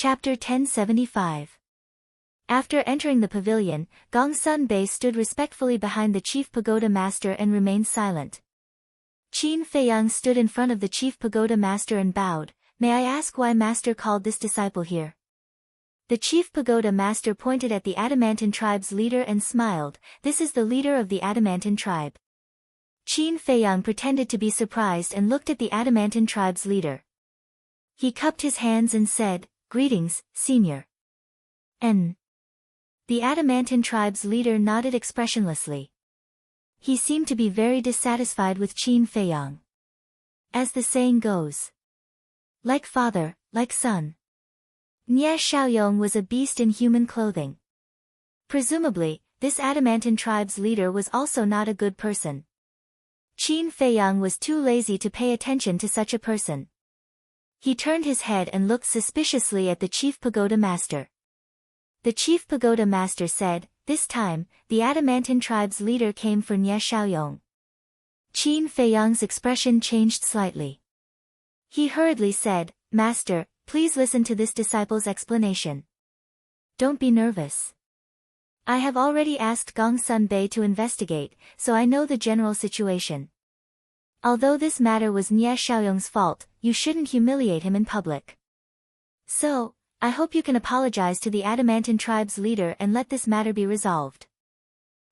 Chapter 1075. After entering the pavilion, Gongsun Bei stood respectfully behind the chief pagoda master and remained silent. Qin Feiyang stood in front of the chief pagoda master and bowed. May I ask why master called this disciple here? The chief pagoda master pointed at the Adamantine tribe's leader and smiled. This is the leader of the Adamantine tribe. Qin Feiyang pretended to be surprised and looked at the Adamantine tribe's leader. He cupped his hands and said, "Greetings, senior." The Adamantine tribe's leader nodded expressionlessly. He seemed to be very dissatisfied with Qin Feiyang. As the saying goes, like father, like son. Nie Xiaoyong was a beast in human clothing. Presumably, this Adamantine tribe's leader was also not a good person. Qin Feiyang was too lazy to pay attention to such a person. He turned his head and looked suspiciously at the chief pagoda master. The chief pagoda master said, "This time, the Adamantine tribe's leader came for Nie Xiaoyong." Qin Feiyang's expression changed slightly. He hurriedly said, "Master, please listen to this disciple's explanation. Don't be nervous. I have already asked Gongsun Bei to investigate, so I know the general situation. Although this matter was Nie Xiaoyong's fault, you shouldn't humiliate him in public. So, I hope you can apologize to the Adamantine tribe's leader and let this matter be resolved."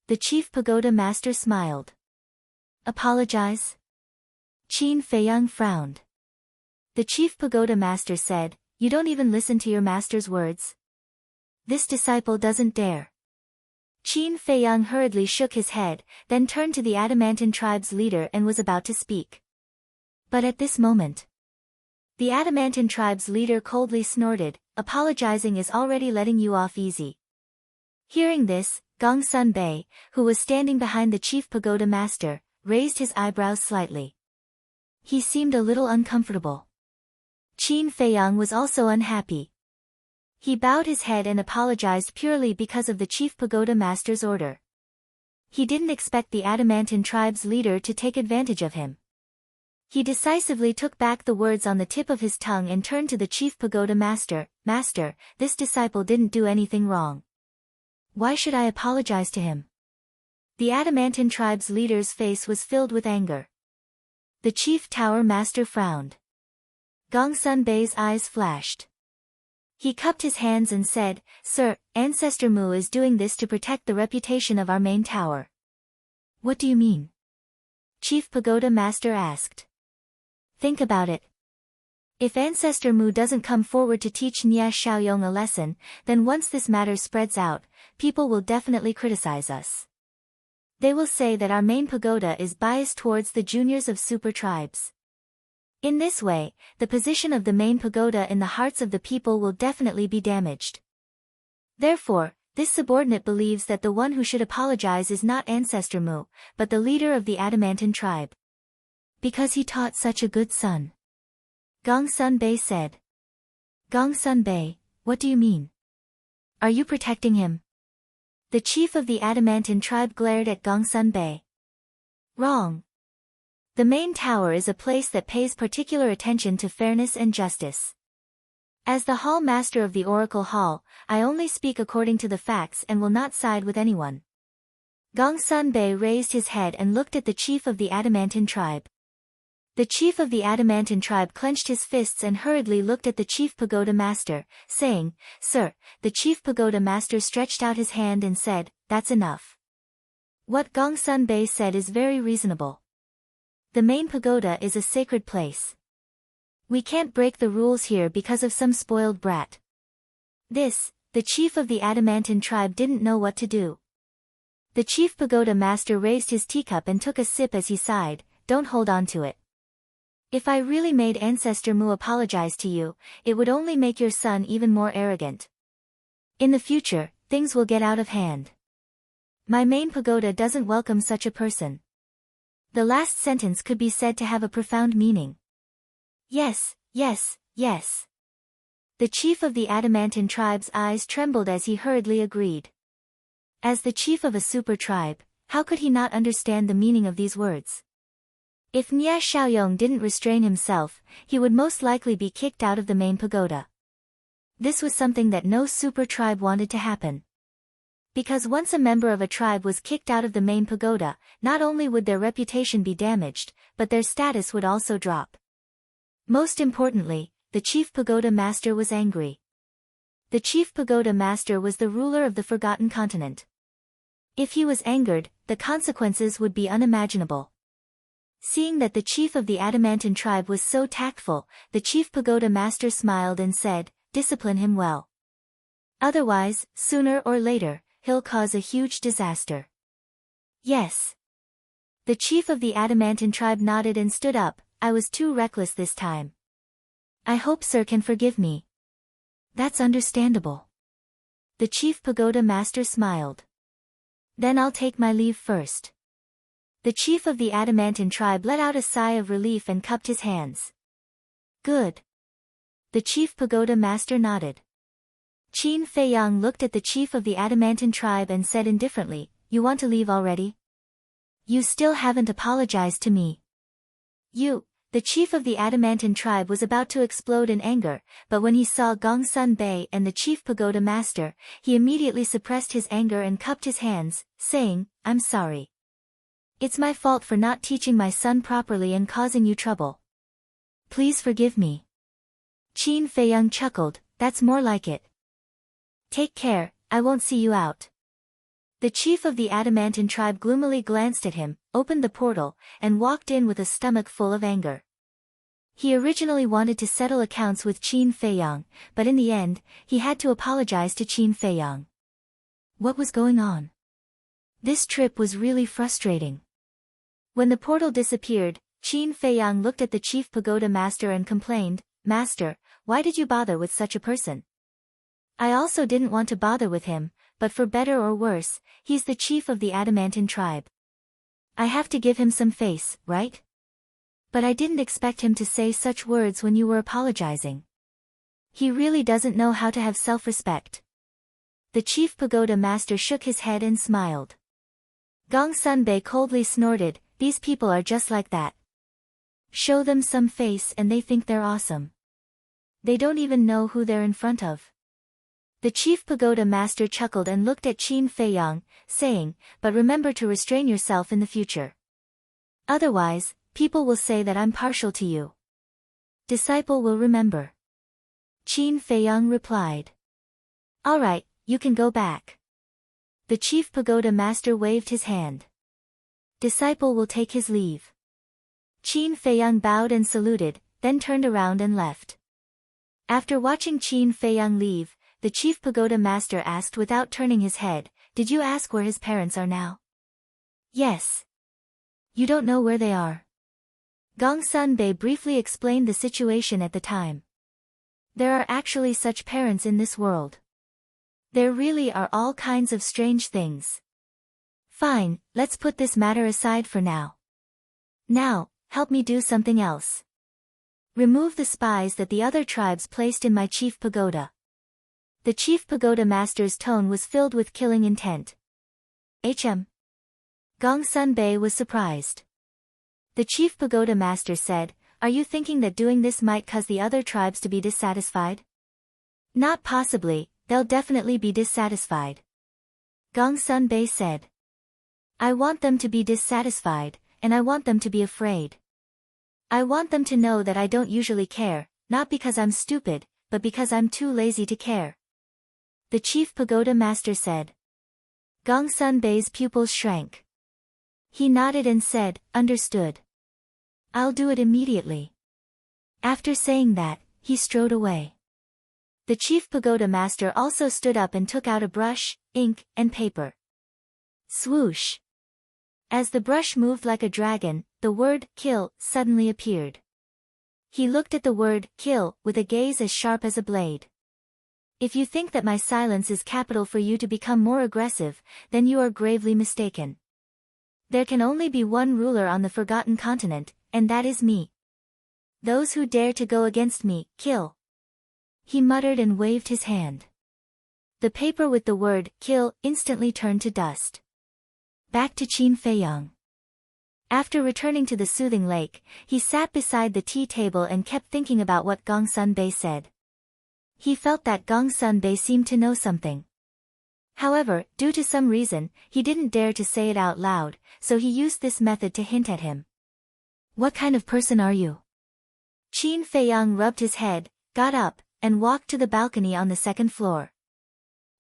The chief pagoda master smiled. "Apologize?" Qin Feiyang frowned. The chief pagoda master said, "You don't even listen to your master's words? This disciple doesn't dare." Qin Feiyang hurriedly shook his head, then turned to the Adamantine tribe's leader and was about to speak. But at this moment, the Adamantine tribe's leader coldly snorted, "Apologizing is already letting you off easy." Hearing this, Gongsun Bei, who was standing behind the chief pagoda master, raised his eyebrows slightly. He seemed a little uncomfortable. Qin Feiyang was also unhappy. He bowed his head and apologized purely because of the chief pagoda master's order. He didn't expect the Adamantine tribe's leader to take advantage of him. He decisively took back the words on the tip of his tongue and turned to the chief pagoda master. "Master, this disciple didn't do anything wrong. Why should I apologize to him?" The Adamantine tribe's leader's face was filled with anger. The chief tower master frowned. Gongsun Bei's eyes flashed. He cupped his hands and said, "Sir, Ancestor Mu is doing this to protect the reputation of our main tower." "What do you mean?" Chief Pagoda Master asked. "Think about it. If Ancestor Mu doesn't come forward to teach Nie Xiaoyong a lesson, then once this matter spreads out, people will definitely criticize us. They will say that our main pagoda is biased towards the juniors of super tribes. In this way, the position of the main pagoda in the hearts of the people will definitely be damaged. Therefore, this subordinate believes that the one who should apologize is not Ancestor Mu, but the leader of the Adamantine tribe. Because he taught such a good son." Gongsun Bei said. "Gongsun Bei, what do you mean? Are you protecting him?" The chief of the Adamantine tribe glared at Gongsun Bei. "Wrong. The main tower is a place that pays particular attention to fairness and justice. As the hall master of the Oracle Hall, I only speak according to the facts and will not side with anyone." Gongsun Bei raised his head and looked at the chief of the Adamantine tribe. The chief of the Adamantine tribe clenched his fists and hurriedly looked at the chief pagoda master, saying, "Sir." The chief pagoda master stretched out his hand and said, "That's enough. What Gongsun Bei said is very reasonable. The main pagoda is a sacred place. We can't break the rules here because of some spoiled brat." The chief of the Adamantine tribe didn't know what to do. The chief pagoda master raised his teacup and took a sip as he sighed, "Don't hold on to it. If I really made Ancestor Mu apologize to you, it would only make your son even more arrogant. In the future, things will get out of hand. My main pagoda doesn't welcome such a person." The last sentence could be said to have a profound meaning. Yes, yes, yes. The chief of the Adamantine tribe's eyes trembled as he hurriedly agreed. As the chief of a super tribe, how could he not understand the meaning of these words? If Nie Xiaoyong didn't restrain himself, he would most likely be kicked out of the main pagoda. This was something that no super tribe wanted to happen. Because once a member of a tribe was kicked out of the main pagoda, not only would their reputation be damaged, but their status would also drop. Most importantly, the chief pagoda master was angry. The chief pagoda master was the ruler of the Forgotten Continent. If he was angered, the consequences would be unimaginable. Seeing that the chief of the Adamantine tribe was so tactful, the chief pagoda master smiled and said, "Discipline him well. Otherwise, sooner or later, he'll cause a huge disaster." Yes. The chief of the Adamantine tribe nodded and stood up. "I was too reckless this time. I hope sir can forgive me." "That's understandable." The chief pagoda master smiled. "Then I'll take my leave first." The chief of the Adamantine tribe let out a sigh of relief and cupped his hands. "Good." The chief pagoda master nodded. Qin Feiyang looked at the chief of the Adamantine tribe and said indifferently, "You want to leave already? You still haven't apologized to me." The chief of the Adamantine tribe was about to explode in anger, but when he saw Gongsun Bei and the chief pagoda master, he immediately suppressed his anger and cupped his hands, saying, "I'm sorry. It's my fault for not teaching my son properly and causing you trouble. Please forgive me." Qin Feiyang chuckled, "That's more like it. Take care, I won't see you out." The chief of the Adamantine tribe gloomily glanced at him, opened the portal, and walked in with a stomach full of anger. He originally wanted to settle accounts with Qin Feiyang, but in the end, he had to apologize to Qin Feiyang. What was going on? This trip was really frustrating. When the portal disappeared, Qin Feiyang looked at the chief pagoda master and complained, "Master, why did you bother with such a person? I also didn't want to bother with him, but for better or worse, he's the chief of the Adamantine tribe. I have to give him some face, right? But I didn't expect him to say such words when you were apologizing. He really doesn't know how to have self-respect." The chief pagoda master shook his head and smiled. Gongsun Bei coldly snorted, "These people are just like that. Show them some face and they think they're awesome. They don't even know who they're in front of." The chief pagoda master chuckled and looked at Qin Feiyang, saying, "But remember to restrain yourself in the future. Otherwise, people will say that I'm partial to you." "Disciple will remember." Qin Feiyang replied. "All right, you can go back." The chief pagoda master waved his hand. "Disciple will take his leave." Qin Feiyang bowed and saluted, then turned around and left. After watching Qin Feiyang leave, the chief pagoda master asked without turning his head, "Did you ask where his parents are now?" "Yes." "You don't know where they are?" Gongsun Bei briefly explained the situation at the time. "There are actually such parents in this world. There really are all kinds of strange things. Fine, let's put this matter aside for now. Now, help me do something else. Remove the spies that the other tribes placed in my chief pagoda." The chief pagoda master's tone was filled with killing intent. Gongsun Bei was surprised. The chief pagoda master said, "Are you thinking that doing this might cause the other tribes to be dissatisfied?" "Not possibly, they'll definitely be dissatisfied." Gongsun Bei said. "I want them to be dissatisfied, and I want them to be afraid. I want them to know that I don't usually care, not because I'm stupid, but because I'm too lazy to care." The chief pagoda master said. Gongsun Bei's pupils shrank. He nodded and said, "Understood. I'll do it immediately." After saying that, he strode away. The chief pagoda master also stood up and took out a brush, ink, and paper. Swoosh! As the brush moved like a dragon, the word, "kill," suddenly appeared. He looked at the word, "kill," with a gaze as sharp as a blade. "If you think that my silence is capital for you to become more aggressive, then you are gravely mistaken. There can only be one ruler on the Forgotten Continent, and that is me. Those who dare to go against me, kill." He muttered and waved his hand. The paper with the word, "kill," instantly turned to dust. Back to Qin Feiyang. After returning to the soothing lake, he sat beside the tea table and kept thinking about what Gongsun Bei said. He felt that Gong Sun Bei seemed to know something. However, due to some reason, he didn't dare to say it out loud, so he used this method to hint at him. What kind of person are you? Qin Feiyang rubbed his head, got up, and walked to the balcony on the second floor.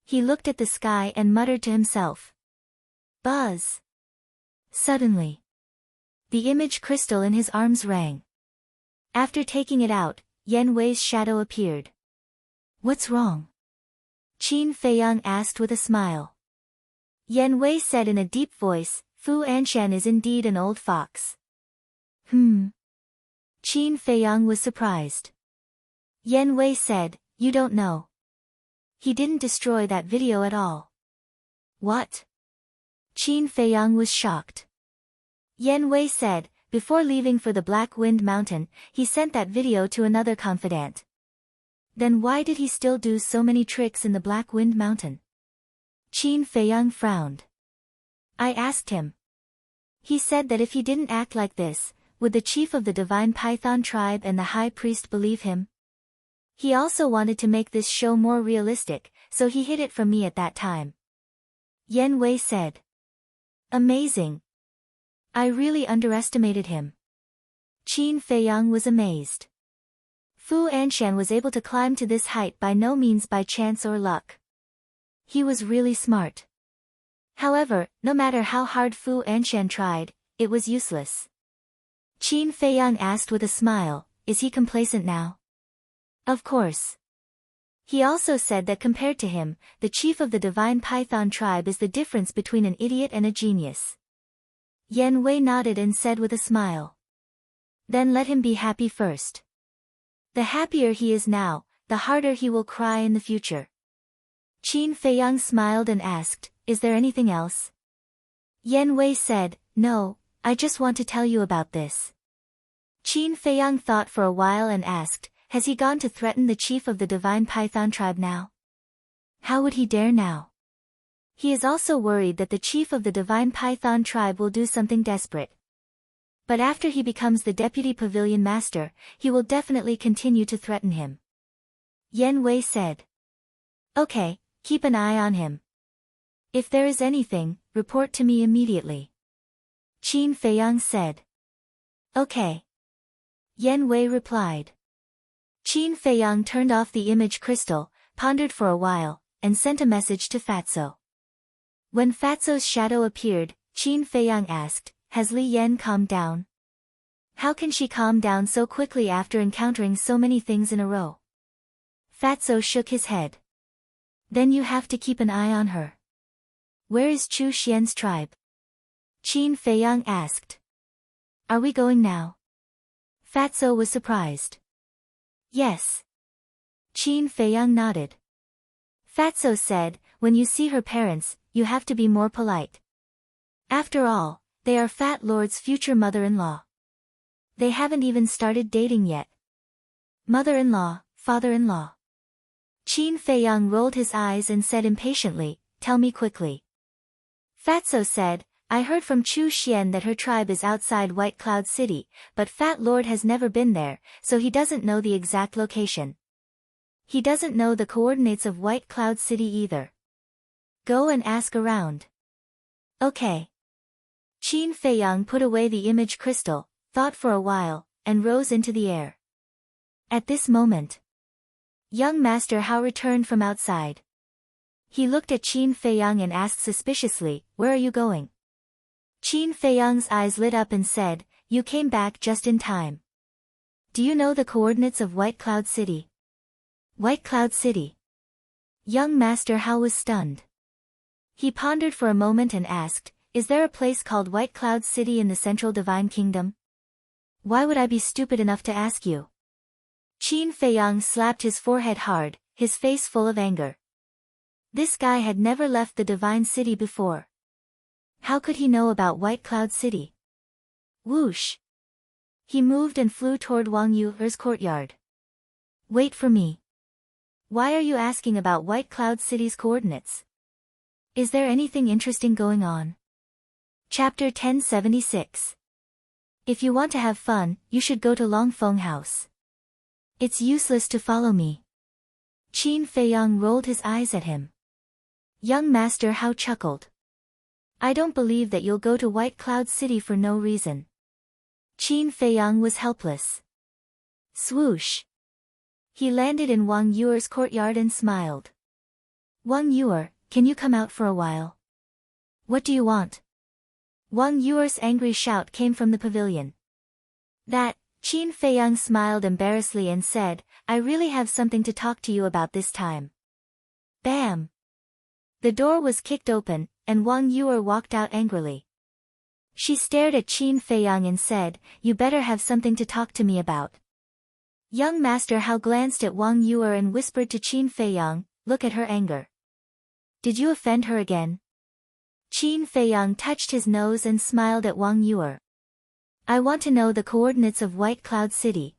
He looked at the sky and muttered to himself. Buzz! Suddenly, the image crystal in his arms rang. After taking it out, Yan Wei's shadow appeared. What's wrong? Qin Feiyang asked with a smile. Yan Wei said in a deep voice, Fu Anshan is indeed an old fox. Qin Feiyang was surprised. Yan Wei said, you don't know. He didn't destroy that video at all. What? Qin Feiyang was shocked. Yan Wei said, before leaving for the Black Wind Mountain, he sent that video to another confidant. Then why did he still do so many tricks in the Black Wind Mountain? Qin Feiyang frowned. I asked him. He said that if he didn't act like this, would the chief of the Divine Python tribe and the high priest believe him? He also wanted to make this show more realistic, so he hid it from me at that time. Yan Wei said. Amazing. I really underestimated him. Qin Feiyang was amazed. Fu Anshan was able to climb to this height by no means by chance or luck. He was really smart. However, no matter how hard Fu Anshan tried, it was useless. Qin Feiyang asked with a smile, is he complacent now? Of course. He also said that compared to him, the chief of the Divine Python tribe is the difference between an idiot and a genius. Yan Wei nodded and said with a smile. Then let him be happy first. The happier he is now, the harder he will cry in the future. Qin Feiyang smiled and asked, is there anything else? Yan Wei said, no, I just want to tell you about this. Qin Feiyang thought for a while and asked, has he gone to threaten the chief of the Divine Python tribe now? How would he dare now? He is also worried that the chief of the Divine Python tribe will do something desperate. But after he becomes the deputy pavilion master, he will definitely continue to threaten him. Yan Wei said. Okay, keep an eye on him. If there is anything, report to me immediately. Qin Feiyang said. Okay. Yan Wei replied. Qin Feiyang turned off the image crystal, pondered for a while, and sent a message to Fatso. When Fatso's shadow appeared, Qin Feiyang asked, has Li Yan calmed down? How can she calm down so quickly after encountering so many things in a row? Fatso shook his head. Then you have to keep an eye on her. Where is Chu Xian's tribe? Qin Feiyang asked. Are we going now? Fatso was surprised. Yes. Qin Feiyang nodded. Fatso said, when you see her parents, you have to be more polite. After all, they are Fat Lord's future mother-in-law. They haven't even started dating yet. Mother-in-law, father-in-law. Qin Feiyang rolled his eyes and said impatiently, tell me quickly. Fatso said, I heard from Chu Xian that her tribe is outside White Cloud City, but Fat Lord has never been there, so he doesn't know the exact location. He doesn't know the coordinates of White Cloud City either. Go and ask around. Okay. Qin Feiyang put away the image crystal, thought for a while, and rose into the air. At this moment, young Master Hao returned from outside. He looked at Qin Feiyang and asked suspiciously, where are you going? Qin Feiyang's eyes lit up and said, you came back just in time. Do you know the coordinates of White Cloud City? White Cloud City. Young Master Hao was stunned. He pondered for a moment and asked, is there a place called White Cloud City in the Central Divine Kingdom? Why would I be stupid enough to ask you? Qin Feiyang slapped his forehead hard, his face full of anger. This guy had never left the Divine City before. How could he know about White Cloud City? Whoosh! He moved and flew toward Wang Yu's courtyard. Wait for me. Why are you asking about White Cloud City's coordinates? Is there anything interesting going on? Chapter 1076. If you want to have fun, you should go to Longfeng House. It's useless to follow me. Qin Feiyang rolled his eyes at him. Young Master Hao chuckled. I don't believe that you'll go to White Cloud City for no reason. Qin Feiyang was helpless. Swoosh. He landed in Wang Yuer's courtyard and smiled. Wang Yuer, can you come out for a while? What do you want? Wang Yuer's angry shout came from the pavilion. That, Qin Feiyang smiled embarrassedly and said, I really have something to talk to you about this time. Bam! The door was kicked open, and Wang Yuer walked out angrily. She stared at Qin Feiyang and said, You better have something to talk to me about. Young Master Hao glanced at Wang Yuer and whispered to Qin Feiyang, Look at her anger. Did you offend her again? Qin Feiyang touched his nose and smiled at Wang Yuer. I want to know the coordinates of White Cloud City.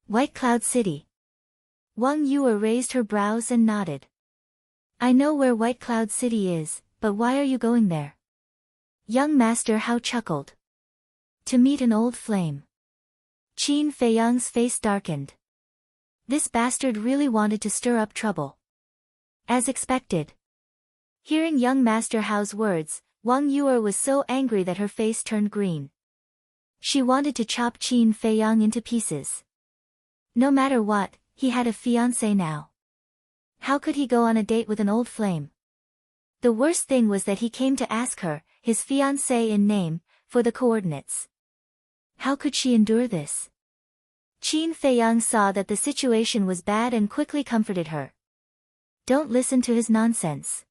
White Cloud City. Wang Yuer raised her brows and nodded. I know where White Cloud City is, but why are you going there? Young Master Hao chuckled. To meet an old flame. Qin Feiyang's face darkened. This bastard really wanted to stir up trouble. As expected. Hearing young Master Hao's words, Wang Yuer was so angry that her face turned green. She wanted to chop Qin Feiyang into pieces. No matter what, he had a fiancé now. How could he go on a date with an old flame? The worst thing was that he came to ask her, his fiancé in name, for the coordinates. How could she endure this? Qin Feiyang saw that the situation was bad and quickly comforted her. Don't listen to his nonsense.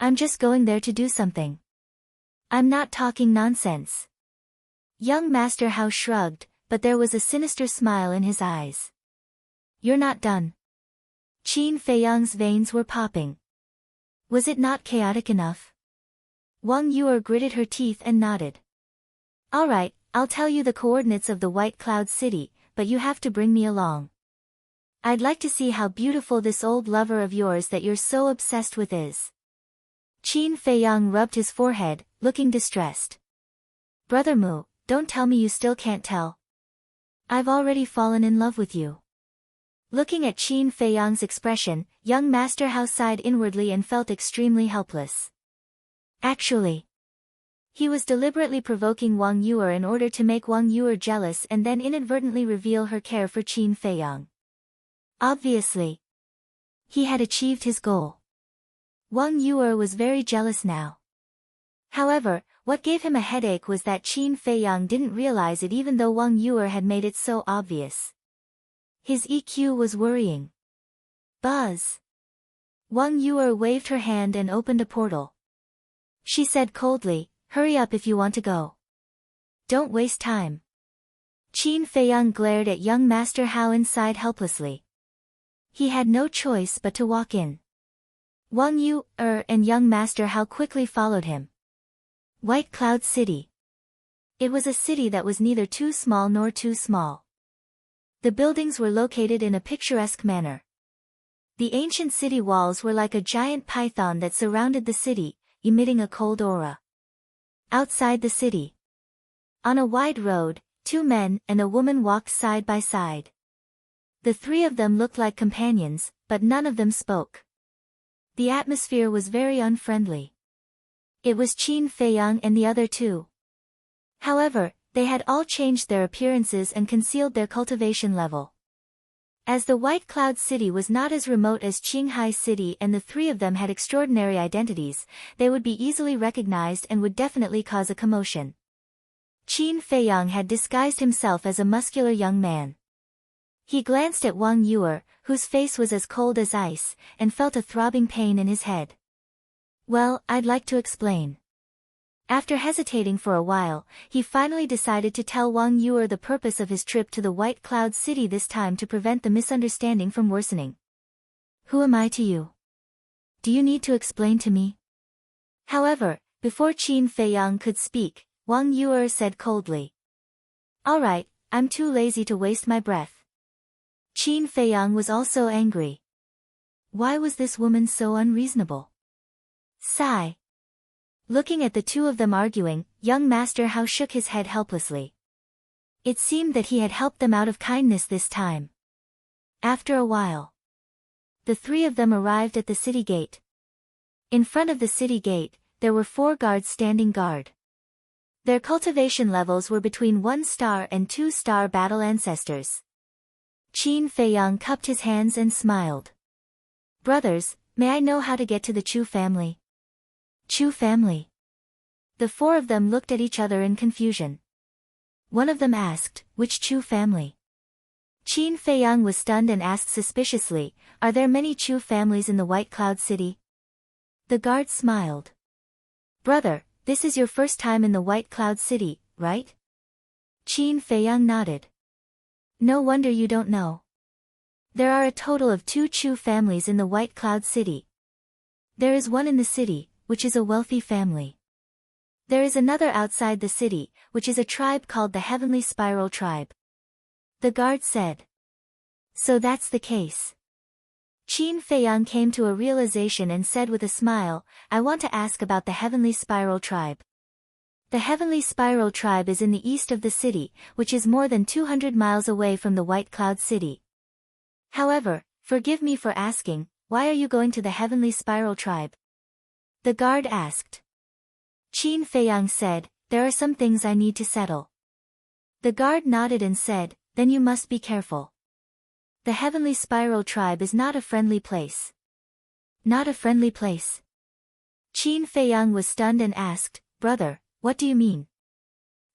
I'm just going there to do something. I'm not talking nonsense. Young Master Hao shrugged, but there was a sinister smile in his eyes. You're not done. Qin Feiyang's veins were popping. Was it not chaotic enough? Wang Yuer gritted her teeth and nodded. All right, I'll tell you the coordinates of the White Cloud City, but you have to bring me along. I'd like to see how beautiful this old lover of yours that you're so obsessed with is. Qin Feiyang rubbed his forehead, looking distressed. Brother Mu, don't tell me you still can't tell. I've already fallen in love with you. Looking at Qin Feiyang's expression, young Master Hao sighed inwardly and felt extremely helpless. Actually, he was deliberately provoking Wang Yuer in order to make Wang Yuer jealous and then inadvertently reveal her care for Qin Feiyang. Obviously, he had achieved his goal. Wang Yuer was very jealous now. However, what gave him a headache was that Qin Feiyang didn't realize it even though Wang Yuer had made it so obvious. His EQ was worrying. Buzz. Wang Yuer waved her hand and opened a portal. She said coldly, Hurry up if you want to go. Don't waste time. Qin Feiyang glared at young Master Hao and sighed helplessly. He had no choice but to walk in. Wang Yuer and young Master Hao quickly followed him. White Cloud City. It was a city that was neither too small nor too small. The buildings were located in a picturesque manner. The ancient city walls were like a giant python that surrounded the city, emitting a cold aura. Outside the city, on a wide road, two men and a woman walked side by side. The three of them looked like companions, but none of them spoke. The atmosphere was very unfriendly. It was Qin Feiyang and the other two. However, they had all changed their appearances and concealed their cultivation level. As the White Cloud City was not as remote as Qinghai City and the three of them had extraordinary identities, they would be easily recognized and would definitely cause a commotion. Qin Feiyang had disguised himself as a muscular young man. He glanced at Wang Yuer, whose face was as cold as ice, and felt a throbbing pain in his head. Well, I'd like to explain. After hesitating for a while, he finally decided to tell Wang Yuer the purpose of his trip to the White Cloud City this time to prevent the misunderstanding from worsening. Who am I to you? Do you need to explain to me? However, before Qin Feiyang could speak, Wang Yuer said coldly. All right, I'm too lazy to waste my breath. Qin Feiyang was also angry. Why was this woman so unreasonable? Sigh. Looking at the two of them arguing, young Master Hao shook his head helplessly. It seemed that he had helped them out of kindness this time. After a while, The three of them arrived at the city gate. In front of the city gate, there were 4 guards standing guard. Their cultivation levels were between 1-star and 2-star battle ancestors. Qin Feiyang cupped his hands and smiled. Brothers, may I know how to get to the Chu family? Chu family. The 4 of them looked at each other in confusion. One of them asked, which Chu family? Qin Feiyang was stunned and asked suspiciously, are there many Chu families in the White Cloud City? The guard smiled. Brother, this is your first time in the White Cloud City, right? Qin Feiyang nodded. No wonder you don't know. There are a total of 2 Chu families in the White Cloud City. There is one in the city, which is a wealthy family. There is another outside the city, which is a tribe called the Heavenly Spiral Tribe. The guard said. So that's the case. Qin Feiyang came to a realization and said with a smile, I want to ask about the Heavenly Spiral Tribe. The Heavenly Spiral Tribe is in the east of the city, which is more than 200 miles away from the White Cloud City. However, forgive me for asking, why are you going to the Heavenly Spiral Tribe? The guard asked. Qin Feiyang said, there are some things I need to settle. The guard nodded and said, then you must be careful. The Heavenly Spiral Tribe is not a friendly place. Not a friendly place? Qin Feiyang was stunned and asked, brother, what do you mean?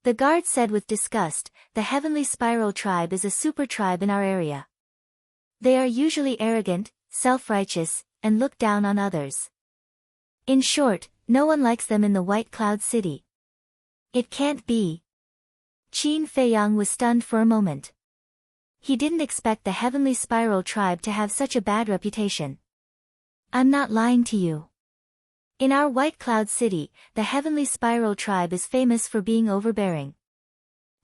The guard said with disgust, the Heavenly Spiral Tribe is a super tribe in our area. They are usually arrogant, self-righteous, and look down on others. In short, no one likes them in the White Cloud City. It can't be. Qin Feiyang was stunned for a moment. He didn't expect the Heavenly Spiral Tribe to have such a bad reputation. I'm not lying to you. In our White Cloud City, the Heavenly Spiral Tribe is famous for being overbearing.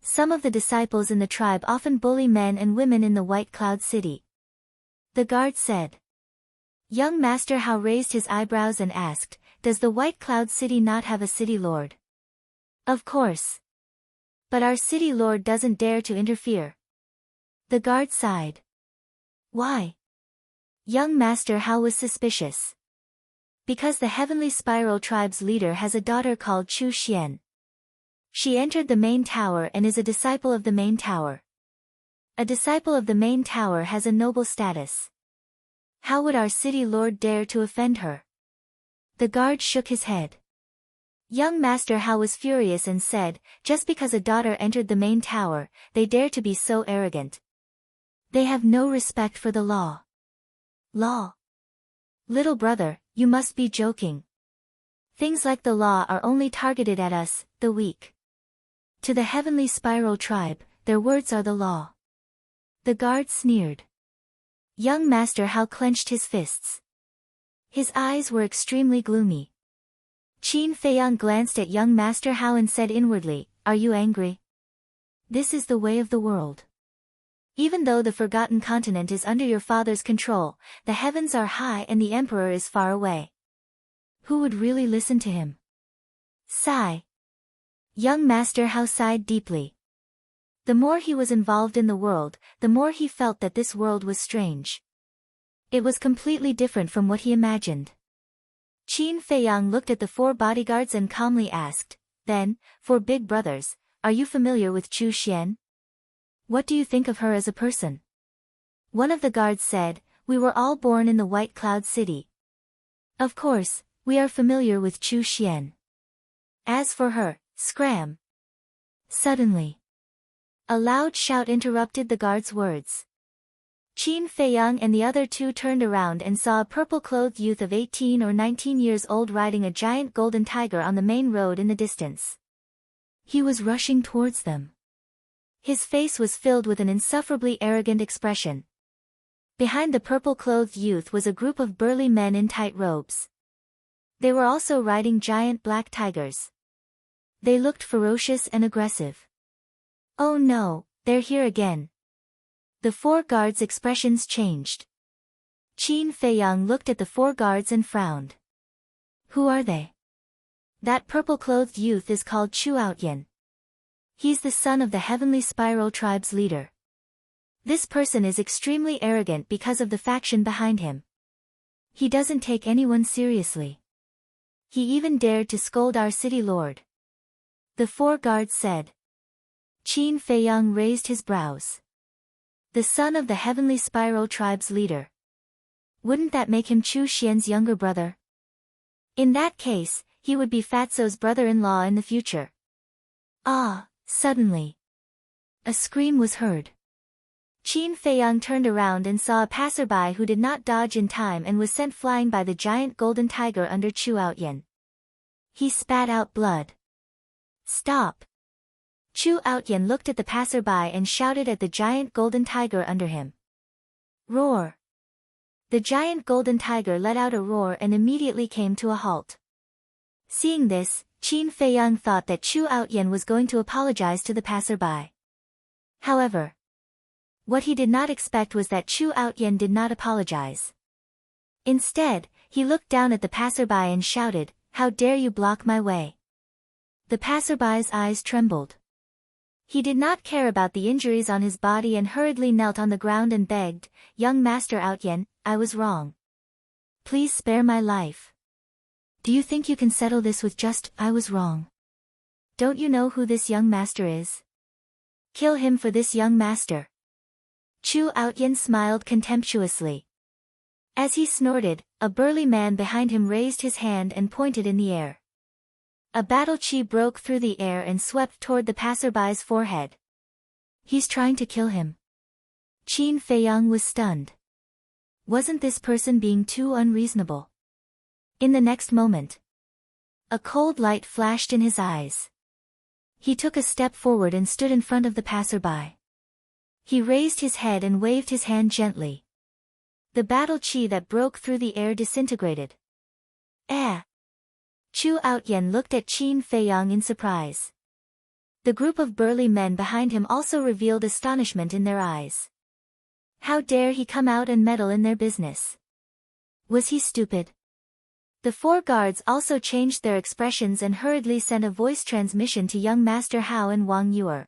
Some of the disciples in the tribe often bully men and women in the White Cloud City. The guard said. Young Master Hao raised his eyebrows and asked, does the White Cloud City not have a city lord? Of course. But our city lord doesn't dare to interfere. The guard sighed. Why? Young Master Hao was suspicious. Because the Heavenly Spiral Tribe's leader has a daughter called Chu Xian. She entered the main tower and is a disciple of the main tower. A disciple of the main tower has a noble status. How would our city lord dare to offend her? The guard shook his head. Young Master Hao was furious and said, just because a daughter entered the main tower, they dare to be so arrogant. They have no respect for the law. Law? Little brother, you must be joking. Things like the law are only targeted at us, the weak. To the Heavenly Spiral Tribe, their words are the law. The guard sneered. Young Master Hao clenched his fists. His eyes were extremely gloomy. Qin Feiyang glanced at young Master Hao and said inwardly, are you angry? This is the way of the world. Even though the Forgotten Continent is under your father's control, the heavens are high and the Emperor is far away. Who would really listen to him? Sigh. Young Master Hao sighed deeply. The more he was involved in the world, the more he felt that this world was strange. It was completely different from what he imagined. Qin Feiyang looked at the 4 bodyguards and calmly asked, then, 4 big brothers, are you familiar with Chu Xian? What do you think of her as a person? One of the guards said, we were all born in the White Cloud City. Of course, we are familiar with Chu Xian. As for her, scram. Suddenly, a loud shout interrupted the guard's words. Qin Feiyang and the other 2 turned around and saw a purple-clothed youth of 18 or 19 years old riding a giant golden tiger on the main road in the distance. He was rushing towards them. His face was filled with an insufferably arrogant expression. Behind the purple-clothed youth was a group of burly men in tight robes. They were also riding giant black tigers. They looked ferocious and aggressive. Oh no, they're here again. The 4 guards' expressions changed. Qin Feiyang looked at the 4 guards and frowned. Who are they? That purple-clothed youth is called Chu Outyan. He's the son of the Heavenly Spiral Tribe's leader. This person is extremely arrogant because of the faction behind him. He doesn't take anyone seriously. He even dared to scold our city lord. The 4 guards said. Qin Feiyang raised his brows. The son of the Heavenly Spiral Tribe's leader. Wouldn't that make him Chu Xian's younger brother? In that case, he would be Fatso's brother-in-law in the future. Ah, suddenly. A scream was heard. Qin Feiyang turned around and saw a passerby who did not dodge in time and was sent flying by the giant golden tiger under Chu Outyan. He spat out blood. Stop! Chu Outyan looked at the passerby and shouted at the giant golden tiger under him. Roar! The giant golden tiger let out a roar and immediately came to a halt. Seeing this, Qin Feiyang thought that Chu Outyan was going to apologize to the passerby. However, what he did not expect was that Chu Outyan did not apologize. Instead, he looked down at the passerby and shouted, "How dare you block my way?" The passerby's eyes trembled. He did not care about the injuries on his body and hurriedly knelt on the ground and begged, "Young Master Outyan, I was wrong. Please spare my life. Do you think you can settle this with just, 'I was wrong'? Don't you know who this young master is? Kill him for this young master." Chu Outyan smiled contemptuously. As he snorted, a burly man behind him raised his hand and pointed in the air. A battle chi broke through the air and swept toward the passerby's forehead. He's trying to kill him. Qin Feiyang was stunned. Wasn't this person being too unreasonable? In the next moment, a cold light flashed in his eyes. He took a step forward and stood in front of the passerby. He raised his head and waved his hand gently. The battle chi that broke through the air disintegrated. Chu Outyan looked at Qin Feiyang in surprise. The group of burly men behind him also revealed astonishment in their eyes. How dare he come out and meddle in their business? Was he stupid? The 4 guards also changed their expressions and hurriedly sent a voice transmission to young Master Hao and Wang Yuer.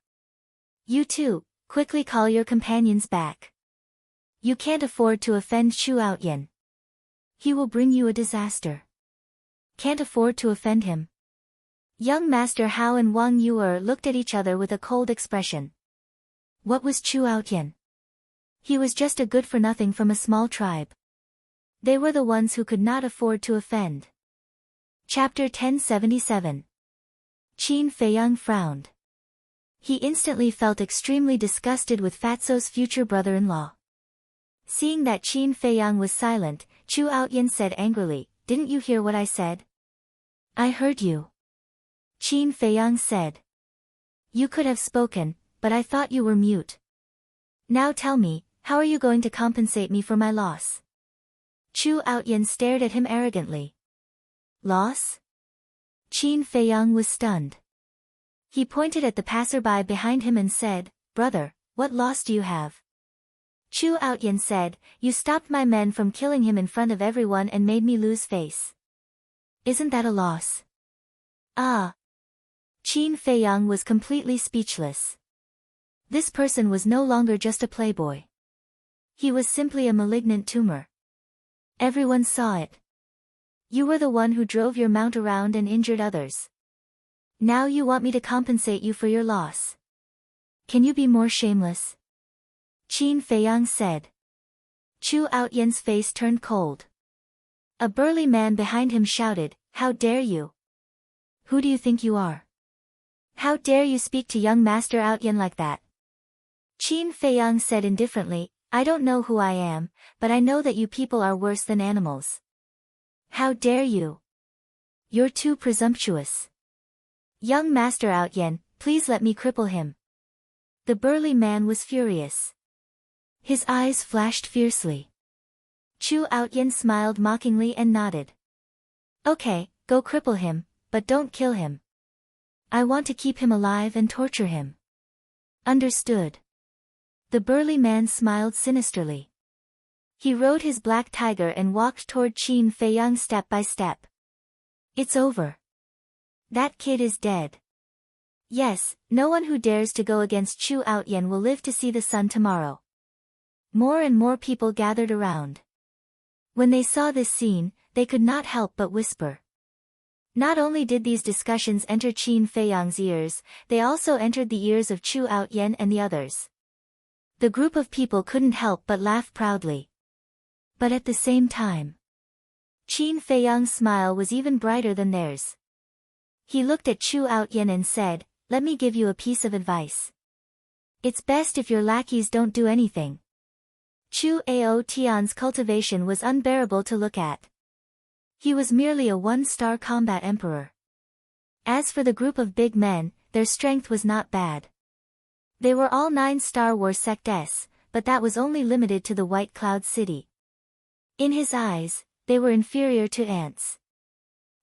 You two, quickly call your companions back. You can't afford to offend Chu Outyan. He will bring you a disaster. Can't afford to offend him. Young Master Hao and Wang Yuer looked at each other with a cold expression. What was Chu Outyan? He was just a good-for-nothing from a small tribe. They were the ones who could not afford to offend. Chapter 1077. Qin Feiyang frowned. He instantly felt extremely disgusted with Fatso's future brother-in-law. Seeing that Qin Feiyang was silent, Chu Outyan said angrily, "Didn't you hear what I said?" "I heard you." Qin Feiyang said. "You could have spoken, but I thought you were mute. Now tell me, how are you going to compensate me for my loss?" Chu Outyan stared at him arrogantly. "Loss?" Qin Feiyang was stunned. He pointed at the passerby behind him and said, "Brother, what loss do you have?" Chu Outyan said, "You stopped my men from killing him in front of everyone and made me lose face. Isn't that a loss?" Ah! Qin Feiyang was completely speechless. This person was no longer just a playboy. He was simply a malignant tumor. Everyone saw it. You were the one who drove your mount around and injured others. Now you want me to compensate you for your loss. Can you be more shameless? Qin Feiyang said. Chu Outyan's face turned cold. A burly man behind him shouted, "How dare you? Who do you think you are? How dare you speak to young Master Outyan like that?" Qin Feiyang said indifferently, "I don't know who I am, but I know that you people are worse than animals. How dare you? You're too presumptuous. Young Master Outyan, please let me cripple him." The burly man was furious. His eyes flashed fiercely. Chu Outyan smiled mockingly and nodded. "Okay, go cripple him, but don't kill him. I want to keep him alive and torture him." "Understood." The burly man smiled sinisterly. He rode his black tiger and walked toward Qin Feiyang step by step. "It's over. That kid is dead. Yes, no one who dares to go against Chu Outyan will live to see the sun tomorrow." More and more people gathered around. When they saw this scene, they could not help but whisper. Not only did these discussions enter Qin Feiyang's ears, they also entered the ears of Chu Outyen and the others. The group of people couldn't help but laugh proudly. But at the same time, Qin Feiyang's smile was even brighter than theirs. He looked at Chu Outyen and said, "Let me give you a piece of advice. It's best if your lackeys don't do anything." Chu Ao Tian's cultivation was unbearable to look at. He was merely a one-star combat emperor. As for the group of big men, their strength was not bad. They were all 9-star war sects, but that was only limited to the White Cloud City. In his eyes, they were inferior to ants.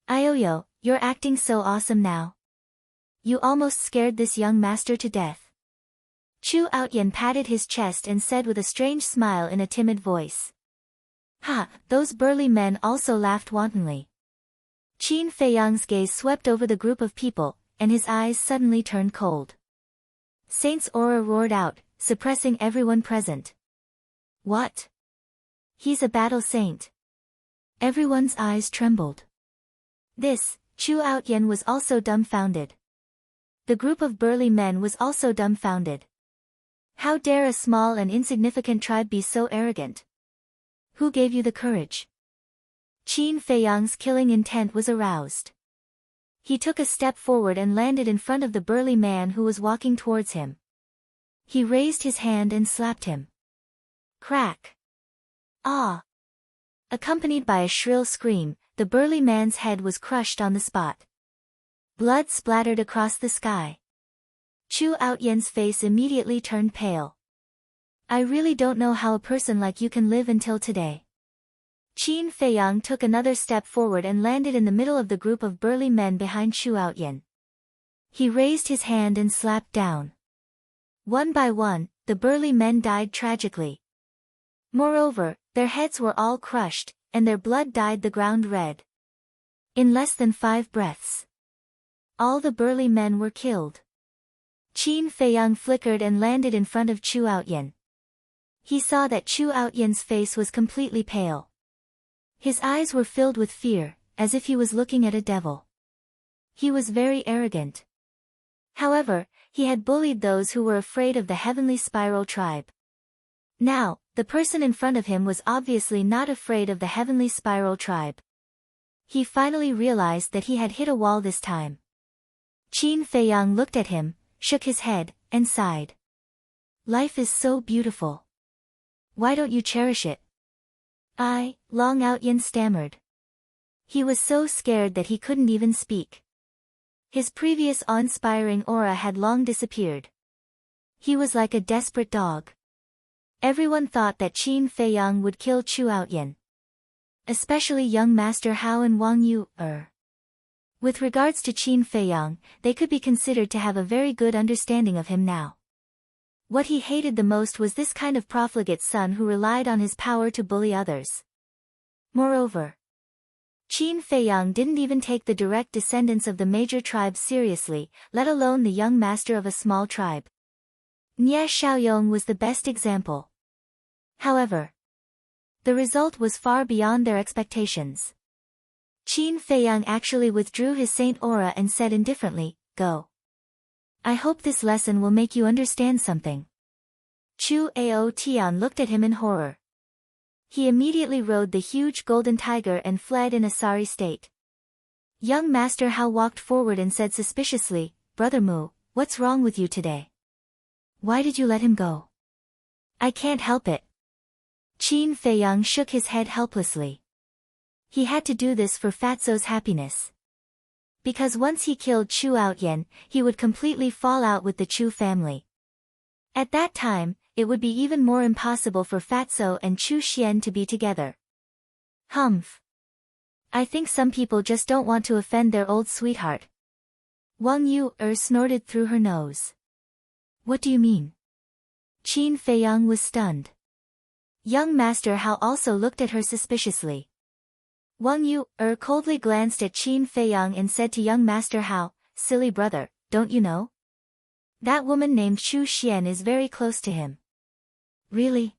"Ioyo, you're acting so awesome now. You almost scared this young master to death." Chu Outyen patted his chest and said with a strange smile in a timid voice. "Ha!" Those burly men also laughed wantonly. Qin Feiyang's gaze swept over the group of people, and his eyes suddenly turned cold. Saint's aura roared out, suppressing everyone present. "What? He's a battle saint." Everyone's eyes trembled. Chu Outyen was also dumbfounded. The group of burly men was also dumbfounded. How dare a small and insignificant tribe be so arrogant? Who gave you the courage? Qin Feiyang's killing intent was aroused. He took a step forward and landed in front of the burly man who was walking towards him. He raised his hand and slapped him. Crack! Ah! Accompanied by a shrill scream, the burly man's head was crushed on the spot. Blood splattered across the sky. Chu Outyen's face immediately turned pale. "I really don't know how a person like you can live until today." Qin Feiyang took another step forward and landed in the middle of the group of burly men behind Chu Outyen. He raised his hand and slapped down. One by one, the burly men died tragically. Moreover, their heads were all crushed, and their blood dyed the ground red. In less than 5 breaths, all the burly men were killed. Qin Feiyang flickered and landed in front of Chu Outyen. He saw that Chu Outyen's face was completely pale. His eyes were filled with fear, as if he was looking at a devil. He was very arrogant. However, he had bullied those who were afraid of the Heavenly Spiral tribe. Now, the person in front of him was obviously not afraid of the Heavenly Spiral tribe. He finally realized that he had hit a wall this time. Qin Feiyang looked at him, shook his head, and sighed. "Life is so beautiful. Why don't you cherish it?" Long Outyen stammered. He was so scared that he couldn't even speak. His previous awe-inspiring aura had long disappeared. He was like a desperate dog. Everyone thought that Qin Feiyang would kill Chu Outyen. Especially young Master Hao and Wang Yu. With regards to Qin Feiyang, they could be considered to have a very good understanding of him now. What he hated the most was this kind of profligate son who relied on his power to bully others. Moreover, Qin Feiyang didn't even take the direct descendants of the major tribes seriously, let alone the young master of a small tribe. Nye Xiaoyong was the best example. However, the result was far beyond their expectations. Qin Feiyang actually withdrew his saint aura and said indifferently, "Go. I hope this lesson will make you understand something." Chu Ao Tian looked at him in horror. He immediately rode the huge golden tiger and fled in a sorry state. Young Master Hao walked forward and said suspiciously, "Brother Mu, what's wrong with you today? Why did you let him go?" "I can't help it." Qin Feiyang shook his head helplessly. He had to do this for Fatso's happiness. Because once he killed Chu Outyen, he would completely fall out with the Chu family. At that time, it would be even more impossible for Fatso and Chu Xian to be together. Humph. I think some people just don't want to offend their old sweetheart. Wang Yu snorted through her nose. What do you mean? Qin Feiyang was stunned. Young Master Hao also looked at her suspiciously. Wang Yu coldly glanced at Qin Feiyang and said to young Master Hao, "Silly brother, don't you know? That woman named Chu Xian is very close to him." Really?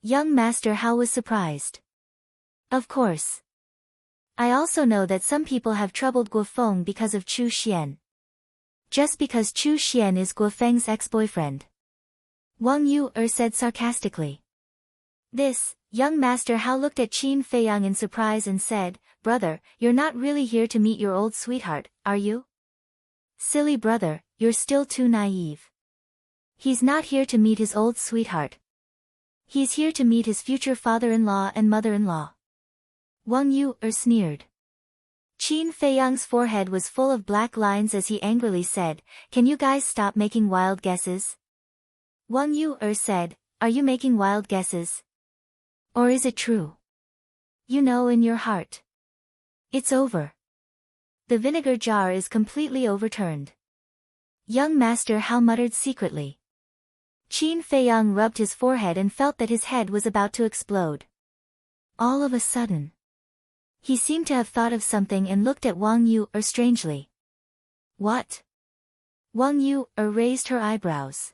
Young Master Hao was surprised. Of course. I also know that some people have troubled Guo Feng because of Chu Xian. Just because Chu Xian is Guo Feng's ex-boyfriend. Wang Yu said sarcastically. This, young Master Hao looked at Qin Feiyang in surprise and said, "Brother, you're not really here to meet your old sweetheart, are you?" "Silly brother, you're still too naive. He's not here to meet his old sweetheart. He's here to meet his future father-in-law and mother-in-law." Wang Yu sneered. Qin Feiyang's forehead was full of black lines as he angrily said, "Can you guys stop making wild guesses?" Wang Yu said, "Are you making wild guesses? Or is it true? You know in your heart. It's over. The vinegar jar is completely overturned." Young Master Hao muttered secretly. Qin Feiyang rubbed his forehead and felt that his head was about to explode. All of a sudden, he seemed to have thought of something and looked at Wang Yu strangely. "What?" Wang Yu raised her eyebrows.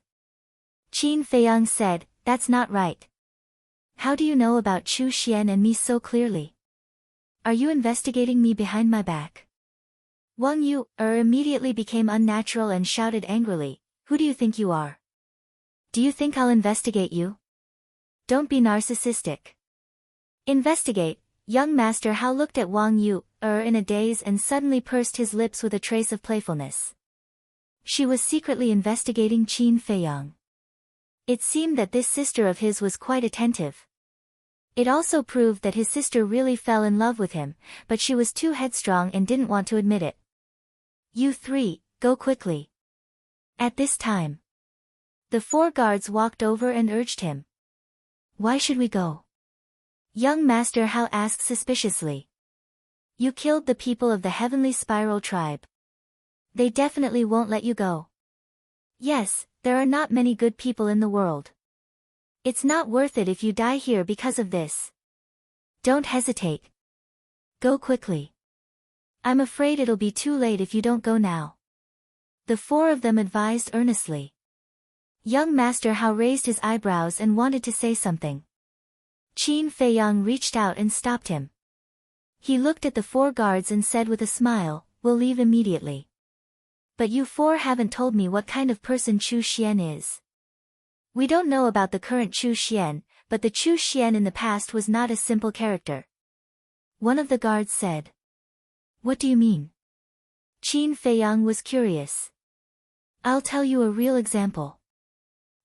Qin Feiyang said, "That's not right. How do you know about Chu Xian and me so clearly? Are you investigating me behind my back?" Wang Yu immediately became unnatural and shouted angrily, "Who do you think you are? Do you think I'll investigate you? Don't be narcissistic." "Investigate?" Young Master Hao looked at Wang Yu in a daze and suddenly pursed his lips with a trace of playfulness. She was secretly investigating Qin Feiyang. It seemed that this sister of his was quite attentive. It also proved that his sister really fell in love with him, but she was too headstrong and didn't want to admit it. "You three, go quickly." At this time, the 4 guards walked over and urged him. "Why should we go?" Young Master Hao asked suspiciously. "You killed the people of the Heavenly Spiral tribe. They definitely won't let you go." "Yes, there are not many good people in the world. It's not worth it if you die here because of this. Don't hesitate. Go quickly. I'm afraid it'll be too late if you don't go now." The 4 of them advised earnestly. Young Master Hao raised his eyebrows and wanted to say something. Qin Feiyang reached out and stopped him. He looked at the 4 guards and said with a smile, "We'll leave immediately. But you 4 haven't told me what kind of person Chu Xian is." "We don't know about the current Chu Xian, but the Chu Xian in the past was not a simple character," one of the guards said. "What do you mean?" Qin Feiyang was curious. "I'll tell you a real example.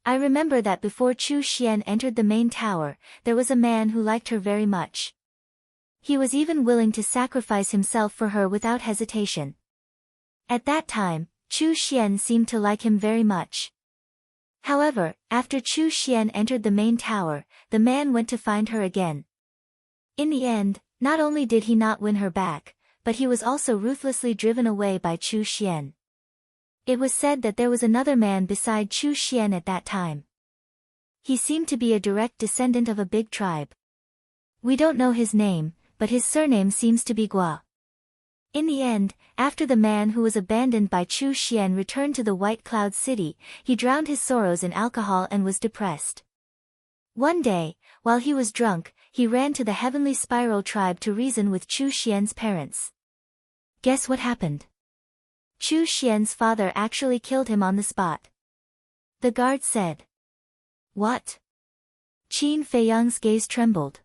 I remember that before Chu Xian entered the main tower, there was a man who liked her very much. He was even willing to sacrifice himself for her without hesitation. At that time, Chu Xian seemed to like him very much. However, after Chu Xian entered the main tower, the man went to find her again. In the end, not only did he not win her back, but he was also ruthlessly driven away by Chu Xian. It was said that there was another man beside Chu Xian at that time. He seemed to be a direct descendant of a big tribe. We don't know his name, but his surname seems to be Gua. In the end, after the man who was abandoned by Chu Xian returned to the White Cloud City, he drowned his sorrows in alcohol and was depressed. One day, while he was drunk, he ran to the Heavenly Spiral tribe to reason with Chu Xian's parents. Guess what happened? Chu Xian's father actually killed him on the spot. The guard said. What? Qin Feiyang's gaze trembled.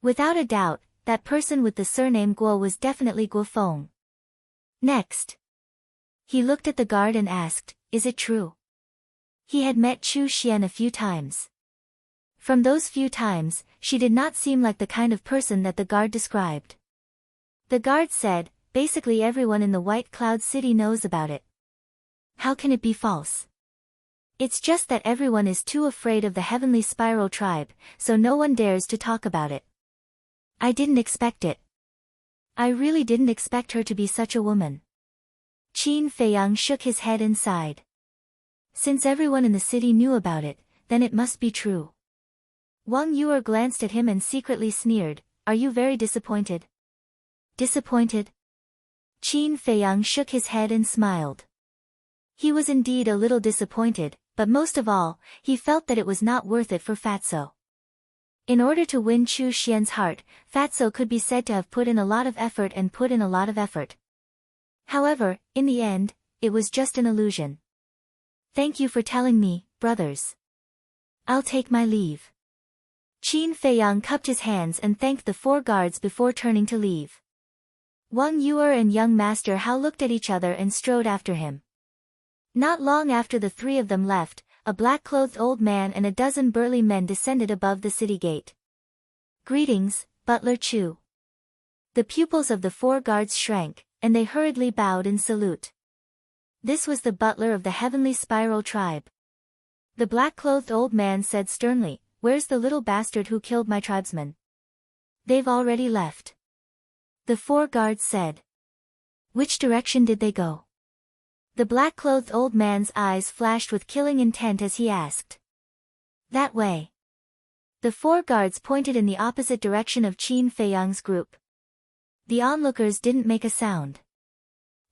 Without a doubt, that person with the surname Guo was definitely Guo Feng. Next, he looked at the guard and asked, is it true? He had met Chu Xian a few times. From those few times, she did not seem like the kind of person that the guard described. The guard said, basically everyone in the White Cloud City knows about it. How can it be false? It's just that everyone is too afraid of the Heavenly Spiral tribe, so no one dares to talk about it. I didn't expect it. I really didn't expect her to be such a woman. Qin Feiyang shook his head and sighed. Since everyone in the city knew about it, then it must be true. Wang Yuer glanced at him and secretly sneered, are you very disappointed? Disappointed? Qin Feiyang shook his head and smiled. He was indeed a little disappointed, but most of all, he felt that it was not worth it for Fatso. In order to win Chu Xian's heart, Fatso could be said to have put in a lot of effort and put in a lot of effort. However, in the end, it was just an illusion. Thank you for telling me, brothers. I'll take my leave. Qin Feiyang cupped his hands and thanked the 4 guards before turning to leave. Wang Yuer and young Master Hao looked at each other and strode after him. Not long after the 3 of them left, a black-clothed old man and a dozen burly men descended above the city gate. Greetings, Butler Chu. The pupils of the 4 guards shrank, and they hurriedly bowed in salute. This was the butler of the Heavenly Spiral tribe. The black-clothed old man said sternly, "Where's the little bastard who killed my tribesmen?" "They've already left." The 4 guards said. "Which direction did they go?" The black-clothed old man's eyes flashed with killing intent as he asked. "That way." The 4 guards pointed in the opposite direction of Qin Feiyang's group. The onlookers didn't make a sound.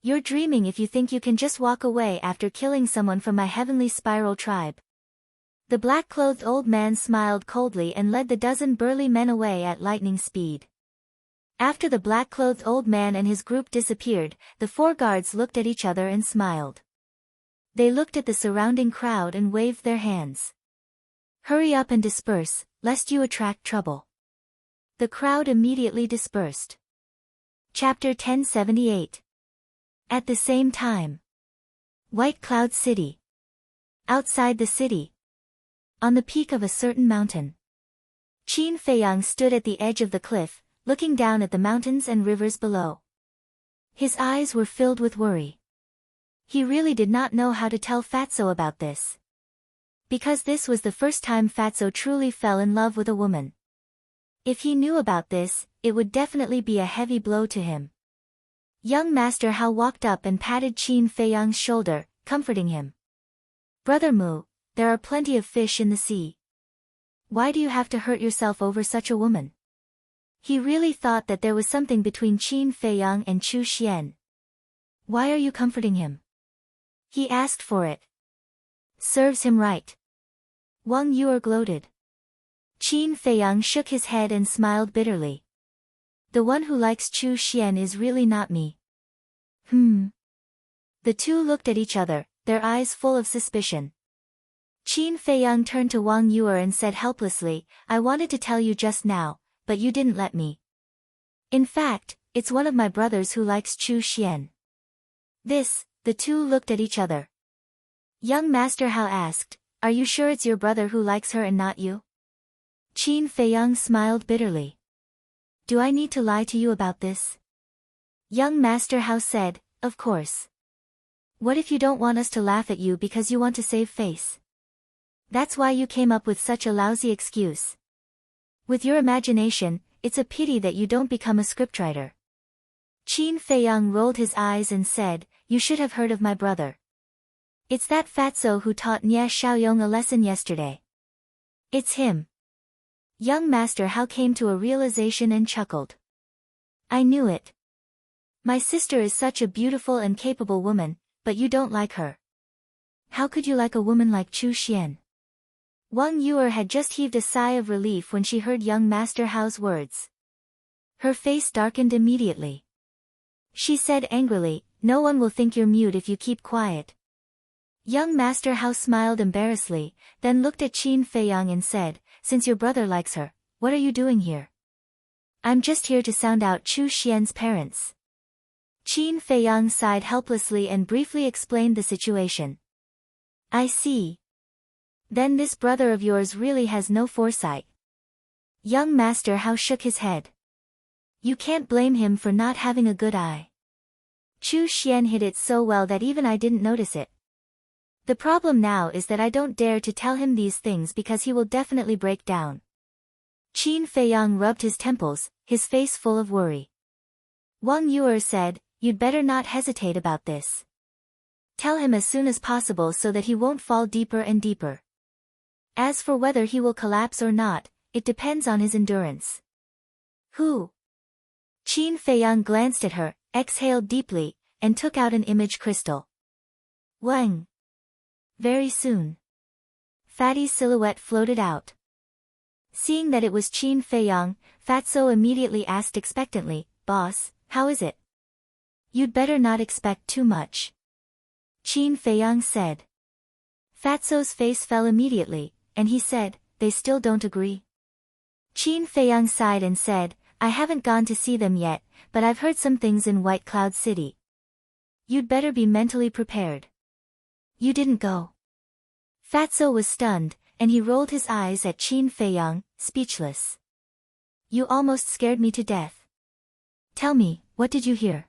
"You're dreaming if you think you can just walk away after killing someone from my Heavenly Spiral tribe." The black-clothed old man smiled coldly and led the dozen burly men away at lightning speed. After the black-clothed old man and his group disappeared, the 4 guards looked at each other and smiled. They looked at the surrounding crowd and waved their hands. "Hurry up and disperse, lest you attract trouble." The crowd immediately dispersed. Chapter 1078. At the same time. White Cloud City. Outside the city. On the peak of a certain mountain. Qin Feiyang stood at the edge of the cliff, looking down at the mountains and rivers below. His eyes were filled with worry. He really did not know how to tell Fatso about this. Because this was the first time Fatso truly fell in love with a woman. If he knew about this, it would definitely be a heavy blow to him. Young Master Hao walked up and patted Qin Feiyang's shoulder, comforting him. "Brother Mu, there are plenty of fish in the sea. Why do you have to hurt yourself over such a woman?" He really thought that there was something between Qin Feiyang and Chu Xian. "Why are you comforting him?" He asked for it. "Serves him right." Wang Yuer gloated. Qin Feiyang shook his head and smiled bitterly. "The one who likes Chu Xian is really not me." The 2 looked at each other, their eyes full of suspicion. Qin Feiyang turned to Wang Yuer and said helplessly, "I wanted to tell you just now, but you didn't let me. In fact, it's one of my brothers who likes Chu Xian." The 2 looked at each other. Young Master Hao asked, "Are you sure it's your brother who likes her and not you?" Qin Feiyang smiled bitterly. "Do I need to lie to you about this?" Young Master Hao said, "Of course. What if you don't want us to laugh at you because you want to save face? That's why you came up with such a lousy excuse. With your imagination, it's a pity that you don't become a scriptwriter." Qin Feiyang rolled his eyes and said, "You should have heard of my brother. It's that fatso who taught Nia Xiaoyong a lesson yesterday. It's him." Young Master Hao came to a realization and chuckled. "I knew it. My sister is such a beautiful and capable woman, but you don't like her. How could you like a woman like Chu Xian?" Wang Yuer had just heaved a sigh of relief when she heard young Master Hao's words. Her face darkened immediately. She said angrily, "No one will think you're mute if you keep quiet." Young Master Hao smiled embarrassedly, then looked at Qin Feiyang and said, "Since your brother likes her, what are you doing here?" "I'm just here to sound out Chu Xian's parents." Qin Feiyang sighed helplessly and briefly explained the situation. "I see. Then this brother of yours really has no foresight." Young Master Hao shook his head. "You can't blame him for not having a good eye. Chu Xian hid it so well that even I didn't notice it. The problem now is that I don't dare to tell him these things because he will definitely break down." Qin Feiyang rubbed his temples, his face full of worry. Wang Yuer said, "You'd better not hesitate about this. Tell him as soon as possible so that he won't fall deeper and deeper. As for whether he will collapse or not, it depends on his endurance." "Who?" Qin Feiyang glanced at her, exhaled deeply, and took out an image crystal. "Wang." Very soon. Fatty's silhouette floated out. Seeing that it was Qin Feiyang, Fatso immediately asked expectantly, "Boss, how is it?" "You'd better not expect too much," Qin Feiyang said. Fatso's face fell immediately, and he said, "They still don't agree?" Qin Feiyang sighed and said, "I haven't gone to see them yet, but I've heard some things in White Cloud City. You'd better be mentally prepared." "You didn't go?" Fatso was stunned, and he rolled his eyes at Qin Feiyang, speechless. "You almost scared me to death. Tell me, what did you hear?"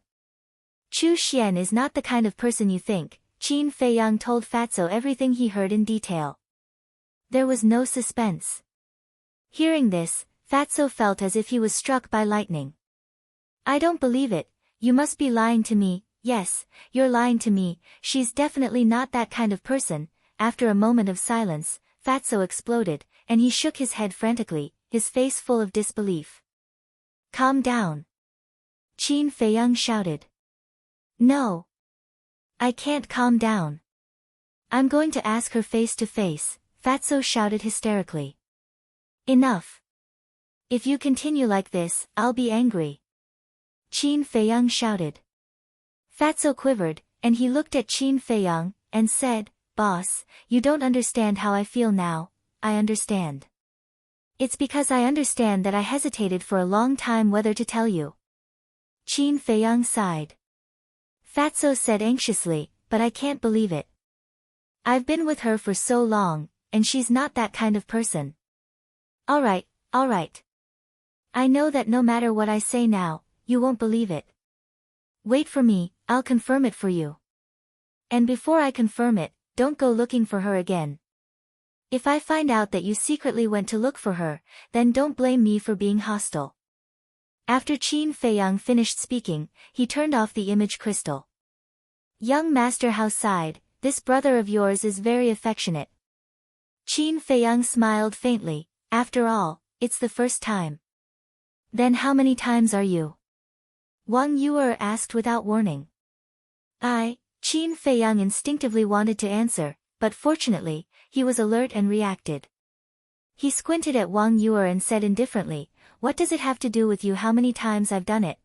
"Chu Xian is not the kind of person you think." Qin Feiyang told Fatso everything he heard in detail. There was no suspense. Hearing this, Fatso felt as if he was struck by lightning. "I don't believe it, you must be lying to me." "Yes, you're lying to me, she's definitely not that kind of person." After a moment of silence, Fatso exploded, and he shook his head frantically, his face full of disbelief. "Calm down," Qin Feiyang shouted. "No. I can't calm down. I'm going to ask her face to face," Fatso shouted hysterically. "Enough. If you continue like this, I'll be angry," Qin Feiyang shouted. Fatso quivered, and he looked at Qin Feiyang, and said, "Boss, you don't understand how I feel now." "I understand. It's because I understand that I hesitated for a long time whether to tell you." Qin Feiyang sighed. Fatso said anxiously, "But I can't believe it. I've been with her for so long, and she's not that kind of person." All right. I know that no matter what I say now, you won't believe it. Wait for me, I'll confirm it for you. And before I confirm it, don't go looking for her again. If I find out that you secretly went to look for her, then don't blame me for being hostile." After Qin Feiyang finished speaking, he turned off the image crystal. Young Master Hao sighed, "This brother of yours is very affectionate." Qin Feiyang smiled faintly, "After all, it's the first time." "Then how many times are you?" Wang Yuer asked without warning. Qin Feiyang instinctively wanted to answer, but fortunately, he was alert and reacted. He squinted at Wang Yuer and said indifferently, "What does it have to do with you how many times I've done it?"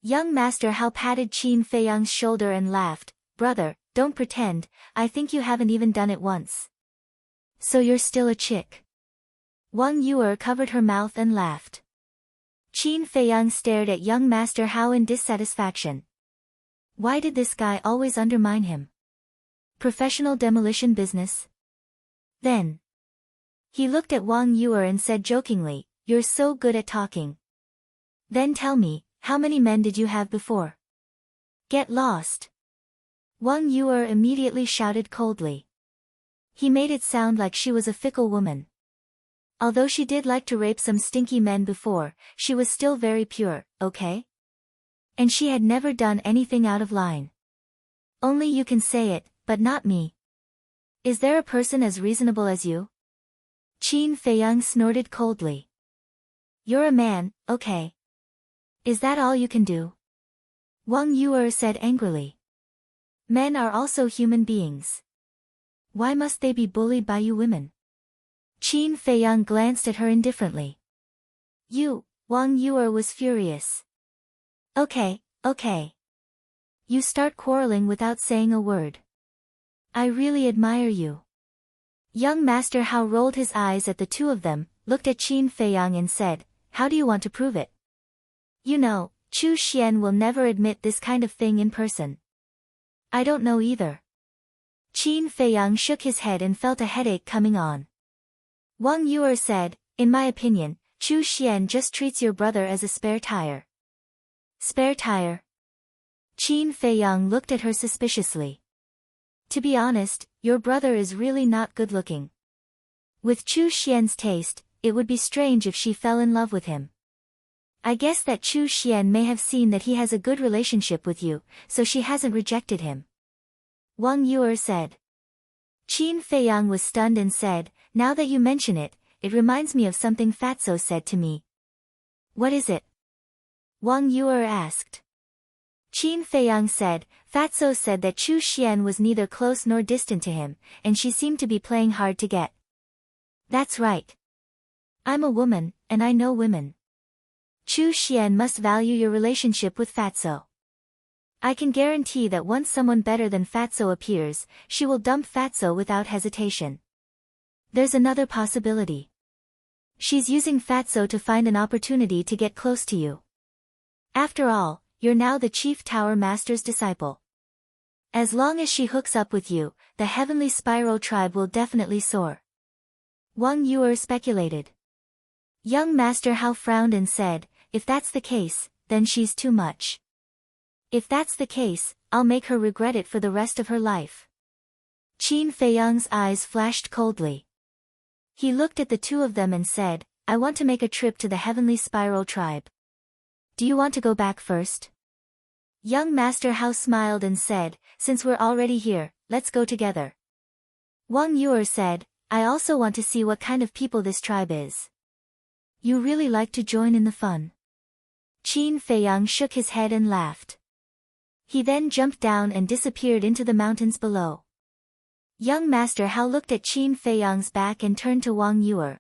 Young Master Hao patted Qin Feiyang's shoulder and laughed, "Brother, don't pretend, I think you haven't even done it once." "So you're still a chick?" Wang Yuer covered her mouth and laughed. Qin Feiyang stared at young Master Hao in dissatisfaction. Why did this guy always undermine him? Professional demolition business? Then he looked at Wang Yuer and said jokingly, "You're so good at talking. Then tell me, how many men did you have before?" "Get lost," Wang Yuer immediately shouted coldly. He made it sound like she was a fickle woman. Although she did like to rape some stinky men before, she was still very pure, okay? And she had never done anything out of line. Only you can say it, but not me. Is there a person as reasonable as you? Qin Feiyang snorted coldly. You're a man, okay. Is that all you can do? Wang Yuer said angrily. Men are also human beings. Why must they be bullied by you women? Qin Feiyang glanced at her indifferently. Wang Yuer was furious. Okay. You start quarreling without saying a word. I really admire you. Young Master Hao rolled his eyes at the two of them, looked at Qin Feiyang and said, "How do you want to prove it?" "You know, Chu Xian will never admit this kind of thing in person." "I don't know either." Qin Feiyang shook his head and felt a headache coming on. Wang Yuer said, "In my opinion, Chu Xian just treats your brother as a spare tire." Spare tire? Qin Feiyang looked at her suspiciously. To be honest, your brother is really not good looking. With Chu Xian's taste, it would be strange if she fell in love with him. I guess that Chu Xian may have seen that he has a good relationship with you, so she hasn't rejected him. Wang Yuer said. Qin Feiyang was stunned and said, "Now that you mention it, it reminds me of something Fatso said to me." "What is it?" Wang Yuer asked. Qin Feiyang said, "Fatso said that Chu Xian was neither close nor distant to him, and she seemed to be playing hard to get." "That's right. I'm a woman, and I know women. Chu Xian must value your relationship with Fatso. I can guarantee that once someone better than Fatso appears, she will dump Fatso without hesitation. There's another possibility. She's using Fatso to find an opportunity to get close to you. After all, you're now the Chief Tower Master's disciple. As long as she hooks up with you, the Heavenly Spiral tribe will definitely soar. Wang Yuer speculated. Young Master Hao frowned and said, if that's the case, then she's too much. If that's the case, I'll make her regret it for the rest of her life. Qin Feiyang's eyes flashed coldly. He looked at the two of them and said, I want to make a trip to the Heavenly Spiral tribe. Do you want to go back first? Young Master Hao smiled and said, since we're already here, let's go together. Wang Yuer said, I also want to see what kind of people this tribe is. You really like to join in the fun? Qin Feiyang shook his head and laughed. He then jumped down and disappeared into the mountains below. Young Master Hao looked at Qin Feiyang's back and turned to Wang Yuer.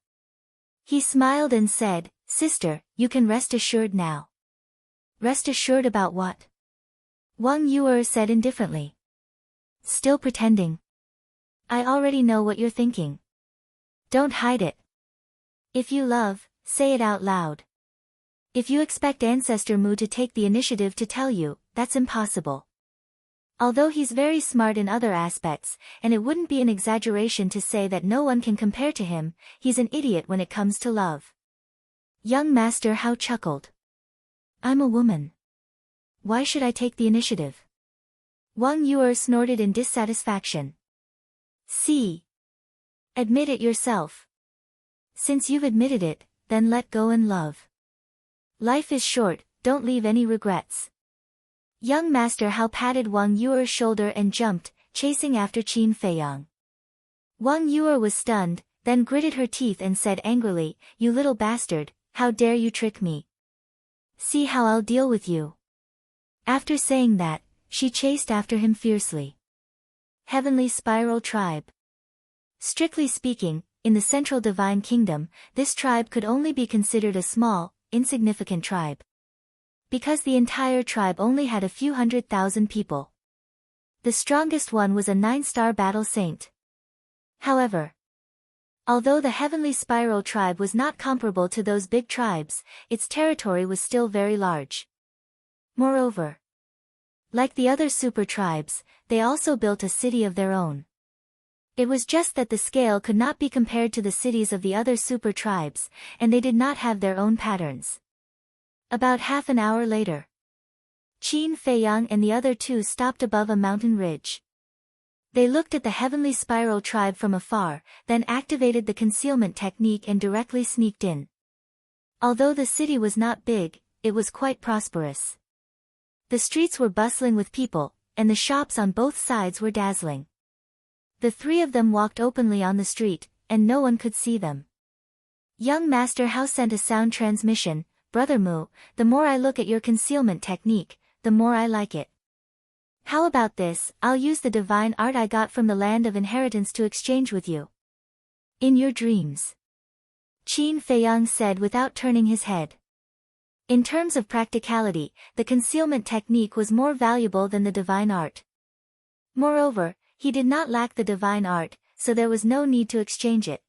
He smiled and said, Sister, you can rest assured now. Rest assured about what? Wang Yuer said indifferently. Still pretending. I already know what you're thinking. Don't hide it. If you love, say it out loud. If you expect Ancestor Mu to take the initiative to tell you, that's impossible. Although he's very smart in other aspects, and it wouldn't be an exaggeration to say that no one can compare to him, he's an idiot when it comes to love. Young Master Hao chuckled. I'm a woman. Why should I take the initiative? Wang Yuer snorted in dissatisfaction. See. Admit it yourself. Since you've admitted it, then let go and love. Life is short, don't leave any regrets. Young Master Hao patted Wang Yuer's shoulder and jumped, chasing after Qin Feiyang. Wang Yuer was stunned, then gritted her teeth and said angrily, You little bastard, how dare you trick me? See how I'll deal with you. After saying that, she chased after him fiercely. Heavenly Spiral Tribe. Strictly speaking, in the Central Divine Kingdom, this tribe could only be considered a small, insignificant tribe. Because the entire tribe only had a few 100,000 people. The strongest one was a 9-star battle saint. However, although the Heavenly Spiral tribe was not comparable to those big tribes, its territory was still very large. Moreover, like the other super tribes, they also built a city of their own. It was just that the scale could not be compared to the cities of the other super tribes, and they did not have their own patterns. About half an hour later, Qin Feiyang and the other two stopped above a mountain ridge. They looked at the Heavenly Spiral tribe from afar, then activated the concealment technique and directly sneaked in. Although the city was not big, it was quite prosperous. The streets were bustling with people, and the shops on both sides were dazzling. The three of them walked openly on the street, and no one could see them. Young Master Hao sent a sound transmission, Brother Mu, the more I look at your concealment technique, the more I like it. How about this, I'll use the divine art I got from the land of inheritance to exchange with you. In your dreams. Qin Feiyang said without turning his head. In terms of practicality, the concealment technique was more valuable than the divine art. Moreover, he did not lack the divine art, so there was no need to exchange it.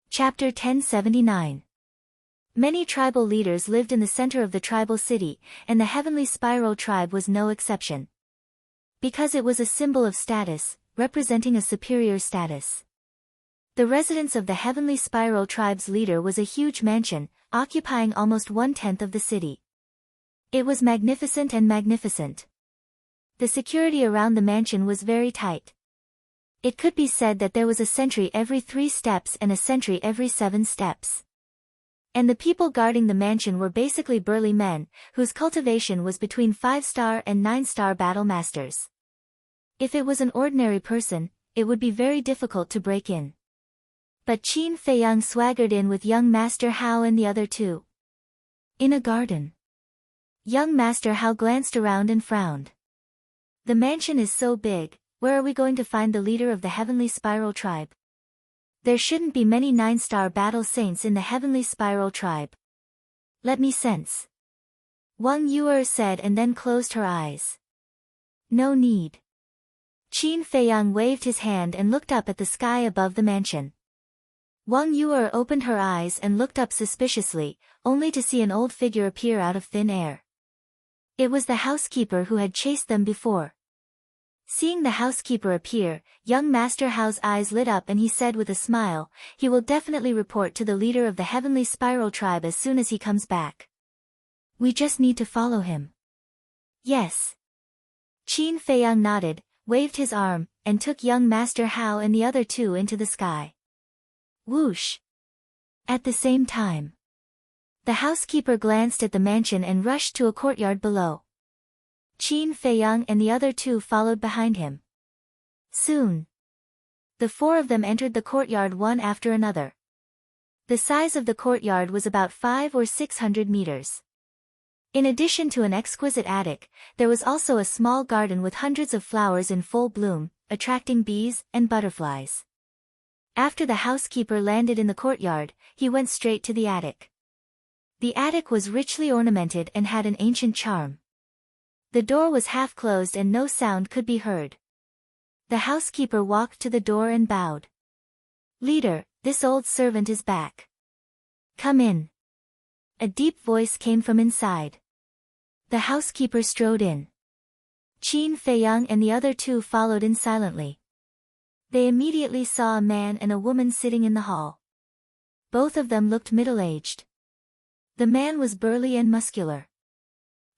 Chapter 1079. Many tribal leaders lived in the center of the tribal city, and the Heavenly Spiral tribe was no exception. Because it was a symbol of status, representing a superior status. The residence of the Heavenly Spiral tribe's leader was a huge mansion, occupying almost 1/10 of the city. It was magnificent and magnificent. The security around the mansion was very tight. It could be said that there was a sentry every 3 steps and a sentry every 7 steps. And the people guarding the mansion were basically burly men, whose cultivation was between 5-star and 9-star battle masters. If it was an ordinary person, it would be very difficult to break in. But Qin Feiyang swaggered in with young Master Hao and the other two. In a garden. Young Master Hao glanced around and frowned. The mansion is so big, where are we going to find the leader of the Heavenly Spiral tribe? There shouldn't be many 9-star battle saints in the heavenly spiral tribe. Let me sense. Wang Yuer said and then closed her eyes. No need. Qin Feiyang waved his hand and looked up at the sky above the mansion. Wang Yuer opened her eyes and looked up suspiciously, only to see an old figure appear out of thin air. It was the housekeeper who had chased them before. Seeing the housekeeper appear, young Master Hao's eyes lit up and he said with a smile, he will definitely report to the leader of the heavenly spiral tribe as soon as he comes back. We just need to follow him. Yes. Qin Feiyang nodded, waved his arm, and took young Master Hao and the other two into the sky. Whoosh! At the same time, the housekeeper glanced at the mansion and rushed to a courtyard below. Qin Feiyang and the other two followed behind him. Soon, the four of them entered the courtyard one after another. The size of the courtyard was about 500 or 600 meters. In addition to an exquisite attic, there was also a small garden with hundreds of flowers in full bloom, attracting bees and butterflies. After the housekeeper landed in the courtyard, he went straight to the attic. The attic was richly ornamented and had an ancient charm. The door was half closed and no sound could be heard. The housekeeper walked to the door and bowed. Leader, this old servant is back. Come in. A deep voice came from inside. The housekeeper strode in. Qin Feiyang and the other two followed in silently. They immediately saw a man and a woman sitting in the hall. Both of them looked middle-aged. The man was burly and muscular.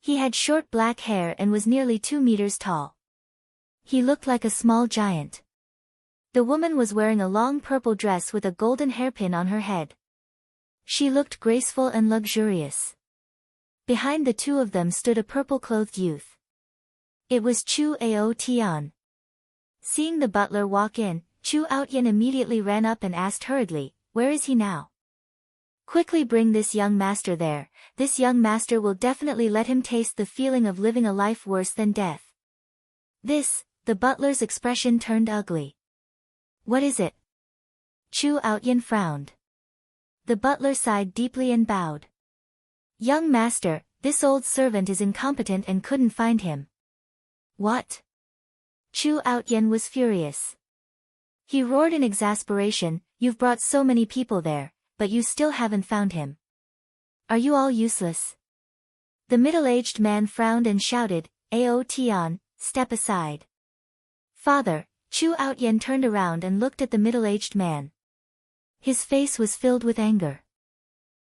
He had short black hair and was nearly 2 meters tall. He looked like a small giant. The woman was wearing a long purple dress with a golden hairpin on her head. She looked graceful and luxurious. Behind the two of them stood a purple-clothed youth. It was Chu Ao Tian. Seeing the butler walk in, Chu Outyan immediately ran up and asked hurriedly, "Where is he now?" "Quickly bring this young master there. This young master will definitely let him taste the feeling of living a life worse than death." The butler's expression turned ugly. "What is it?" Chu Outyan frowned. The butler sighed deeply and bowed. "Young master, this old servant is incompetent and couldn't find him." "What?" Chu Outyan was furious. He roared in exasperation, "You've brought so many people there, but you still haven't found him. Are you all useless?" The middle-aged man frowned and shouted, "Ao Tian, step aside." "Father," Chu Outyan turned around and looked at the middle-aged man. His face was filled with anger.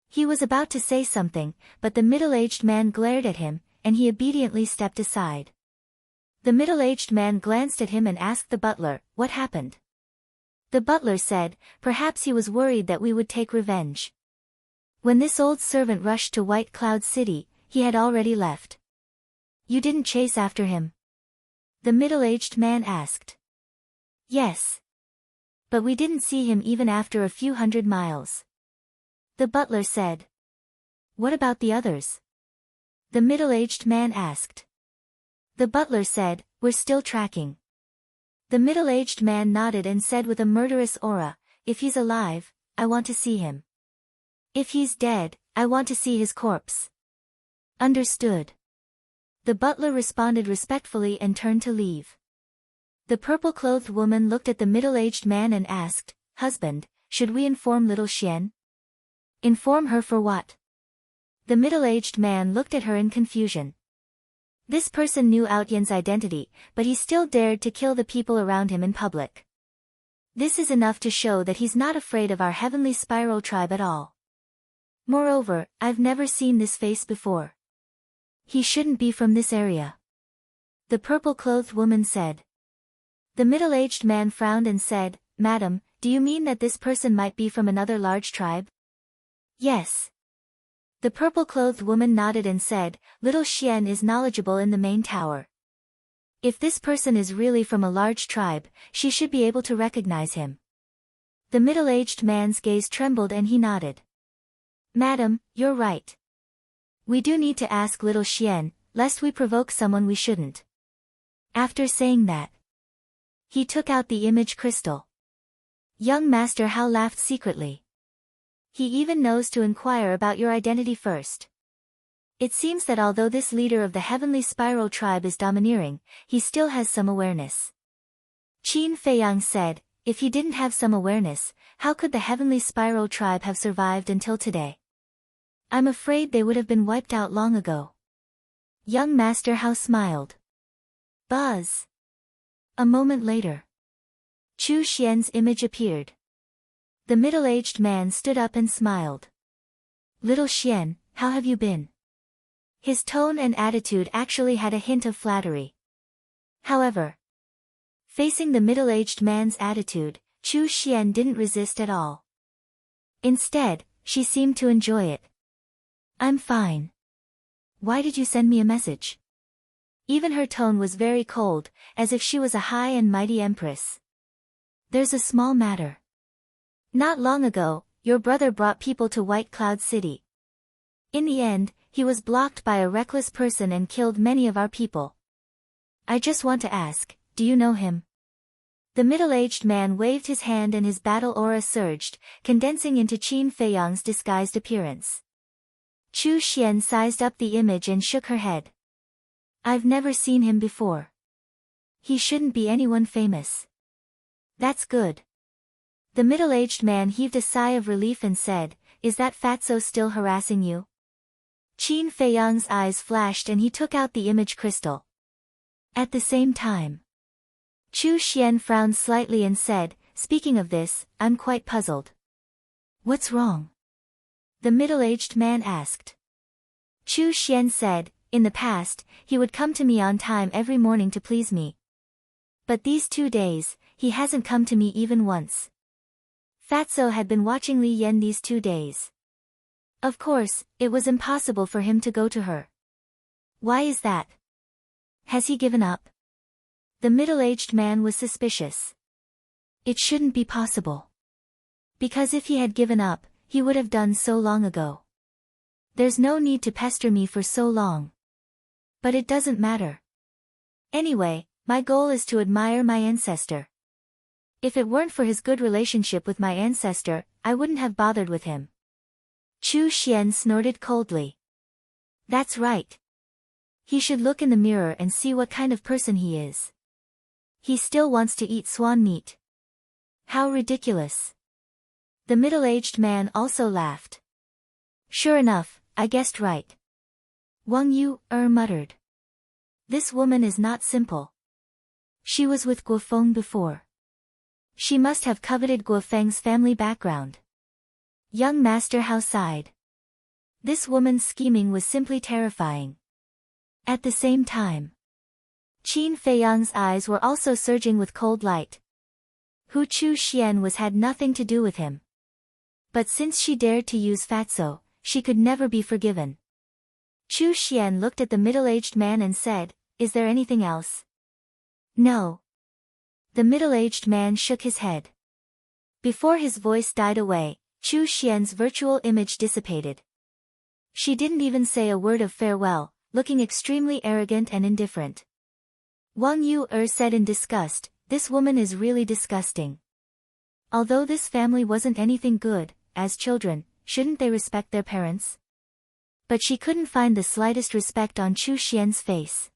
He was about to say something, but the middle-aged man glared at him, and he obediently stepped aside. The middle-aged man glanced at him and asked the butler, "What happened?" The butler said, "Perhaps he was worried that we would take revenge. When this old servant rushed to White Cloud City, he had already left." "You didn't chase after him?" the middle-aged man asked. "Yes. But we didn't see him even after a few hundred miles," the butler said. "What about the others?" the middle-aged man asked. The butler said, "We're still tracking." The middle-aged man nodded and said with a murderous aura, "If he's alive, I want to see him. If he's dead, I want to see his corpse." "Understood." The butler responded respectfully and turned to leave. The purple-clothed woman looked at the middle-aged man and asked, "Husband, should we inform little Xian?" "Inform her for what?" The middle-aged man looked at her in confusion. This person knew Outyan's identity, but he still dared to kill the people around him in public. This is enough to show that he's not afraid of our heavenly spiral tribe at all. Moreover, I've never seen this face before. He shouldn't be from this area, the purple-clothed woman said. The middle-aged man frowned and said, "Madam, do you mean that this person might be from another large tribe?" "Yes." The purple-clothed woman nodded and said, "Little Xian is knowledgeable in the main tower. If this person is really from a large tribe, she should be able to recognize him." The middle-aged man's gaze trembled and he nodded. "Madam, you're right. We do need to ask little Xian, lest we provoke someone we shouldn't." After saying that, he took out the image crystal. Young Master Hao laughed secretly. He even knows to inquire about your identity first. It seems that although this leader of the Heavenly Spiral tribe is domineering, he still has some awareness. Qin Feiyang said, if he didn't have some awareness, how could the Heavenly Spiral tribe have survived until today? I'm afraid they would have been wiped out long ago. Young Master Hao smiled. Buzz. A moment later, Chu Xian's image appeared. The middle-aged man stood up and smiled. Little Xian, how have you been? His tone and attitude actually had a hint of flattery. However, facing the middle-aged man's attitude, Chu Xian didn't resist at all. Instead, she seemed to enjoy it. I'm fine. Why did you send me a message? Even her tone was very cold, as if she was a high and mighty empress. There's a small matter. Not long ago, your brother brought people to White Cloud City. In the end, he was blocked by a reckless person and killed many of our people. I just want to ask, do you know him? The middle-aged man waved his hand and his battle aura surged, condensing into Qin Feiyang's disguised appearance. Chu Xian sized up the image and shook her head. I've never seen him before. He shouldn't be anyone famous. That's good. The middle-aged man heaved a sigh of relief and said, is that fatso still harassing you? Qin Feiyang's eyes flashed and he took out the image crystal. At the same time, Chu Xian frowned slightly and said, speaking of this, I'm quite puzzled. What's wrong? The middle-aged man asked. Chu Xian said, in the past, he would come to me on time every morning to please me. But these 2 days, he hasn't come to me even once. Fatso had been watching Li Yan these 2 days. Of course, it was impossible for him to go to her. Why is that? Has he given up? The middle-aged man was suspicious. It shouldn't be possible. Because if he had given up, he would have done so long ago. There's no need to pester me for so long. But it doesn't matter. Anyway, my goal is to admire my ancestor. If it weren't for his good relationship with my ancestor, I wouldn't have bothered with him. Chu Xian snorted coldly. That's right. He should look in the mirror and see what kind of person he is. He still wants to eat swan meat. How ridiculous. The middle-aged man also laughed. Sure enough, I guessed right. Wang Yu muttered. This woman is not simple. She was with Guofeng before. She must have coveted Guofeng's family background. Young Master Hao sighed. This woman's scheming was simply terrifying. At the same time, Qin Feiyang's eyes were also surging with cold light. Hu Chu Xian had nothing to do with him. But since she dared to use fatso, she could never be forgiven. Chu Xian looked at the middle-aged man and said, is there anything else? No. The middle-aged man shook his head. Before his voice died away, Chu Xian's virtual image dissipated. She didn't even say a word of farewell, looking extremely arrogant and indifferent. Wang Yu said in disgust, this woman is really disgusting. Although this family wasn't anything good, as children, shouldn't they respect their parents? But she couldn't find the slightest respect on Chu Xian's face.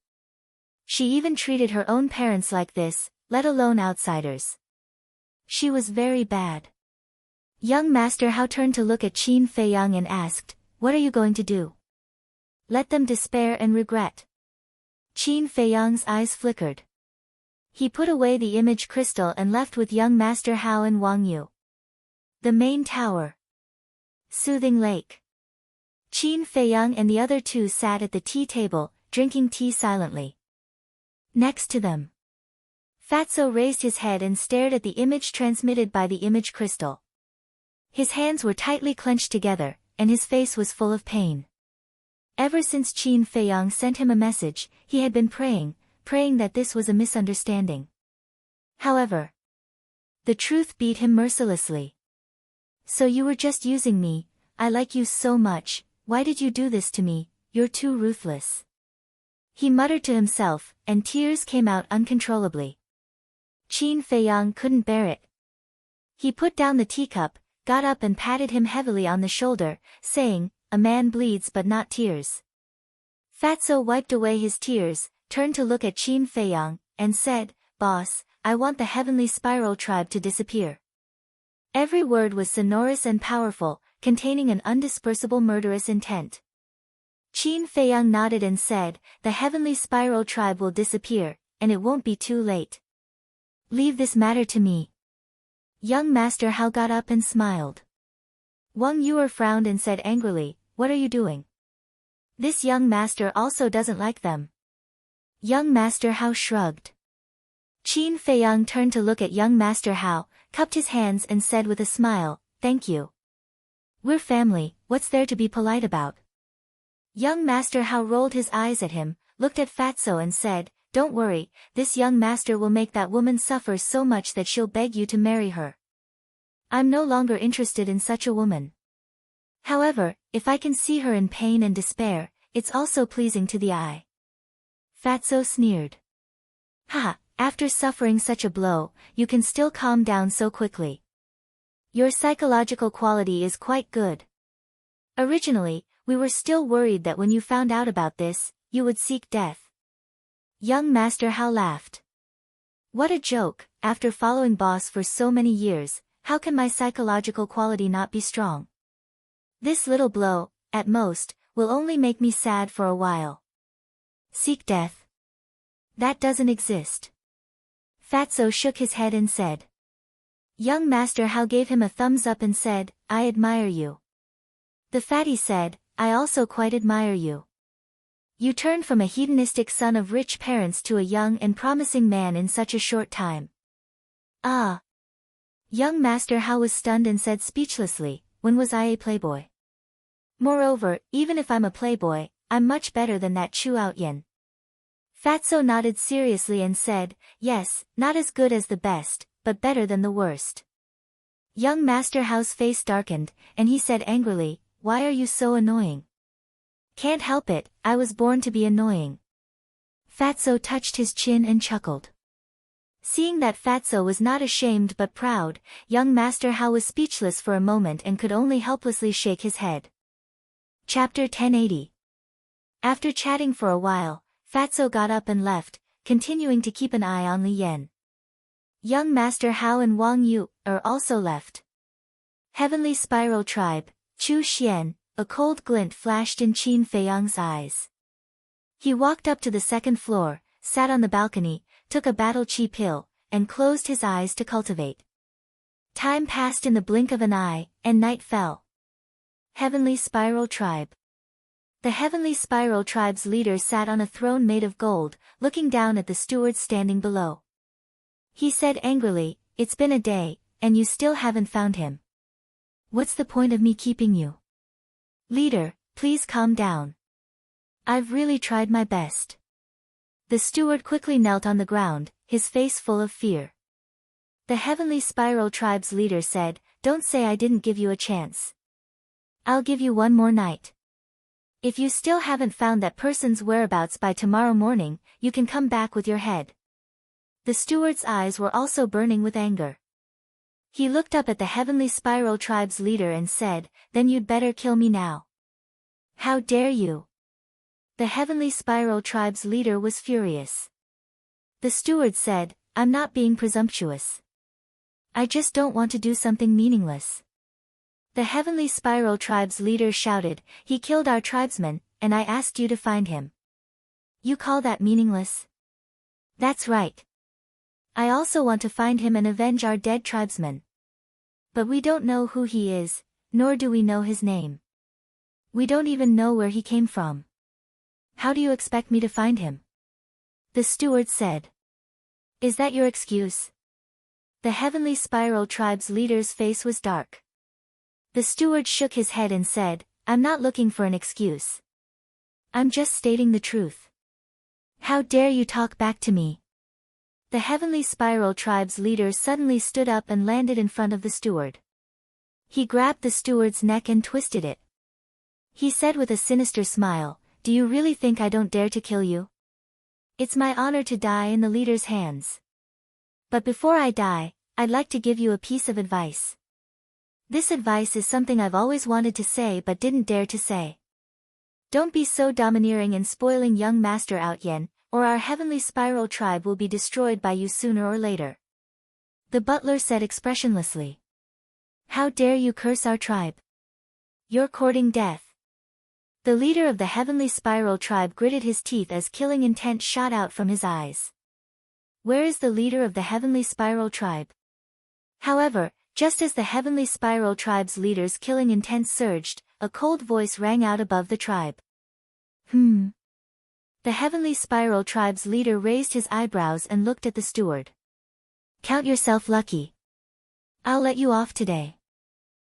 She even treated her own parents like this, let alone outsiders. She was very bad. Young Master Hao turned to look at Qin Feiyang and asked, what are you going to do? Let them despair and regret. Qin Feiyang's eyes flickered. He put away the image crystal and left with young Master Hao and Wang Yu. The main tower. Soothing Lake. Qin Feiyang and the other two sat at the tea table, drinking tea silently. Next to them, Fatso raised his head and stared at the image transmitted by the image crystal. His hands were tightly clenched together, and his face was full of pain. Ever since Qin Feiyang sent him a message, he had been praying that this was a misunderstanding. However, the truth beat him mercilessly. So you were just using me, I like you so much, why did you do this to me, you're too ruthless. He muttered to himself, and tears came out uncontrollably. Qin Feiyang couldn't bear it. He put down the teacup, got up and patted him heavily on the shoulder, saying, "A man bleeds but not tears." Fatso wiped away his tears, turned to look at Qin Feiyang, and said, "Boss, I want the heavenly spiral tribe to disappear." Every word was sonorous and powerful, containing an undispersible murderous intent. Qin Feiyang nodded and said, "The heavenly spiral tribe will disappear, and it won't be too late. Leave this matter to me." Young Master Hao got up and smiled. Wang Yuer frowned and said angrily, "What are you doing?" This young master also doesn't like them. Young Master Hao shrugged. Qin Feiyang turned to look at young Master Hao, cupped his hands and said with a smile, "Thank you. We're family, what's there to be polite about?" Young Master Hao rolled his eyes at him, looked at Fatso and said, "Don't worry, this young master will make that woman suffer so much that she'll beg you to marry her. I'm no longer interested in such a woman. However, if I can see her in pain and despair, it's also pleasing to the eye." Fatso sneered. "Ha, after suffering such a blow, you can still calm down so quickly. Your psychological quality is quite good. Originally, we were still worried that when you found out about this, you would seek death." Young Master Hao laughed. "What a joke, after following boss for so many years, how can my psychological quality not be strong? This little blow, at most, will only make me sad for a while. Seek death? That doesn't exist." Fatso shook his head and said. Young Master Hao gave him a thumbs up and said, "I admire you." The fatty said, "I also quite admire you. You turned from a hedonistic son of rich parents to a young and promising man in such a short time." "Ah." Young Master Hao was stunned and said speechlessly, "When was I a playboy? Moreover, even if I'm a playboy, I'm much better than that Chu Outyin." Fatso nodded seriously and said, "Yes, not as good as the best, but better than the worst." Young Master Hao's face darkened, and he said angrily, "Why are you so annoying?" "Can't help it, I was born to be annoying." Fatso touched his chin and chuckled. Seeing that Fatso was not ashamed but proud, young Master Hao was speechless for a moment and could only helplessly shake his head. Chapter 1080. After chatting for a while, Fatso got up and left, continuing to keep an eye on Li Yan. Young Master Hao and Wang Yu also left. Heavenly Spiral Tribe, Chu Xian. A cold glint flashed in Qin Feiyang's eyes. He walked up to the second floor, sat on the balcony, took a battle chi pill, and closed his eyes to cultivate. Time passed in the blink of an eye, and night fell. Heavenly Spiral Tribe. The Heavenly Spiral Tribe's leader sat on a throne made of gold, looking down at the stewards standing below. He said angrily, "It's been a day, and you still haven't found him. What's the point of me keeping you? Leader, please calm down. I've really tried my best." The steward quickly knelt on the ground, his face full of fear. The Heavenly Spiral Tribe's leader said, "Don't say I didn't give you a chance. I'll give you one more night. If you still haven't found that person's whereabouts by tomorrow morning, you can come back with your head." The steward's eyes were also burning with anger. He looked up at the Heavenly Spiral Tribe's leader and said, "Then you'd better kill me now." "How dare you?" The Heavenly Spiral Tribe's leader was furious. The steward said, "I'm not being presumptuous. I just don't want to do something meaningless." The Heavenly Spiral Tribe's leader shouted, "He killed our tribesman, and I asked you to find him. You call that meaningless?" "That's right. I also want to find him and avenge our dead tribesman. But we don't know who he is, nor do we know his name. We don't even know where he came from. How do you expect me to find him?" The steward said. "Is that your excuse?" The Heavenly Spiral Tribe's leader's face was dark. The steward shook his head and said, "I'm not looking for an excuse. I'm just stating the truth. How dare you talk back to me?" The Heavenly Spiral Tribe's leader suddenly stood up and landed in front of the steward. He grabbed the steward's neck and twisted it. He said with a sinister smile, "Do you really think I don't dare to kill you? It's my honor to die in the leader's hands. But before I die, I'd like to give you a piece of advice. This advice is something I've always wanted to say but didn't dare to say. Don't be so domineering and spoiling young Master Outyen, or our heavenly spiral tribe will be destroyed by you sooner or later. The butler said expressionlessly. How dare you curse our tribe? You're courting death. The leader of the heavenly spiral tribe gritted his teeth as killing intent shot out from his eyes. Where is the leader of the heavenly spiral tribe? However, just as the heavenly spiral tribe's leader's killing intent surged, a cold voice rang out above the tribe. The heavenly spiral tribe's leader raised his eyebrows and looked at the steward. Count yourself lucky. I'll let you off today.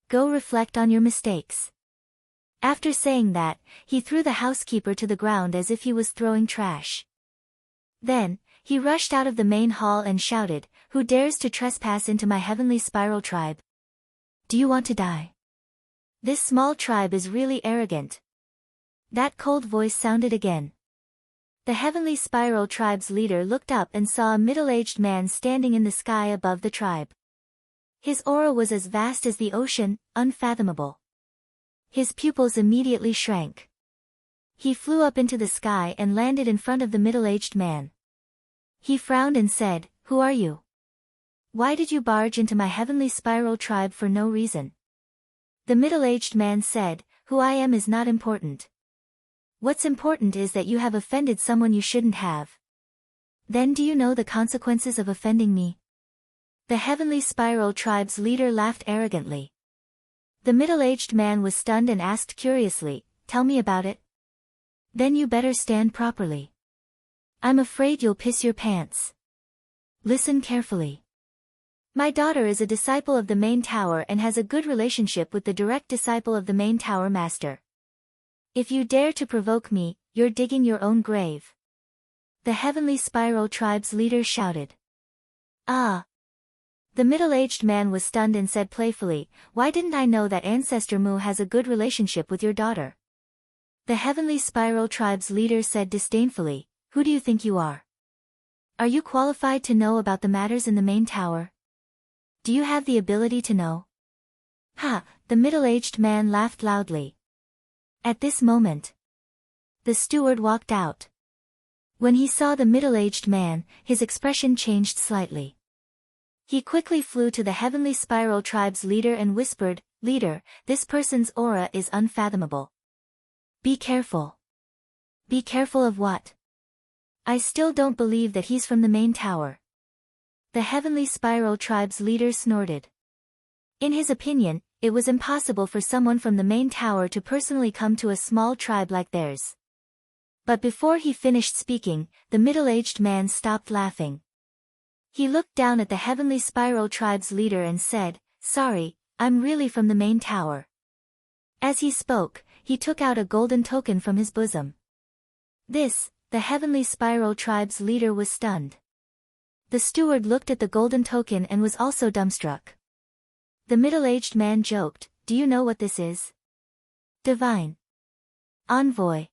Go reflect on your mistakes. After saying that, he threw the housekeeper to the ground as if he was throwing trash. Then, he rushed out of the main hall and shouted, Who dares to trespass into my heavenly spiral tribe? Do you want to die? This small tribe is really arrogant. That cold voice sounded again. The heavenly spiral tribe's leader looked up and saw a middle-aged man standing in the sky above the tribe. His aura was as vast as the ocean, unfathomable. His pupils immediately shrank. He flew up into the sky and landed in front of the middle-aged man. He frowned and said, Who are you? Why did you barge into my heavenly spiral tribe for no reason? The middle-aged man said, Who I am is not important. What's important is that you have offended someone you shouldn't have. Then do you know the consequences of offending me? The heavenly spiral tribe's leader laughed arrogantly. The middle-aged man was stunned and asked curiously, Tell me about it. Then you better stand properly. I'm afraid you'll piss your pants. Listen carefully. My daughter is a disciple of the main tower and has a good relationship with the direct disciple of the main tower master. If you dare to provoke me, you're digging your own grave. The heavenly spiral tribe's leader shouted. Ah! The middle-aged man was stunned and said playfully, Why didn't I know that Ancestor Mu has a good relationship with your daughter? The heavenly spiral tribe's leader said disdainfully, Who do you think you are? Are you qualified to know about the matters in the main tower? Do you have the ability to know? Ha! The middle-aged man laughed loudly. At this moment, the steward walked out. When he saw the middle-aged man, his expression changed slightly. He quickly flew to the heavenly spiral tribe's leader and whispered, Leader, this person's aura is unfathomable. Be careful. Be careful of what? I still don't believe that he's from the main tower. The heavenly spiral tribe's leader snorted. In his opinion, it was impossible for someone from the main tower to personally come to a small tribe like theirs. But before he finished speaking, the middle-aged man stopped laughing. He looked down at the heavenly spiral tribe's leader and said, Sorry, I'm really from the main tower. As he spoke, he took out a golden token from his bosom. The heavenly spiral tribe's leader was stunned. The steward looked at the golden token and was also dumbstruck. The middle-aged man joked, Do you know what this is? Divine Envoy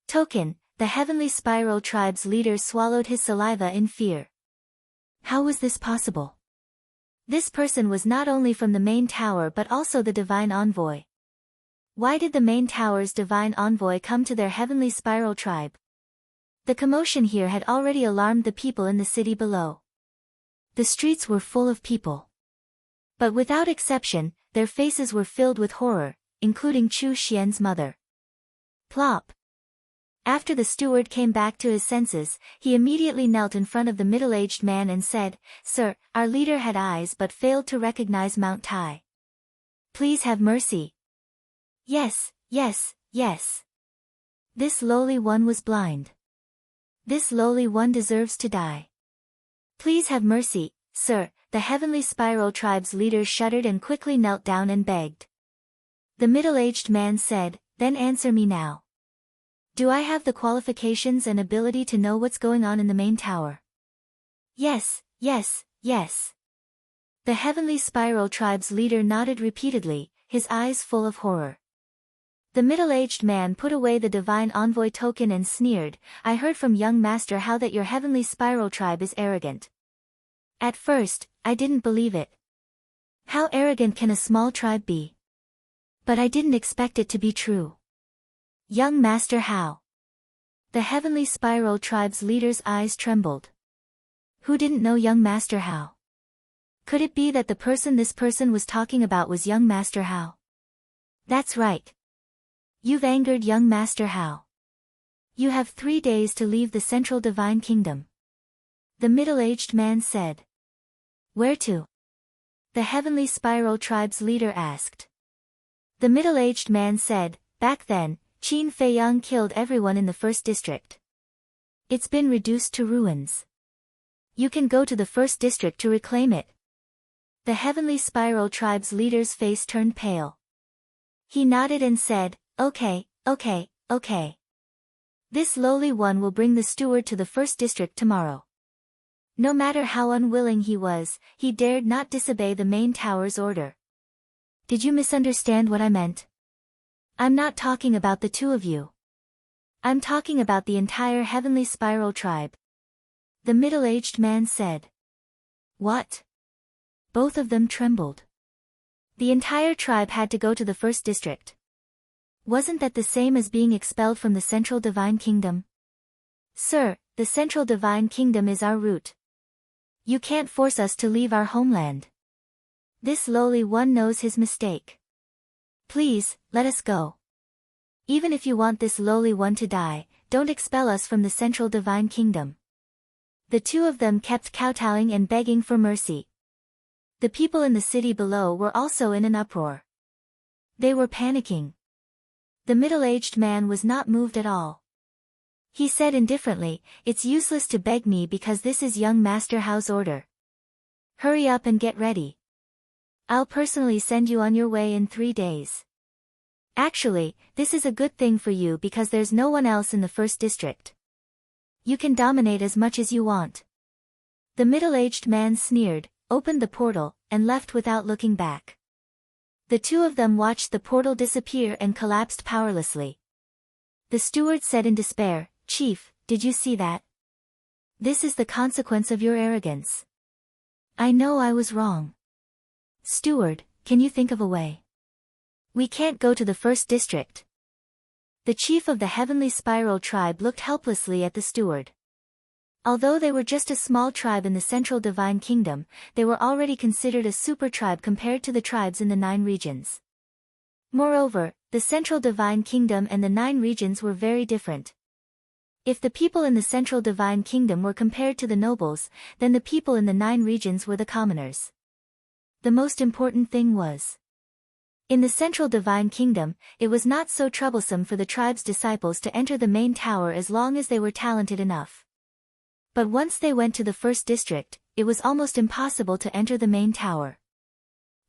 Token. The heavenly spiral tribe's leader swallowed his saliva in fear. How was this possible? This person was not only from the main tower but also the divine envoy. Why did the main tower's divine envoy come to their heavenly spiral tribe? The commotion here had already alarmed the people in the city below. The streets were full of people. But without exception, their faces were filled with horror, including Chu Xian's mother. Plop! After the steward came back to his senses, he immediately knelt in front of the middle-aged man and said, Sir, our leader had eyes but failed to recognize Mount Tai. Please have mercy. Yes, yes, yes. This lowly one was blind. This lowly one deserves to die. Please have mercy, sir. The heavenly spiral tribe's leader shuddered and quickly knelt down and begged. The middle-aged man said, Then answer me now. Do I have the qualifications and ability to know what's going on in the main tower? Yes, yes, yes. The heavenly spiral tribe's leader nodded repeatedly, his eyes full of horror. The middle-aged man put away the divine envoy token and sneered, I heard from young master how that your heavenly spiral tribe is arrogant. At first, I didn't believe it. How arrogant can a small tribe be? But I didn't expect it to be true. Young Master How? The Heavenly Spiral Tribe's leader's eyes trembled. Who didn't know young Master How? Could it be that the person this person was talking about was young Master How? That's right. You've angered young Master How. You have 3 days to leave the Central Divine Kingdom. The middle-aged man said. Where to? The Heavenly Spiral Tribe's leader asked. The middle-aged man said, back then, Qin Feiyang killed everyone in the first district. It's been reduced to ruins. You can go to the first district to reclaim it. The Heavenly Spiral Tribe's leader's face turned pale. He nodded and said, okay. This lowly one will bring the steward to the first district tomorrow. No matter how unwilling he was, he dared not disobey the main tower's order. Did you misunderstand what I meant? I'm not talking about the two of you. I'm talking about the entire Heavenly Spiral Tribe. The middle-aged man said. What? Both of them trembled. The entire tribe had to go to the first district. Wasn't that the same as being expelled from the Central Divine Kingdom? Sir, the Central Divine Kingdom is our root. You can't force us to leave our homeland. This lowly one knows his mistake. Please, let us go. Even if you want this lowly one to die, don't expel us from the Central Divine Kingdom. The two of them kept kowtowing and begging for mercy. The people in the city below were also in an uproar. They were panicking. The middle-aged man was not moved at all. He said indifferently, it's useless to beg me because this is young Master Hao's order. Hurry up and get ready. I'll personally send you on your way in 3 days. Actually, this is a good thing for you because there's no one else in the first district. You can dominate as much as you want. The middle-aged man sneered, opened the portal, and left without looking back. The two of them watched the portal disappear and collapsed powerlessly. The steward said in despair, Chief, did you see that? This is the consequence of your arrogance. I know I was wrong. Steward, can you think of a way? We can't go to the first district. The chief of the Heavenly Spiral Tribe looked helplessly at the steward. Although they were just a small tribe in the Central Divine Kingdom, they were already considered a super tribe compared to the tribes in the 9 regions. Moreover, the Central Divine Kingdom and the 9 regions were very different. If the people in the Central Divine Kingdom were compared to the nobles, then the people in the 9 regions were the commoners. The most important thing was, in the Central Divine Kingdom, it was not so troublesome for the tribe's disciples to enter the main tower as long as they were talented enough. But once they went to the first district, it was almost impossible to enter the main tower.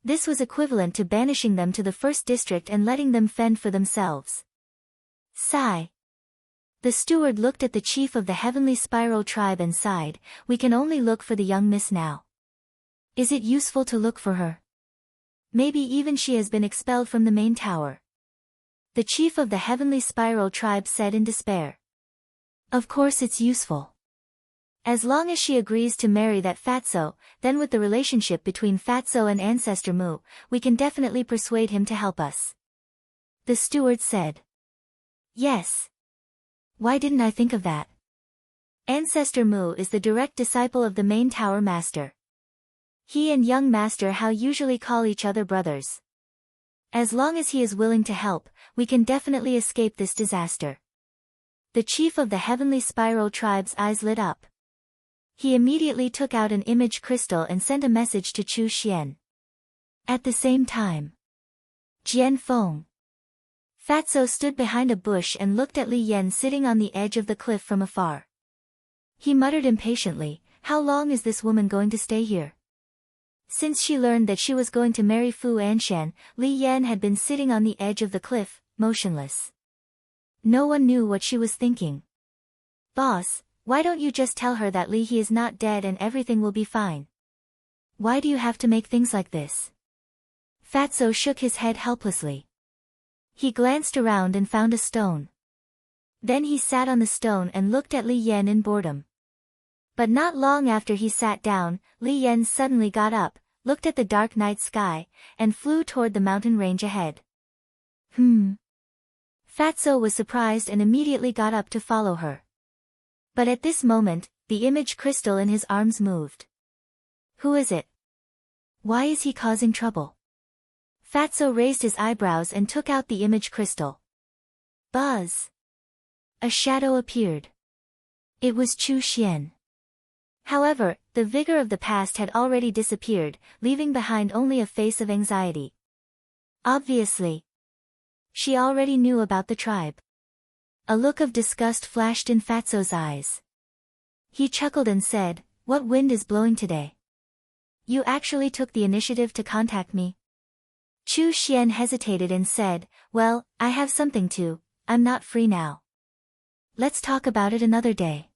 This was equivalent to banishing them to the first district and letting them fend for themselves. Sigh. The steward looked at the chief of the Heavenly Spiral Tribe and sighed, we can only look for the young miss now. Is it useful to look for her? Maybe even she has been expelled from the main tower. The chief of the Heavenly Spiral Tribe said in despair. Of course it's useful. As long as she agrees to marry that Fatso, then with the relationship between Fatso and Ancestor Mu, we can definitely persuade him to help us. The steward said. Yes. Why didn't I think of that? Ancestor Mu is the direct disciple of the main tower master. He and young Master Hao usually call each other brothers. As long as he is willing to help, we can definitely escape this disaster. The chief of the Heavenly Spiral Tribe's eyes lit up. He immediately took out an image crystal and sent a message to Chu Xian. At the same time, Jian Feng. Fatso stood behind a bush and looked at Li Yan sitting on the edge of the cliff from afar. He muttered impatiently, how long is this woman going to stay here? Since she learned that she was going to marry Fu Anshan, Li Yan had been sitting on the edge of the cliff, motionless. No one knew what she was thinking. Boss, why don't you just tell her that Li He is not dead and everything will be fine? Why do you have to make things like this? Fatso shook his head helplessly. He glanced around and found a stone. Then he sat on the stone and looked at Li Yan in boredom. But not long after he sat down, Li Yan suddenly got up, looked at the dark night sky, and flew toward the mountain range ahead. Fatso was surprised and immediately got up to follow her. But at this moment, the image crystal in his arms moved. Who is it? Why is he causing trouble? Fatso raised his eyebrows and took out the image crystal. Buzz! A shadow appeared. It was Chu Xian. However, the vigor of the past had already disappeared, leaving behind only a face of anxiety. Obviously, she already knew about the tribe. A look of disgust flashed in Fatso's eyes. He chuckled and said, "What wind is blowing today? You actually took the initiative to contact me?" Chu Xian hesitated and said, "Well, I have something to, I'm not free now. Let's talk about it another day."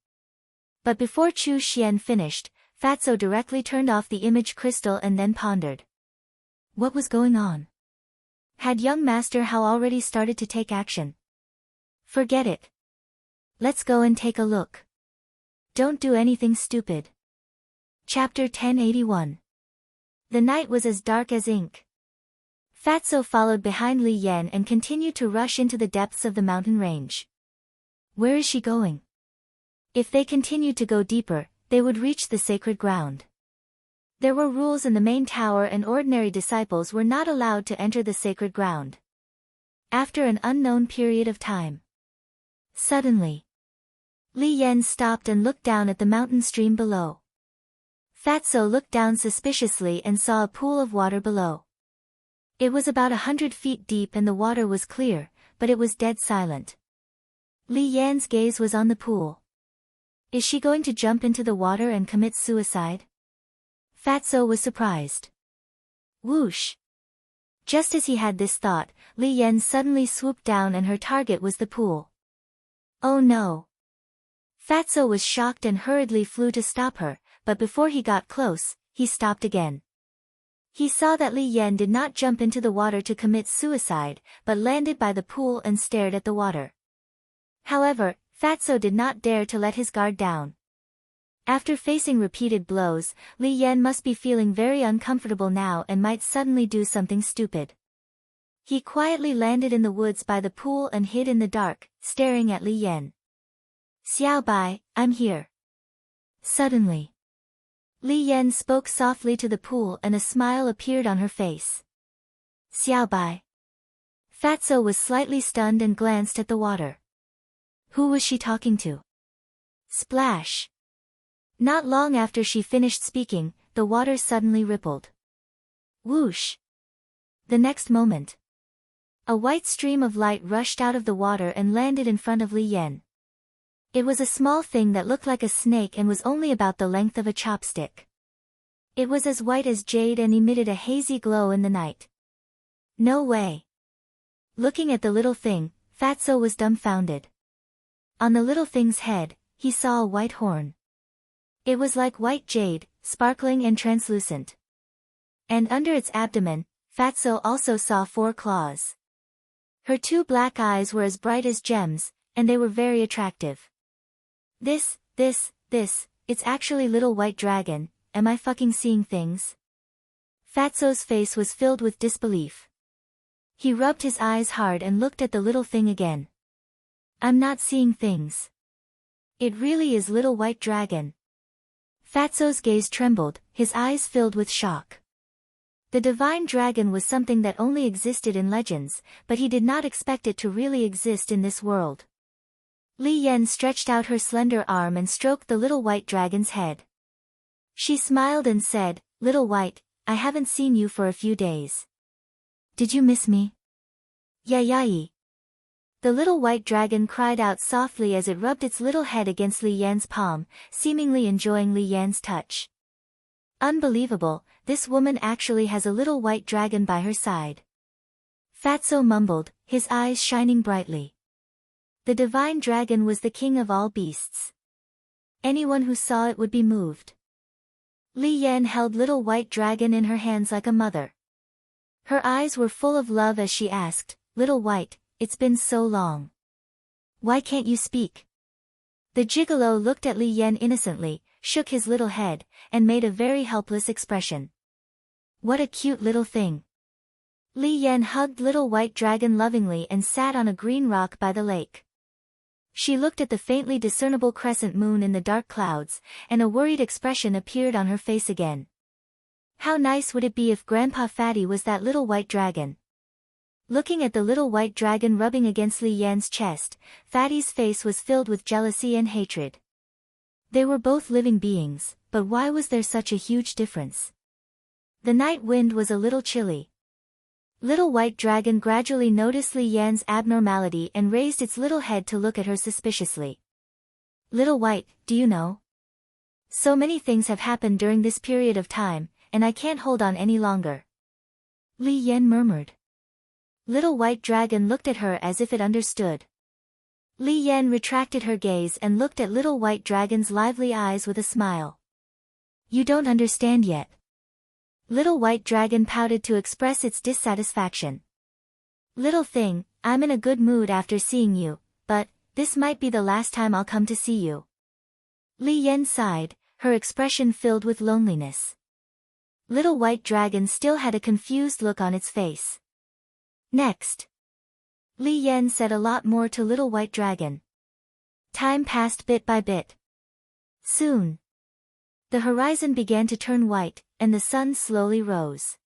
But before Chu Xian finished, Fatso directly turned off the image crystal and then pondered. What was going on? Had young Master Hao already started to take action? Forget it. Let's go and take a look. Don't do anything stupid. Chapter 1081. The night was as dark as ink. Fatso followed behind Li Yan and continued to rush into the depths of the mountain range. Where is she going? If they continued to go deeper, they would reach the sacred ground. There were rules in the main tower and ordinary disciples were not allowed to enter the sacred ground. After an unknown period of time, suddenly, Li Yan stopped and looked down at the mountain stream below. Fatso looked down suspiciously and saw a pool of water below. It was about 100 feet deep and the water was clear, but it was dead silent. Li Yan's gaze was on the pool. Is she going to jump into the water and commit suicide? Fatso was surprised. Whoosh! Just as he had this thought, Li Yan suddenly swooped down and her target was the pool. Oh no! Fatso was shocked and hurriedly flew to stop her, but before he got close, he stopped again. He saw that Li Yan did not jump into the water to commit suicide, but landed by the pool and stared at the water. However, Fatso did not dare to let his guard down. After facing repeated blows, Li Yan must be feeling very uncomfortable now and might suddenly do something stupid. He quietly landed in the woods by the pool and hid in the dark, staring at Li Yan. Xiao Bai, I'm here. Suddenly, Li Yan spoke softly to the pool and a smile appeared on her face. Xiao Bai. Fatso was slightly stunned and glanced at the water. Who was she talking to? Splash. Not long after she finished speaking, the water suddenly rippled. Whoosh! The next moment, a white stream of light rushed out of the water and landed in front of Li Yan. It was a small thing that looked like a snake and was only about the length of a chopstick. It was as white as jade and emitted a hazy glow in the night. No way! Looking at the little thing, Fatso was dumbfounded. On the little thing's head, he saw a white horn. It was like white jade, sparkling and translucent. And under its abdomen, Fatso also saw 4 claws. Her 2 black eyes were as bright as gems, and they were very attractive. This, it's actually little white dragon, am I fucking seeing things? Fatso's face was filled with disbelief. He rubbed his eyes hard and looked at the little thing again. I'm not seeing things. It really is little white dragon. Fatso's gaze trembled, his eyes filled with shock. The divine dragon was something that only existed in legends, but he did not expect it to really exist in this world. Li Yan stretched out her slender arm and stroked the little white dragon's head. She smiled and said, Little White, I haven't seen you for a few days. Did you miss me? Yai. The little white dragon cried out softly as it rubbed its little head against Li Yan's palm, seemingly enjoying Li Yan's touch. Unbelievable, this woman actually has a little white dragon by her side. Fatso mumbled, his eyes shining brightly. The divine dragon was the king of all beasts. Anyone who saw it would be moved. Li Yan held little white dragon in her hands like a mother. Her eyes were full of love as she asked, Little White, it's been so long. Why can't you speak? The gigolo looked at Li Yan innocently, shook his little head, and made a very helpless expression. What a cute little thing. Li Yan hugged little white dragon lovingly and sat on a green rock by the lake. She looked at the faintly discernible crescent moon in the dark clouds, and a worried expression appeared on her face again. How nice would it be if Grandpa Fatty was that little white dragon? Looking at the little white dragon rubbing against Li Yan's chest, Fatty's face was filled with jealousy and hatred. They were both living beings, but why was there such a huge difference? The night wind was a little chilly. Little White Dragon gradually noticed Li Yan's abnormality and raised its little head to look at her suspiciously. Little White, do you know? So many things have happened during this period of time, and I can't hold on any longer. Li Yan murmured. Little White Dragon looked at her as if it understood. Li Yan retracted her gaze and looked at Little White Dragon's lively eyes with a smile. You don't understand yet. Little White Dragon pouted to express its dissatisfaction. Little thing, I'm in a good mood after seeing you, but this might be the last time I'll come to see you. Li Yan sighed, her expression filled with loneliness. Little White Dragon still had a confused look on its face. Next. Li Yan said a lot more to Little White Dragon. Time passed bit by bit. Soon. The horizon began to turn white, and the sun slowly rose.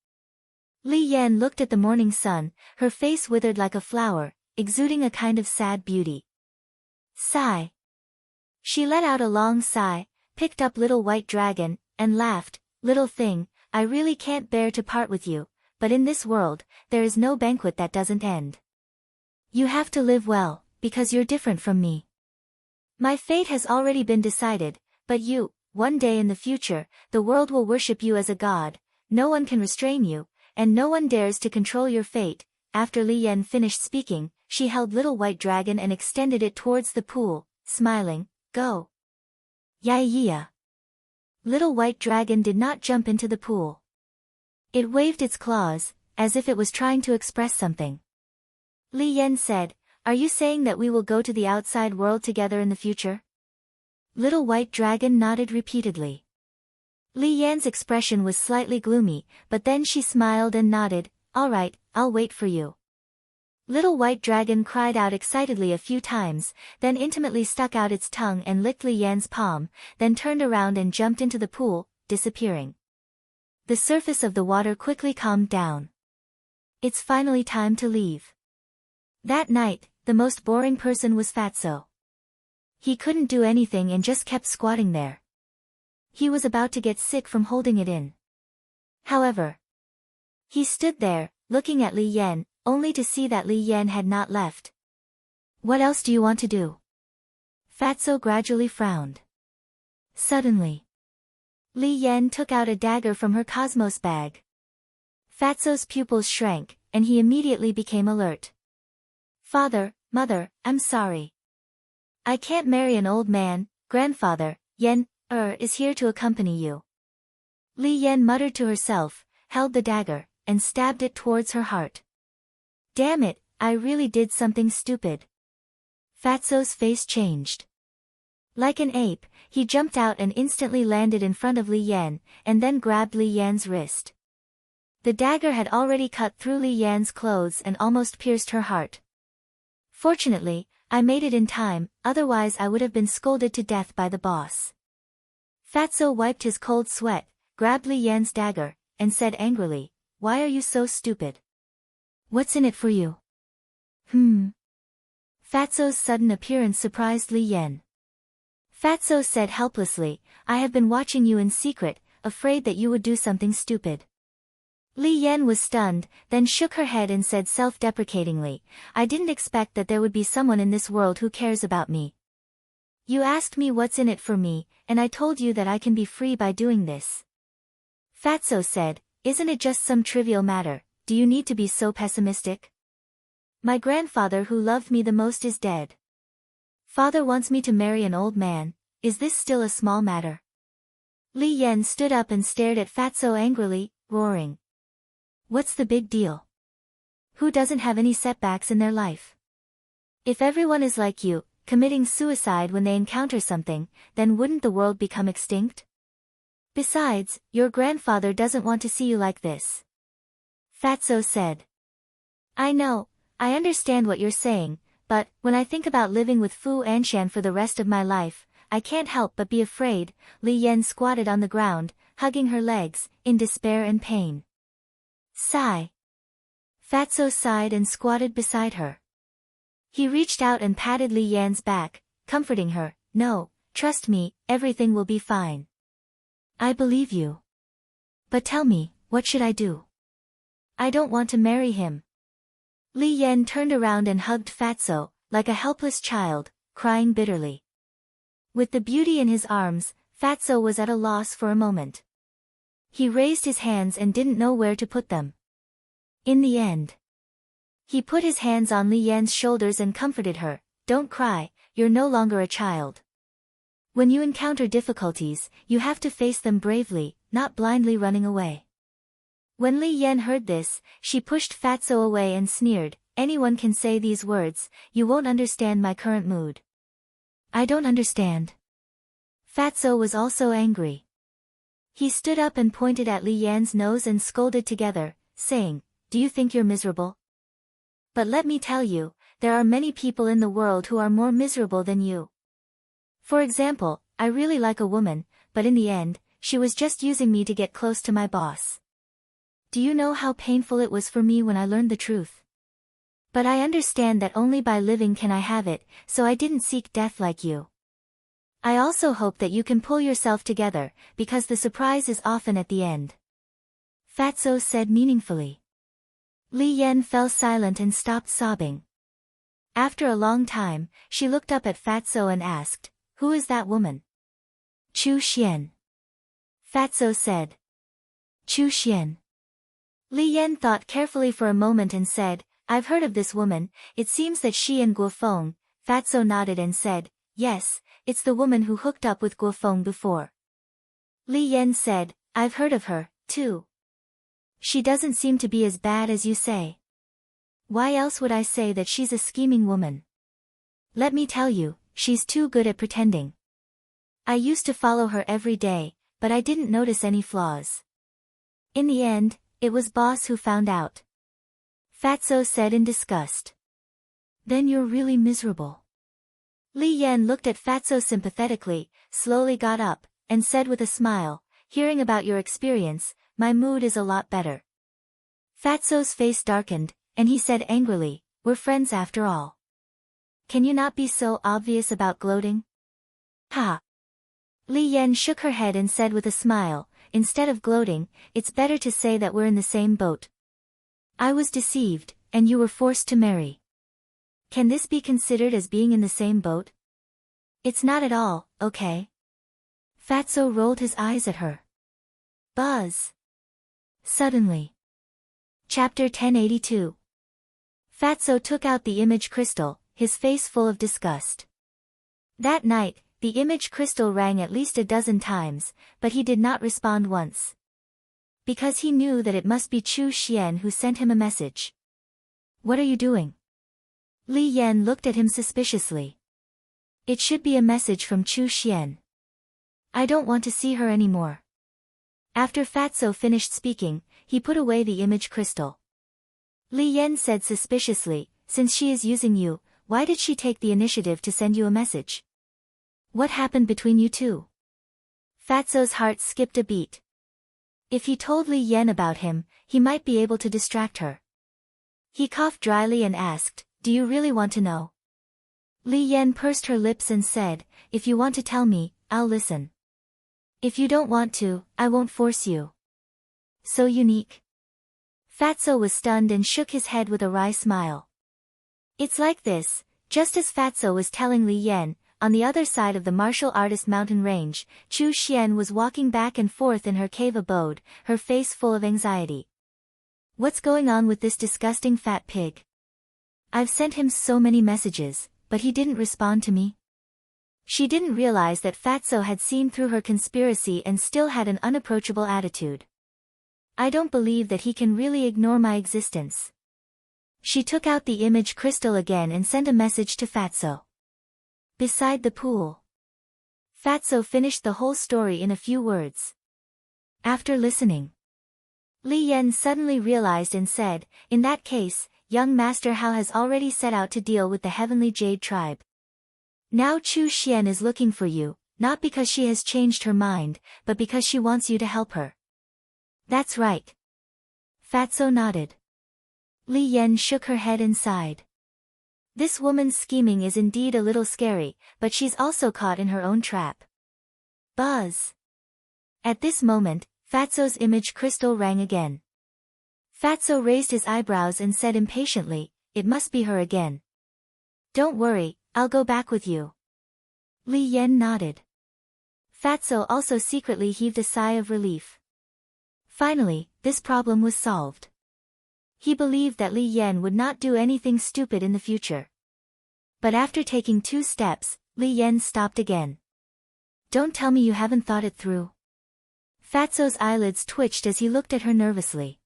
Li Yan looked at the morning sun, her face withered like a flower, exuding a kind of sad beauty. Sigh. She let out a long sigh, picked up Little White Dragon, and laughed. Little thing, I really can't bear to part with you, but in this world, there is no banquet that doesn't end. You have to live well, because you're different from me. My fate has already been decided, but you, one day in the future, the world will worship you as a god, no one can restrain you, and no one dares to control your fate. After Li Yan finished speaking, she held Little White Dragon and extended it towards the pool, smiling, Go. Yeah. Little White Dragon did not jump into the pool. It waved its claws, as if it was trying to express something. Li Yan said, Are you saying that we will go to the outside world together in the future? Little White Dragon nodded repeatedly. Li Yan's expression was slightly gloomy, but then she smiled and nodded, All right, I'll wait for you. Little White Dragon cried out excitedly a few times, then intimately stuck out its tongue and licked Li Yan's palm, then turned around and jumped into the pool, disappearing. The surface of the water quickly calmed down. It's finally time to leave. That night, the most boring person was Fatso. He couldn't do anything and just kept squatting there. He was about to get sick from holding it in. However, he stood there, looking at Li Yan, only to see that Li Yan had not left. What else do you want to do? Fatso gradually frowned. Suddenly, Li Yan took out a dagger from her cosmos bag. Fatso's pupils shrank, and he immediately became alert. Father, Mother, I'm sorry. I can't marry an old man. Grandfather, Yan, is here to accompany you. Li Yan muttered to herself, held the dagger, and stabbed it towards her heart. Damn it, I really did something stupid. Fatso's face changed. Like an ape, he jumped out and instantly landed in front of Li Yan, and then grabbed Li Yan's wrist. The dagger had already cut through Li Yan's clothes and almost pierced her heart. Fortunately, I made it in time, otherwise I would have been scolded to death by the boss. Fatso wiped his cold sweat, grabbed Li Yan's dagger, and said angrily, Why are you so stupid? What's in it for you? Fatso's sudden appearance surprised Li Yan. Fatso said helplessly, I have been watching you in secret, afraid that you would do something stupid. Li Yan was stunned, then shook her head and said self-deprecatingly, I didn't expect that there would be someone in this world who cares about me. You asked me what's in it for me, and I told you that I can be free by doing this. Fatso said, Isn't it just some trivial matter, do you need to be so pessimistic? My grandfather who loved me the most is dead. Father wants me to marry an old man, is this still a small matter? Li Yan stood up and stared at Fatso angrily, roaring. What's the big deal? Who doesn't have any setbacks in their life? If everyone is like you, committing suicide when they encounter something, then wouldn't the world become extinct? Besides, your grandfather doesn't want to see you like this. Fatso said. I know, I understand what you're saying, but, when I think about living with Fu Anshan for the rest of my life, I can't help but be afraid. Li Yan squatted on the ground, hugging her legs, in despair and pain. Sigh. Fatso sighed and squatted beside her. He reached out and patted Li Yan's back, comforting her. No, trust me, everything will be fine. I believe you. But tell me, what should I do? I don't want to marry him. Li Yan turned around and hugged Fatso, like a helpless child, crying bitterly. With the beauty in his arms, Fatso was at a loss for a moment. He raised his hands and didn't know where to put them. In the end, he put his hands on Li Yan's shoulders and comforted her. Don't cry, you're no longer a child. When you encounter difficulties, you have to face them bravely, not blindly running away. When Li Yan heard this, she pushed Fatso away and sneered, anyone can say these words, you won't understand my current mood. I don't understand. Fatso was also angry. He stood up and pointed at Li Yan's nose and scolded together, saying, do you think you're miserable? But let me tell you, there are many people in the world who are more miserable than you. For example, I really like a woman, but in the end, she was just using me to get close to my boss. Do you know how painful it was for me when I learned the truth? But I understand that only by living can I have it, so I didn't seek death like you. I also hope that you can pull yourself together, because the surprise is often at the end. Fatso said meaningfully. Li Yan fell silent and stopped sobbing. After a long time, she looked up at Fatso and asked, who is that woman? Chu Xian. Fatso said. Chu Xian. Li Yan thought carefully for a moment and said, I've heard of this woman, it seems that she and Guofeng. Fatso nodded and said, yes, it's the woman who hooked up with Guofeng before. Li Yan said, I've heard of her, too. She doesn't seem to be as bad as you say. Why else would I say that she's a scheming woman? Let me tell you, she's too good at pretending. I used to follow her every day, but I didn't notice any flaws. In the end, it was boss who found out. Fatso said in disgust. Then you're really miserable. Li Yan looked at Fatso sympathetically, slowly got up, and said with a smile, hearing about your experience, my mood is a lot better. Fatso's face darkened, and he said angrily, we're friends after all. Can you not be so obvious about gloating? Ha! Li Yan shook her head and said with a smile, instead of gloating, it's better to say that we're in the same boat. I was deceived, and you were forced to marry. Can this be considered as being in the same boat? It's not at all, okay? Fatso rolled his eyes at her. Buzz. Suddenly. Chapter 1082. Fatso took out the image crystal, his face full of disgust. That night, the image crystal rang at least a dozen times, but he did not respond once. Because he knew that it must be Chu Xian who sent him a message. What are you doing? Li Yan looked at him suspiciously. It should be a message from Chu Xian. I don't want to see her anymore. After Fatso finished speaking, he put away the image crystal. Li Yan said suspiciously, since she is using you, why did she take the initiative to send you a message? What happened between you two? Fatso's heart skipped a beat. If he told Li Yan about him, he might be able to distract her. He coughed dryly and asked, do you really want to know? Li Yan pursed her lips and said, if you want to tell me, I'll listen. If you don't want to, I won't force you. So unique. Fatso was stunned and shook his head with a wry smile. It's like this, just as Fatso was telling Li Yan, on the other side of the martial artist mountain range, Chu Xian was walking back and forth in her cave abode, her face full of anxiety. What's going on with this disgusting fat pig? I've sent him so many messages, but he didn't respond to me. She didn't realize that Fatso had seen through her conspiracy and still had an unapproachable attitude. I don't believe that he can really ignore my existence. She took out the image crystal again and sent a message to Fatso. Beside the pool. Fatso finished the whole story in a few words. After listening, Li Yan suddenly realized and said, in that case, young Master Hao has already set out to deal with the Heavenly Jade tribe. Now Chu Xian is looking for you, not because she has changed her mind, but because she wants you to help her. That's right. Fatso nodded. Li Yan shook her head and sighed. This woman's scheming is indeed a little scary, but she's also caught in her own trap. Buzz. At this moment, Fatso's image crystal rang again. Fatso raised his eyebrows and said impatiently, it must be her again. Don't worry, I'll go back with you. Li Yan nodded. Fatso also secretly heaved a sigh of relief. Finally, this problem was solved. He believed that Li Yan would not do anything stupid in the future. But after taking 2 steps, Li Yan stopped again. Don't tell me you haven't thought it through. Fatso's eyelids twitched as he looked at her nervously.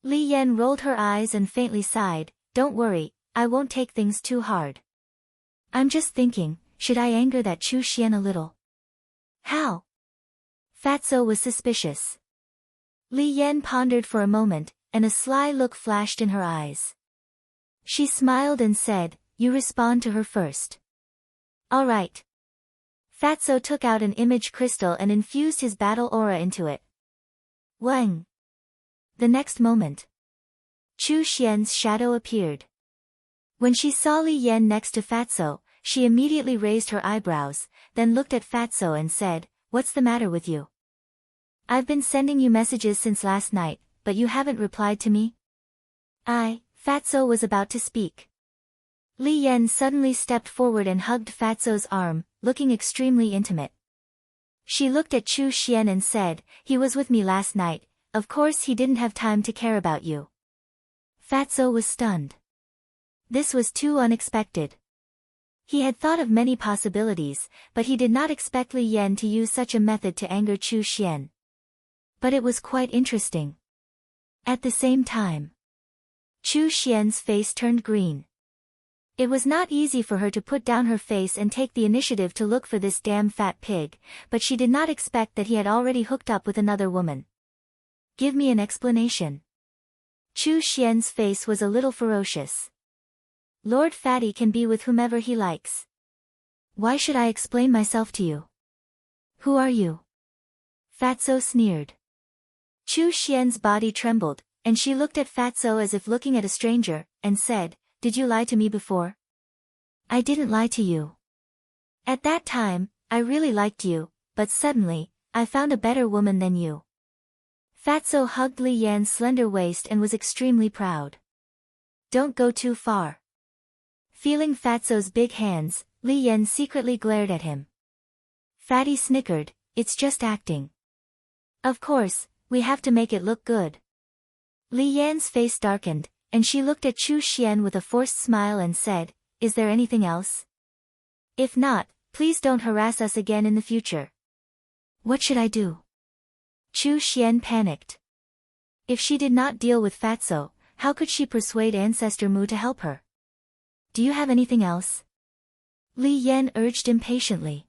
Li Yan rolled her eyes and faintly sighed, don't worry, I won't take things too hard. I'm just thinking, should I anger that Chu Xian a little? How? Fatso was suspicious. Li Yan pondered for a moment, and a sly look flashed in her eyes. She smiled and said, you respond to her first. All right. Fatso took out an image crystal and infused his battle aura into it. Wang. The next moment, Chu Xian's shadow appeared. When she saw Li Yan next to Fatso, she immediately raised her eyebrows, then looked at Fatso and said, what's the matter with you? I've been sending you messages since last night, but you haven't replied to me? Fatso was about to speak. Li Yan suddenly stepped forward and hugged Fatso's arm, looking extremely intimate. She looked at Chu Xian and said, he was with me last night, of course he didn't have time to care about you. Fatso was stunned. This was too unexpected. He had thought of many possibilities, but he did not expect Li Yan to use such a method to anger Chu Xian. But it was quite interesting. At the same time, Chu Xian's face turned green. It was not easy for her to put down her face and take the initiative to look for this damn fat pig, but she did not expect that he had already hooked up with another woman. Give me an explanation. Chu Xian's face was a little ferocious. Lord Fatty can be with whomever he likes. Why should I explain myself to you? Who are you? Fatso sneered. Chu Xian's body trembled, and she looked at Fatso as if looking at a stranger, and said, did you lie to me before? I didn't lie to you. At that time, I really liked you, but suddenly, I found a better woman than you. Fatso hugged Li Yan's slender waist and was extremely proud. Don't go too far. Feeling Fatso's big hands, Li Yan secretly glared at him. Fatty snickered, it's just acting. Of course, we have to make it look good. Li Yan's face darkened, and she looked at Chu Xian with a forced smile and said, is there anything else? If not, please don't harass us again in the future. What should I do? Chu Xian panicked. If she did not deal with Fatso, how could she persuade Ancestor Mu to help her? Do you have anything else? Li Yan urged impatiently.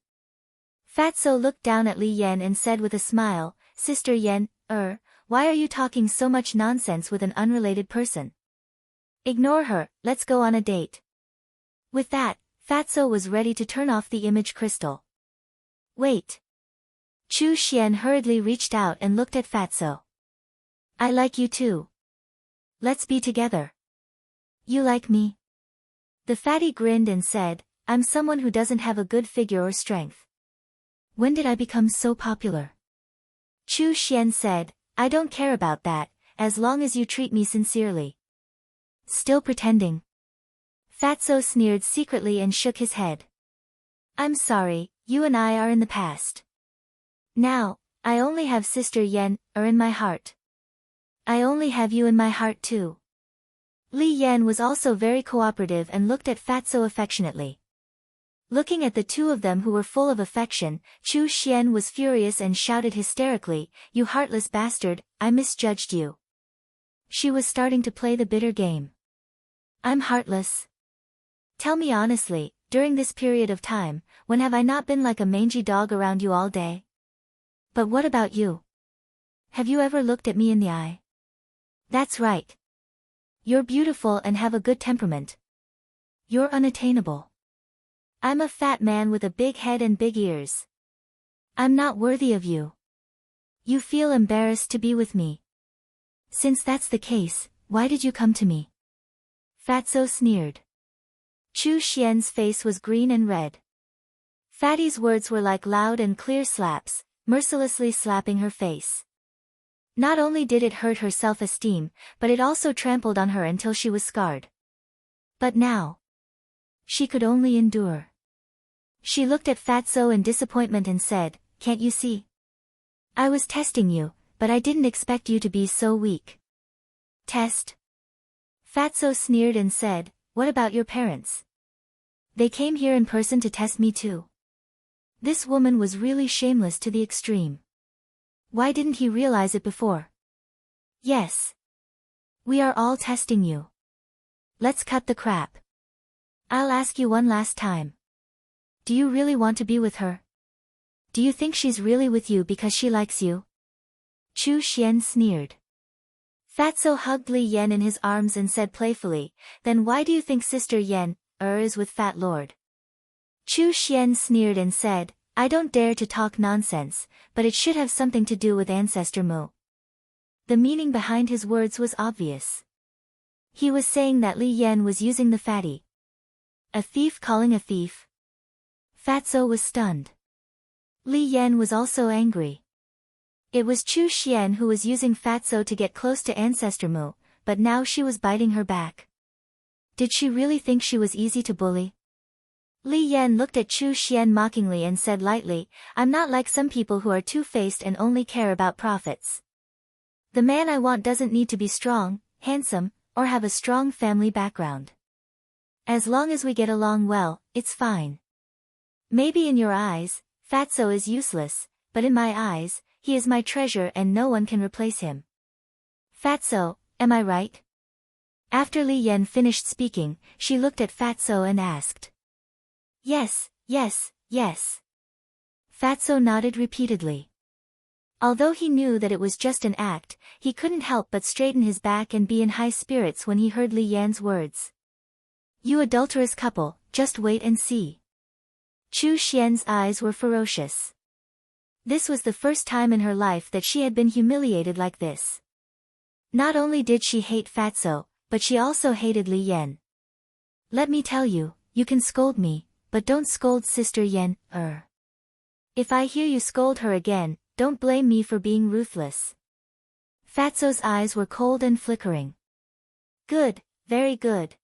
Fatso looked down at Li Yan and said with a smile, Sister Yan, why are you talking so much nonsense with an unrelated person? Ignore her, let's go on a date. With that, Fatso was ready to turn off the image crystal. Wait. Chu Xian hurriedly reached out and looked at Fatso. I like you too. Let's be together. You like me? The fatty grinned and said, I'm someone who doesn't have a good figure or strength. When did I become so popular? Chu Xian said, I don't care about that, as long as you treat me sincerely. Still pretending. Fatso sneered secretly and shook his head. I'm sorry, you and I are in the past. Now, I only have Sister Yan, in my heart. I only have you in my heart too. Li Yan was also very cooperative and looked at Fatso affectionately. Looking at the two of them who were full of affection, Chu Xian was furious and shouted hysterically, you heartless bastard, I misjudged you. She was starting to play the bitter game. I'm heartless. Tell me honestly, during this period of time, when have I not been like a mangy dog around you all day? But what about you? Have you ever looked at me in the eye? That's right. You're beautiful and have a good temperament. You're unattainable. I'm a fat man with a big head and big ears. I'm not worthy of you. You feel embarrassed to be with me. Since that's the case, why did you come to me? Fatso sneered. Chu Xian's face was green and red. Fatty's words were like loud and clear slaps, mercilessly slapping her face. Not only did it hurt her self-esteem, but it also trampled on her until she was scarred. But now, she could only endure. She looked at Fatso in disappointment and said, "Can't you see? I was testing you, but I didn't expect you to be so weak." Test? Fatso sneered and said, "What about your parents? They came here in person to test me too." This woman was really shameless to the extreme. Why didn't he realize it before? Yes. We are all testing you. Let's cut the crap. I'll ask you one last time. Do you really want to be with her? Do you think she's really with you because she likes you? Chu Xian sneered. Fatso hugged Li Yan in his arms and said playfully, "Then why do you think Sister Yan, is with Fat Lord?" Chu Xian sneered and said, "I don't dare to talk nonsense, but it should have something to do with Ancestor Mu." The meaning behind his words was obvious. He was saying that Li Yan was using the fatty. A thief calling a thief? Fatso was stunned. Li Yan was also angry. It was Chu Xian who was using Fatso to get close to Ancestor Mu, but now she was biting her back. Did she really think she was easy to bully? Li Yan looked at Chu Xian mockingly and said lightly, "I'm not like some people who are two-faced and only care about profits. The man I want doesn't need to be strong, handsome, or have a strong family background. As long as we get along well, it's fine. Maybe in your eyes, Fatso is useless, but in my eyes, he is my treasure and no one can replace him. Fatso, am I right?" After Li Yan finished speaking, she looked at Fatso and asked. "Yes, yes, yes." Fatso nodded repeatedly. Although he knew that it was just an act, he couldn't help but straighten his back and be in high spirits when he heard Li Yan's words. "You adulterous couple, just wait and see." Chu Xian's eyes were ferocious. This was the first time in her life that she had been humiliated like this. Not only did she hate Fatso, but she also hated Li Yan. "Let me tell you, you can scold me, but don't scold Sister Yan, If I hear you scold her again, don't blame me for being ruthless." Fatso's eyes were cold and flickering. "Good, very good.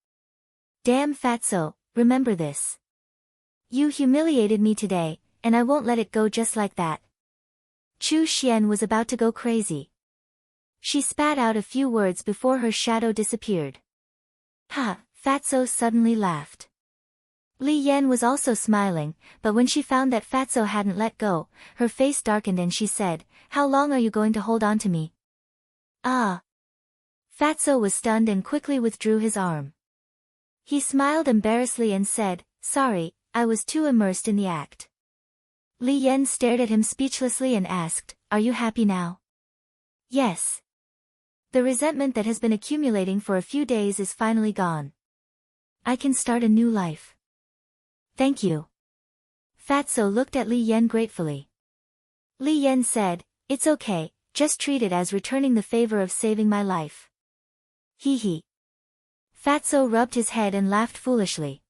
Damn Fatso, remember this. You humiliated me today, and I won't let it go just like that." Chu Xian was about to go crazy. She spat out a few words before her shadow disappeared. "Ha!" Fatso suddenly laughed. Li Yan was also smiling, but when she found that Fatso hadn't let go, her face darkened and she said, "How long are you going to hold on to me?" "Ah!" Fatso was stunned and quickly withdrew his arm. He smiled embarrassedly and said, "Sorry, I was too immersed in the act." Li Yan stared at him speechlessly and asked, "Are you happy now?" "Yes. The resentment that has been accumulating for a few days is finally gone. I can start a new life." "Thank you." Fatso looked at Li Yan gratefully. Li Yan said, "It's okay, just treat it as returning the favor of saving my life." Hee hee. Fatso rubbed his head and laughed foolishly.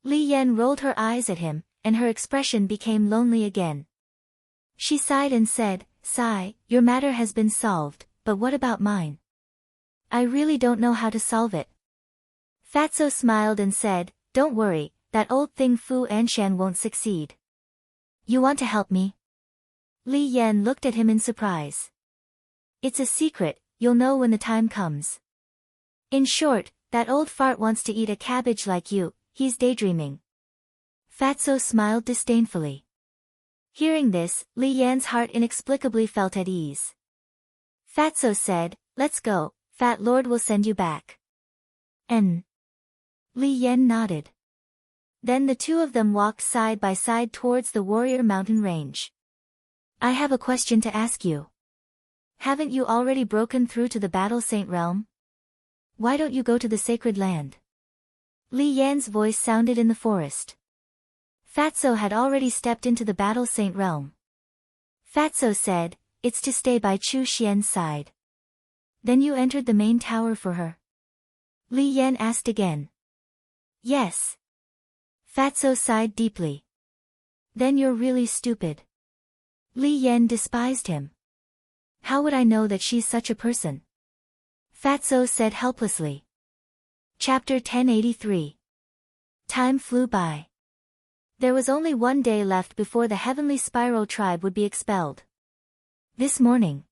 Li Yan rolled her eyes at him, and her expression became lonely again. She sighed and said, "Sigh, your matter has been solved, but what about mine? I really don't know how to solve it." Fatso smiled and said, "Don't worry, that old thing Fu Anshan won't succeed. You want to help me?" Li Yan looked at him in surprise. "It's a secret, you'll know when the time comes. In short, that old fart wants to eat a cabbage like you, he's daydreaming." Fatso smiled disdainfully. Hearing this, Li Yan's heart inexplicably felt at ease. Fatso said, "Let's go, Fat Lord will send you back." Li Yan nodded. Then the two of them walked side by side towards the warrior mountain range. I have a question to ask you. Haven't you already broken through to the Battle Saint realm? Why don't you go to the sacred land? Li Yan's voice sounded in the forest. Fatso had already stepped into the Battle Saint realm. Fatso said, it's to stay by Chu Xian's side. Then you entered the main tower for her? Li Yan asked again. Yes. Fatso sighed deeply. Then you're really stupid. Li Yan despised him. How would I know that she's such a person? Fatso said helplessly. Chapter 1083. Time flew by. There was only one day left before the Heavenly Spiral tribe would be expelled. This morning,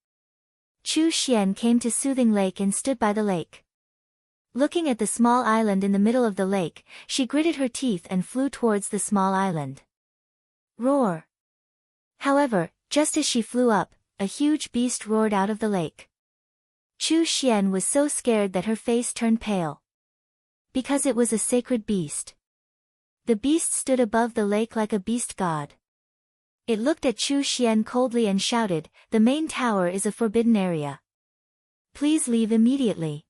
Chu Xian came to Soothing Lake and stood by the lake. Looking at the small island in the middle of the lake, she gritted her teeth and flew towards the small island. Roar! However, just as she flew up, a huge beast roared out of the lake. Chu Xian was so scared that her face turned pale. Because it was a sacred beast. The beast stood above the lake like a beast god. It looked at Chu Xian coldly and shouted, the main tower is a forbidden area. Please leave immediately.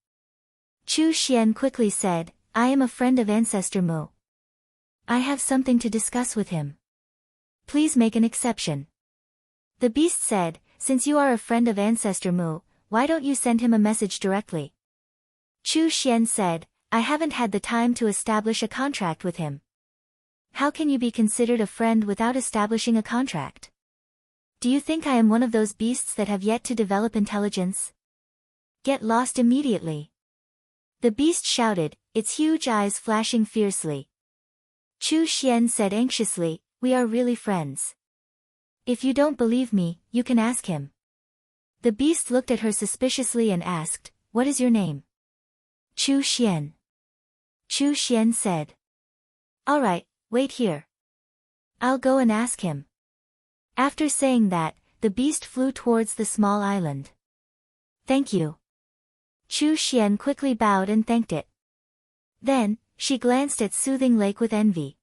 Chu Xian quickly said, I am a friend of Ancestor Mu. I have something to discuss with him. Please make an exception. The beast said, since you are a friend of Ancestor Mu, why don't you send him a message directly? Chu Xian said, I haven't had the time to establish a contract with him. How can you be considered a friend without establishing a contract? Do you think I am one of those beasts that have yet to develop intelligence? Get lost immediately. The beast shouted, its huge eyes flashing fiercely. Chu Xian said anxiously, we are really friends. If you don't believe me, you can ask him. The beast looked at her suspiciously and asked, what is your name? Chu Xian. Chu Xian said. All right, wait here. I'll go and ask him. After saying that, the beast flew towards the small island. Thank you. Chu Xian quickly bowed and thanked it. Then, she glanced at Soothing Lake with envy.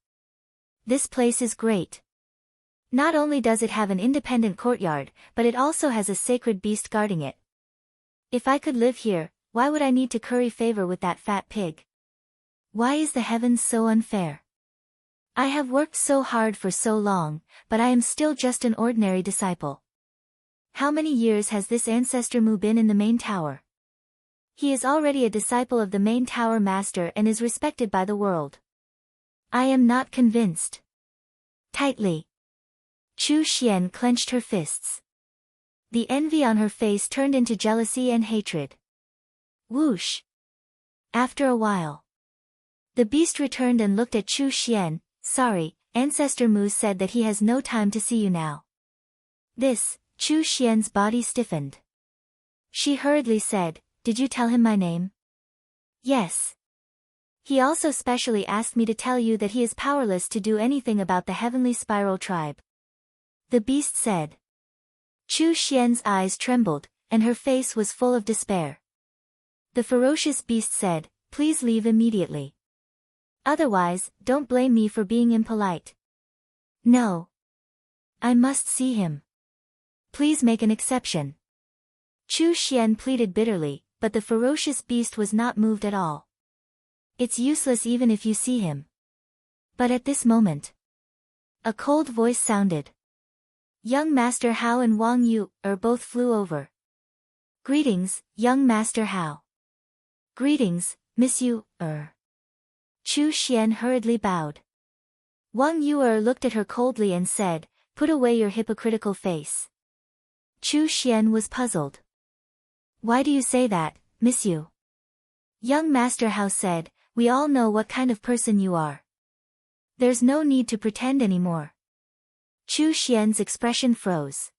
This place is great. Not only does it have an independent courtyard, but it also has a sacred beast guarding it. If I could live here, why would I need to curry favor with that fat pig? Why is the heavens so unfair? I have worked so hard for so long, but I am still just an ordinary disciple. How many years has this Ancestor Mu been in the main tower? He is already a disciple of the main tower master and is respected by the world. I am not convinced. Tightly. Chu Xian clenched her fists. The envy on her face turned into jealousy and hatred. Whoosh! After a while, the beast returned and looked at Chu Xian. Sorry, Ancestor Mu said that he has no time to see you now. This, Chu Xian's body stiffened. She hurriedly said, did you tell him my name? Yes. He also specially asked me to tell you that he is powerless to do anything about the Heavenly Spiral tribe. The beast said. Chu Xian's eyes trembled, and her face was full of despair. The ferocious beast said, please leave immediately. Otherwise, don't blame me for being impolite. No. I must see him. Please make an exception. Chu Xian pleaded bitterly, but the ferocious beast was not moved at all. It's useless even if you see him. But at this moment, a cold voice sounded. Young Master Hao and Wang Yu both flew over. Greetings, young Master Hao. Greetings, Miss Yu Chu Xian hurriedly bowed. Wang Yu looked at her coldly and said, put away your hypocritical face. Chu Xian was puzzled. Why do you say that, Miss Yu? Young Master Hao said, we all know what kind of person you are. There's no need to pretend anymore. Chu Xian's expression froze.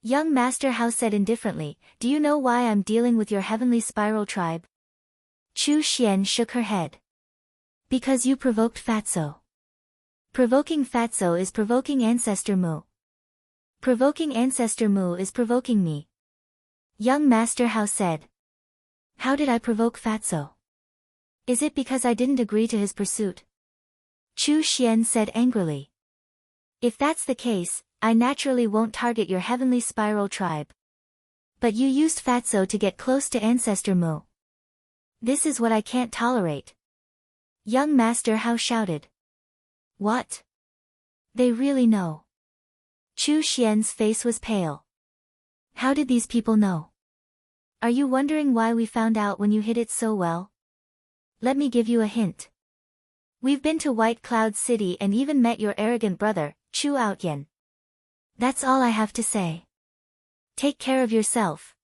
Young Master Hao said indifferently, do you know why I'm dealing with your Heavenly Spiral tribe? Chu Xian shook her head. Because you provoked Fatso. Provoking Fatso is provoking Ancestor Mu. Provoking Ancestor Mu is provoking me. Young Master Hao said. How did I provoke Fatso? Is it because I didn't agree to his pursuit? Chu Xian said angrily. If that's the case, I naturally won't target your heavenly spiral tribe. But you used Fatso to get close to Ancestor Mu. This is what I can't tolerate. Young Master Hao shouted. What? They really know. Chu Xian's face was pale. How did these people know? Are you wondering why we found out when you hid it so well? Let me give you a hint. We've been to White Cloud City and even met your arrogant brother, Chu Outyan. That's all I have to say. Take care of yourself.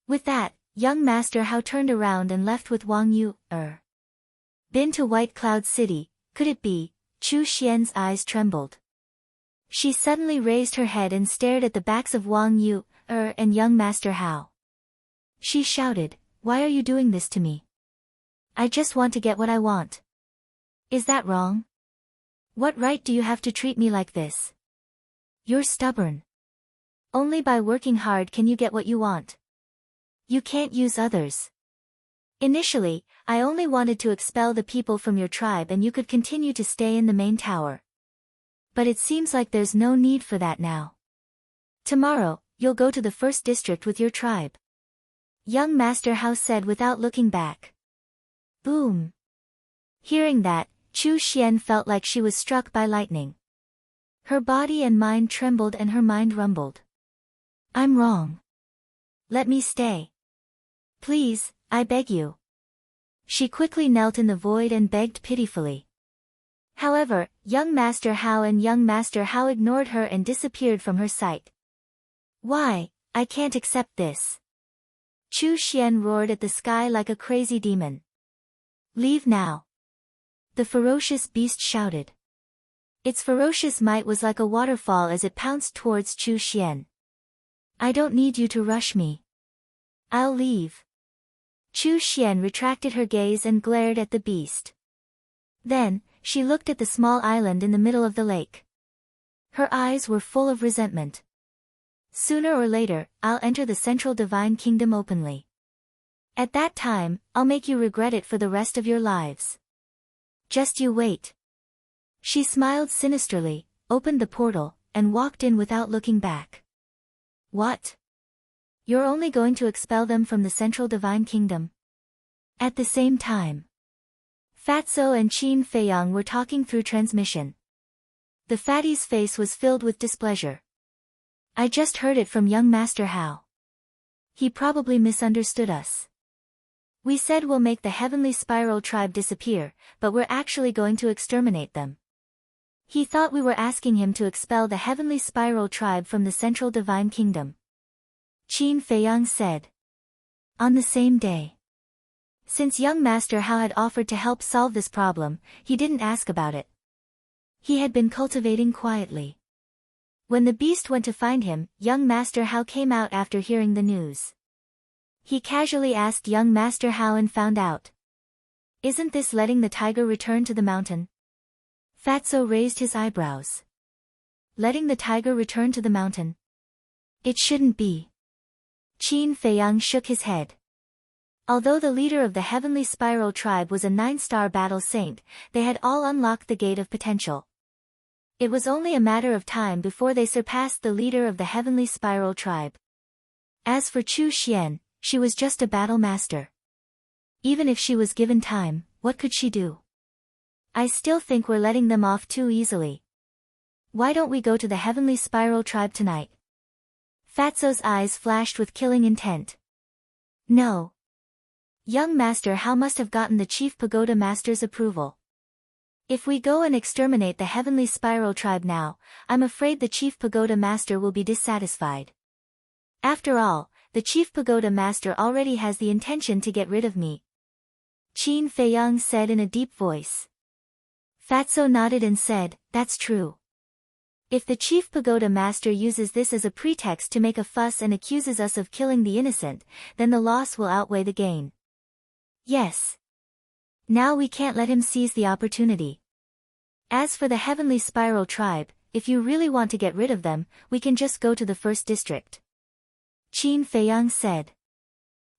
With that, young Master Hao turned around and left with Wang Yu. Been to White Cloud City, could it be? Chu Xian's eyes trembled. She suddenly raised her head and stared at the backs of Wang Yu, and young Master Hao. She shouted, why are you doing this to me? I just want to get what I want. Is that wrong? What right do you have to treat me like this? You're stubborn. Only by working hard can you get what you want. You can't use others. Initially, I only wanted to expel the people from your tribe and you could continue to stay in the main tower. But it seems like there's no need for that now. Tomorrow, you'll go to the first district with your tribe. Young Master Hao said without looking back. Boom. Hearing that, Chu Xian felt like she was struck by lightning. Her body and mind trembled and her mind rumbled. I'm wrong. Let me stay. Please, I beg you. She quickly knelt in the void and begged pitifully. However, young Master Hao ignored her and disappeared from her sight. Why, I can't accept this. Chu Xian roared at the sky like a crazy demon. Leave now. The ferocious beast shouted. Its ferocious might was like a waterfall as it pounced towards Chu Xian. I don't need you to rush me. I'll leave. Chu Xian retracted her gaze and glared at the beast. Then, she looked at the small island in the middle of the lake. Her eyes were full of resentment. Sooner or later, I'll enter the Central Divine Kingdom openly. At that time, I'll make you regret it for the rest of your lives. Just you wait. She smiled sinisterly, opened the portal, and walked in without looking back. What? You're only going to expel them from the Central Divine Kingdom? At the same time, Fatso and Qin Feiyang were talking through transmission. The fatty's face was filled with displeasure. I just heard it from young Master Hao. He probably misunderstood us. We said we'll make the Heavenly Spiral tribe disappear, but we're actually going to exterminate them. He thought we were asking him to expel the Heavenly Spiral tribe from the Central Divine Kingdom. Qin Feiyang said. On the same day. Since young Master Hao had offered to help solve this problem, he didn't ask about it. He had been cultivating quietly. When the beast went to find him, young Master Hao came out after hearing the news. He casually asked young Master Hao and found out. Isn't this letting the tiger return to the mountain? Fatso raised his eyebrows. Letting the tiger return to the mountain? It shouldn't be. Qin Feiyang shook his head. Although the leader of the Heavenly Spiral tribe was a 9-star battle saint, they had all unlocked the gate of potential. It was only a matter of time before they surpassed the leader of the Heavenly Spiral tribe. As for Chu Xian, she was just a battle master. Even if she was given time, what could she do? I still think we're letting them off too easily. Why don't we go to the Heavenly Spiral tribe tonight? Fatso's eyes flashed with killing intent. No. Young Master Hao must have gotten the Chief Pagoda Master's approval. If we go and exterminate the Heavenly Spiral tribe now, I'm afraid the Chief Pagoda Master will be dissatisfied. After all, the Chief Pagoda Master already has the intention to get rid of me. Qin Feiyang said in a deep voice. Fatso nodded and said, that's true. If the Chief Pagoda Master uses this as a pretext to make a fuss and accuses us of killing the innocent, then the loss will outweigh the gain. Yes. Now we can't let him seize the opportunity. As for the Heavenly Spiral tribe, if you really want to get rid of them, we can just go to the first district. Qin Feiyang said.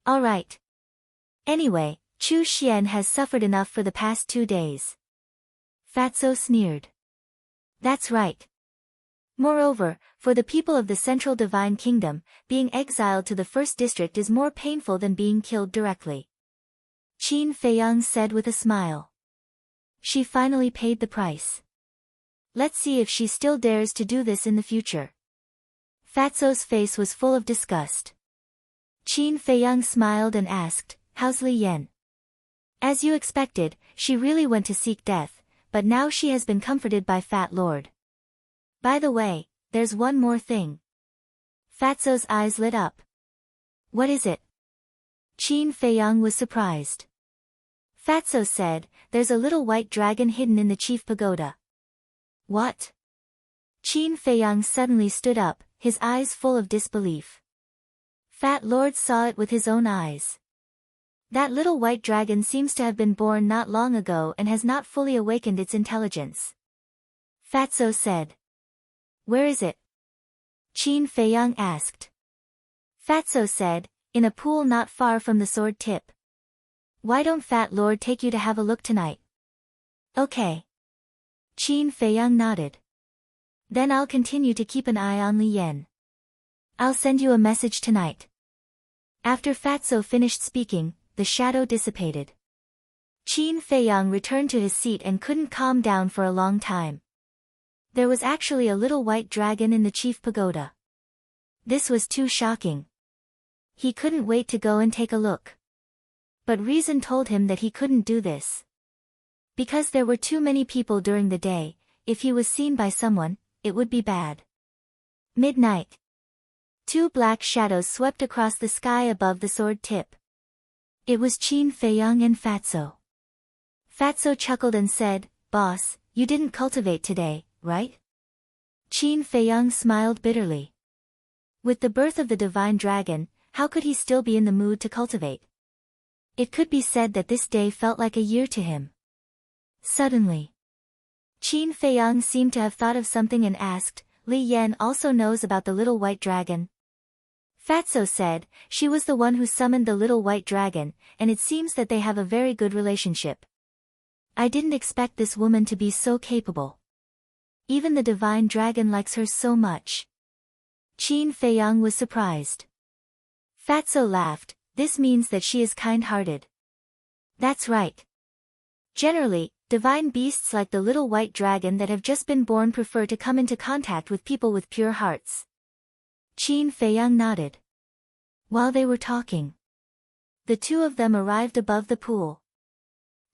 All right. Anyway, Chu Xian has suffered enough for the past 2 days. Fatso sneered. That's right. Moreover, for the people of the Central Divine Kingdom, being exiled to the First District is more painful than being killed directly. Qin Feiyang said with a smile. She finally paid the price. Let's see if she still dares to do this in the future. Fatso's face was full of disgust. Qin Feiyang smiled and asked, how's Li Yan? As you expected, she really went to seek death, but now she has been comforted by Fat Lord. By the way, there's one more thing. Fatso's eyes lit up. What is it? Qin Feiyang was surprised. Fatso said, there's a little white dragon hidden in the chief pagoda. What? Qin Feiyang suddenly stood up, his eyes full of disbelief. Fat Lord saw it with his own eyes. That little white dragon seems to have been born not long ago and has not fully awakened its intelligence. Fatso said. Where is it? Qin Feiyang asked. Fatso said, in a pool not far from the sword tip. Why don't Fat Lord take you to have a look tonight? Okay. Qin Feiyang nodded. Then I'll continue to keep an eye on Li Yan. I'll send you a message tonight. After Fatso finished speaking, the shadow dissipated. Qin Feiyang returned to his seat and couldn't calm down for a long time. There was actually a little white dragon in the chief pagoda. This was too shocking. He couldn't wait to go and take a look. But reason told him that he couldn't do this. Because there were too many people during the day, if he was seen by someone, it would be bad. Midnight. Two black shadows swept across the sky above the sword tip. It was Qin Feiyang and Fatso. Fatso chuckled and said, Boss, you didn't cultivate today, right? Qin Feiyang smiled bitterly. With the birth of the divine dragon, how could he still be in the mood to cultivate? It could be said that this day felt like a year to him. Suddenly, Qin Feiyang seemed to have thought of something and asked, Li Yan also knows about the little white dragon? Fatso said, she was the one who summoned the little white dragon, and it seems that they have a very good relationship. I didn't expect this woman to be so capable. Even the divine dragon likes her so much. Qin Feiyang was surprised. Fatso laughed, this means that she is kind-hearted. That's right. Generally, divine beasts like the little white dragon that have just been born prefer to come into contact with people with pure hearts. Qin Feiyang nodded. While they were talking, the two of them arrived above the pool.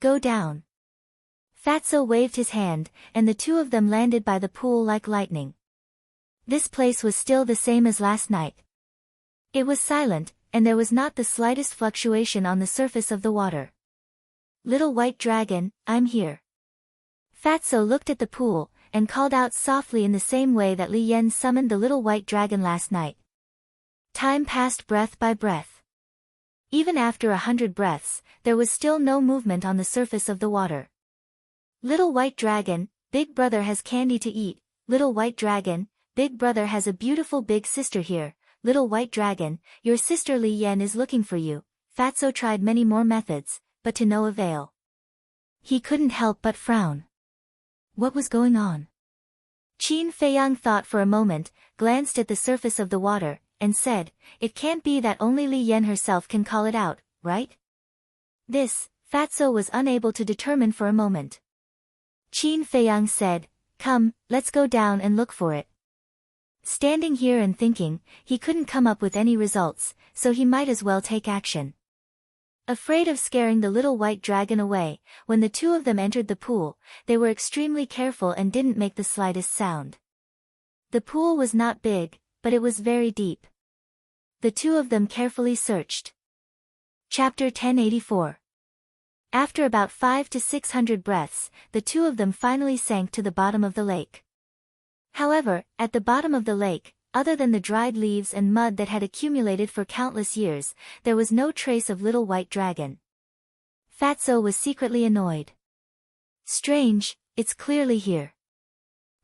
Go down. Fatso waved his hand, and the two of them landed by the pool like lightning. This place was still the same as last night. It was silent, and there was not the slightest fluctuation on the surface of the water. Little white dragon, I'm here. Fatso looked at the pool, and called out softly in the same way that Li Yan summoned the little white dragon last night. Time passed breath by breath. Even after 100 breaths, there was still no movement on the surface of the water. Little white dragon, big brother has candy to eat. Little white dragon, big brother has a beautiful big sister here. Little white dragon, your sister Li Yan is looking for you. Fatso tried many more methods, but to no avail. He couldn't help but frown. What was going on? Qin Feiyang thought for a moment, glanced at the surface of the water, and said, it can't be that only Li Yan herself can call it out, right? This, Fatso was unable to determine for a moment. Qin Feiyang said, come, let's go down and look for it. Standing here and thinking, he couldn't come up with any results, so he might as well take action. Afraid of scaring the little white dragon away, when the two of them entered the pool, they were extremely careful and didn't make the slightest sound. The pool was not big, but it was very deep. The two of them carefully searched. Chapter 1084. After about 500 to 600 breaths, the two of them finally sank to the bottom of the lake. However, at the bottom of the lake, other than the dried leaves and mud that had accumulated for countless years, there was no trace of little white dragon. Fatso was secretly annoyed. Strange, it's clearly here.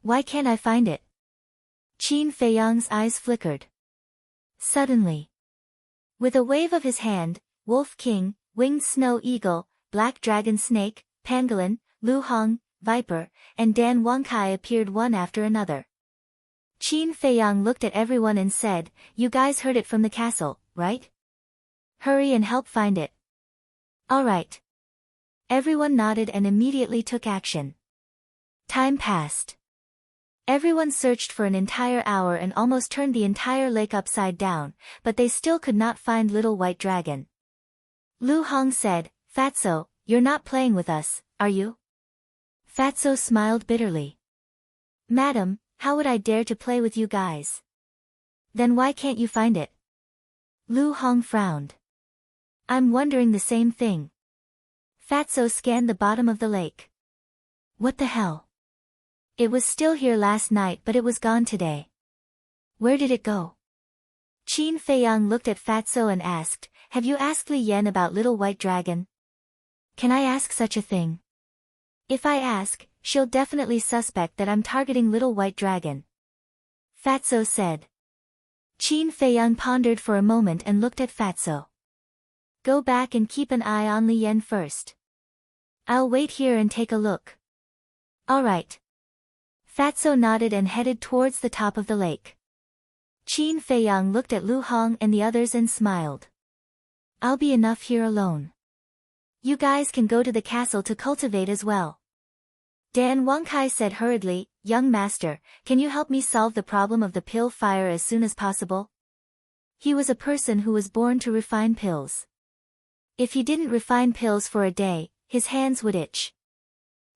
Why can't I find it? Qin Feiyang's eyes flickered. Suddenly, with a wave of his hand, Wolf King, Winged Snow Eagle, Black Dragon Snake, Pangolin, Lu Hong, Viper, and Dan Wangkai appeared one after another. Qin Feiyang looked at everyone and said, "You guys heard it from the castle, right? Hurry and help find it." "All right." Everyone nodded and immediately took action. Time passed. Everyone searched for an entire hour and almost turned the entire lake upside down, but they still could not find Little White Dragon. Lu Hong said, "Fatso, you're not playing with us, are you?" Fatso smiled bitterly. "Madam, how would I dare to play with you guys?" "Then why can't you find it?" Lu Hong frowned. "I'm wondering the same thing." Fatso scanned the bottom of the lake. "What the hell? It was still here last night but it was gone today. Where did it go?" Qin Feiyang looked at Fatso and asked, "Have you asked Li Yan about Little White Dragon?" "Can I ask such a thing? If I ask, she'll definitely suspect that I'm targeting Little White Dragon," Fatso said. Qin Feiyang pondered for a moment and looked at Fatso. "Go back and keep an eye on Li Yan first. I'll wait here and take a look." "All right." Fatso nodded and headed towards the top of the lake. Qin Feiyang looked at Lu Hong and the others and smiled. "I'll be enough here alone. You guys can go to the castle to cultivate as well." Dan Wangkai said hurriedly, "Young master, can you help me solve the problem of the pill fire as soon as possible?" He was a person who was born to refine pills. If he didn't refine pills for a day, his hands would itch.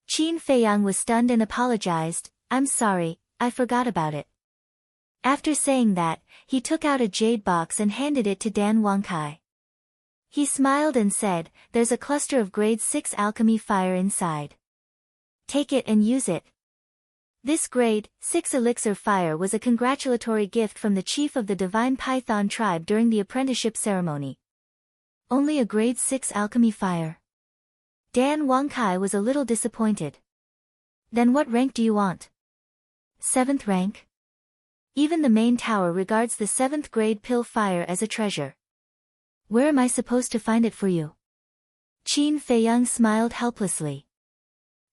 Qin Feiyang was stunned and apologized, "I'm sorry, I forgot about it." After saying that, he took out a jade box and handed it to Dan Wangkai. He smiled and said, "There's a cluster of grade 6 alchemy fire inside. Take it and use it." This grade 6 elixir fire was a congratulatory gift from the chief of the Divine Python tribe during the apprenticeship ceremony. Only a grade 6 alchemy fire? Dan Wangkai was a little disappointed. "Then what rank do you want?" "7th rank. Even the main tower regards the 7th grade pill fire as a treasure." "Where am I supposed to find it for you?" Qin Feiyang smiled helplessly.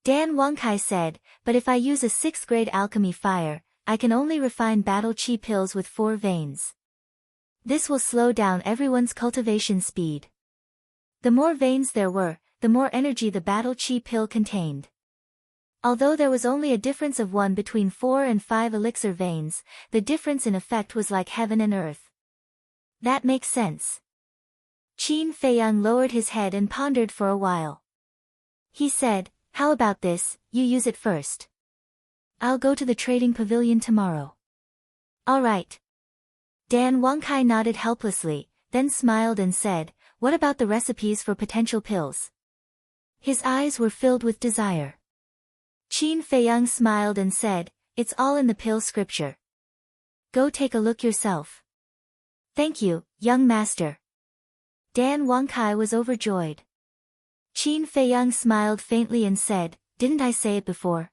Dan Wangkai said, "But if I use a 6th grade alchemy fire, I can only refine battle chi pills with 4 veins. This will slow down everyone's cultivation speed. The more veins there were, the more energy the battle chi pill contained. Although there was only a difference of 1 between 4 and 5 elixir veins, the difference in effect was like heaven and earth." "That makes sense." Qin Feiyang lowered his head and pondered for a while. He said, "How about this, you use it first. I'll go to the trading pavilion tomorrow." "All right." Dan Wangkai nodded helplessly, then smiled and said, "What about the recipes for potential pills?" His eyes were filled with desire. Qin Feiyang smiled and said, "It's all in the pill scripture. Go take a look yourself." "Thank you, young master." Dan Wangkai was overjoyed. Qin Feiyang smiled faintly and said, "Didn't I say it before?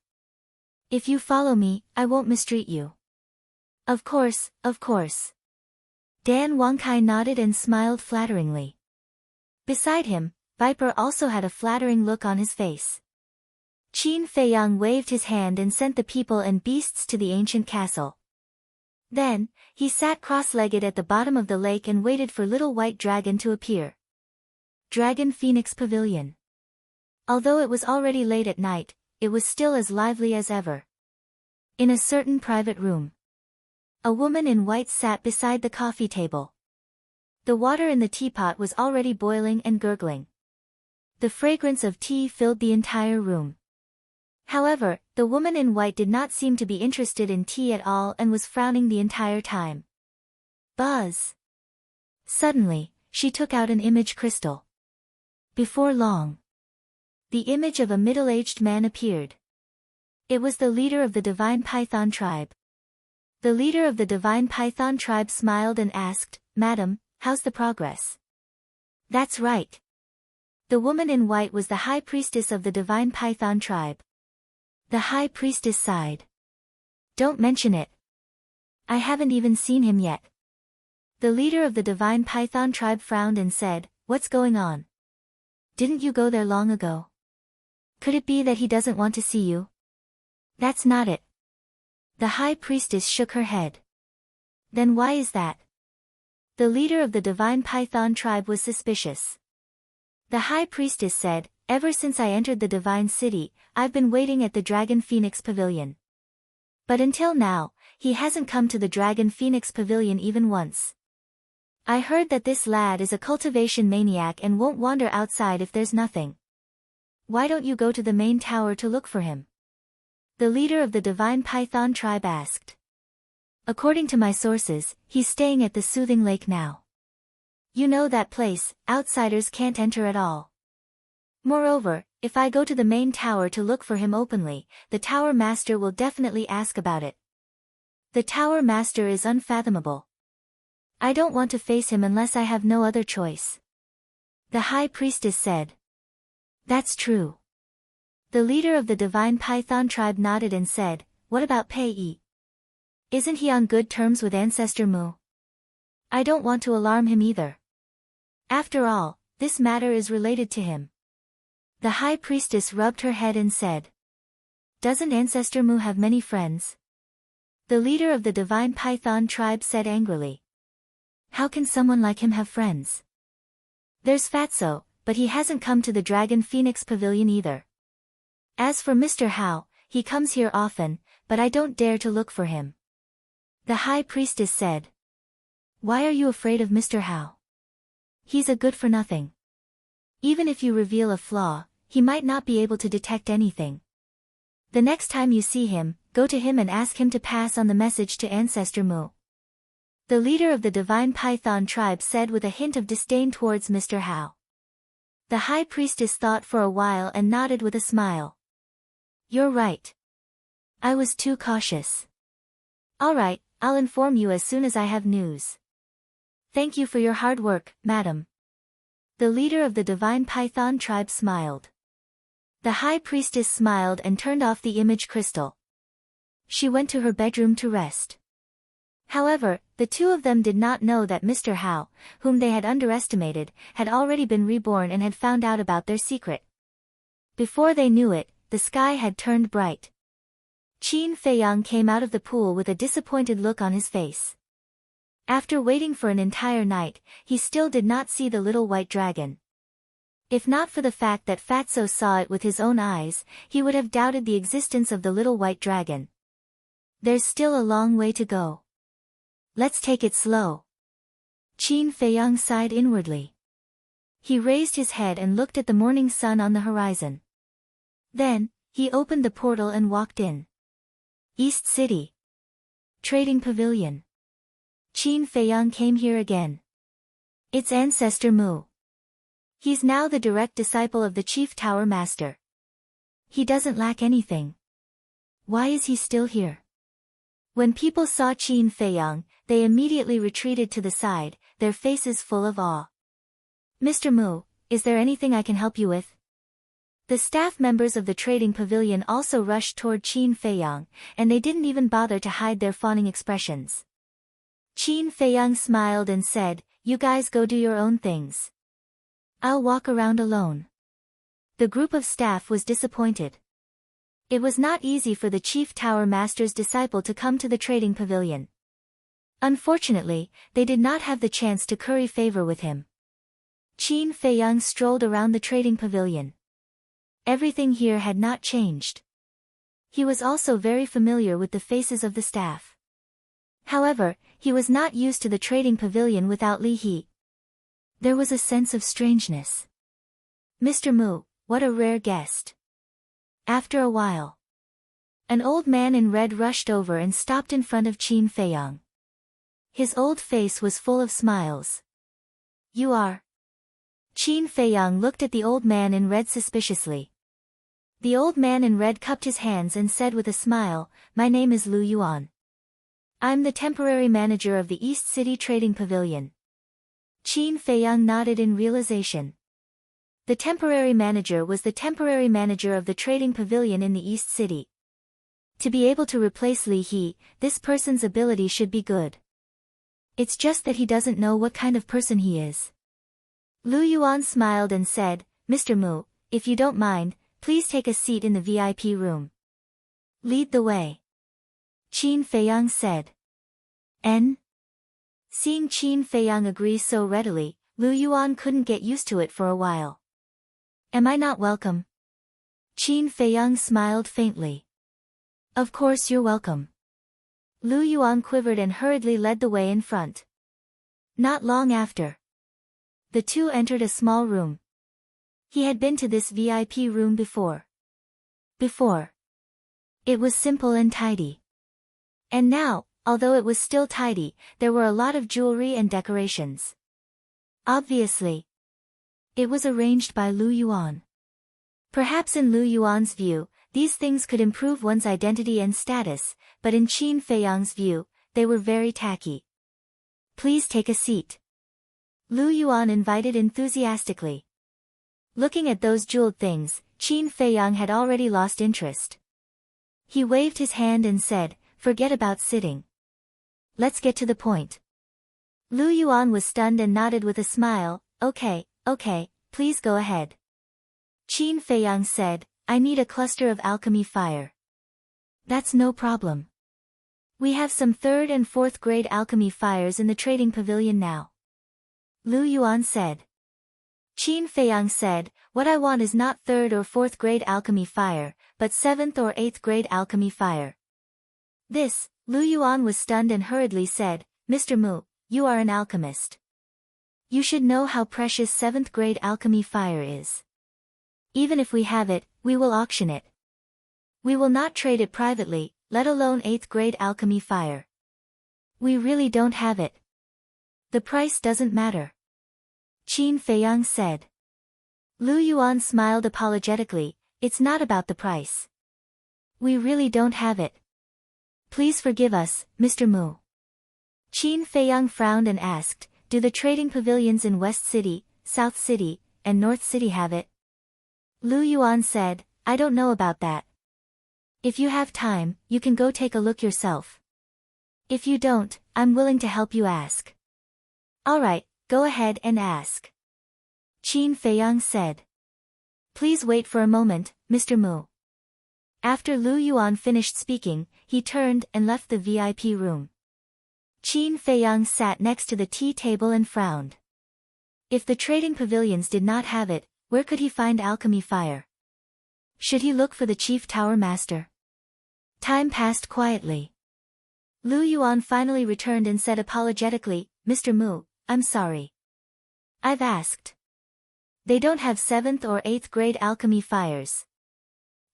If you follow me, I won't mistreat you." Of course, of course." Dan Wangkai nodded and smiled flatteringly. Beside him, Viper also had a flattering look on his face. Qin Feiyang waved his hand and sent the people and beasts to the ancient castle. Then, he sat cross-legged at the bottom of the lake and waited for Little White Dragon to appear. Dragon Phoenix Pavilion. Although it was already late at night, it was still as lively as ever. In a certain private room, a woman in white sat beside the coffee table. The water in the teapot was already boiling and gurgling. The fragrance of tea filled the entire room. However, the woman in white did not seem to be interested in tea at all and was frowning the entire time. Buzz! Suddenly, she took out an image crystal. Before long, the image of a middle-aged man appeared. It was the leader of the Divine Python tribe. The leader of the Divine Python tribe smiled and asked, "Madam, how's the progress?" "That's right." The woman in white was the high priestess of the Divine Python tribe. The high priestess sighed. "Don't mention it. I haven't even seen him yet." The leader of the Divine Python tribe frowned and said, "What's going on? Didn't you go there long ago?" Could it be that he doesn't want to see you? That's not it. The high priestess shook her head. Then why is that? The leader of the divine python tribe was suspicious. The high priestess said, ever since I entered the divine city, I've been waiting at the Dragon Phoenix Pavilion. But until now, he hasn't come to the Dragon Phoenix Pavilion even once. I heard that this lad is a cultivation maniac and won't wander outside if there's nothing. Why don't you go to the main tower to look for him? The leader of the divine python tribe asked. According to my sources, he's staying at the Soothing Lake now. You know that place, outsiders can't enter at all. Moreover, if I go to the main tower to look for him openly, the tower master will definitely ask about it. The tower master is unfathomable. I don't want to face him unless I have no other choice. The high priestess said. That's true. The leader of the divine python tribe nodded and said, what about Pei? Isn't he on good terms with Ancestor Mu? I don't want to alarm him either. After all, this matter is related to him. The high priestess rubbed her head and said. Doesn't Ancestor Mu have many friends? The leader of the divine python tribe said angrily. How can someone like him have friends? There's Fatso, but he hasn't come to the Dragon Phoenix Pavilion either. As for Mr. Hao, he comes here often, but I don't dare to look for him. The high priestess said. Why are you afraid of Mr. Hao? He's a good-for-nothing. Even if you reveal a flaw, he might not be able to detect anything. The next time you see him, go to him and ask him to pass on the message to Ancestor Mu. The leader of the divine python tribe said with a hint of disdain towards Mr. Hao. The high priestess thought for a while and nodded with a smile. You're right. I was too cautious. All right, I'll inform you as soon as I have news. Thank you for your hard work, madam. The leader of the divine python tribe smiled. The high priestess smiled and turned off the image crystal. She went to her bedroom to rest. However, the two of them did not know that Mr. Hao, whom they had underestimated, had already been reborn and had found out about their secret. Before they knew it, the sky had turned bright. Qin Feiyang came out of the pool with a disappointed look on his face. After waiting for an entire night, he still did not see the little white dragon. If not for the fact that Fatso saw it with his own eyes, he would have doubted the existence of the little white dragon. There's still a long way to go. Let's take it slow. Qin Feiyang sighed inwardly. He raised his head and looked at the morning sun on the horizon. Then, he opened the portal and walked in. East City. Trading Pavilion. Qin Feiyang came here again. It's Ancestor Mu. He's now the direct disciple of the Chief Tower Master. He doesn't lack anything. Why is he still here? When people saw Qin Feiyang, they immediately retreated to the side, their faces full of awe. Mr. Mu, is there anything I can help you with? The staff members of the trading pavilion also rushed toward Qin Feiyang, and they didn't even bother to hide their fawning expressions. Qin Feiyang smiled and said, you guys go do your own things. I'll walk around alone. The group of staff was disappointed. It was not easy for the Chief Tower Master's disciple to come to the trading pavilion. Unfortunately, they did not have the chance to curry favor with him. Qin Feiyang strolled around the trading pavilion. Everything here had not changed. He was also very familiar with the faces of the staff. However, he was not used to the trading pavilion without Li He. There was a sense of strangeness. Mr. Mu, what a rare guest. After a while, an old man in red rushed over and stopped in front of Qin Feiyang. His old face was full of smiles. You are? Qin Feiyang looked at the old man in red suspiciously. The old man in red cupped his hands and said with a smile, my name is Lu Yuan. I'm the temporary manager of the East City Trading Pavilion. Qin Feiyang nodded in realization. The temporary manager was the temporary manager of the trading pavilion in the East City. To be able to replace Li He, this person's ability should be good. It's just that he doesn't know what kind of person he is. Lu Yuan smiled and said, Mr. Mu, if you don't mind, Please take a seat in the VIP room. Lead the way. Qin Feiyang said. N. Seeing Qin Feiyang agree so readily, Lu Yuan couldn't get used to it for a while. Am I not welcome? Qin Feiyang smiled faintly. Of course you're welcome. Lu Yuan quivered and hurriedly led the way in front. Not long after, the two entered a small room. He had been to this VIP room before. It was simple and tidy. And now, although it was still tidy, there were a lot of jewelry and decorations. Obviously, it was arranged by Lu Yuan. Perhaps in Lu Yuan's view, these things could improve one's identity and status, but in Qin Feiyang's view, they were very tacky. Please take a seat. Lu Yuan invited enthusiastically. Looking at those jeweled things, Qin Feiyang had already lost interest. He waved his hand and said, forget about sitting. Let's get to the point. Lu Yuan was stunned and nodded with a smile. Okay, please go ahead. Qin Feiyang said, I need a cluster of alchemy fire. That's no problem. We have some 3rd and 4th grade alchemy fires in the trading pavilion now. Lu Yuan said. Qin Feiyang said, what I want is not 3rd or 4th grade alchemy fire, but 7th or 8th grade alchemy fire. This, Lu Yuan was stunned and hurriedly said, Mr. Mu, you are an alchemist. You should know how precious 7th grade alchemy fire is. Even if we have it, we will auction it. We will not trade it privately, let alone 8th grade alchemy fire. We really don't have it. The price doesn't matter. Qin Feiyang said. Lu Yuan smiled apologetically, it's not about the price. We really don't have it. Please forgive us, Mr. Mu. Qin Feiyang frowned and asked, do the trading pavilions in West City, South City, and North City have it? Lu Yuan said, I don't know about that. If you have time, you can go take a look yourself. If you don't, I'm willing to help you ask. Alright, go ahead and ask. Qin Feiyang said. Please wait for a moment, Mr. Mu. After Lu Yuan finished speaking, he turned and left the VIP room. Qin Feiyang sat next to the tea table and frowned. If the trading pavilions did not have it, where could he find alchemy fire? Should he look for the chief tower master? Time passed quietly. Lu Yuan finally returned and said apologetically, Mr. Mu, I'm sorry. I've asked. They don't have 7th or 8th grade alchemy fires.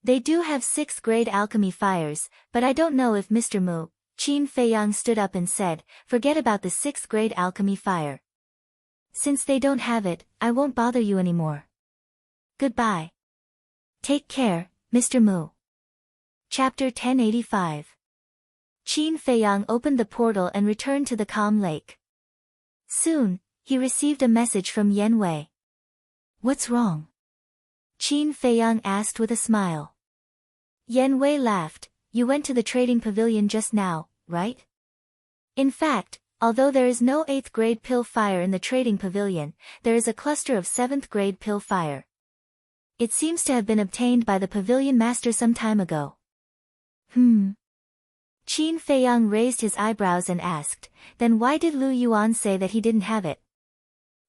They do have 6th grade alchemy fires, but I don't know if Mr. Mu. Qin Feiyang stood up and said, forget about the 6th grade alchemy fire. Since they don't have it, I won't bother you anymore. Goodbye. Take care, Mr. Mu. Chapter 1085. Qin Feiyang opened the portal and returned to the calm lake. Soon, he received a message from Yan Wei. What's wrong? Qin Feiyang asked with a smile. Yan Wei laughed, you went to the trading pavilion just now, right? In fact, although there is no 8th grade pill fire in the trading pavilion, there is a cluster of 7th grade pill fire. It seems to have been obtained by the pavilion master some time ago. Qin Feiyang raised his eyebrows and asked, then why did Lu Yuan say that he didn't have it?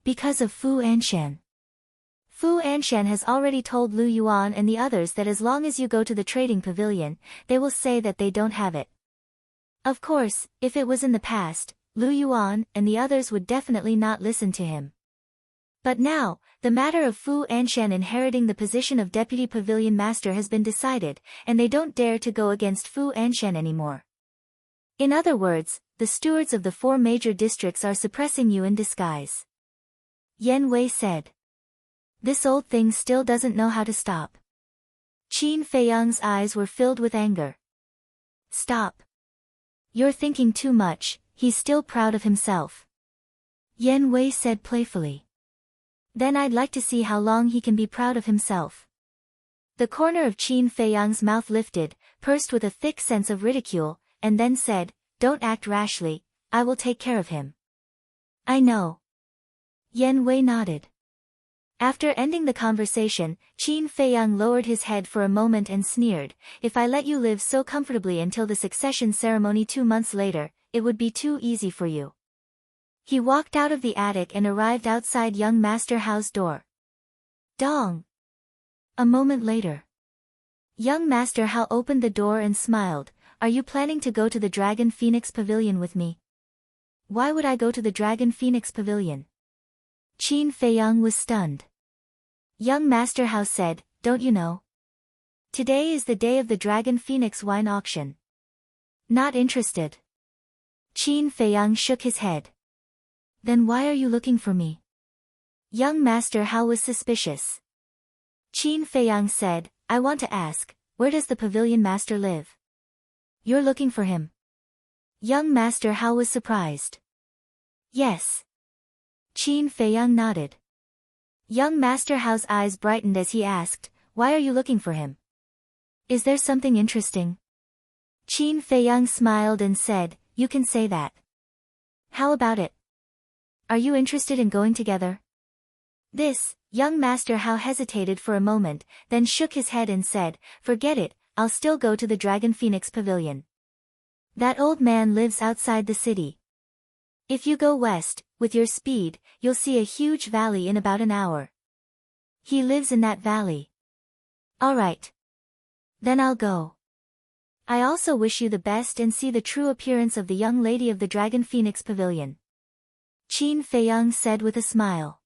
Because of Fu Anshan. Fu Anshan has already told Lu Yuan and the others that as long as you go to the trading pavilion, they will say that they don't have it. Of course, if it was in the past, Lu Yuan and the others would definitely not listen to him. But now, the matter of Fu Anshan inheriting the position of deputy pavilion master has been decided, and they don't dare to go against Fu Anshan anymore. In other words, the stewards of the 4 major districts are suppressing you in disguise. Yan Wei said. This old thing still doesn't know how to stop. Qin Feiyang's eyes were filled with anger. Stop. You're thinking too much, he's still proud of himself. Yan Wei said playfully. Then I'd like to see how long he can be proud of himself. The corner of Qin Feiyang's mouth lifted, pursed with a thick sense of ridicule, and then said, don't act rashly, I will take care of him. I know. Yan Wei nodded. After ending the conversation, Qin Feiyang lowered his head for a moment and sneered, "If I let you live so comfortably until the succession ceremony 2 months later, it would be too easy for you." He walked out of the attic and arrived outside young Master Hao's door. Dong! A moment later. Young Master Hao opened the door and smiled, "Are you planning to go to the Dragon Phoenix Pavilion with me?" "Why would I go to the Dragon Phoenix Pavilion?" Qin Feiyang was stunned. Young Master Hao said, "Don't you know? Today is the day of the Dragon Phoenix wine auction." "Not interested." Qin Feiyang shook his head. "Then why are you looking for me?" Young Master Hao was suspicious. Qin Feiyang said, "I want to ask, where does the pavilion master live?" "You're looking for him?" Young Master Hao was surprised. "Yes." Qin Feiyang nodded. Young Master Hao's eyes brightened as he asked, "Why are you looking for him? Is there something interesting?" Qin Feiyang smiled and said, "You can say that. How about it? Are you interested in going together?" Young Master Hao hesitated for a moment, then shook his head and said, "Forget it, I'll still go to the Dragon Phoenix Pavilion. That old man lives outside the city. If you go west, with your speed, you'll see a huge valley in about an hour. He lives in that valley." "All right. Then I'll go. I also wish you the best and see the true appearance of the young lady of the Dragon Phoenix Pavilion," Qin Feiyang said with a smile.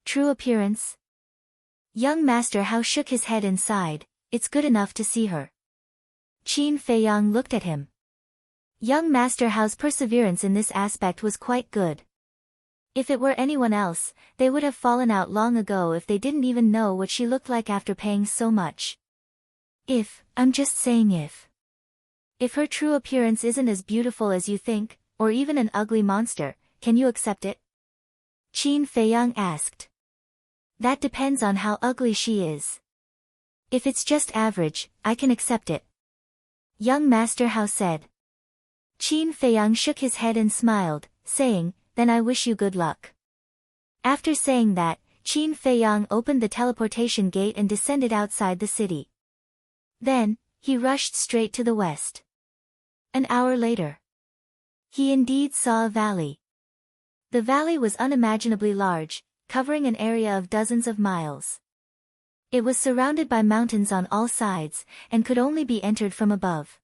"True appearance?" Young Master Hao shook his head and sighed, "It's good enough to see her." Qin Feiyang looked at him. Young Master Hao's perseverance in this aspect was quite good. If it were anyone else, they would have fallen out long ago if they didn't even know what she looked like after paying so much. I'm just saying if her true appearance isn't as beautiful as you think, or even an ugly monster, can you accept it?" Qin Feiyang asked. "That depends on how ugly she is. If it's just average, I can accept it," Young Master Hao said. Qin Feiyang shook his head and smiled, saying, "Then I wish you good luck." After saying that, Qin Feiyang opened the teleportation gate and descended outside the city. Then, he rushed straight to the west. An hour later, he indeed saw a valley. The valley was unimaginably large, covering an area of dozens of miles. It was surrounded by mountains on all sides, and could only be entered from above.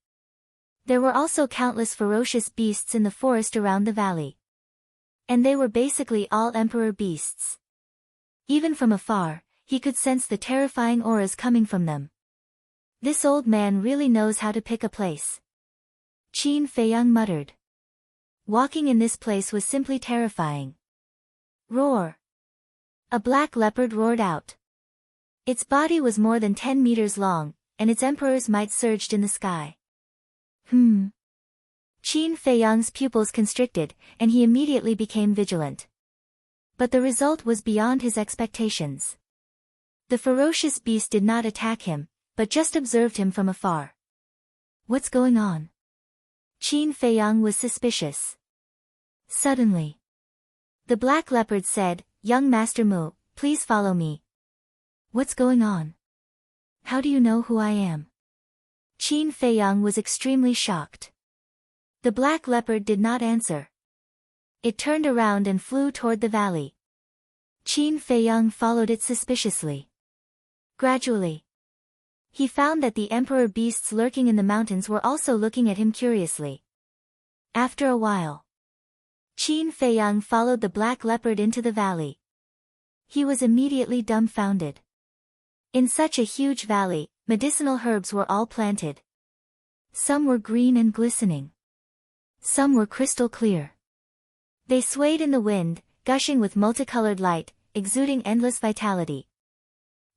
There were also countless ferocious beasts in the forest around the valley. And they were basically all emperor beasts. Even from afar, he could sense the terrifying auras coming from them. This old man really knows how to pick a place, Qin Feiyang muttered. Walking in this place was simply terrifying. Roar! A black leopard roared out. Its body was more than 10 meters long, and its emperor's might surged in the sky. Qin Feiyang's pupils constricted, and he immediately became vigilant. But the result was beyond his expectations. The ferocious beast did not attack him, but just observed him from afar. What's going on? Qin Feiyang was suspicious. Suddenly, the black leopard said, "Young Master Mu, please follow me." What's going on? How do you know who I am? Qin Feiyang was extremely shocked. The black leopard did not answer. It turned around and flew toward the valley. Qin Feiyang followed it suspiciously. Gradually, he found that the emperor beasts lurking in the mountains were also looking at him curiously. After a while, Qin Feiyang followed the black leopard into the valley. He was immediately dumbfounded. In such a huge valley, medicinal herbs were all planted. Some were green and glistening. Some were crystal clear. They swayed in the wind, gushing with multicolored light, exuding endless vitality.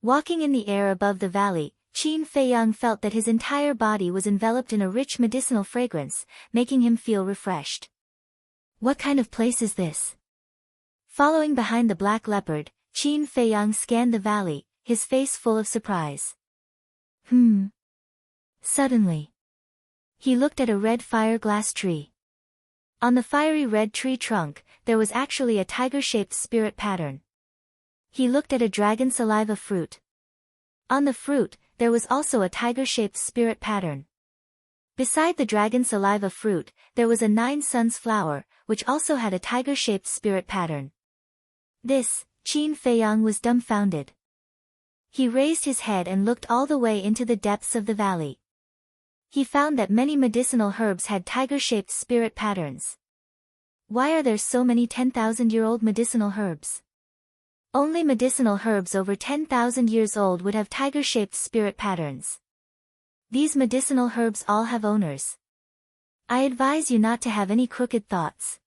Walking in the air above the valley, Qin Feiyang felt that his entire body was enveloped in a rich medicinal fragrance, making him feel refreshed. What kind of place is this? Following behind the black leopard, Qin Feiyang scanned the valley, his face full of surprise. Suddenly, he looked at a red fire-glass tree. On the fiery red tree trunk, there was actually a tiger-shaped spirit pattern. He looked at a dragon saliva fruit. On the fruit, there was also a tiger-shaped spirit pattern. Beside the dragon saliva fruit, there was a 9 suns flower, which also had a tiger-shaped spirit pattern. This, Qin Feiyang was dumbfounded. He raised his head and looked all the way into the depths of the valley. He found that many medicinal herbs had tiger-shaped spirit patterns. Why are there so many 10,000-year-old medicinal herbs? Only medicinal herbs over 10,000 years old would have tiger-shaped spirit patterns. These medicinal herbs all have owners. I advise you not to have any crooked thoughts.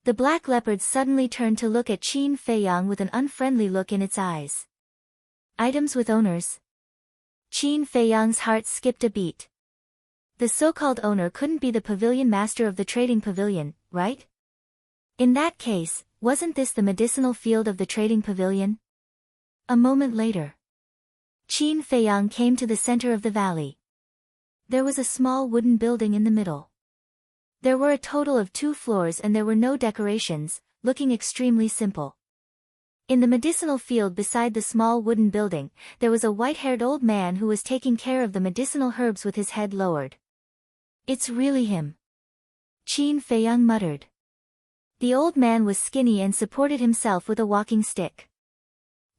The black leopard suddenly turned to look at Qin Feiyang with an unfriendly look in its eyes. Items with owners. Qin Feiyang's heart skipped a beat. The so-called owner couldn't be the pavilion master of the trading pavilion, right? In that case, wasn't this the medicinal field of the trading pavilion? A moment later, Qin Feiyang came to the center of the valley. There was a small wooden building in the middle. There were a total of 2 floors and there were no decorations, looking extremely simple. In the medicinal field beside the small wooden building, there was a white-haired old man who was taking care of the medicinal herbs with his head lowered. It's really him. Qin Feiyang muttered. The old man was skinny and supported himself with a walking stick.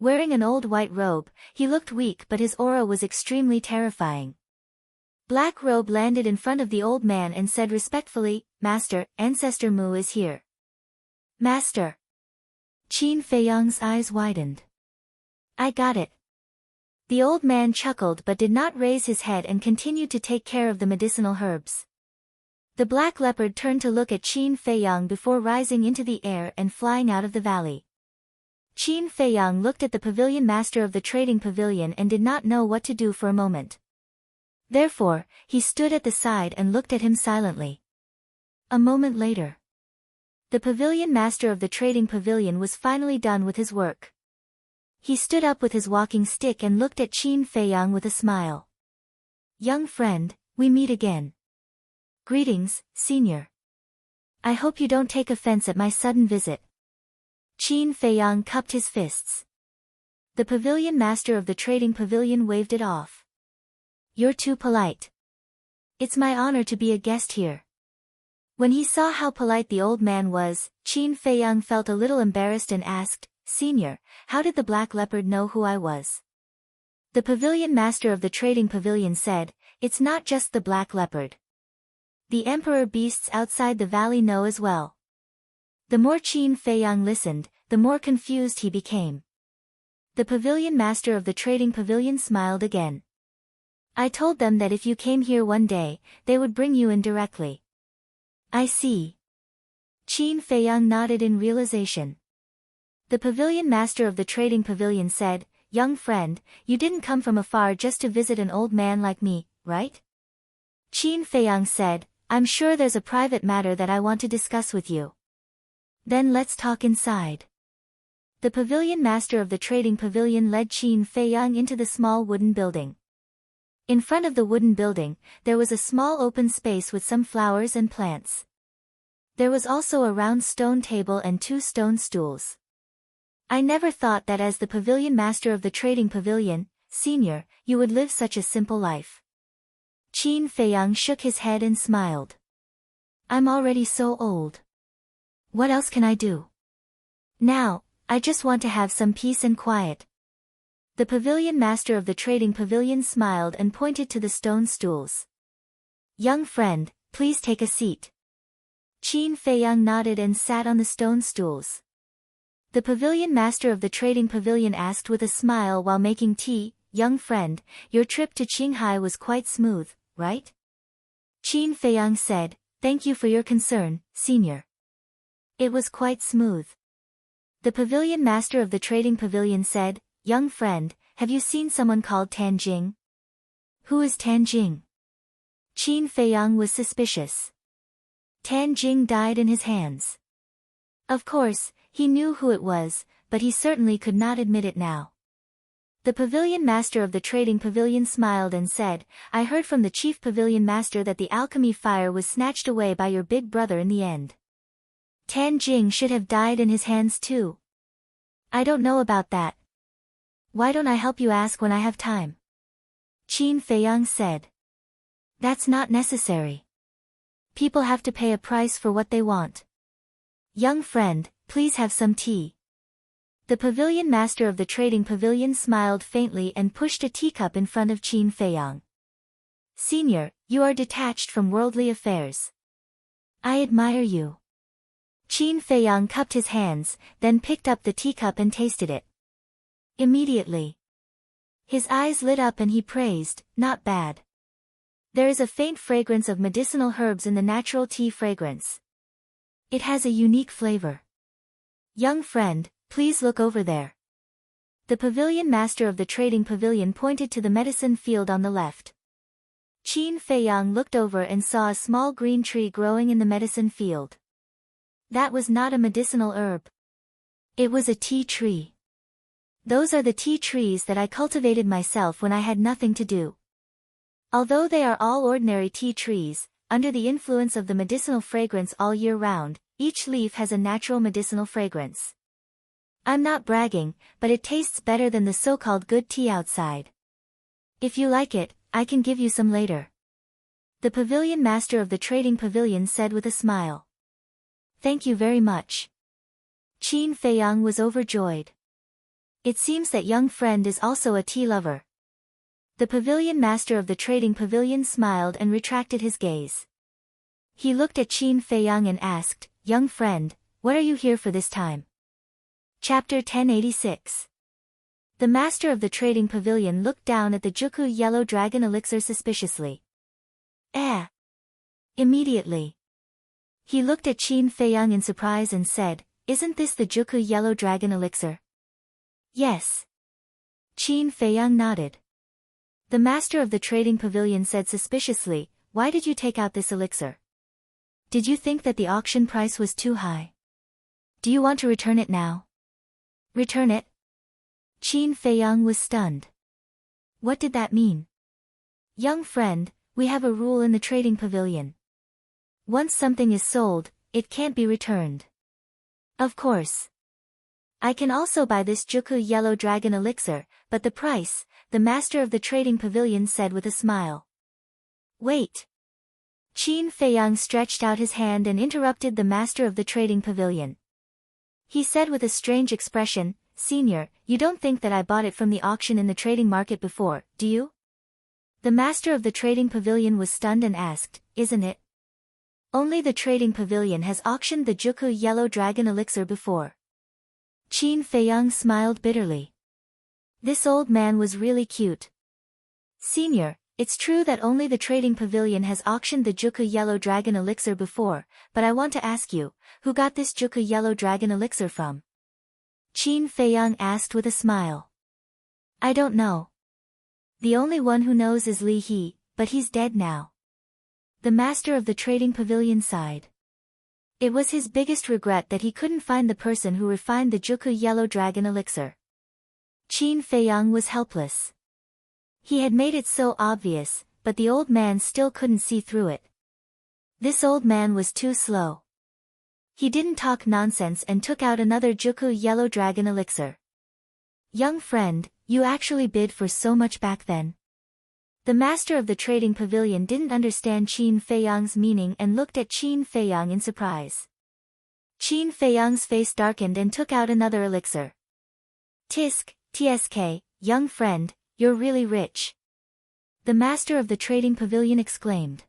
Wearing an old white robe, he looked weak but his aura was extremely terrifying. Black Robe landed in front of the old man and said respectfully, "Master, Ancestor Mu is here." "Master." Qin Feiyang's eyes widened. "I got it." The old man chuckled but did not raise his head and continued to take care of the medicinal herbs. The black leopard turned to look at Qin Feiyang before rising into the air and flying out of the valley. Qin Feiyang looked at the pavilion master of the trading pavilion and did not know what to do for a moment. Therefore, he stood at the side and looked at him silently. A moment later, the pavilion master of the trading pavilion was finally done with his work. He stood up with his walking stick and looked at Qin Feiyang with a smile. "Young friend, we meet again. Greetings, senior. I hope you don't take offense at my sudden visit." Qin Feiyang cupped his fists. The pavilion master of the trading pavilion waved it off. "You're too polite. It's my honor to be a guest here." When he saw how polite the old man was, Qin Feiyang felt a little embarrassed and asked, "Senior, how did the black leopard know who I was?" The pavilion master of the trading pavilion said, "It's not just the black leopard. The emperor beasts outside the valley know as well." The more Qin Feiyang listened, the more confused he became. The pavilion master of the trading pavilion smiled again. "I told them that if you came here one day, they would bring you in directly." "I see." Qin Feiyang nodded in realization. The pavilion master of the trading pavilion said, "Young friend, you didn't come from afar just to visit an old man like me, right?" Qin Feiyang said, "I'm sure there's a private matter that I want to discuss with you." "Then let's talk inside." The pavilion master of the trading pavilion led Qin Feiyang into the small wooden building. In front of the wooden building, there was a small open space with some flowers and plants. There was also a round stone table and 2 stone stools. "I never thought that as the pavilion master of the trading pavilion, senior, you would live such a simple life." Qin Feiyang shook his head and smiled. "I'm already so old. What else can I do? Now, I just want to have some peace and quiet." The pavilion master of the trading pavilion smiled and pointed to the stone stools. "Young friend, please take a seat." Qin Feiyang nodded and sat on the stone stools. The pavilion master of the trading pavilion asked with a smile while making tea, "Young friend, your trip to Qinghai was quite smooth, right?" Qin Feiyang said, "Thank you for your concern, senior. It was quite smooth." The pavilion master of the trading pavilion said, "Young friend, have you seen someone called Tan Jing?" "Who is Tan Jing?" Qin Feiyang was suspicious. Tan Jing died in his hands. Of course, he knew who it was, but he certainly could not admit it now. The pavilion master of the trading pavilion smiled and said, "I heard from the chief pavilion master that the alchemy fire was snatched away by your big brother in the end. Tan Jing should have died in his hands too." I don't know about that. Why don't I help you ask when I have time? Qin Feiyang said. That's not necessary. People have to pay a price for what they want. Young friend, please have some tea. The pavilion master of the trading pavilion smiled faintly and pushed a teacup in front of Qin Feiyang. Senior, you are detached from worldly affairs. I admire you. Qin Feiyang cupped his hands, then picked up the teacup and tasted it. Immediately, his eyes lit up and he praised, not bad. There is a faint fragrance of medicinal herbs in the natural tea fragrance. It has a unique flavor. Young friend, please look over there. The pavilion master of the trading pavilion pointed to the medicine field on the left. Qin Feiyang looked over and saw a small green tree growing in the medicine field. That was not a medicinal herb. It was a tea tree. Those are the tea trees that I cultivated myself when I had nothing to do. Although they are all ordinary tea trees, under the influence of the medicinal fragrance all year round, each leaf has a natural medicinal fragrance. I'm not bragging, but it tastes better than the so-called good tea outside. If you like it, I can give you some later. The pavilion master of the trading pavilion said with a smile. Thank you very much. Qin Feiyang was overjoyed. It seems that young friend is also a tea lover. The pavilion master of the trading pavilion smiled and retracted his gaze. He looked at Qin Feiyang and asked, Young friend, what are you here for this time? Chapter 1086. The master of the trading pavilion looked down at the Juku Yellow Dragon elixir suspiciously. Immediately, he looked at Qin Feiyang in surprise and said, Isn't this the Juku Yellow Dragon elixir? Yes. Qin Feiyang nodded. The master of the trading pavilion said suspiciously, Why did you take out this elixir? Did you think that the auction price was too high? Do you want to return it now? Return it? Qin Feiyang was stunned. What did that mean? Young friend, we have a rule in the trading pavilion. Once something is sold, it can't be returned. Of course. I can also buy this Juku Yellow Dragon elixir, but the price, the master of the trading pavilion said with a smile. Wait. Qin Feiyang stretched out his hand and interrupted the master of the trading pavilion. He said with a strange expression, Senior, you don't think that I bought it from the auction in the trading market before, do you? The master of the trading pavilion was stunned and asked, Isn't it? Only the trading pavilion has auctioned the Juku Yellow Dragon elixir before. Qin Feiyang smiled bitterly. This old man was really cute. Senior, it's true that only the trading pavilion has auctioned the Juku Yellow Dragon elixir before, but I want to ask you, who got this Juku Yellow Dragon elixir from? Qin Feiyang asked with a smile. I don't know. The only one who knows is Li He, but he's dead now. The master of the trading pavilion sighed. It was his biggest regret that he couldn't find the person who refined the Juku Yellow Dragon elixir. Qin Feiyang was helpless. He had made it so obvious, but the old man still couldn't see through it. This old man was too slow. He didn't talk nonsense and took out another Juku Yellow Dragon elixir. Young friend, you actually bid for so much back then? The master of the trading pavilion didn't understand Qin Feiyang's meaning and looked at Qin Feiyang in surprise. Qin Feiyang's face darkened and took out another elixir. Tsk, young friend, you're really rich. The master of the trading pavilion exclaimed.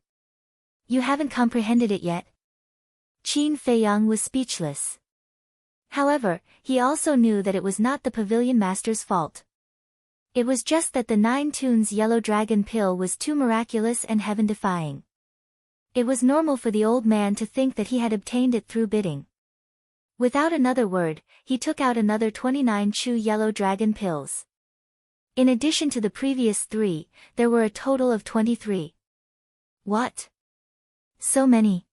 You haven't comprehended it yet? Qin Feiyang was speechless. However, he also knew that it was not the pavilion master's fault. It was just that the 9 tunes yellow dragon pill was too miraculous and heaven-defying. It was normal for the old man to think that he had obtained it through bidding. Without another word, he took out another 29 Chu yellow dragon pills. In addition to the previous 3, there were a total of 23. What? So many.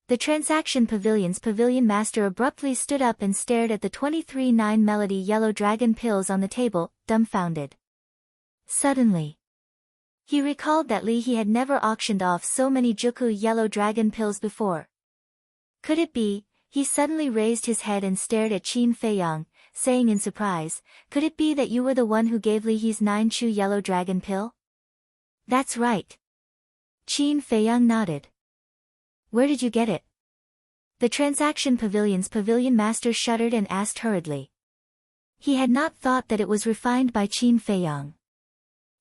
The transaction pavilion's pavilion master abruptly stood up and stared at the 23 9 melody yellow dragon pills on the table, dumbfounded. Suddenly, he recalled that Li He had never auctioned off so many Juku yellow dragon pills before. Could it be? He suddenly raised his head and stared at Qin Feiyang, saying in surprise, "Could it be that you were the one who gave Li He's 9-chew yellow dragon pill?" "That's right." Qin Feiyang nodded. "Where did you get it?" The Transaction Pavilion's pavilion master shuddered and asked hurriedly. He had not thought that it was refined by Qin Feiyang.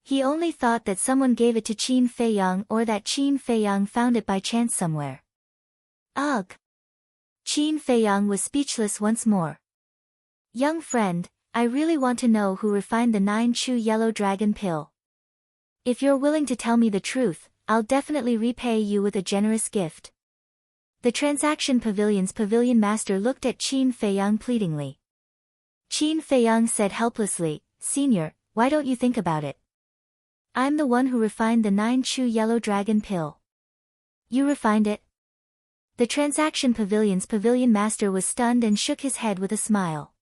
He only thought that someone gave it to Qin Feiyang or that Qin Feiyang found it by chance somewhere. Ugh! Qin Feiyang was speechless once more. "Young friend, I really want to know who refined the 9-chew yellow dragon pill. If you're willing to tell me the truth, I'll definitely repay you with a generous gift." The Transaction Pavilion's pavilion master looked at Qin Feiyang pleadingly. Qin Feiyang said helplessly, "Senior, why don't you think about it? I'm the one who refined the 9-chew yellow dragon pill." "You refined it?" The Transaction Pavilion's pavilion master was stunned and shook his head with a smile.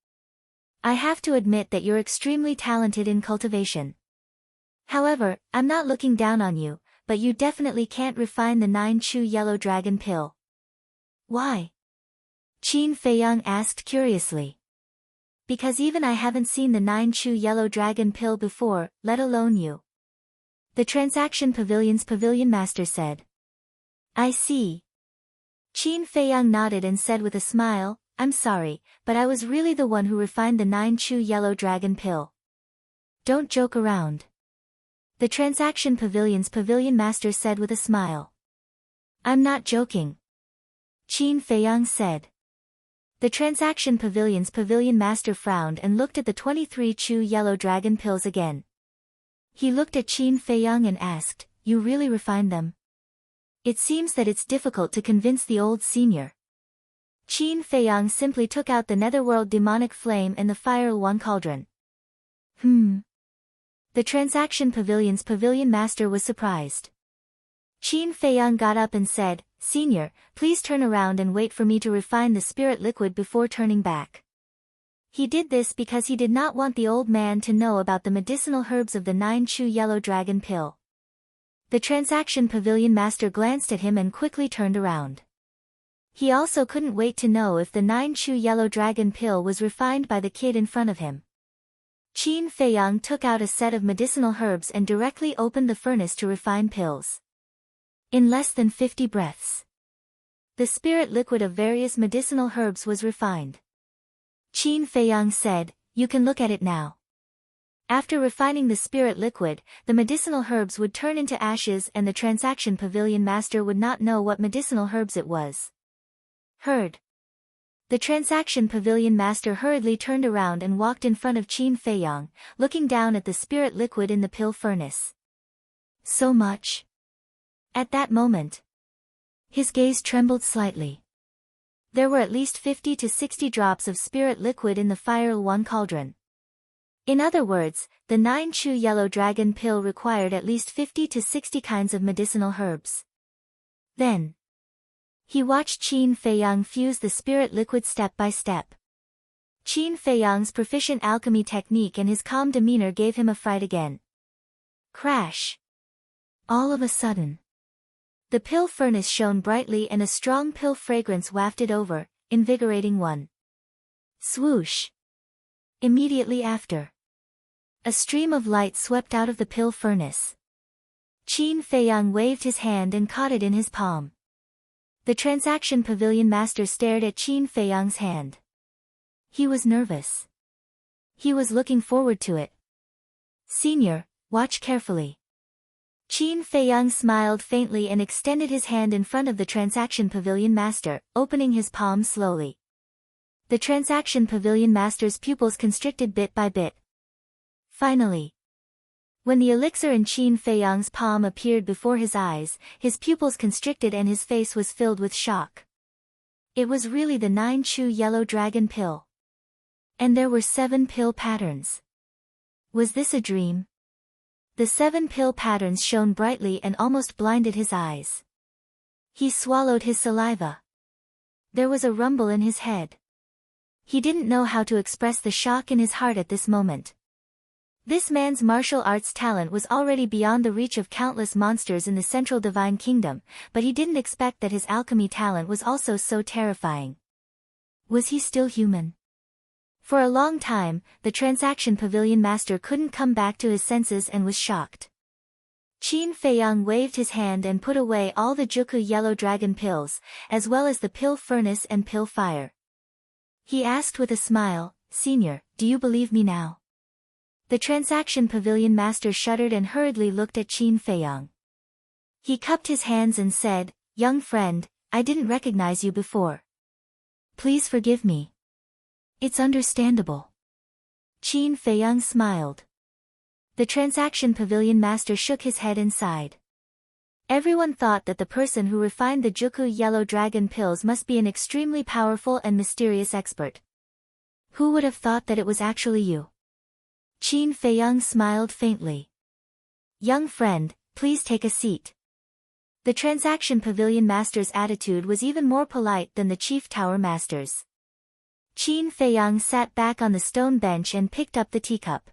"I have to admit that you're extremely talented in cultivation. However, I'm not looking down on you, but you definitely can't refine the 9-chew yellow dragon pill." "Why?" Qin Feiyang asked curiously. "Because even I haven't seen the 9-chew yellow dragon pill before, let alone you," the Transaction Pavilion's pavilion master said. "I see." Qin Feiyang nodded and said with a smile, "I'm sorry, but I was really the one who refined the 9-chew yellow dragon pill." "Don't joke around," the Transaction Pavilion's pavilion master said with a smile. "I'm not joking," Qin Feiyang said. The Transaction Pavilion's pavilion master frowned and looked at the 23-chew yellow dragon pills again. He looked at Qin Feiyang and asked, "You really refined them? It seems that it's difficult to convince the old senior." Qin Feiyang simply took out the netherworld demonic flame and the fire one cauldron. The Transaction Pavilion's pavilion master was surprised. Qin Feiyang got up and said, "Senior, please turn around and wait for me to refine the spirit liquid before turning back." He did this because he did not want the old man to know about the medicinal herbs of the 9-chew yellow dragon pill. The Transaction Pavilion master glanced at him and quickly turned around. He also couldn't wait to know if the 9-chew yellow dragon pill was refined by the kid in front of him. Qin Feiyang took out a set of medicinal herbs and directly opened the furnace to refine pills. In less than 50 breaths, the spirit liquid of various medicinal herbs was refined. Qin Feiyang said, "You can look at it now." After refining the spirit liquid, the medicinal herbs would turn into ashes and the Transaction Pavilion master would not know what medicinal herbs it was. Heard. The Transaction Pavilion master hurriedly turned around and walked in front of Qin Feiyang, looking down at the spirit liquid in the pill furnace. "So much?" At that moment, his gaze trembled slightly. There were at least 50 to 60 drops of spirit liquid in the fire one cauldron. In other words, the 9-chew yellow dragon pill required at least 50 to 60 kinds of medicinal herbs. Then, he watched Qin Feiyang fuse the spirit liquid step by step. Qin Feiyang's proficient alchemy technique and his calm demeanor gave him a fright again. Crash! All of a sudden, the pill furnace shone brightly and a strong pill fragrance wafted over, invigorating one. Swoosh! Immediately after, a stream of light swept out of the pill furnace. Qin Feiyang waved his hand and caught it in his palm. The Transaction Pavilion master stared at Qin Feiyang's hand. He was nervous. He was looking forward to it. "Senior, watch carefully." Qin Feiyang smiled faintly and extended his hand in front of the Transaction Pavilion master, opening his palm slowly. The Transaction Pavilion master's pupils constricted bit by bit. Finally, when the elixir in Qin Feiyang's palm appeared before his eyes, his pupils constricted and his face was filled with shock. It was really the 9-chew yellow dragon pill. And there were 7 pill patterns. Was this a dream? The 7 pill patterns shone brightly and almost blinded his eyes. He swallowed his saliva. There was a rumble in his head. He didn't know how to express the shock in his heart at this moment. This man's martial arts talent was already beyond the reach of countless monsters in the Central Divine Kingdom, but he didn't expect that his alchemy talent was also so terrifying. Was he still human? For a long time, the transaction pavilion master couldn't come back to his senses and was shocked. Qin Feiyang waved his hand and put away all the Juku yellow dragon pills, as well as the pill furnace and pill fire. He asked with a smile, "Senior, do you believe me now?" The transaction pavilion master shuddered and hurriedly looked at Qin Feiyang. He cupped his hands and said, "Young friend, I didn't recognize you before. Please forgive me." "It's understandable." Qin Feiyang smiled. The transaction pavilion master shook his head and sighed. Everyone thought that the person who refined the Juku yellow dragon pills must be an extremely powerful and mysterious expert. Who would have thought that it was actually you? Qin Feiyang smiled faintly. "Young friend, please take a seat." The transaction pavilion master's attitude was even more polite than the chief tower master's. Qin Feiyang sat back on the stone bench and picked up the teacup.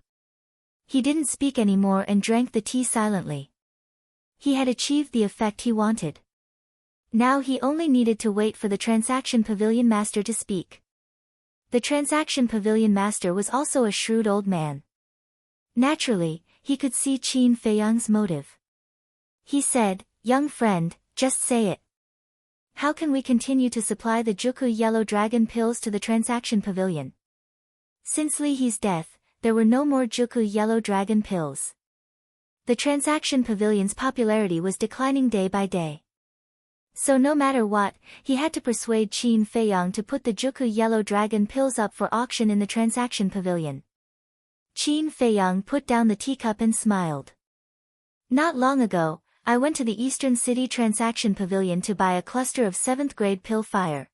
He didn't speak anymore and drank the tea silently. He had achieved the effect he wanted. Now he only needed to wait for the transaction pavilion master to speak. The transaction pavilion master was also a shrewd old man. Naturally, he could see Qin Feiyang's motive. He said, "Young friend, just say it. How can we continue to supply the Juku yellow dragon pills to the transaction pavilion?" Since Li He's death, there were no more Juku yellow dragon pills. The transaction pavilion's popularity was declining day by day. So no matter what, he had to persuade Qin Feiyang to put the Juku yellow dragon pills up for auction in the transaction pavilion. Qin Feiyang put down the teacup and smiled. "Not long ago, I went to the Eastern City Transaction Pavilion to buy a cluster of 7th grade pill fire."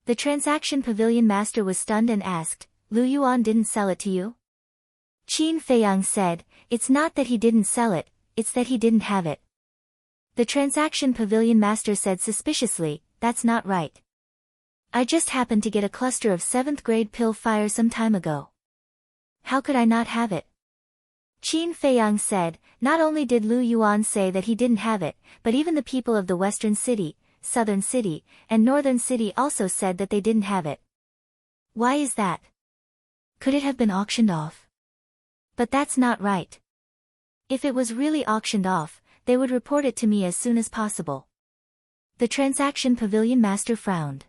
The transaction pavilion master was stunned and asked, "Lu Yuan didn't sell it to you?" Qin Feiyang said, "It's not that he didn't sell it, it's that he didn't have it." The transaction pavilion master said suspiciously, "That's not right. I just happened to get a cluster of 7th grade pill fire some time ago. How could I not have it?" Qin Feiyang said, "Not only did Lu Yuan say that he didn't have it, but even the people of the Western City, Southern City, and Northern City also said that they didn't have it. Why is that? Could it have been auctioned off? But that's not right. If it was really auctioned off, they would report it to me as soon as possible." The transaction pavilion master frowned.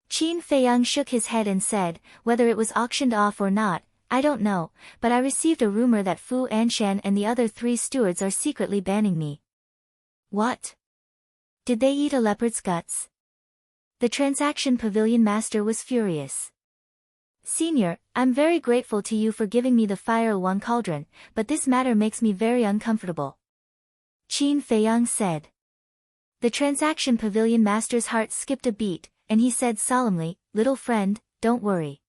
Qin Feiyang shook his head and said, "Whether it was auctioned off or not, I don't know, but I received a rumor that Fu Anshan and the other 3 stewards are secretly banning me." "What? Did they eat a leopard's guts?" The transaction pavilion master was furious. "Senior, I'm very grateful to you for giving me the Fire One cauldron, but this matter makes me very uncomfortable," Qin Feiyang said. The transaction pavilion master's heart skipped a beat, and he said solemnly, "Little friend, don't worry.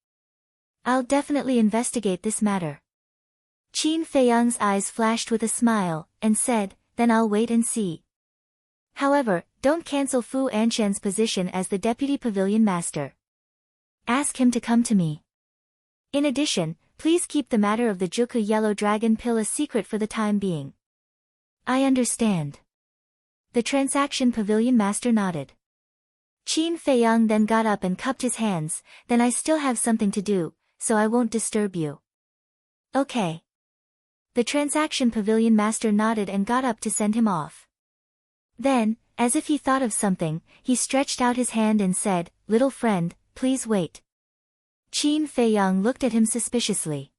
I'll definitely investigate this matter." Qin Feiyang's eyes flashed with a smile, and said, "Then I'll wait and see. However, don't cancel Fu Anshan's position as the deputy pavilion master. Ask him to come to me. In addition, please keep the matter of the Juku yellow dragon pill a secret for the time being." "I understand." The transaction pavilion master nodded. Qin Feiyang then got up and cupped his hands, "Then I still have something to do, so I won't disturb you." "Okay." The transaction pavilion master nodded and got up to send him off. Then, as if he thought of something, he stretched out his hand and said, "Little friend, please wait." Qin Feiyang looked at him suspiciously.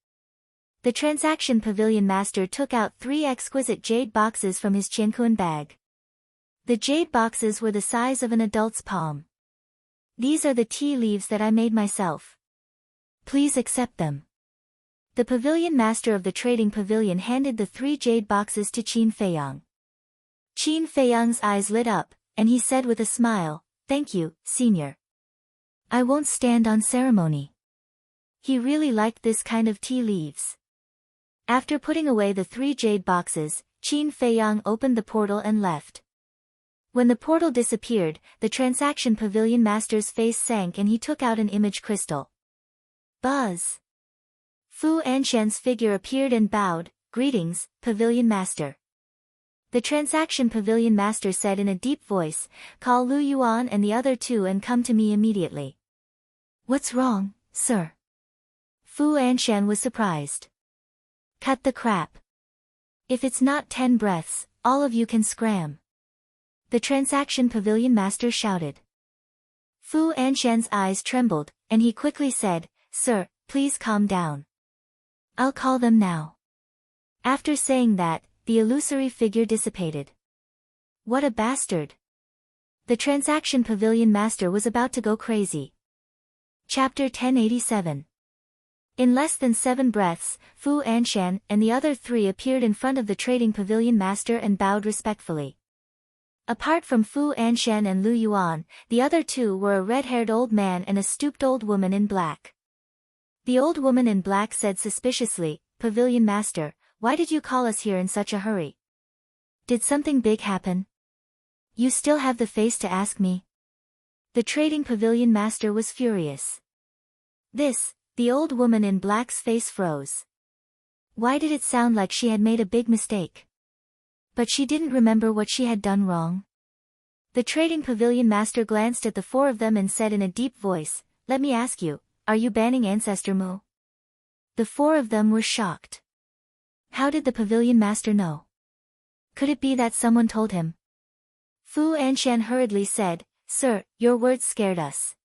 The transaction pavilion master took out 3 exquisite jade boxes from his Qianquan bag. The jade boxes were the size of an adult's palm. "These are the tea leaves that I made myself. Please accept them." The pavilion master of the trading pavilion handed the 3 jade boxes to Qin Feiyang. Qin Feiyang's eyes lit up, and he said with a smile, "Thank you, senior. I won't stand on ceremony." He really liked this kind of tea leaves. After putting away the 3 jade boxes, Qin Feiyang opened the portal and left. When the portal disappeared, the transaction pavilion master's face sank and he took out an image crystal. Buzz! Fu Anshan's figure appeared and bowed, "Greetings, pavilion master." The transaction pavilion master said in a deep voice, "Call Lu Yuan and the other 2 and come to me immediately." "What's wrong, sir?" Fu Anshan was surprised. Cut the crap. If it's not 10 breaths, all of you can scram. The transaction pavilion master shouted. Fu Anshan's eyes trembled, and he quickly said, "Sir, please calm down. I'll call them now." After saying that, the illusory figure dissipated. What a bastard! The transaction pavilion master was about to go crazy. Chapter 1087. In less than 7 breaths, Fu Anshan and the other 3 appeared in front of the trading pavilion master and bowed respectfully. Apart from Fu Anshan and Lu Yuan, the other 2 were a red-haired old man and a stooped old woman in black. The old woman in black said suspiciously, "Pavilion master, why did you call us here in such a hurry? Did something big happen? You still have the face to ask me?" The trading pavilion master was furious. The old woman in black's face froze. Why did it sound like she had made a big mistake? But she didn't remember what she had done wrong. The trading pavilion master glanced at the 4 of them and said in a deep voice, "Let me ask you, are you banning Ancestor Mu?" The 4 of them were shocked. How did the pavilion master know? Could it be that someone told him? Fu Anshan hurriedly said, "Sir, your words scared us.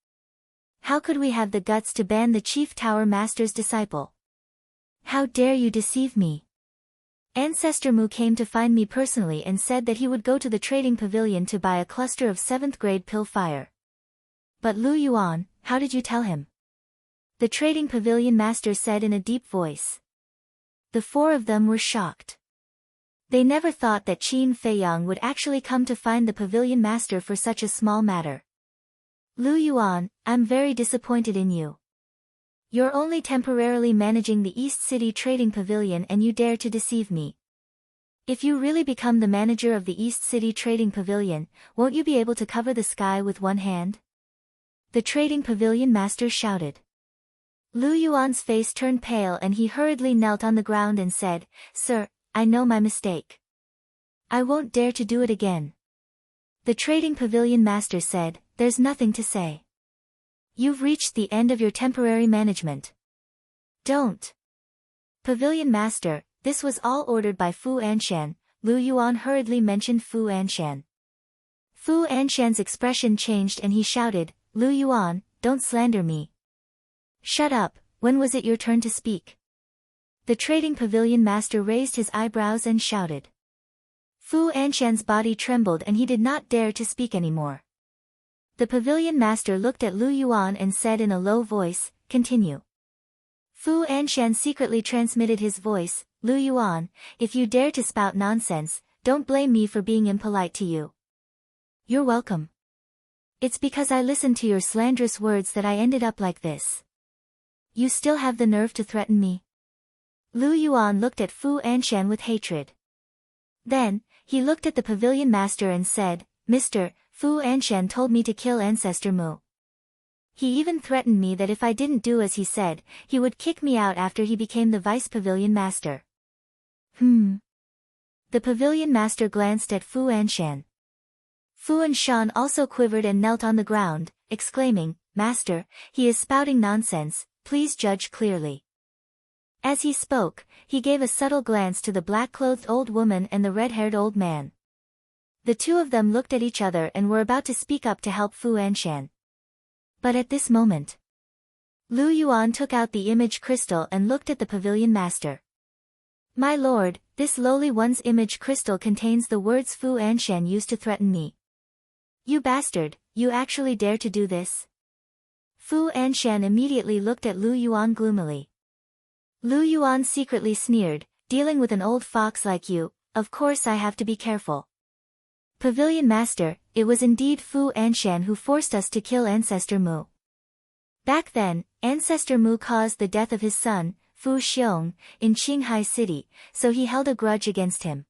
How could we have the guts to ban the Chief Tower Master's disciple? How dare you deceive me? Ancestor Mu came to find me personally and said that he would go to the trading pavilion to buy a cluster of 7th grade pill fire. But Lu Yuan, how did you tell him?" The trading pavilion master said in a deep voice. The 4 of them were shocked. They never thought that Qin Feiyang would actually come to find the pavilion master for such a small matter. "Lu Yuan, I'm very disappointed in you. You're only temporarily managing the East City Trading Pavilion and you dare to deceive me. If you really become the manager of the East City Trading Pavilion, won't you be able to cover the sky with one hand?" The trading pavilion master shouted. Lu Yuan's face turned pale and he hurriedly knelt on the ground and said, "Sir, I know my mistake. I won't dare to do it again." The trading pavilion master said, "There's nothing to say. You've reached the end of your temporary management. Don't." "Pavilion master, this was all ordered by Fu Anshan," Lu Yuan hurriedly mentioned Fu Anshan. Fu Anshan's expression changed and he shouted, "Lu Yuan, don't slander me." "Shut up, when was it your turn to speak?" The trading pavilion master raised his eyebrows and shouted. Fu Anshan's body trembled and he did not dare to speak anymore. The pavilion master looked at Lu Yuan and said in a low voice, "Continue." Fu Anshan secretly transmitted his voice, "Lu Yuan, if you dare to spout nonsense, don't blame me for being impolite to you. You're welcome. It's because I listened to your slanderous words that I ended up like this. You still have the nerve to threaten me?" Lu Yuan looked at Fu Anshan with hatred. Then, he looked at the pavilion master and said, "Mr. Fu Anshan told me to kill Ancestor Mu. He even threatened me that if I didn't do as he said, he would kick me out after he became the vice pavilion master." The pavilion master glanced at Fu Anshan. Fu Anshan also quivered and knelt on the ground, exclaiming, "Master, he is spouting nonsense, please judge clearly." As he spoke, he gave a subtle glance to the black-clothed old woman and the red-haired old man. The 2 of them looked at each other and were about to speak up to help Fu Anshan. But at this moment, Lu Yuan took out the image crystal and looked at the pavilion master. "My lord, this lowly one's image crystal contains the words Fu Anshan used to threaten me. You bastard, you actually dare to do this?" Fu Anshan immediately looked at Lu Yuan gloomily. Lu Yuan secretly sneered, "Dealing with an old fox like you, of course I have to be careful. Pavilion master, it was indeed Fu Anshan who forced us to kill Ancestor Mu. Back then, Ancestor Mu caused the death of his son, Fu Xiong, in Qinghai City, so he held a grudge against him.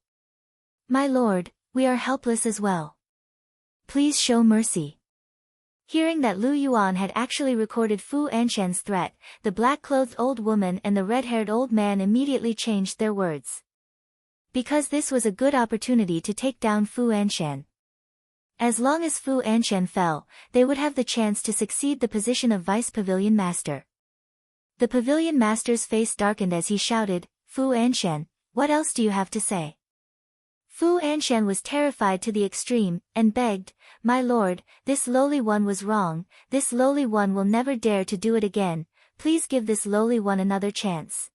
My lord, we are helpless as well. Please show mercy." Hearing that Lu Yuan had actually recorded Fu Anshan's threat, the black-clothed old woman and the red-haired old man immediately changed their words. Because this was a good opportunity to take down Fu Anshan. As long as Fu Anshan fell, they would have the chance to succeed the position of vice pavilion master. The pavilion master's face darkened as he shouted, Fu Anshan, what else do you have to say? Fu Anshan was terrified to the extreme, and begged, My lord, this lowly one was wrong, this lowly one will never dare to do it again, please give this lowly one another chance.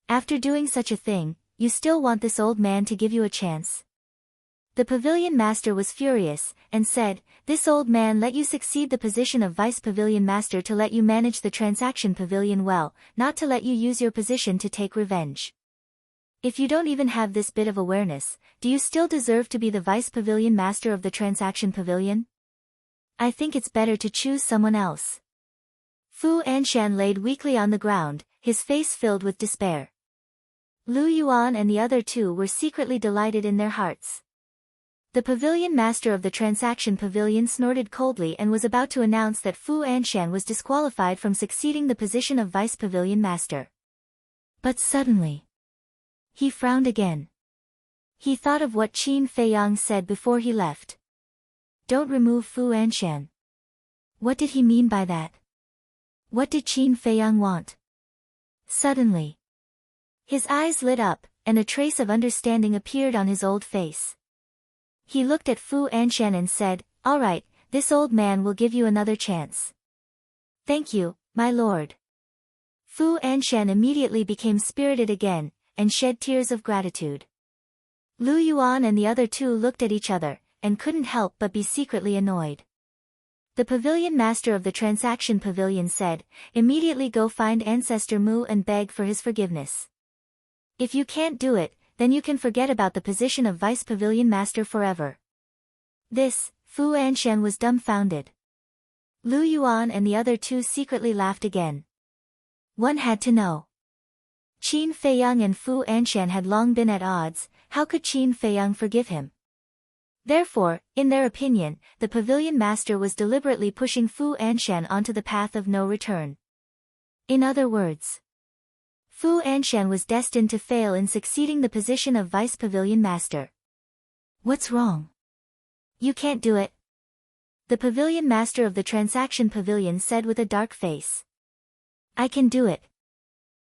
After doing such a thing, you still want this old man to give you a chance? The pavilion master was furious, and said, This old man let you succeed the position of vice pavilion master to let you manage the transaction pavilion well, not to let you use your position to take revenge. If you don't even have this bit of awareness, do you still deserve to be the vice pavilion master of the transaction pavilion? I think it's better to choose someone else. Fu Anshan laid weakly on the ground, his face filled with despair. Lu Yuan and the other two were secretly delighted in their hearts. The pavilion master of the transaction pavilion snorted coldly and was about to announce that Fu Anshan was disqualified from succeeding the position of vice pavilion master. But suddenly, he frowned again. He thought of what Qin Feiyang said before he left. Don't remove Fu Anshan. What did he mean by that? What did Qin Feiyang want? Suddenly, his eyes lit up, and a trace of understanding appeared on his old face. He looked at Fu Anshan and said, All right, this old man will give you another chance. Thank you, my lord. Fu Anshan immediately became spirited again, and shed tears of gratitude. Lu Yuan and the other two looked at each other, and couldn't help but be secretly annoyed. The pavilion master of the transaction pavilion said, Immediately go find Ancestor Mu and beg for his forgiveness. If you can't do it, then you can forget about the position of vice pavilion master forever. This, Fu Anshan was dumbfounded. Lu Yuan and the other two secretly laughed again. One had to know. Qin Feiyang and Fu Anshan had long been at odds, how could Qin Feiyang forgive him? Therefore, in their opinion, the pavilion master was deliberately pushing Fu Anshan onto the path of no return. In other words, Fu Anshan was destined to fail in succeeding the position of vice pavilion master. What's wrong? You can't do it. The pavilion master of the transaction pavilion said with a dark face. I can do it.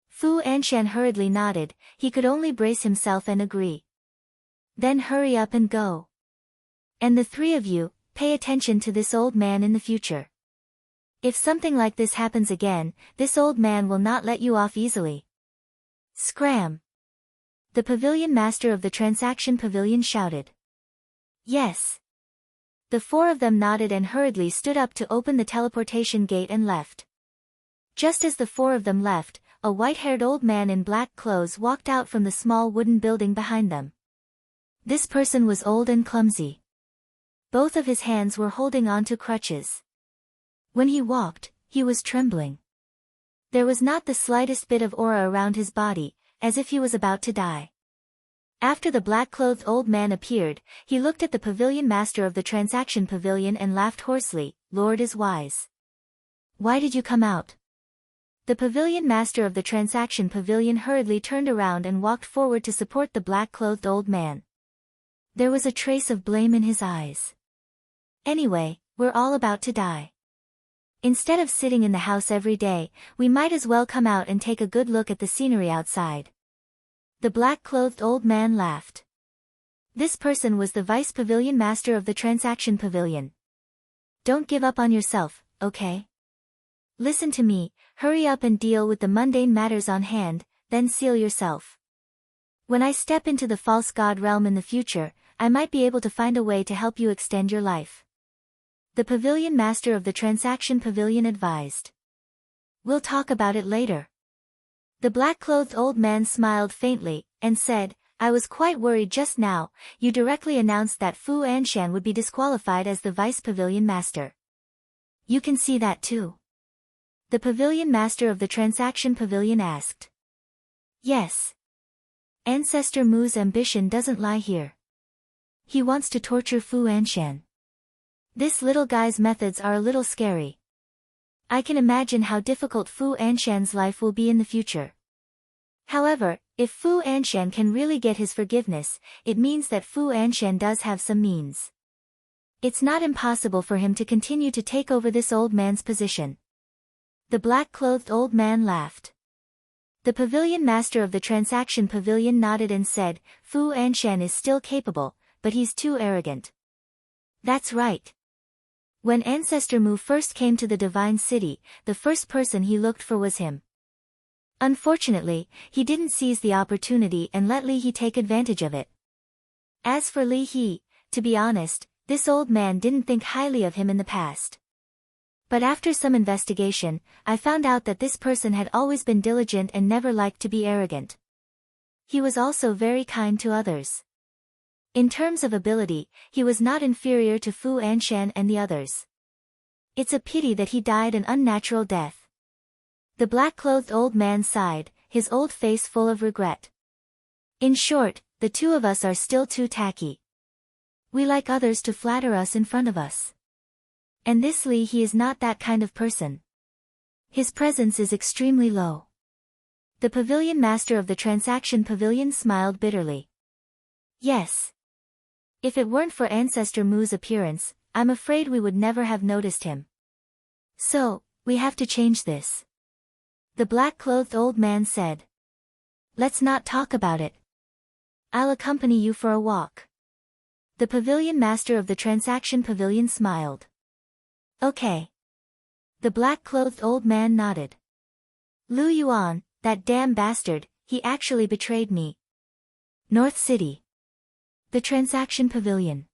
Fu Anshan hurriedly nodded, he could only brace himself and agree. Then hurry up and go. And the three of you, pay attention to this old man in the future. If something like this happens again, this old man will not let you off easily. Scram! The pavilion master of the transaction pavilion shouted. Yes. The four of them nodded and hurriedly stood up to open the teleportation gate and left. Just as the four of them left, a white-haired old man in black clothes walked out from the small wooden building behind them. This person was old and clumsy. Both of his hands were holding on to crutches. When he walked, he was trembling. There was not the slightest bit of aura around his body, as if he was about to die. After the black-clothed old man appeared, he looked at the pavilion master of the transaction pavilion and laughed hoarsely, Lord is wise. Why did you come out? The pavilion master of the transaction pavilion hurriedly turned around and walked forward to support the black-clothed old man. There was a trace of blame in his eyes. Anyway, we're all about to die. Instead of sitting in the house every day, we might as well come out and take a good look at the scenery outside. The black-clothed old man laughed. This person was the vice pavilion master of the transaction pavilion. Don't give up on yourself, okay? Listen to me, hurry up and deal with the mundane matters on hand, then seal yourself. When I step into the false god realm in the future, I might be able to find a way to help you extend your life. The pavilion master of the transaction pavilion advised. We'll talk about it later. The black-clothed old man smiled faintly, and said, I was quite worried just now, you directly announced that Fu Anshan would be disqualified as the vice pavilion master. You can see that too? The pavilion master of the transaction pavilion asked. Yes. Ancestor Mu's ambition doesn't lie here. He wants to torture Fu Anshan. This little guy's methods are a little scary. I can imagine how difficult Fu Anshan's life will be in the future. However, if Fu Anshan can really get his forgiveness, it means that Fu Anshan does have some means. It's not impossible for him to continue to take over this old man's position. The black-clothed old man laughed. The pavilion master of the transaction pavilion nodded and said, Fu Anshan is still capable, but he's too arrogant. That's right. When Ancestor Mu first came to the Divine City, the first person he looked for was him. Unfortunately, he didn't seize the opportunity and let Li He take advantage of it. As for Li He, to be honest, this old man didn't think highly of him in the past. But after some investigation, I found out that this person had always been diligent and never liked to be arrogant. He was also very kind to others. In terms of ability, he was not inferior to Fu Anshan and the others. It's a pity that he died an unnatural death. The black-clothed old man sighed, his old face full of regret. In short, the two of us are still too tacky. We like others to flatter us in front of us. And this Li He is not that kind of person. His presence is extremely low. The pavilion master of the transaction pavilion smiled bitterly. Yes. If it weren't for Ancestor Mu's appearance, I'm afraid we would never have noticed him. So, we have to change this. The black-clothed old man said. Let's not talk about it. I'll accompany you for a walk. The pavilion master of the transaction pavilion smiled. Okay. The black-clothed old man nodded. Lu Yuan, that damn bastard, he actually betrayed me. North City. The transaction pavilion.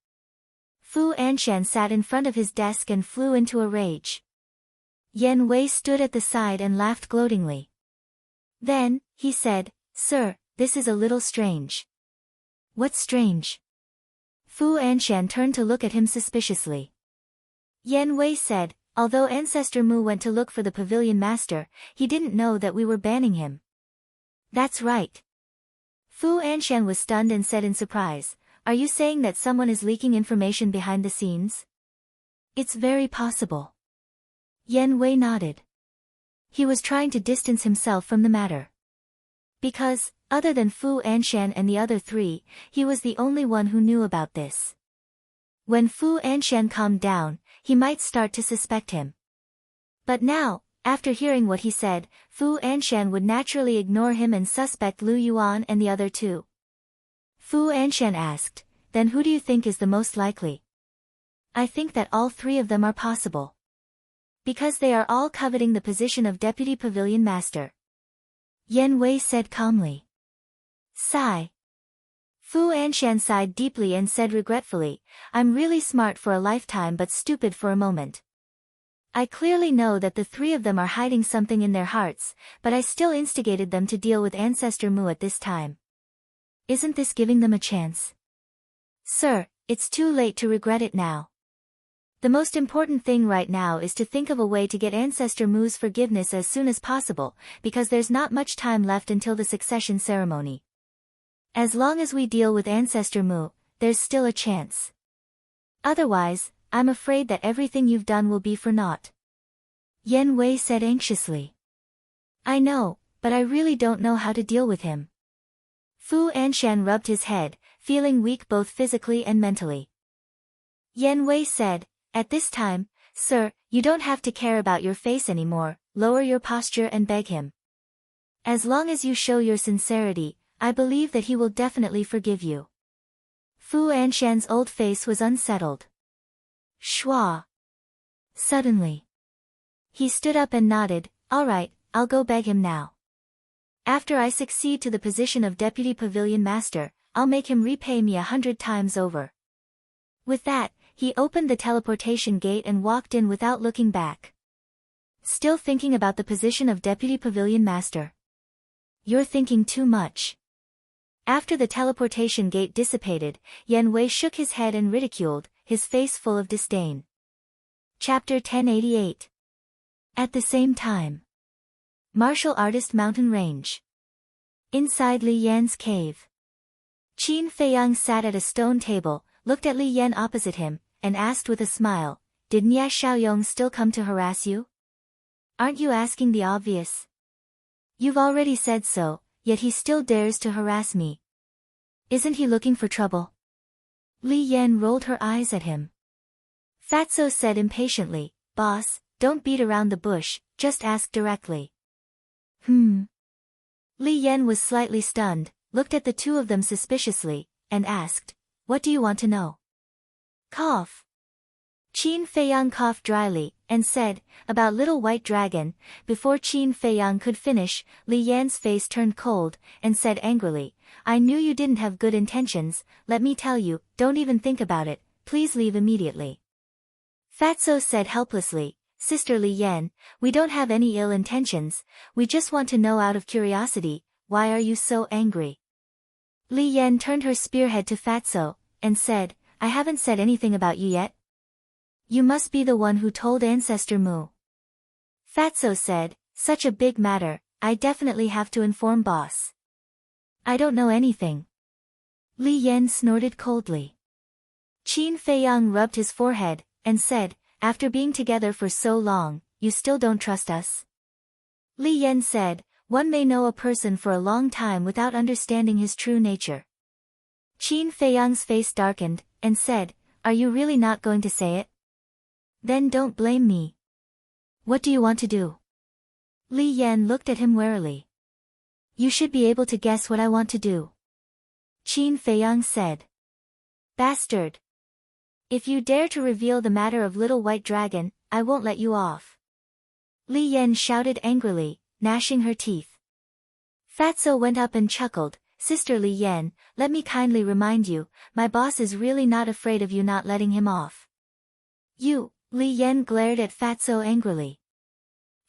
Fu Anshan sat in front of his desk and flew into a rage. Yan Wei stood at the side and laughed gloatingly. Then, he said, Sir, this is a little strange. What's strange? Fu Anshan turned to look at him suspiciously. Yan Wei said, although Ancestor Mu went to look for the pavilion master, he didn't know that we were banning him. That's right. Fu Anshan was stunned and said in surprise, Are you saying that someone is leaking information behind the scenes? It's very possible. Yan Wei nodded. He was trying to distance himself from the matter. Because, other than Fu Anshan and the other three, he was the only one who knew about this. When Fu Anshan calmed down, he might start to suspect him. But now, after hearing what he said, Fu Anshan would naturally ignore him and suspect Lu Yuan and the other two. Fu Anshan asked, Then who do you think is the most likely? I think that all three of them are possible. Because they are all coveting the position of Deputy Pavilion Master. Yan Wei said calmly. Sigh. Fu Anshan sighed deeply and said regretfully, I'm really smart for a lifetime but stupid for a moment. I clearly know that the three of them are hiding something in their hearts, but I still instigated them to deal with Ancestor Mu at this time. Isn't this giving them a chance? Sir, it's too late to regret it now. The most important thing right now is to think of a way to get Ancestor Mu's forgiveness as soon as possible, because there's not much time left until the succession ceremony. As long as we deal with Ancestor Mu, there's still a chance. Otherwise, I'm afraid that everything you've done will be for naught. Yan Wei said anxiously. I know, but I really don't know how to deal with him. Fu Anshan rubbed his head, feeling weak both physically and mentally. Yan Wei said, At this time, sir, you don't have to care about your face anymore, lower your posture and beg him. As long as you show your sincerity, I believe that he will definitely forgive you. Fu Anshan's old face was unsettled. Schwa. Suddenly. He stood up and nodded, All right, I'll go beg him now. After I succeed to the position of Deputy Pavilion Master, I'll make him repay me 100 times over. With that, he opened the teleportation gate and walked in without looking back. Still thinking about the position of Deputy Pavilion Master. You're thinking too much. After the teleportation gate dissipated, Yan Wei shook his head and ridiculed, his face full of disdain. Chapter 1088. At the same time. Martial Artist Mountain Range. Inside Li Yan's cave. Qin Feiyang sat at a stone table, looked at Li Yan opposite him, and asked with a smile, Did Nia Xiaoyong still come to harass you? Aren't you asking the obvious? You've already said so, yet he still dares to harass me. Isn't he looking for trouble? Li Yan rolled her eyes at him. Fatso said impatiently, Boss, don't beat around the bush, just ask directly. Li Yan was slightly stunned, looked at the two of them suspiciously, and asked, what do you want to know? Cough. Qin Feiyang coughed dryly, and said, about Little White Dragon. Before Qin Feiyang could finish, Li Yan's face turned cold, and said angrily, I knew you didn't have good intentions, let me tell you, don't even think about it, please leave immediately. Fatso said helplessly, Sister Li Yan, we don't have any ill intentions, we just want to know out of curiosity, why are you so angry? Li Yan turned her spearhead to Fatso, and said, I haven't said anything about you yet. You must be the one who told Ancestor Mu. Fatso said, such a big matter, I definitely have to inform boss. I don't know anything. Li Yan snorted coldly. Qin Feiyang rubbed his forehead, and said, after being together for so long, you still don't trust us? Li Yan said, one may know a person for a long time without understanding his true nature. Qin Feiyang's face darkened, and said, are you really not going to say it? Then don't blame me. What do you want to do? Li Yan looked at him warily. You should be able to guess what I want to do. Qin Feiyang said. Bastard. If you dare to reveal the matter of Little White Dragon, I won't let you off. Li Yan shouted angrily, gnashing her teeth. Fatso went up and chuckled, Sister Li Yan, let me kindly remind you, my boss is really not afraid of you not letting him off. You, Li Yan glared at Fatso angrily.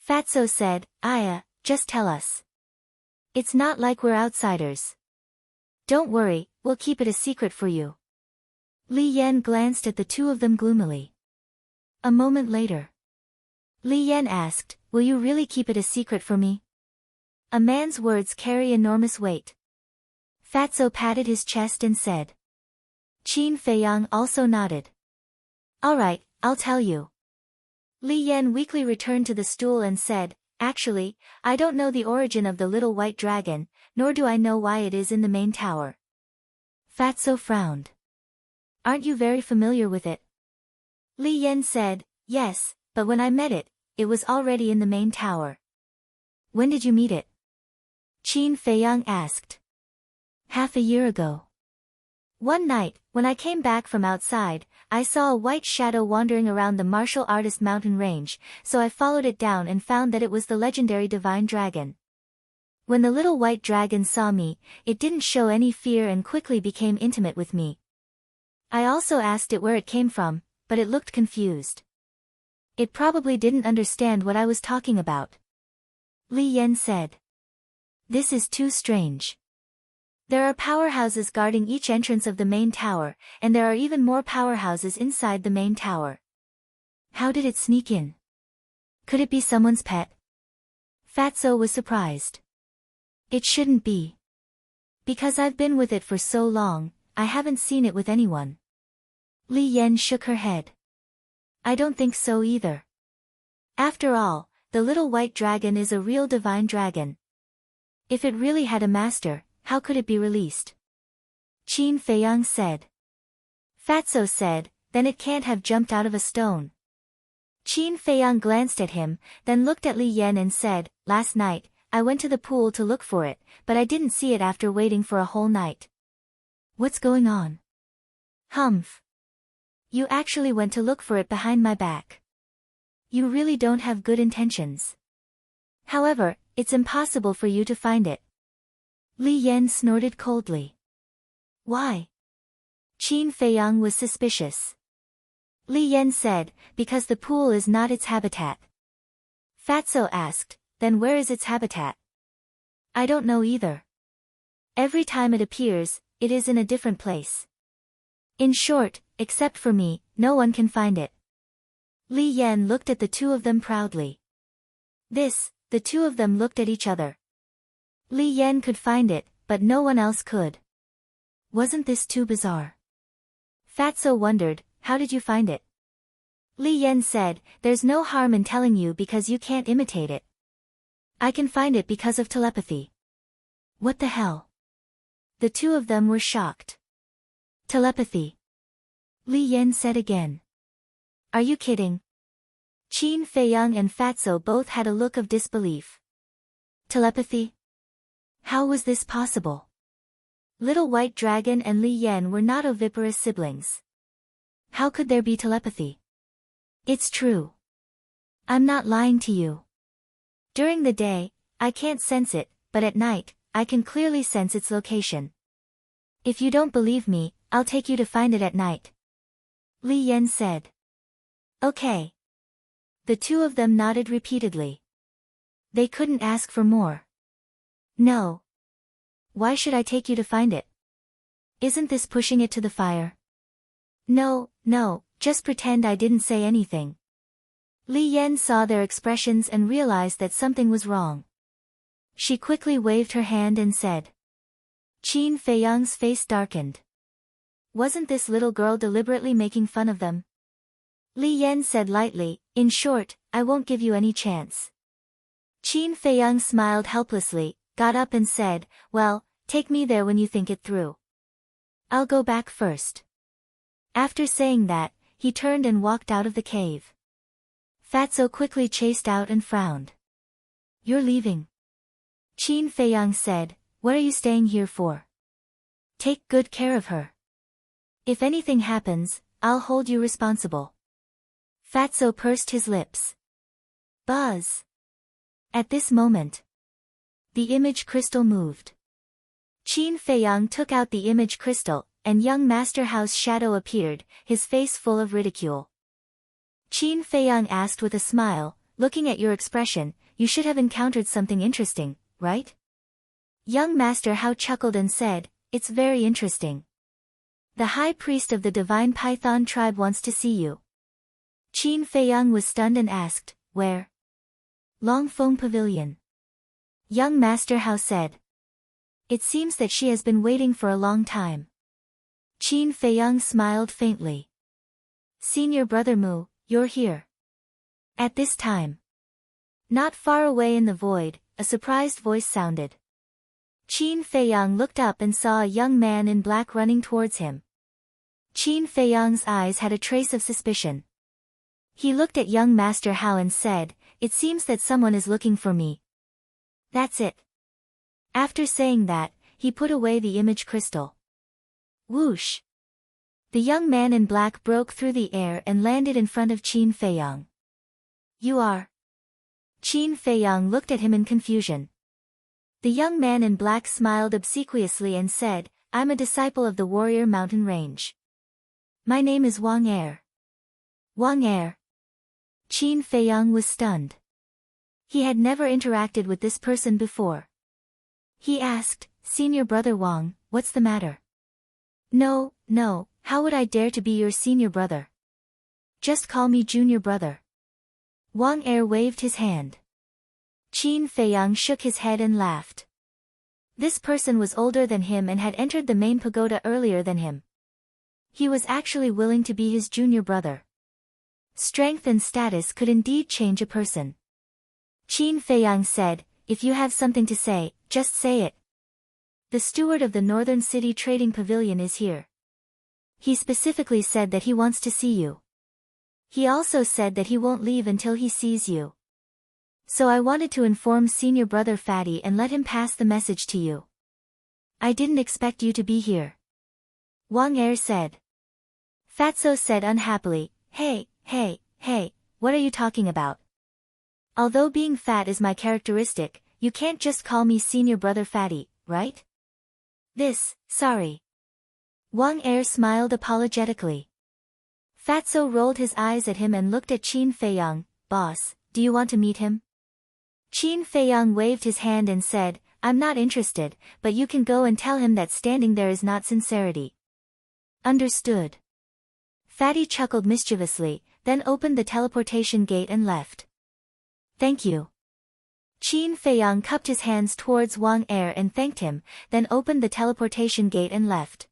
Fatso said, Aya, just tell us. It's not like we're outsiders. Don't worry, we'll keep it a secret for you. Li Yan glanced at the two of them gloomily. A moment later. Li Yan asked, will you really keep it a secret for me? A man's words carry enormous weight. Fatso patted his chest and said. Qin Feiyang also nodded. All right, I'll tell you. Li Yan weakly returned to the stool and said, actually, I don't know the origin of the Little White Dragon, nor do I know why it is in the main tower. Fatso frowned. Aren't you very familiar with it? Li Yan said, yes, but when I met it, it was already in the main tower. When did you meet it? Qin Feiyang asked. Half a year ago. One night, when I came back from outside, I saw a white shadow wandering around the martial artist mountain range, so I followed it down and found that it was the legendary divine dragon. When the Little White Dragon saw me, it didn't show any fear and quickly became intimate with me. I also asked it where it came from, but it looked confused. It probably didn't understand what I was talking about. Li Yan said. This is too strange. There are powerhouses guarding each entrance of the main tower, and there are even more powerhouses inside the main tower. How did it sneak in? Could it be someone's pet? Fatso was surprised. It shouldn't be. Because I've been with it for so long, I haven't seen it with anyone. Li Yan shook her head. I don't think so either. After all, the Little White Dragon is a real divine dragon. If it really had a master, how could it be released? Qin Feiyang said. Fatso said, then it can't have jumped out of a stone. Qin Feiyang glanced at him, then looked at Li Yan and said, last night, I went to the pool to look for it, but I didn't see it after waiting for a whole night. What's going on? Humph. You actually went to look for it behind my back. You really don't have good intentions. However, it's impossible for you to find it. Li Yan snorted coldly. Why? Qin Feiyang was suspicious. Li Yan said, because the pool is not its habitat. Fatso asked, then where is its habitat? I don't know either. Every time it appears, it is in a different place. In short, except for me, no one can find it. Li Yan looked at the two of them proudly. The two of them looked at each other. Li Yan could find it, but no one else could. Wasn't this too bizarre? Fatso wondered, how did you find it? Li Yan said, there's no harm in telling you because you can't imitate it. I can find it because of telepathy. What the hell? The two of them were shocked. Telepathy. Li Yan said again. Are you kidding? Qin Feiyang and Fatso both had a look of disbelief. Telepathy? How was this possible? Little White Dragon and Li Yan were not oviparous siblings. How could there be telepathy? It's true. I'm not lying to you. During the day, I can't sense it, but at night, I can clearly sense its location. If you don't believe me, I'll take you to find it at night. Li Yan said. Okay. The two of them nodded repeatedly. They couldn't ask for more. No. Why should I take you to find it? Isn't this pushing it to the fire? No, just pretend I didn't say anything. Li Yan saw their expressions and realized that something was wrong. She quickly waved her hand and said. Qin Feiyang's face darkened. Wasn't this little girl deliberately making fun of them? Li Yan said lightly, in short, I won't give you any chance. Qin Feiyang smiled helplessly, got up and said, well, take me there when you think it through. I'll go back first. After saying that, he turned and walked out of the cave. Fatso quickly chased out and frowned. You're leaving. Qin Feiyang said, what are you staying here for? Take good care of her. If anything happens, I'll hold you responsible. Fatso pursed his lips. Buzz. At this moment, the image crystal moved. Qin Feiyang took out the image crystal, and young Master Hao's shadow appeared, his face full of ridicule. Qin Feiyang asked with a smile, looking at your expression, you should have encountered something interesting, right? Young Master Hao chuckled and said, it's very interesting. The High Priest of the Divine Python tribe wants to see you. Qin Feiyang was stunned and asked, where? Longfeng Pavilion. Young Master Hao said. It seems that she has been waiting for a long time. Qin Feiyang smiled faintly. Senior Brother Mu, you're here. At this time. Not far away in the void, a surprised voice sounded. Qin Feiyang looked up and saw a young man in black running towards him. Qin Feiyang's eyes had a trace of suspicion. He looked at young Master Hao and said, it seems that someone is looking for me. That's it. After saying that, he put away the image crystal. Whoosh! The young man in black broke through the air and landed in front of Qin Feiyang. You are? Qin Feiyang looked at him in confusion. The young man in black smiled obsequiously and said, I'm a disciple of the warrior mountain range. My name is Wang Er. Wang Er. Qin Feiyang was stunned. He had never interacted with this person before. He asked, Senior Brother Wang, what's the matter? No, how would I dare to be your senior brother? Just call me junior brother. Wang Er waved his hand. Qin Feiyang shook his head and laughed. This person was older than him and had entered the main pagoda earlier than him. He was actually willing to be his junior brother. Strength and status could indeed change a person. Qin Feiyang said, if you have something to say, just say it. The steward of the Northern City Trading Pavilion is here. He specifically said that he wants to see you. He also said that he won't leave until he sees you. So I wanted to inform Senior Brother Fatty and let him pass the message to you. I didn't expect you to be here. Wang Er said. Fatso said unhappily, Hey, what are you talking about? Although being fat is my characteristic, you can't just call me Senior Brother Fatty, right? Sorry. Wang Er smiled apologetically. Fatso rolled his eyes at him and looked at Qin Feiyang, boss, do you want to meet him? Qin Feiyang waved his hand and said, I'm not interested, but you can go and tell him that standing there is not sincerity. Understood. Fatty chuckled mischievously, then opened the teleportation gate and left. Thank you. Qin Feiyang cupped his hands towards Wang Er and thanked him, then opened the teleportation gate and left.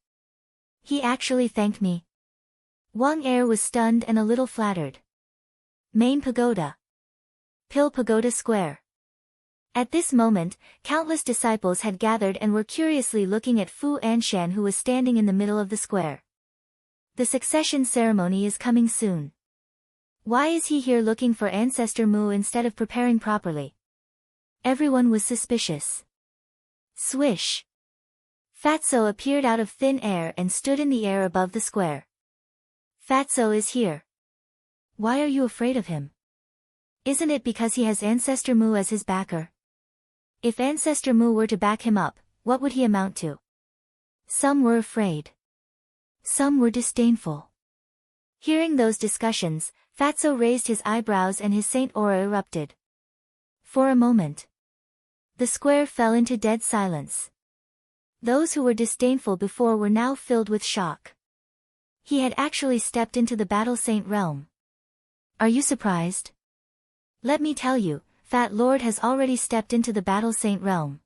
He actually thanked me. Wang Er was stunned and a little flattered. Main Pagoda. Pill Pagoda Square. At this moment, countless disciples had gathered and were curiously looking at Fu Anshan, who was standing in the middle of the square. The succession ceremony is coming soon. Why is he here looking for Ancestor Mu instead of preparing properly? Everyone was suspicious. Swish! Fatso appeared out of thin air and stood in the air above the square. Fatso is here. Why are you afraid of him? Isn't it because he has Ancestor Mu as his backer? If Ancestor Mu were to back him up, what would he amount to? Some were afraid. Some were disdainful. Hearing those discussions, Fatso raised his eyebrows and his saint aura erupted. For a moment, the square fell into dead silence. Those who were disdainful before were now filled with shock. He had actually stepped into the Battle Saint realm. Are you surprised? Let me tell you, Fat Lord has already stepped into the Battle Saint realm.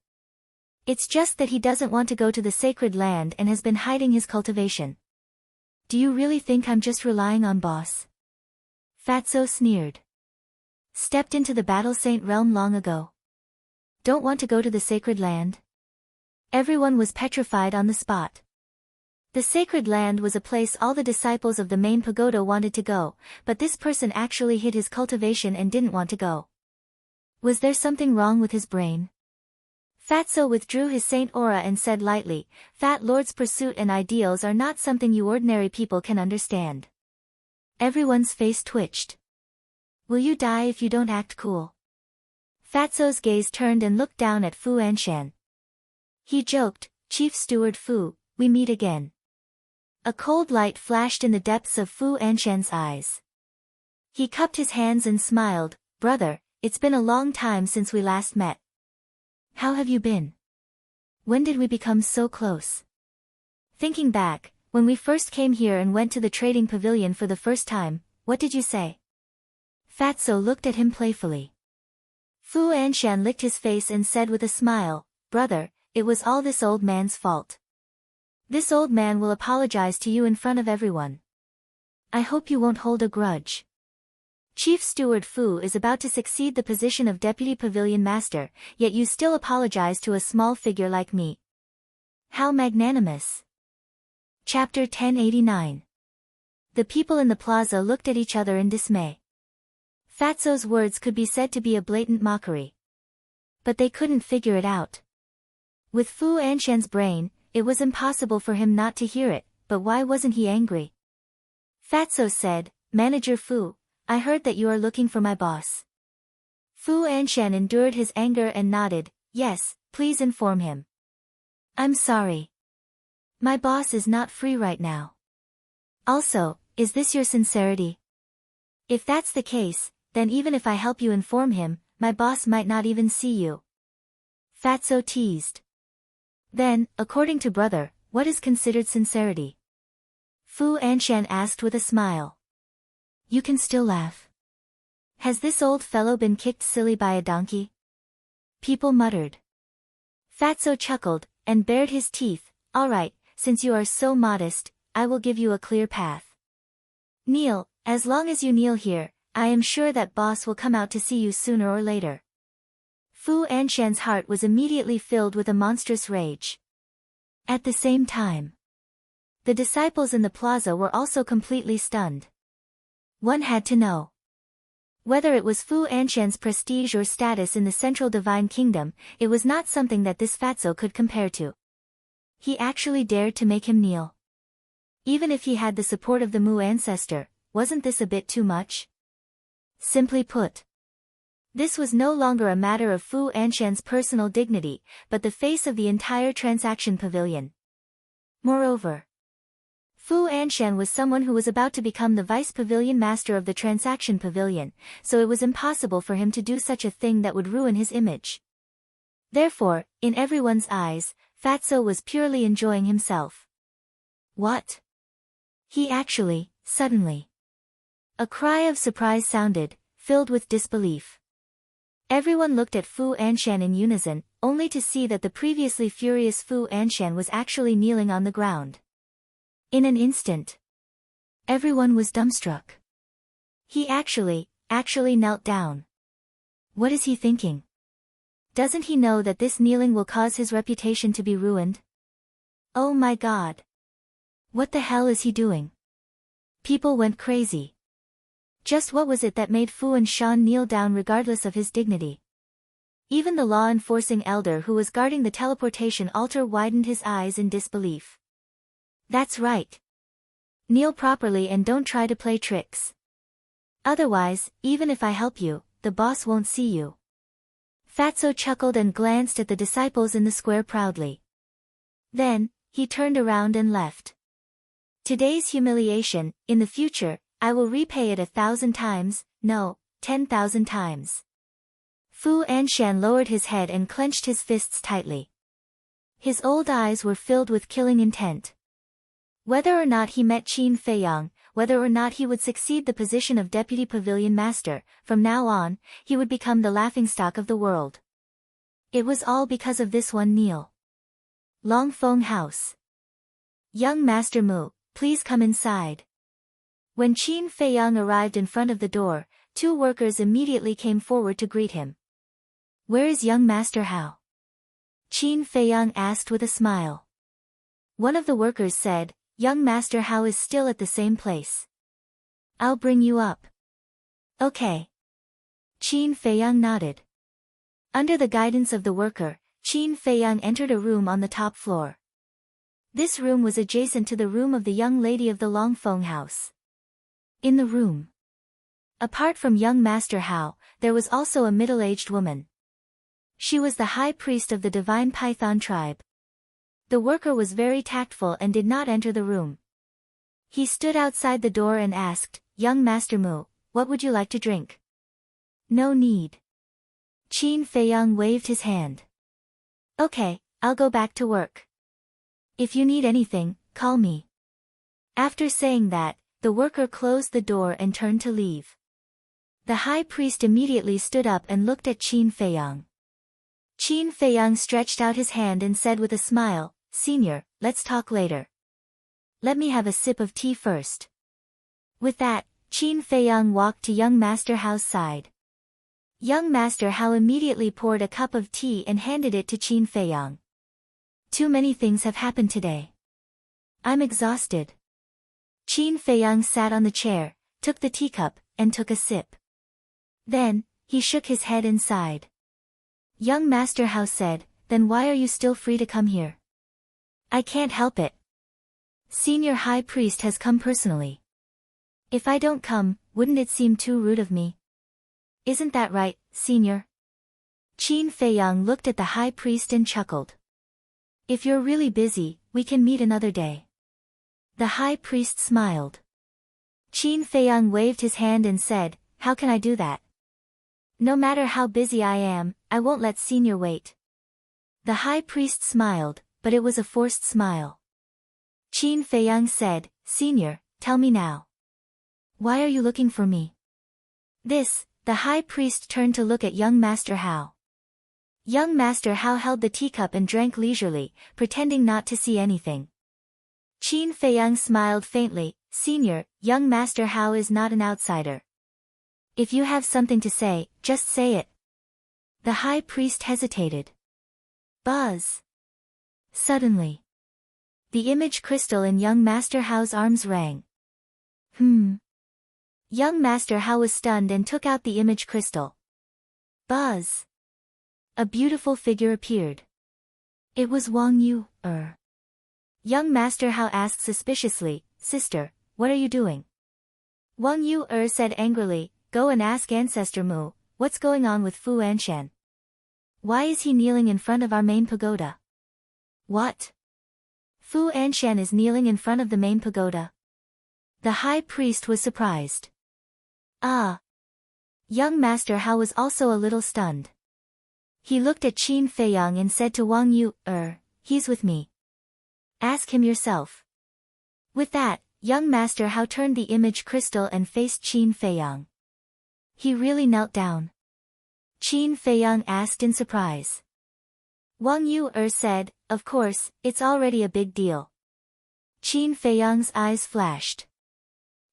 It's just that he doesn't want to go to the sacred land and has been hiding his cultivation. Do you really think I'm just relying on boss? Fatso sneered. Stepped into the Battle Saint realm long ago. Don't want to go to the sacred land? Everyone was petrified on the spot. The sacred land was a place all the disciples of the main pagoda wanted to go, but this person actually hid his cultivation and didn't want to go. Was there something wrong with his brain? Fatso withdrew his saint aura and said lightly, Fat Lord's pursuit and ideals are not something you ordinary people can understand. Everyone's face twitched. Will you die if you don't act cool? Fatso's gaze turned and looked down at Fu Anshan. He joked, Chief Steward Fu, we meet again. A cold light flashed in the depths of Fu Anshan's eyes. He cupped his hands and smiled, Brother, it's been a long time since we last met. How have you been? When did we become so close? Thinking back, when we first came here and went to the trading pavilion for the first time, what did you say? Fatso looked at him playfully. Fu Anshan licked his face and said with a smile, Brother, it was all this old man's fault. This old man will apologize to you in front of everyone. I hope you won't hold a grudge. Chief Steward Fu is about to succeed the position of Deputy Pavilion Master, yet you still apologize to a small figure like me. How magnanimous. Chapter 1089. The people in the plaza looked at each other in dismay. Fatso's words could be said to be a blatant mockery. But they couldn't figure it out. With Fu Anshan's brain, it was impossible for him not to hear it, but why wasn't he angry? Fatso said, Manager Fu, I heard that you are looking for my boss. Fu Anshan endured his anger and nodded, yes, please inform him. I'm sorry. My boss is not free right now. Also, is this your sincerity? If that's the case, then even if I help you inform him, my boss might not even see you. Fatso teased. Then, according to brother, what is considered sincerity? Fu Anshan asked with a smile. You can still laugh. Has this old fellow been kicked silly by a donkey? People muttered. Fatso chuckled, and bared his teeth, all right, since you are so modest, I will give you a clear path. Kneel, as long as you kneel here, I am sure that boss will come out to see you sooner or later. Fu Anshan's heart was immediately filled with a monstrous rage. At the same time, the disciples in the plaza were also completely stunned. One had to know. Whether it was Fu Anshan's prestige or status in the Central Divine Kingdom, it was not something that this Fatso could compare to. He actually dared to make him kneel. Even if he had the support of the Mu ancestor, wasn't this a bit too much? Simply put, this was no longer a matter of Fu Anshan's personal dignity, but the face of the entire transaction pavilion. Moreover, Fu Anshan was someone who was about to become the vice pavilion master of the transaction pavilion, so it was impossible for him to do such a thing that would ruin his image. Therefore, in everyone's eyes, Fatso was purely enjoying himself. What? He actually, suddenly. A cry of surprise sounded, filled with disbelief. Everyone looked at Fu Anshan in unison, only to see that the previously furious Fu Anshan was actually kneeling on the ground. In an instant, everyone was dumbstruck. He actually knelt down. What is he thinking? Doesn't he know that this kneeling will cause his reputation to be ruined? Oh my God! What the hell is he doing? People went crazy. Just what was it that made Fu Anshan kneel down regardless of his dignity? Even the law-enforcing elder who was guarding the teleportation altar widened his eyes in disbelief. That's right. Kneel properly and don't try to play tricks. Otherwise, even if I help you, the boss won't see you. Fatso chuckled and glanced at the disciples in the square proudly. Then, he turned around and left. Today's humiliation, in the future, I will repay it 1,000 times, no, 10,000 times. Fu Anshan lowered his head and clenched his fists tightly. His old eyes were filled with killing intent. Whether or not he met Qin Feiyang, whether or not he would succeed the position of Deputy Pavilion Master, from now on, he would become the laughingstock of the world. It was all because of this one kneel. Longfeng House. Young Master Mu, please come inside. When Qin Feiyang arrived in front of the door, 2 workers immediately came forward to greet him. Where is young Master Hao? Qin Feiyang asked with a smile. One of the workers said, young Master Hao is still at the same place. I'll bring you up. Okay. Qin Feiyang nodded. Under the guidance of the worker, Qin Feiyang entered a room on the top floor. This room was adjacent to the room of the young lady of the Longfeng House. In the room, apart from young Master Hao, there was also a middle-aged woman. She was the high priest of the divine Python tribe. The worker was very tactful and did not enter the room. He stood outside the door and asked, young Master Mu, what would you like to drink? No need. Qin Feiyang waved his hand. Okay, I'll go back to work. If you need anything, call me. After saying that, the worker closed the door and turned to leave. The high priest immediately stood up and looked at Qin Feiyang. Qin Feiyang stretched out his hand and said with a smile, Senior, let's talk later. Let me have a sip of tea first. With that, Qin Feiyang walked to young Master Hao's side. Young Master Hao immediately poured a cup of tea and handed it to Qin Feiyang. Too many things have happened today. I'm exhausted. Qin Feiyang sat on the chair, took the teacup, and took a sip. Then, he shook his head and sighed. Young Master Hao said, then why are you still free to come here? I can't help it. Senior High Priest has come personally. If I don't come, wouldn't it seem too rude of me? Isn't that right, Senior? Qin Feiyang looked at the High Priest and chuckled. If you're really busy, we can meet another day. The High Priest smiled. Qin Feiyang waved his hand and said, how can I do that? No matter how busy I am, I won't let Senior wait. The High Priest smiled, but it was a forced smile. Qin Feiyang said, Senior, tell me now. Why are you looking for me? The High Priest turned to look at young Master Hao. Young Master Hao held the teacup and drank leisurely, pretending not to see anything. Qin Feiyang smiled faintly, Senior, young Master Hao is not an outsider. If you have something to say, just say it. The High Priest hesitated. Buzz. Suddenly, the image crystal in young Master Hao's arms rang. Young Master Hao was stunned and took out the image crystal. Buzz. A beautiful figure appeared. It was Wang Yu. Young Master Hao asked suspiciously, Sister, what are you doing? Wang Yu said angrily, Go and ask Ancestor Mu, what's going on with Fu Anshan? Why is he kneeling in front of our main pagoda? What? Fu Anshan is kneeling in front of the main pagoda? The High Priest was surprised. Ah. Young Master Hao was also a little stunned. He looked at Qin Feiyang and said to Wang Yu, he's with me. Ask him yourself. With that, young Master Hao turned the image crystal and faced Qin Feiyang. He really knelt down? Qin Feiyang asked in surprise. Wang Yu said, Of course, it's already a big deal. Qin Feiyang's eyes flashed.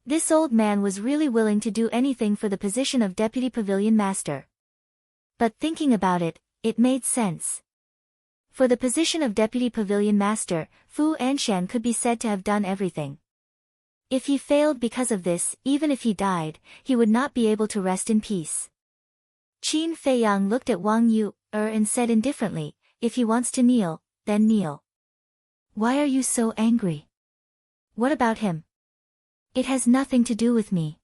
This old man was really willing to do anything for the position of Deputy Pavilion Master. But thinking about it, it made sense. For the position of Deputy Pavilion Master, Fu Anshan could be said to have done everything. If he failed because of this, even if he died, he would not be able to rest in peace. Qin Feiyang looked at Wang Yu and said indifferently, if he wants to kneel, then kneel. Why are you so angry? What about him? It has nothing to do with me.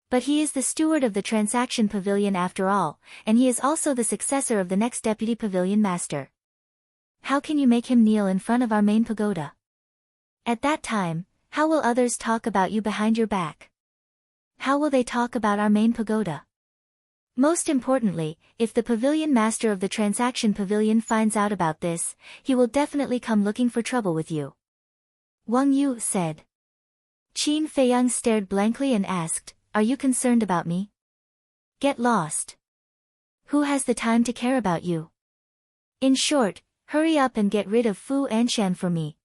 But he is the steward of the transaction pavilion after all, and he is also the successor of the next deputy pavilion master. How can you make him kneel in front of our main pagoda? At that time, how will others talk about you behind your back? How will they talk about our main pagoda? Most importantly, if the pavilion master of the transaction pavilion finds out about this, he will definitely come looking for trouble with you. Wang Yu said. Qin Feiyang stared blankly and asked, are you concerned about me? Get lost. Who has the time to care about you? In short, hurry up and get rid of Fu Anshan for me.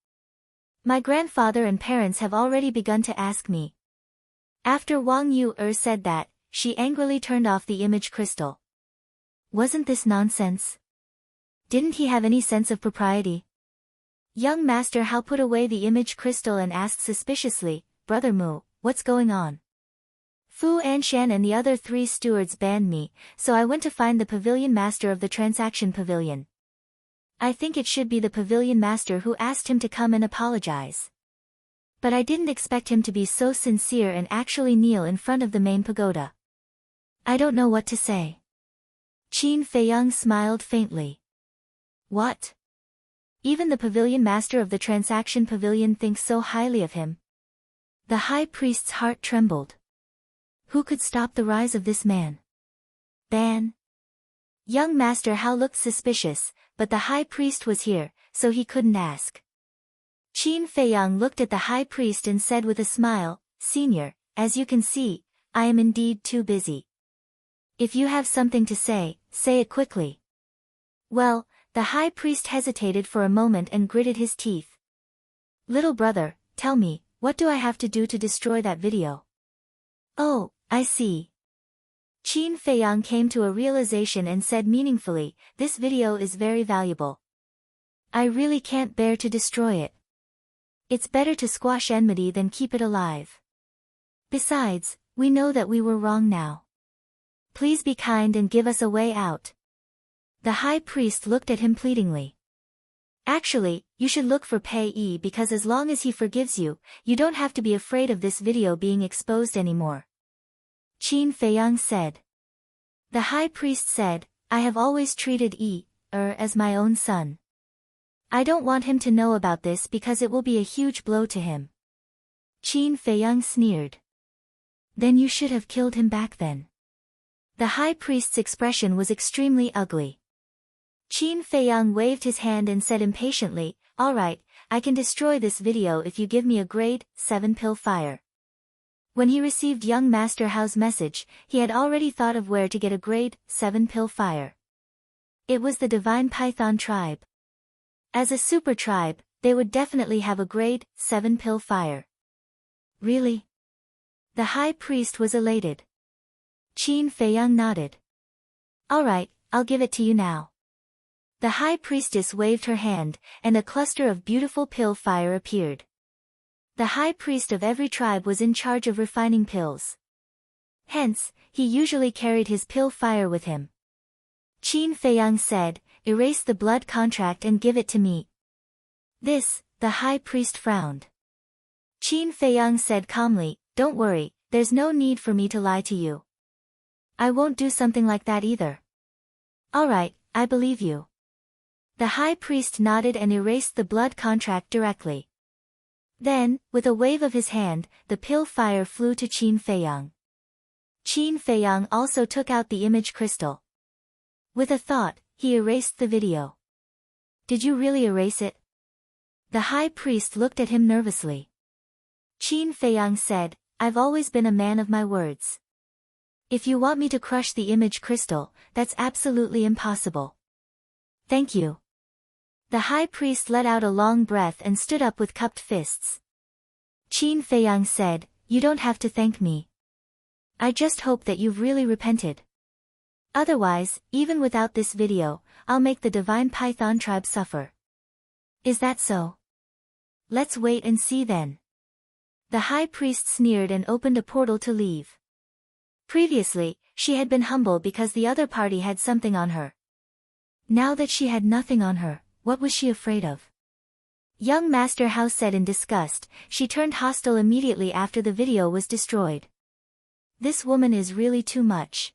My grandfather and parents have already begun to ask me. After Wang Yu said that, she angrily turned off the image crystal. Wasn't this nonsense? Didn't he have any sense of propriety? Young Master Hao put away the image crystal and asked suspiciously, Brother Mu, what's going on? Fu Anshan and the other 3 stewards banned me, so I went to find the pavilion master of the transaction pavilion. I think it should be the pavilion master who asked him to come and apologize. But I didn't expect him to be so sincere and actually kneel in front of the main pagoda. I don't know what to say. Qin Feiyang smiled faintly. What? Even the pavilion master of the transaction pavilion thinks so highly of him. The high priest's heart trembled. Who could stop the rise of this man? Ban. Young Master Hao looked suspicious, but the high priest was here, so he couldn't ask. Qin Feiyang looked at the high priest and said with a smile, Senior, as you can see, I am indeed too busy. If you have something to say, say it quickly. Well, the high priest hesitated for a moment and gritted his teeth. Little brother, tell me, what do I have to do to destroy that video? Oh, I see. Qin Feiyang came to a realization and said meaningfully, this video is very valuable. I really can't bear to destroy it. It's better to squash enmity than keep it alive. Besides, we know that we were wrong now. Please be kind and give us a way out. The high priest looked at him pleadingly. Actually, you should look for Pei Yi because as long as he forgives you, you don't have to be afraid of this video being exposed anymore. Qin Feiyang said. The high priest said, I have always treated Yi as my own son. I don't want him to know about this because it will be a huge blow to him. Qin Feiyang sneered. Then you should have killed him back then. The high priest's expression was extremely ugly. Qin Feiyang waved his hand and said impatiently, all right, I can destroy this video if you give me a grade 7 pill fire. When he received young Master Hao's message, he had already thought of where to get a grade 7 pill fire. It was the Divine Python tribe. As a super tribe, they would definitely have a grade 7 pill fire. Really? The high priest was elated. Qin Feiyang nodded. All right, I'll give it to you now. The high priestess waved her hand, and a cluster of beautiful pill fire appeared. The high priest of every tribe was in charge of refining pills. Hence, he usually carried his pill fire with him. Qin Feiyang said, erase the blood contract and give it to me. This, the high priest frowned. Qin Feiyang said calmly, don't worry, there's no need for me to lie to you. I won't do something like that either. All right, I believe you. The high priest nodded and erased the blood contract directly. Then, with a wave of his hand, the pill fire flew to Qin Feiyang. Qin Feiyang also took out the image crystal. With a thought, he erased the video. Did you really erase it? The high priest looked at him nervously. Qin Feiyang said, I've always been a man of my words. If you want me to crush the image crystal, that's absolutely impossible. Thank you. The high priest let out a long breath and stood up with cupped fists. Qin Feiyang said, you don't have to thank me. I just hope that you've really repented. Otherwise, even without this video, I'll make the Divine Python tribe suffer. Is that so? Let's wait and see then. The high priest sneered and opened a portal to leave. Previously, she had been humble because the other party had something on her. Now that she had nothing on her, what was she afraid of? Young Master Hao said in disgust. She turned hostile immediately after the video was destroyed. This woman is really too much.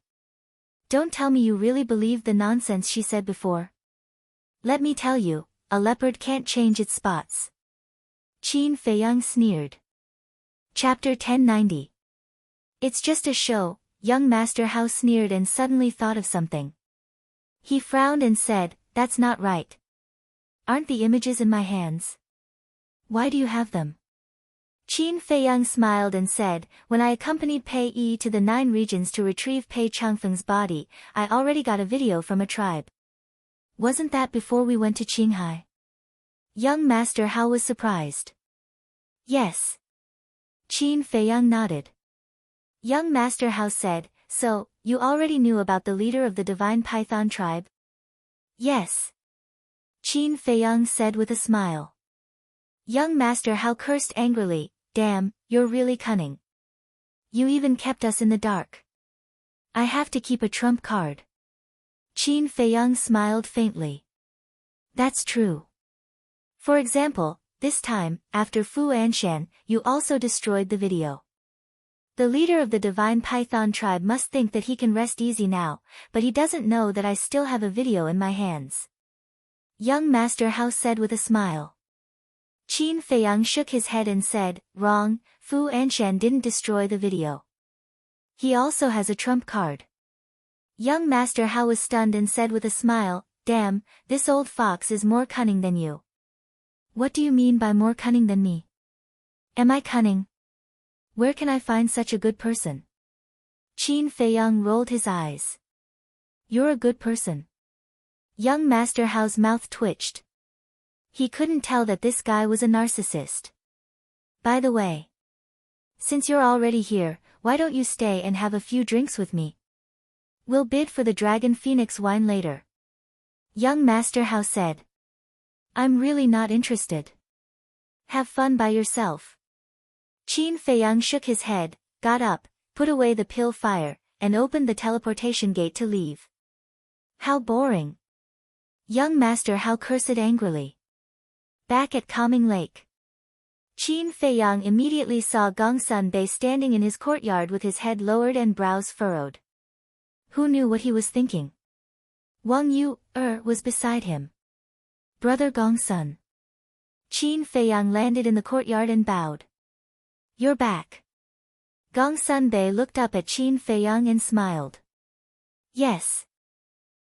Don't tell me you really believed the nonsense she said before. Let me tell you, a leopard can't change its spots. Qin Feiyang sneered. Chapter 1090. It's just a show, young Master Hao sneered and suddenly thought of something. He frowned and said, that's not right. Aren't the images in my hands? Why do you have them? Qin Feiyang smiled and said, when I accompanied Pei Yi to the 9 regions to retrieve Pei Changfeng's body, I already got a video from a tribe. Wasn't that before we went to Qinghai? Young Master Hao was surprised. Yes. Qin Feiyang nodded. Young Master Hao said, so, you already knew about the leader of the Divine Python tribe? Yes. Qin Feiyang said with a smile. Young Master Hao cursed angrily, damn, you're really cunning. You even kept us in the dark. I have to keep a trump card. Qin Feiyang smiled faintly. That's true. For example, this time, after Fu Anshan, you also destroyed the video. The leader of the Divine Python tribe must think that he can rest easy now, but he doesn't know that I still have a video in my hands. Young Master Hao said with a smile. Qin Feiyang shook his head and said, wrong, Fu Anshan didn't destroy the video. He also has a trump card. Young Master Hao was stunned and said with a smile, damn, this old fox is more cunning than you. What do you mean by more cunning than me? Am I cunning? Where can I find such a good person? Qin Feiyang rolled his eyes. You're a good person. Young Master Hao's mouth twitched. He couldn't tell that this guy was a narcissist. By the way, since you're already here, why don't you stay and have a few drinks with me? We'll bid for the Dragon Phoenix wine later. Young Master Hao said. I'm really not interested. Have fun by yourself. Qin Feiyang shook his head, got up, put away the pill fire, and opened the teleportation gate to leave. How boring. Young Master Hao cursed angrily. Back at Calming Lake. Qin Feiyang immediately saw Gongsun Bei standing in his courtyard with his head lowered and brows furrowed. Who knew what he was thinking? Wang Yu was beside him. Brother Gongsun. Qin Feiyang landed in the courtyard and bowed. You're back. Gongsun Bei looked up at Qin Feiyang and smiled. Yes.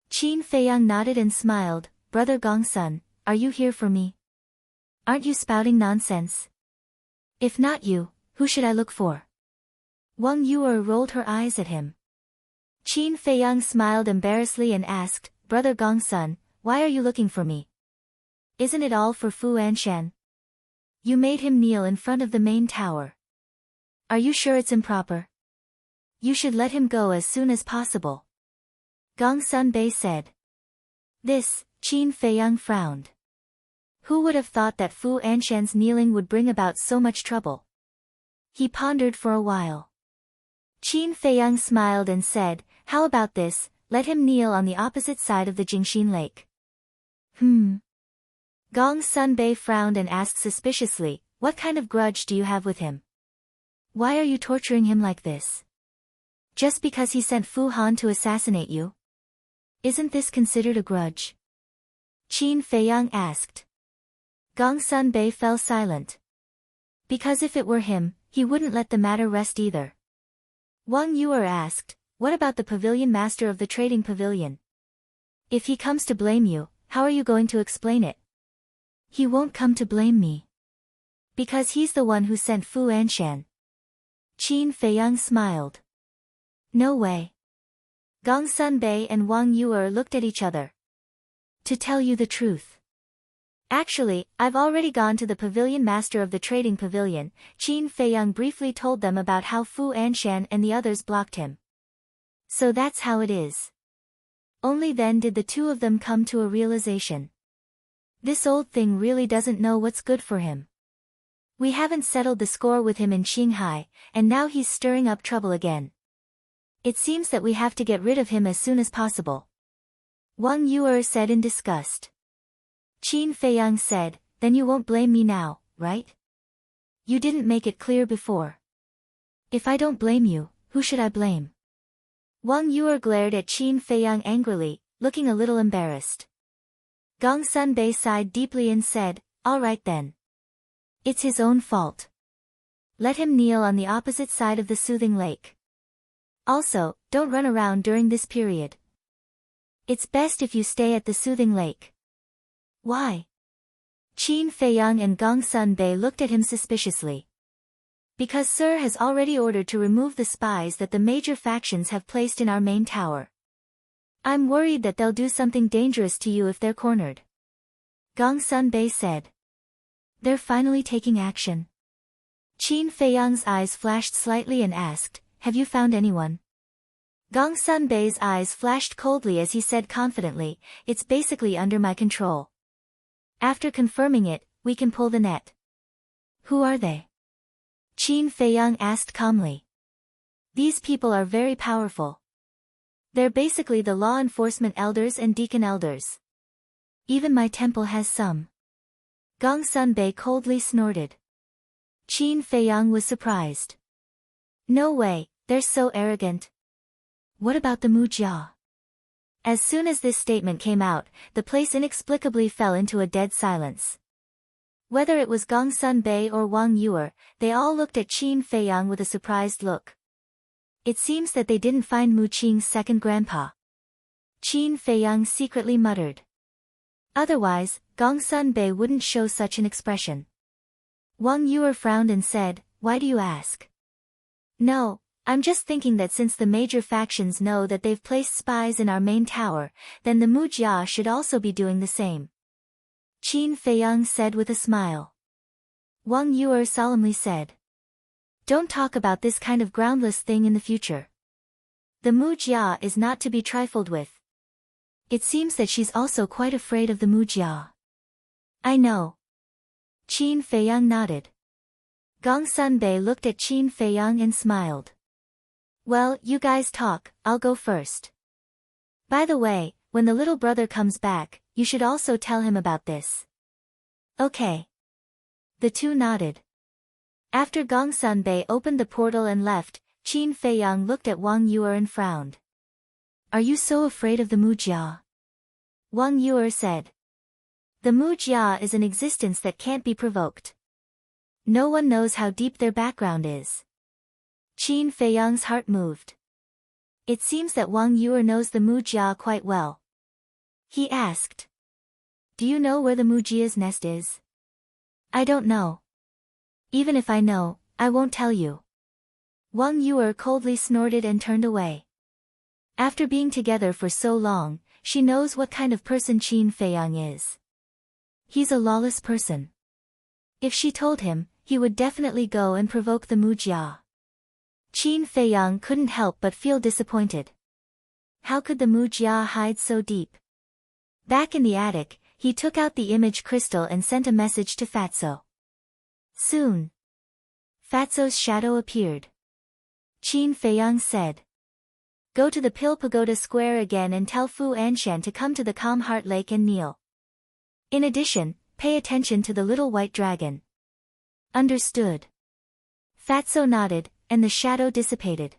Qin Feiyang nodded and smiled. Brother Gongsun, are you here for me? Aren't you spouting nonsense? If not you, who should I look for? Wang Yu rolled her eyes at him. Qin Feiyang smiled embarrassedly and asked, Brother Gongsun, why are you looking for me? Isn't it all for Fu Anshan? You made him kneel in front of the main tower. Are you sure it's improper? You should let him go as soon as possible. Gongsun Bei said. This, Qin Feiyang frowned. Who would have thought that Fu Anshan's kneeling would bring about so much trouble? He pondered for a while. Qin Feiyang smiled and said, how about this, let him kneel on the opposite side of the Jingxin Lake. Gongsun Bei frowned and asked suspiciously, what kind of grudge do you have with him? Why are you torturing him like this? Just because he sent Fu Han to assassinate you? Isn't this considered a grudge? Qin Feiyang asked. Gongsun Bei fell silent. Because if it were him, he wouldn't let the matter rest either. Wang Yu asked, what about the pavilion master of the trading pavilion? If he comes to blame you, how are you going to explain it? He won't come to blame me. Because he's the one who sent Fu Anshan. Qin Feiyang smiled. No way. Gongsun Bei and Wang Yu looked at each other. To tell you the truth. Actually, I've already gone to the pavilion master of the trading pavilion. Qin Feiyang briefly told them about how Fu Anshan and the others blocked him. So that's how it is. Only then did the two of them come to a realization. This old thing really doesn't know what's good for him. We haven't settled the score with him in Qinghai, and now he's stirring up trouble again. It seems that we have to get rid of him as soon as possible. Wang Yuer said in disgust. Qin Feiyang said, then you won't blame me now, right? You didn't make it clear before. If I don't blame you, who should I blame? Wang Yuer glared at Qin Feiyang angrily, looking a little embarrassed. Gong Sunbei sighed deeply and said, all right then. It's his own fault. Let him kneel on the opposite side of the soothing lake. Also, don't run around during this period. It's best if you stay at the soothing lake. Why? Qin Feiyang and Gong Sunbei looked at him suspiciously. Because Sir has already ordered to remove the spies that the major factions have placed in our main tower. I'm worried that they'll do something dangerous to you if they're cornered. Gong Sunbei said. They're finally taking action. Qin Feiyang's eyes flashed slightly and asked, have you found anyone? Gong Sunbei's eyes flashed coldly as he said confidently, it's basically under my control. After confirming it, we can pull the net. Who are they? Qin Feiyang asked calmly. These people are very powerful. They're basically the law enforcement elders and deacon elders. Even my temple has some. Gong Sunbei coldly snorted. Qin Feiyang was surprised. No way, they're so arrogant. What about the Mujia? As soon as this statement came out, the place inexplicably fell into a dead silence. Whether it was Gong Sunbei or Wang Yuer, they all looked at Qin Feiyang with a surprised look. It seems that they didn't find Mu Qing's second grandpa. Qin Feiyang secretly muttered. Otherwise, Gong Sunbei wouldn't show such an expression. Wang Yuer frowned and said, why do you ask? No, I'm just thinking that since the major factions know that they've placed spies in our main tower, then the Mujia should also be doing the same. Qin Feiyang said with a smile. Wang Yuer solemnly said. Don't talk about this kind of groundless thing in the future. The Mujia is not to be trifled with. It seems that she's also quite afraid of the Mujia. I know. Qin Feiyang nodded. Gong Sunbei looked at Qin Feiyang and smiled. Well, you guys talk, I'll go first. By the way, when the little brother comes back, you should also tell him about this. Okay. The two nodded. After Gong Sunbei opened the portal and left, Qin Feiyang looked at Wang Yuer and frowned. Are you so afraid of the Mujia? Wang Yuer said. The Mujia is an existence that can't be provoked. No one knows how deep their background is. Qin Feiyang's heart moved. It seems that Wang Yuer knows the Mujia quite well. He asked. Do you know where the Mujia's nest is? I don't know. Even if I know, I won't tell you. Wang Yuer coldly snorted and turned away. After being together for so long, she knows what kind of person Qin Feiyang is. He's a lawless person. If she told him, he would definitely go and provoke the Mujia. Qin Feiyang couldn't help but feel disappointed. How could the Mujia hide so deep? Back in the attic, he took out the image crystal and sent a message to Fatso. Soon. Fatso's shadow appeared. Qin Feiyang said. Go to the Pill Pagoda Square again and tell Fu Anshan to come to the Calm Heart Lake and kneel. In addition, pay attention to the little white dragon. Understood. Fatso nodded, and the shadow dissipated.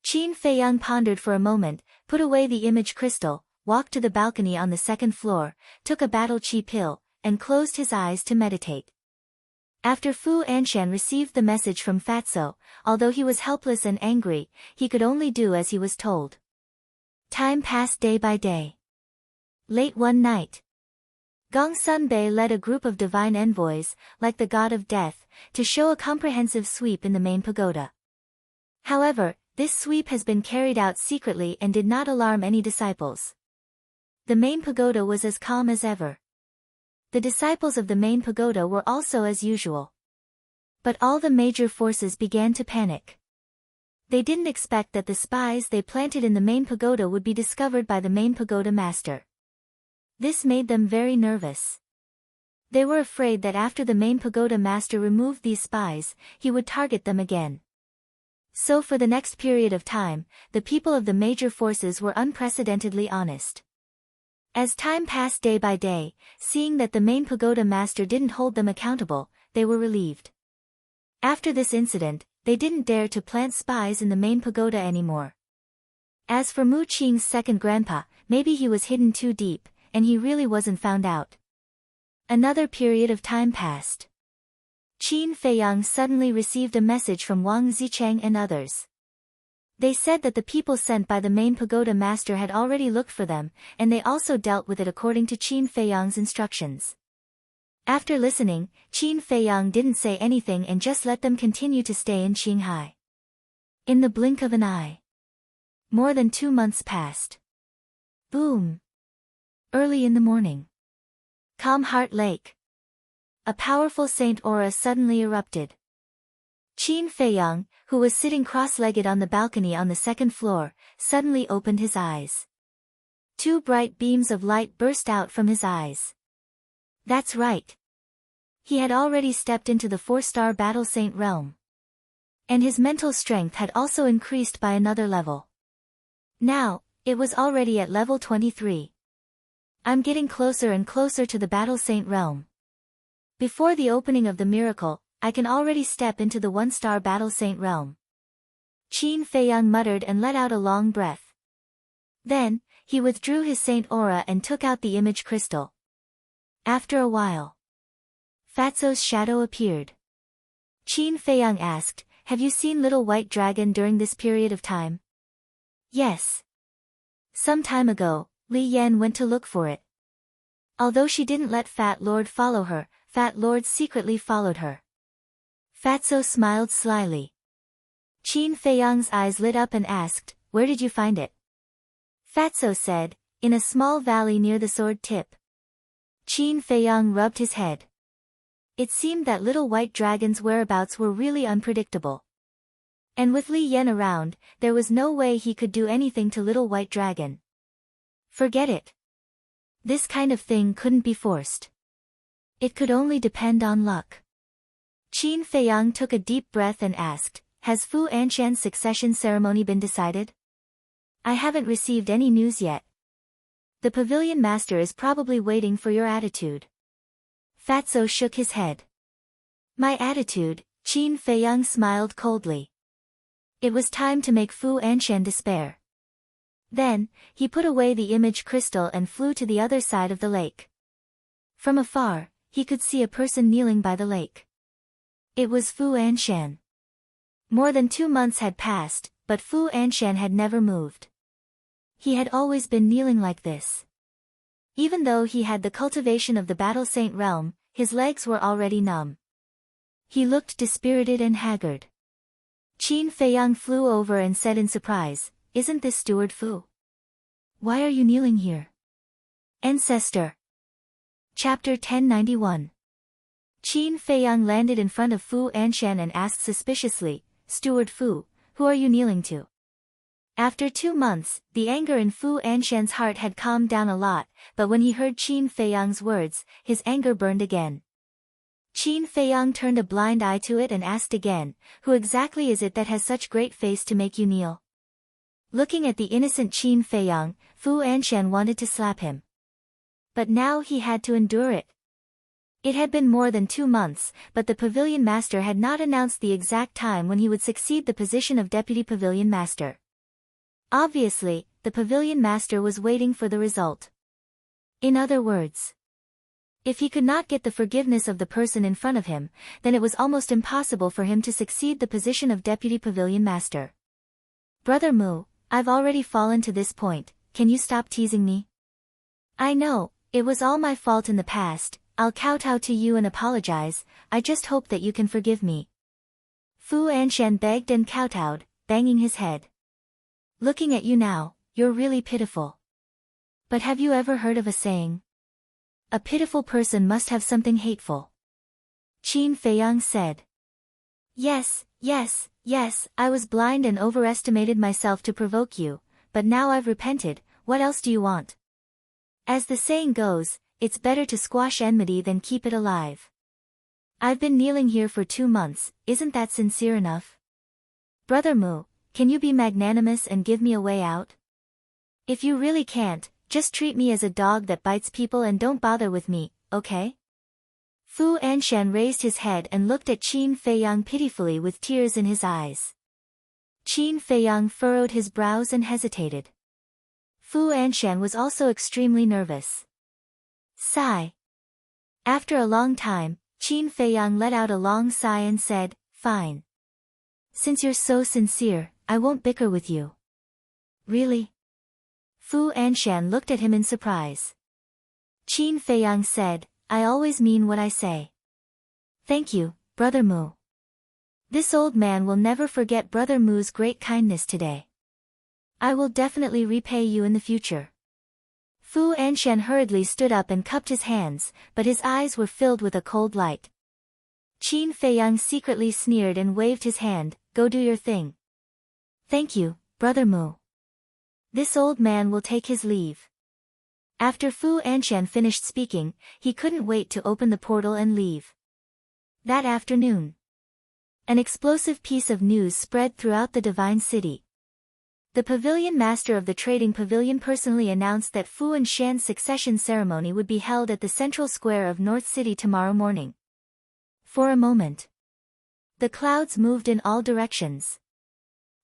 Qin Feiyang pondered for a moment, put away the image crystal, walked to the balcony on the second floor, took a battle chi pill, and closed his eyes to meditate. After Fu Anshan received the message from Fatso, although he was helpless and angry, he could only do as he was told. Time passed day by day. Late one night, Gong Sunbei led a group of divine envoys, like the god of death, to show a comprehensive sweep in the main pagoda. However, this sweep has been carried out secretly and did not alarm any disciples. The main pagoda was as calm as ever. The disciples of the main pagoda were also as usual. But all the major forces began to panic. They didn't expect that the spies they planted in the main pagoda would be discovered by the main pagoda master. This made them very nervous. They were afraid that after the main pagoda master removed these spies, he would target them again. So for the next period of time, the people of the major forces were unprecedentedly honest. As time passed day by day, seeing that the main pagoda master didn't hold them accountable, they were relieved. After this incident, they didn't dare to plant spies in the main pagoda anymore. As for Mu Qing's second grandpa, maybe he was hidden too deep, and he really wasn't found out. Another period of time passed. Qin Feiyang suddenly received a message from Wang Zicheng and others. They said that the people sent by the main pagoda master had already looked for them, and they also dealt with it according to Qin Feiyang's instructions. After listening, Qin Feiyang didn't say anything and just let them continue to stay in Qinghai. In the blink of an eye. More than 2 months passed. Boom! Early in the morning. Calm Heart Lake. A powerful saint aura suddenly erupted. Qin Feiyang, who was sitting cross-legged on the balcony on the second floor, suddenly opened his eyes. 2 bright beams of light burst out from his eyes. That's right. He had already stepped into the 4-star battle saint realm. And his mental strength had also increased by another level. Now, it was already at level 23. I'm getting closer and closer to the battle saint realm. Before the opening of the miracle, I can already step into the 1-star battle saint realm. Qin Feiyang muttered and let out a long breath. Then, he withdrew his saint aura and took out the image crystal. After a while, Fatso's shadow appeared. Qin Feiyang asked, "Have you seen Little White Dragon during this period of time?" "Yes. Some time ago, Li Yan went to look for it. Although she didn't let Fat Lord follow her, Fat Lord secretly followed her." Fatso smiled slyly. Qin Feiyang's eyes lit up and asked, "Where did you find it?" Fatso said, "In a small valley near the sword tip." Qin Feiyang rubbed his head. It seemed that Little White Dragon's whereabouts were really unpredictable. And with Li Yan around, there was no way he could do anything to Little White Dragon. Forget it. This kind of thing couldn't be forced. It could only depend on luck. Qin Feiyang took a deep breath and asked, "Has Fu Anshan's succession ceremony been decided?" "I haven't received any news yet. The pavilion master is probably waiting for your attitude." Fatso shook his head. "My attitude?" Qin Feiyang smiled coldly. It was time to make Fu Anshan despair. Then, he put away the image crystal and flew to the other side of the lake. From afar, he could see a person kneeling by the lake. It was Fu Anshan. More than 2 months had passed, but Fu Anshan had never moved. He had always been kneeling like this. Even though he had the cultivation of the Battle Saint realm, his legs were already numb. He looked dispirited and haggard. Qin Feiyang flew over and said in surprise, "Isn't this Steward Fu? Why are you kneeling here?" Ancestor. Chapter 1091. Qin Feiyang landed in front of Fu Anshan and asked suspiciously, "Steward Fu, who are you kneeling to?" After 2 months, the anger in Fu Anshan's heart had calmed down a lot, but when he heard Qin Feiyang's words, his anger burned again. Qin Feiyang turned a blind eye to it and asked again, "Who exactly is it that has such great face to make you kneel?" Looking at the innocent Qin Feiyang, Fu Anshan wanted to slap him. But now he had to endure it. It had been more than 2 months, but the pavilion master had not announced the exact time when he would succeed the position of deputy pavilion master. Obviously, the pavilion master was waiting for the result. In other words, if he could not get the forgiveness of the person in front of him, then it was almost impossible for him to succeed the position of deputy pavilion master. "Brother Mu, I've already fallen to this point, can you stop teasing me?" "I know, it was all my fault in the past, I'll kowtow to you and apologize, I just hope that you can forgive me." Fu Anshan begged and kowtowed, banging his head. "Looking at you now, you're really pitiful. But have you ever heard of a saying? A pitiful person must have something hateful." Qin Feiyang said. Yes, I was blind and overestimated myself to provoke you, but now I've repented, what else do you want?" As the saying goes, it's better to squash enmity than keep it alive. I've been kneeling here for 2 months, isn't that sincere enough? Brother Mu, can you be magnanimous and give me a way out? If you really can't, just treat me as a dog that bites people and don't bother with me, okay? Fu Anshan raised his head and looked at Qin Feiyang pitifully with tears in his eyes. Qin Feiyang furrowed his brows and hesitated. Fu Anshan was also extremely nervous. Sigh. After a long time, Qin Feiyang let out a long sigh and said, "Fine. Since you're so sincere, I won't bicker with you." Really? Fu Anshan looked at him in surprise. Qin Feiyang said, "I always mean what I say." "Thank you, Brother Mu. This old man will never forget Brother Mu's great kindness today. I will definitely repay you in the future." Fu Anshan hurriedly stood up and cupped his hands, but his eyes were filled with a cold light. Qin Feiyang secretly sneered and waved his hand, "Go do your thing." "Thank you, Brother Mu. This old man will take his leave." After Fu Anshan finished speaking, he couldn't wait to open the portal and leave. That afternoon, an explosive piece of news spread throughout the Divine City. The pavilion master of the trading pavilion personally announced that Fu Anshan's succession ceremony would be held at the central square of North City tomorrow morning. For a moment, the clouds moved in all directions.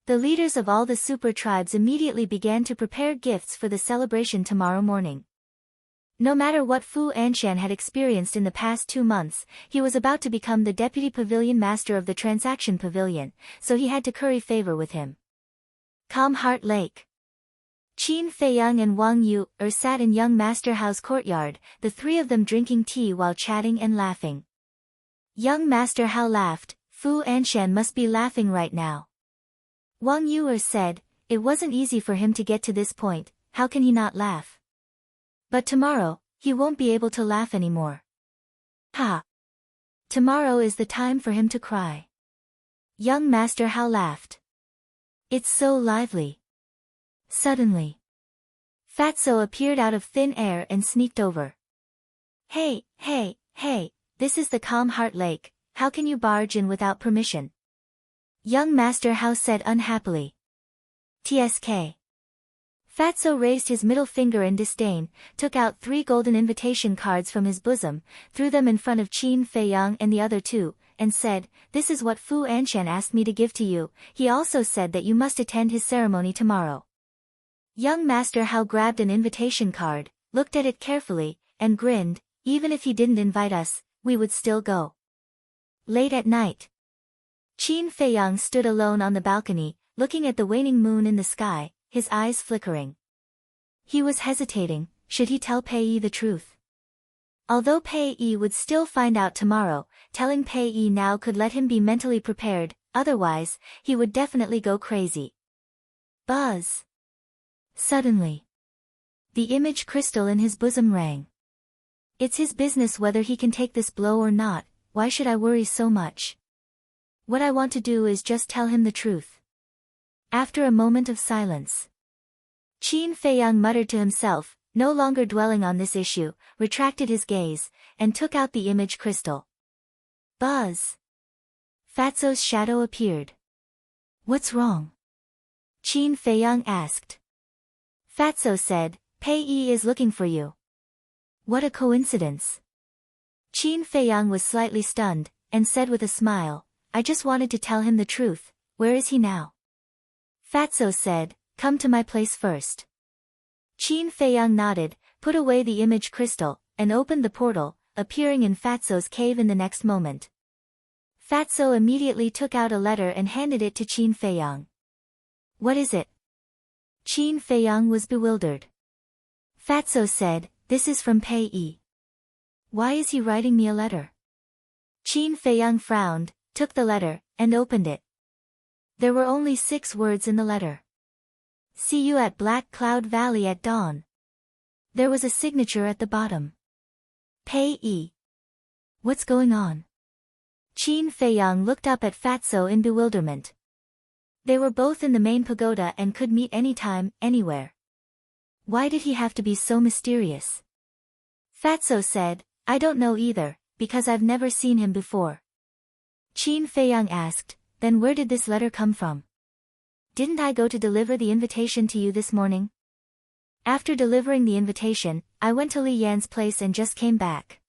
The leaders of all the super tribes immediately began to prepare gifts for the celebration tomorrow morning. No matter what Fu Anshan had experienced in the past 2 months, he was about to become the deputy pavilion master of the transaction pavilion, so he had to curry favor with him. Calm Heart Lake. Qin Feiyang and Wang Yu sat in young Master Hao's courtyard, the three of them drinking tea while chatting and laughing. Young Master Hao laughed. "Fu Anshan must be laughing right now." Wang Yu said, "It wasn't easy for him to get to this point, how can he not laugh? But tomorrow, he won't be able to laugh anymore. Ha! Tomorrow is the time for him to cry." Young Master Hao laughed. "It's so lively." Suddenly, Fatso appeared out of thin air and sneaked over. Hey, this is the Calm Heart Lake, how can you barge in without permission?" Young Master Hao said unhappily. "TSK." Fatso raised his middle finger in disdain, took out 3 golden invitation cards from his bosom, threw them in front of Qin Feiyang and the other 2, and said, "This is what Fu Anshan asked me to give to you. He also said that you must attend his ceremony tomorrow." Young Master Hao grabbed an invitation card, looked at it carefully, and grinned, "Even if he didn't invite us, we would still go." Late at night, Qin Feiyang stood alone on the balcony, looking at the waning moon in the sky, his eyes flickering. He was hesitating, should he tell Pei Yi the truth? Although Pei Yi would still find out tomorrow, telling Pei Yi now could let him be mentally prepared, otherwise, he would definitely go crazy. Buzz! Suddenly, the image crystal in his bosom rang. "It's his business whether he can take this blow or not, why should I worry so much? What I want to do is just tell him the truth." After a moment of silence, Qin Feiyang muttered to himself, no longer dwelling on this issue, retracted his gaze, and took out the image crystal. Buzz! Fatso's shadow appeared. "What's wrong?" Qin Feiyang asked. Fatso said, "Pei Yi is looking for you." "What a coincidence." Qin Feiyang was slightly stunned, and said with a smile, "I just wanted to tell him the truth, where is he now?" Fatso said, "Come to my place first." Qin Feiyang nodded, put away the image crystal, and opened the portal, appearing in Fatso's cave in the next moment. Fatso immediately took out a letter and handed it to Qin Feiyang. "What is it?" Qin Feiyang was bewildered. Fatso said, "This is from Pei Yi." "Why is he writing me a letter?" Qin Feiyang frowned, took the letter, and opened it. There were only 6 words in the letter. "See you at Black Cloud Valley at dawn." There was a signature at the bottom. Pei Yi. What's going on? Qin Feiyang looked up at Fatso in bewilderment. They were both in the main pagoda and could meet anytime, anywhere. Why did he have to be so mysterious? Fatso said, I don't know either, because I've never seen him before. Qin Feiyang asked, then where did this letter come from? Didn't I go to deliver the invitation to you this morning? After delivering the invitation, I went to Li Yan's place and just came back.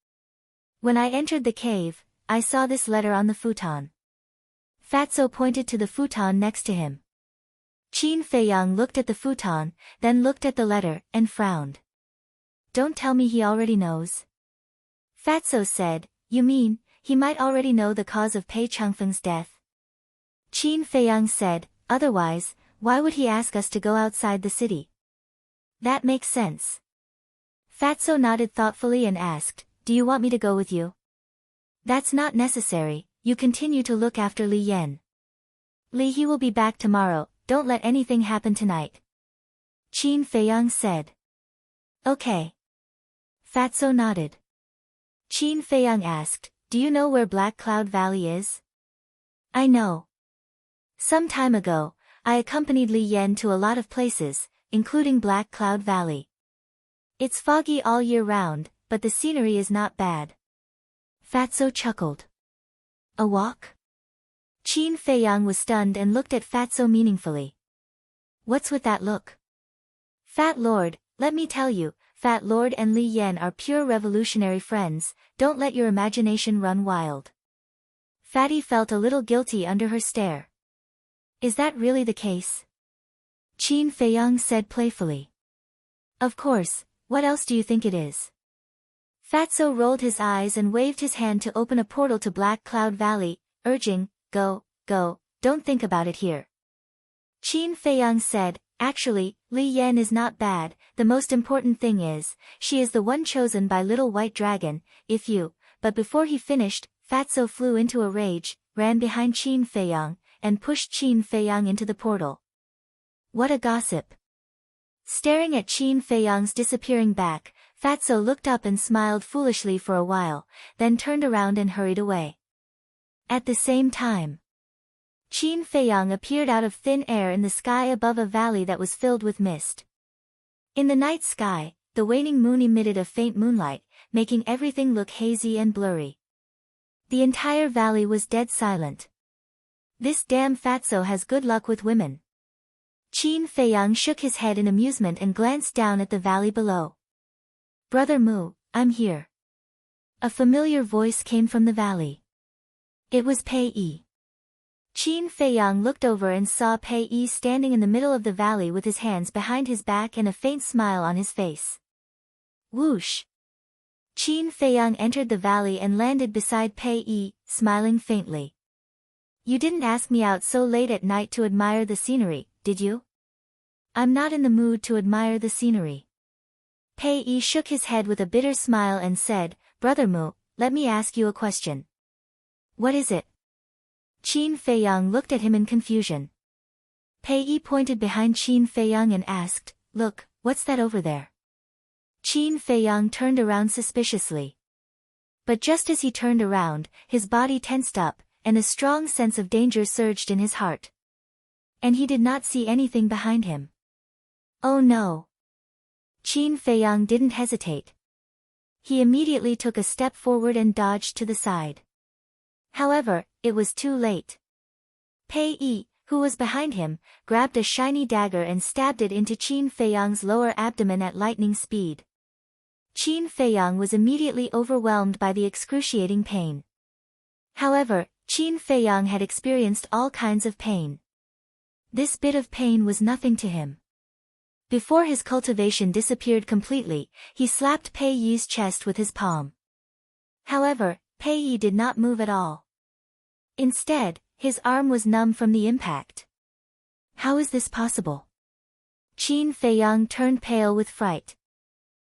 When I entered the cave, I saw this letter on the futon. Fatso pointed to the futon next to him. Qin Feiyang looked at the futon, then looked at the letter, and frowned. Don't tell me he already knows. Fatso said, you mean, he might already know the cause of Pei Changfeng's death? Qin Feiyang said, otherwise, why would he ask us to go outside the city? That makes sense. Fatso nodded thoughtfully and asked, do you want me to go with you? That's not necessary, you continue to look after Li Yan. He will be back tomorrow, don't let anything happen tonight. Qin Feiyang said. Okay. Fatso nodded. Qin Feiyang asked, do you know where Black Cloud Valley is? I know. Some time ago, I accompanied Li Yan to a lot of places, including Black Cloud Valley. It's foggy all year round, but the scenery is not bad. Fatso chuckled. A walk? Qin Feiyang was stunned and looked at Fatso meaningfully. What's with that look? Fat Lord, let me tell you, Fat Lord and Li Yan are pure revolutionary friends, don't let your imagination run wild. Fatty felt a little guilty under her stare. Is that really the case? Qin Feiyang said playfully. Of course, what else do you think it is? Fatso rolled his eyes and waved his hand to open a portal to Black Cloud Valley, urging, go, don't think about it here. Qin Feiyang said, actually, Li Yan is not bad, the most important thing is, she is the one chosen by Little White Dragon, but before he finished, Fatso flew into a rage, ran behind Qin Feiyang, and pushed Qin Feiyang into the portal. What a gossip. Staring at Qin Feiyang's disappearing back, Fatso looked up and smiled foolishly for a while, then turned around and hurried away. At the same time, Qin Feiyang appeared out of thin air in the sky above a valley that was filled with mist. In the night sky, the waning moon emitted a faint moonlight, making everything look hazy and blurry. The entire valley was dead silent. This damn Fatso has good luck with women. Qin Feiyang shook his head in amusement and glanced down at the valley below. Brother Mu, I'm here. A familiar voice came from the valley. It was Pei Yi. Qin Feiyang looked over and saw Pei Yi standing in the middle of the valley with his hands behind his back and a faint smile on his face. Whoosh! Qin Feiyang entered the valley and landed beside Pei Yi, smiling faintly. You didn't ask me out so late at night to admire the scenery, did you? I'm not in the mood to admire the scenery. Pei Yi shook his head with a bitter smile and said, Brother Mu, let me ask you a question. What is it? Qin Feiyang looked at him in confusion. Pei Yi pointed behind Qin Feiyang and asked, look, what's that over there? Qin Feiyang turned around suspiciously. But just as he turned around, his body tensed up, and a strong sense of danger surged in his heart. And he did not see anything behind him. Oh no! Qin Feiyang didn't hesitate. He immediately took a step forward and dodged to the side. However, it was too late. Pei Yi, who was behind him, grabbed a shiny dagger and stabbed it into Qin Feiyang's lower abdomen at lightning speed. Qin Feiyang was immediately overwhelmed by the excruciating pain. However, Qin Feiyang had experienced all kinds of pain. This bit of pain was nothing to him. Before his cultivation disappeared completely, he slapped Pei Yi's chest with his palm. However, Pei Yi did not move at all. Instead, his arm was numb from the impact. How is this possible? Qin Feiyang turned pale with fright.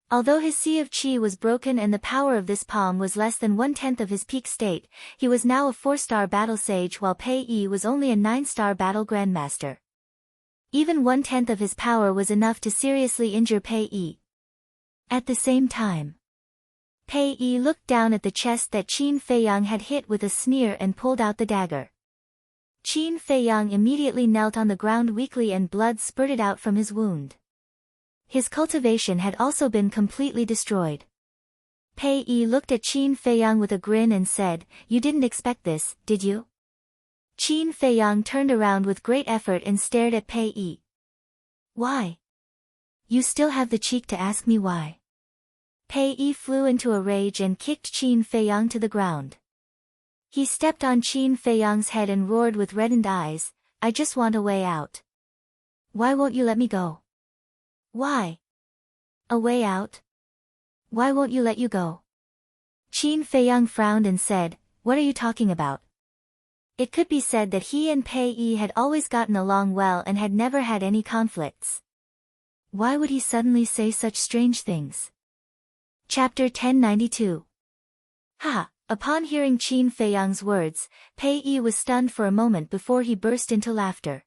Although his Sea of Qi was broken and the power of this palm was less than 1/10 of his peak state, he was now a 4-star battle sage while Pei Yi was only a 9-star battle grandmaster. Even 1/10 of his power was enough to seriously injure Pei Yi. At the same time, Pei Yi looked down at the chest that Qin Feiyang had hit with a sneer and pulled out the dagger. Qin Feiyang immediately knelt on the ground weakly and blood spurted out from his wound. His cultivation had also been completely destroyed. Pei Yi looked at Qin Feiyang with a grin and said, "You didn't expect this, did you?" Qin Feiyang turned around with great effort and stared at Pei Yi. "Why? You still have the cheek to ask me why?" Pei Yi flew into a rage and kicked Qin Feiyang to the ground. He stepped on Qin Feiyang's head and roared with reddened eyes, "I just want a way out. Why won't you let me go?" "Why? A way out? Why won't you let you go?" Qin Feiyang frowned and said, "What are you talking about?" It could be said that he and Pei Yi had always gotten along well and had never had any conflicts. Why would he suddenly say such strange things? Chapter 1092. Ha! Upon hearing Qin Feiyang's words, Pei Yi was stunned for a moment before he burst into laughter.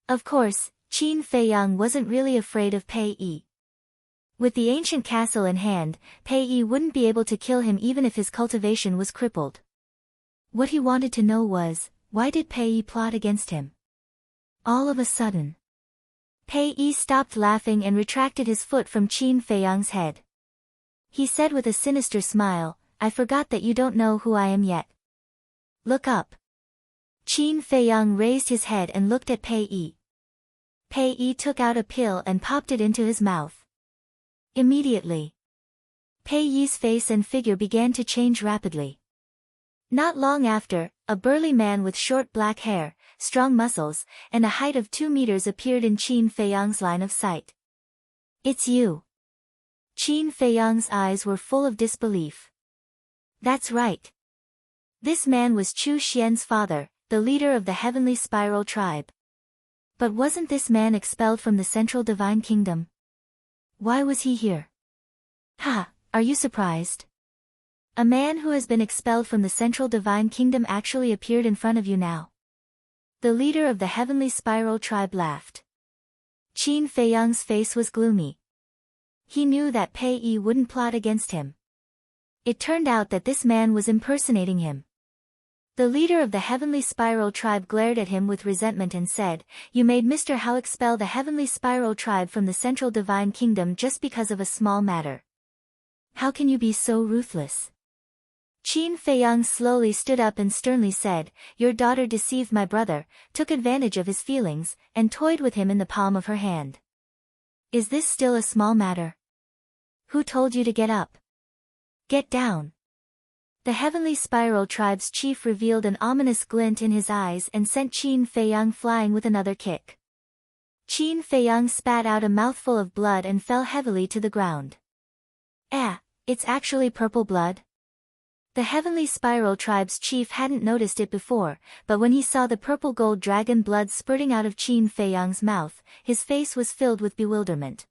Of course, Qin Feiyang wasn't really afraid of Pei Yi. With the ancient castle in hand, Pei Yi wouldn't be able to kill him even if his cultivation was crippled. What he wanted to know was, why did Pei Yi plot against him? All of a sudden, Pei Yi stopped laughing and retracted his foot from Qin Feiyang's head. He said with a sinister smile, "I forgot that you don't know who I am yet. Look up." Qin Feiyang raised his head and looked at Pei Yi. Pei Yi took out a pill and popped it into his mouth. Immediately, Pei Yi's face and figure began to change rapidly. Not long after, a burly man with short black hair, strong muscles, and a height of 2 meters appeared in Qin Feiyang's line of sight. "It's you." Qin Feiyang's eyes were full of disbelief. That's right. This man was Chu Xian's father, the leader of the Heavenly Spiral tribe. But wasn't this man expelled from the Central Divine Kingdom? Why was he here? Ha, are you surprised? A man who has been expelled from the Central Divine Kingdom actually appeared in front of you now. The leader of the Heavenly Spiral tribe laughed. Qin Feiyang's face was gloomy. He knew that Pei Yi wouldn't plot against him. It turned out that this man was impersonating him. The leader of the Heavenly Spiral tribe glared at him with resentment and said, "You made Mr. Hao expel the Heavenly Spiral tribe from the Central Divine Kingdom just because of a small matter. How can you be so ruthless?" Qin Feiyang slowly stood up and sternly said, "Your daughter deceived my brother, took advantage of his feelings, and toyed with him in the palm of her hand. Is this still a small matter? Who told you to get up? Get down." The Heavenly Spiral tribe's chief revealed an ominous glint in his eyes and sent Qin Feiyang flying with another kick. Qin Feiyang spat out a mouthful of blood and fell heavily to the ground. It's actually purple blood? The Heavenly Spiral tribe's chief hadn't noticed it before, but when he saw the purple gold dragon blood spurting out of Qin Feiyang's mouth, his face was filled with bewilderment.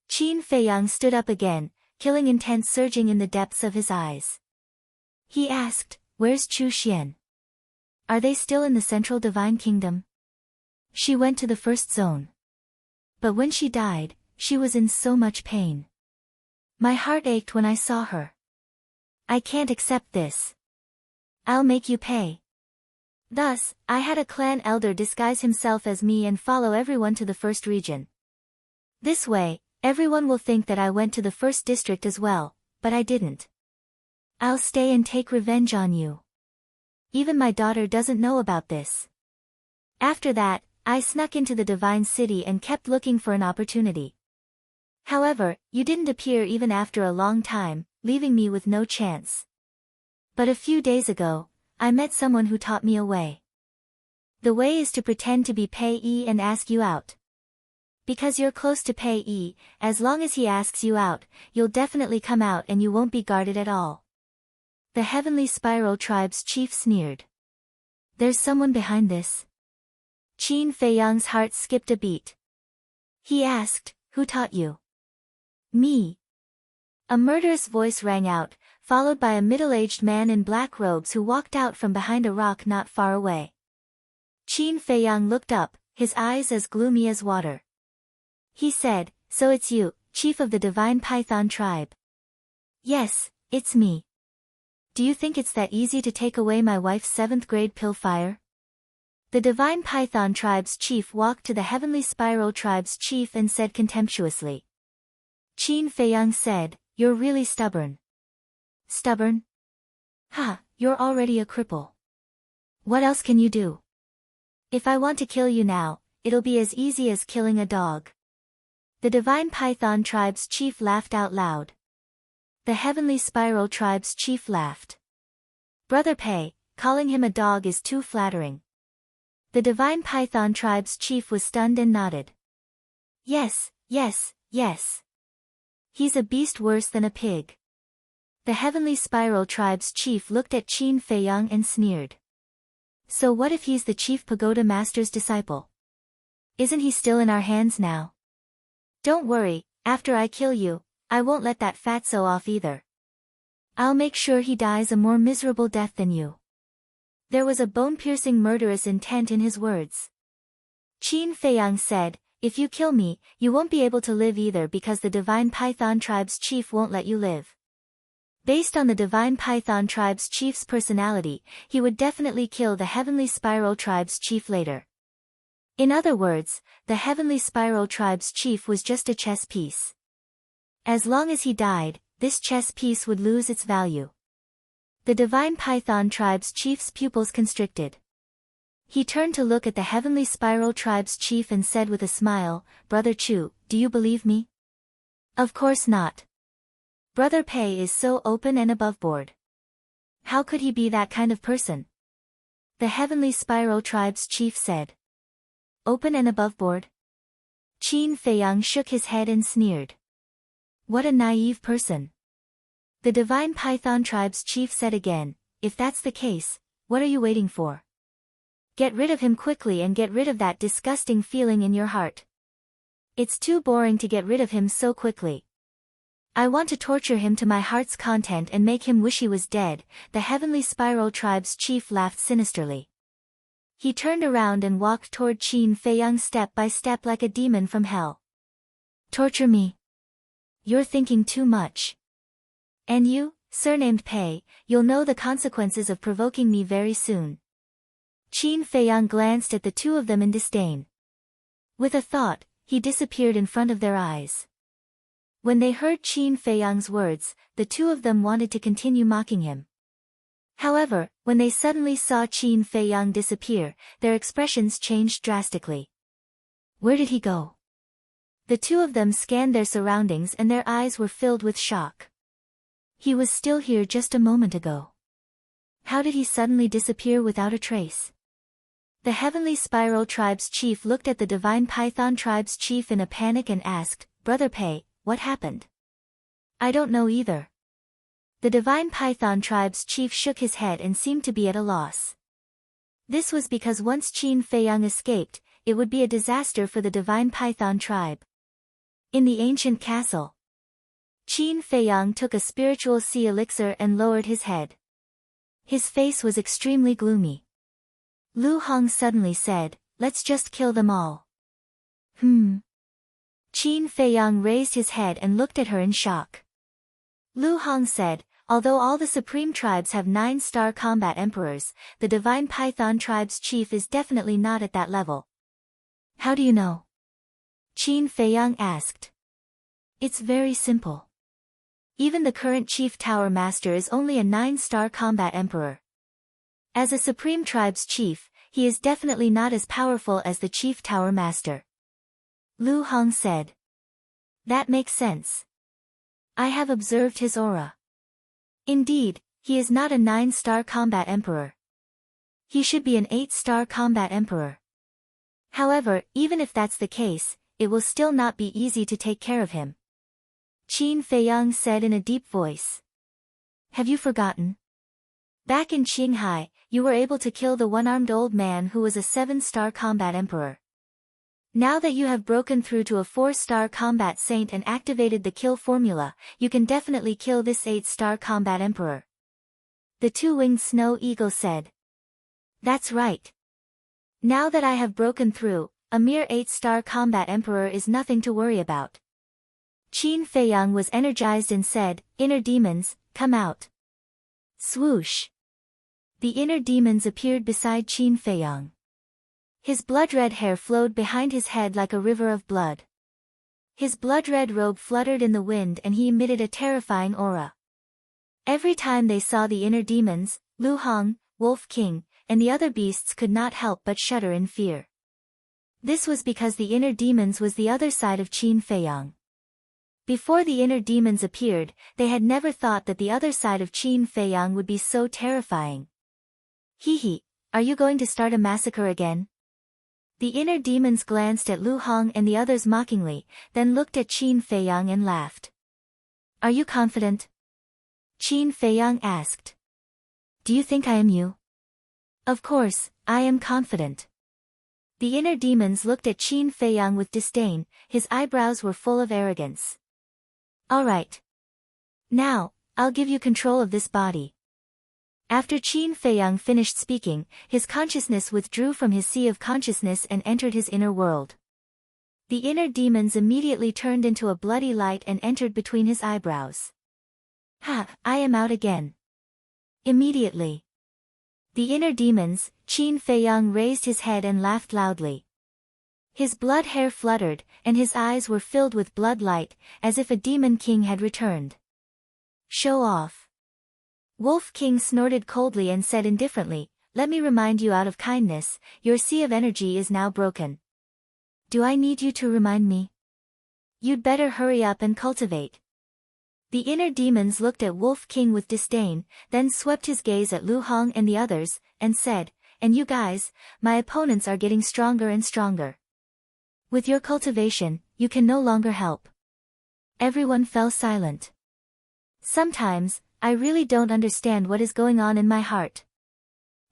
Qin Feiyang stood up again, killing intent surging in the depths of his eyes. He asked, "Where's Chu Xian? Are they still in the Central Divine Kingdom?" "She went to the first zone. But when she died, she was in so much pain. My heart ached when I saw her. I can't accept this. I'll make you pay." Thus, I had a clan elder disguise himself as me and follow everyone to the first region. This way, everyone will think that I went to the first district as well, but I didn't. I'll stay and take revenge on you. Even my daughter doesn't know about this. After that, I snuck into the Divine City and kept looking for an opportunity. However, you didn't appear even after a long time, leaving me with no chance. But a few days ago, I met someone who taught me a way. The way is to pretend to be Pei Yi and ask you out. Because you're close to Pei Yi, as long as he asks you out, you'll definitely come out and you won't be guarded at all. The Heavenly Spiral tribe's chief sneered. There's someone behind this? Qin Feiyang's heart skipped a beat. He asked, "Who taught you?" "Me." A murderous voice rang out, followed by a middle-aged man in black robes who walked out from behind a rock not far away. Qin Feiyang looked up, his eyes as gloomy as water. He said, "So it's you, chief of the Divine Python tribe." "Yes, it's me. Do you think it's that easy to take away my wife's 7th grade pill fire?" The Divine Python tribe's chief walked to the Heavenly Spiral tribe's chief and said contemptuously. Qin Feiyang said, "You're really stubborn. Stubborn? Ha, you're already a cripple. What else can you do? If I want to kill you now, it'll be as easy as killing a dog. The Divine Python Tribe's chief laughed out loud. The Heavenly Spiral Tribe's chief laughed. Brother Pei, calling him a dog is too flattering. The Divine Python Tribe's chief was stunned and nodded. Yes, yes, yes. He's a beast worse than a pig. The Heavenly Spiral Tribe's chief looked at Qin Feiyang and sneered. So what if he's the chief pagoda master's disciple? Isn't he still in our hands now? Don't worry, after I kill you, I won't let that fatso off either. I'll make sure he dies a more miserable death than you. There was a bone-piercing murderous intent in his words. Qin Feiyang said, if you kill me, you won't be able to live either because the Divine Python Tribe's chief won't let you live. Based on the Divine Python Tribe's chief's personality, he would definitely kill the Heavenly Spiral Tribe's chief later. In other words, the Heavenly Spiral Tribe's chief was just a chess piece. As long as he died, this chess piece would lose its value. The Divine Python Tribe's chief's pupils constricted. He turned to look at the Heavenly Spiral Tribe's chief and said with a smile, Brother Chu, do you believe me? Of course not. Brother Pei is so open and aboveboard. How could he be that kind of person? The Heavenly Spiral Tribe's chief said. Open and aboveboard? Qin Feiyang shook his head and sneered. What a naive person. The Divine Python Tribe's chief said again, if that's the case, what are you waiting for? Get rid of him quickly and get rid of that disgusting feeling in your heart. It's too boring to get rid of him so quickly. I want to torture him to my heart's content and make him wish he was dead, the Heavenly Spiral Tribe's chief laughed sinisterly. He turned around and walked toward Qin Feiyang step by step like a demon from hell. Torture me? You're thinking too much. And you, surnamed Pei, you'll know the consequences of provoking me very soon. Qin Feiyang glanced at the two of them in disdain. With a thought, he disappeared in front of their eyes. When they heard Qin Feiyang's words, the two of them wanted to continue mocking him. However, when they suddenly saw Qin Feiyang disappear, their expressions changed drastically. Where did he go? The two of them scanned their surroundings and their eyes were filled with shock. He was still here just a moment ago. How did he suddenly disappear without a trace? The Heavenly Spiral Tribe's chief looked at the Divine Python Tribe's chief in a panic and asked, Brother Pei, what happened? I don't know either. The Divine Python Tribe's chief shook his head and seemed to be at a loss. This was because once Qin Feiyang escaped, it would be a disaster for the Divine Python Tribe. In the ancient castle, Qin Feiyang took a spiritual sea elixir and lowered his head. His face was extremely gloomy. Lu Hong suddenly said, let's just kill them all. Qin Feiyang raised his head and looked at her in shock. Lu Hong said, although all the supreme tribes have 9-star combat emperors, the Divine Python Tribe's chief is definitely not at that level. How do you know? Qin Feiyang asked. It's very simple. Even the current Chief Tower Master is only a 9-star combat emperor. As a Supreme Tribe's chief, he is definitely not as powerful as the Chief Tower Master. Lu Hong said. That makes sense. I have observed his aura. Indeed, he is not a 9-star combat emperor. He should be an 8-star combat emperor. However, even if that's the case, it will still not be easy to take care of him. Qin Feiyang said in a deep voice. Have you forgotten? Back in Qinghai, you were able to kill the one-armed old man who was a 7-star combat emperor. Now that you have broken through to a 4-star combat saint and activated the kill formula, you can definitely kill this 8-star combat emperor. The two-winged snow eagle said. That's right. Now that I have broken through, a mere 8-star combat emperor is nothing to worry about. Qin Feiyang was energized and said, Inner demons, come out. Swoosh. The inner demons appeared beside Qin Feiyang. His blood-red hair flowed behind his head like a river of blood. His blood-red robe fluttered in the wind and he emitted a terrifying aura. Every time they saw the inner demons, Lu Hong, Wolf King, and the other beasts could not help but shudder in fear. This was because the inner demons was the other side of Qin Feiyang. Before the inner demons appeared, they had never thought that the other side of Qin Feiyang would be so terrifying. Hee, are you going to start a massacre again? The inner demons glanced at Lu Hong and the others mockingly, then looked at Qin Feiyang and laughed. Are you confident? Qin Feiyang asked. Do you think I am you? Of course, I am confident. The inner demons looked at Qin Feiyang with disdain, his eyebrows were full of arrogance. All right. Now, I'll give you control of this body. After Qin Feiyang finished speaking, his consciousness withdrew from his sea of consciousness and entered his inner world. The inner demons immediately turned into a bloody light and entered between his eyebrows. Ha, I am out again. Immediately. The inner demons, Qin Feiyang raised his head and laughed loudly. His blood hair fluttered, and his eyes were filled with blood light, as if a demon king had returned. Show off. Wolf King snorted coldly and said indifferently, let me remind you out of kindness, your sea of energy is now broken. Do I need you to remind me? You'd better hurry up and cultivate. The inner demons looked at Wolf King with disdain, then swept his gaze at Lu Hong and the others, and said, and you guys, my opponents are getting stronger and stronger. With your cultivation, you can no longer help. Everyone fell silent. Sometimes, I really don't understand what is going on in my heart.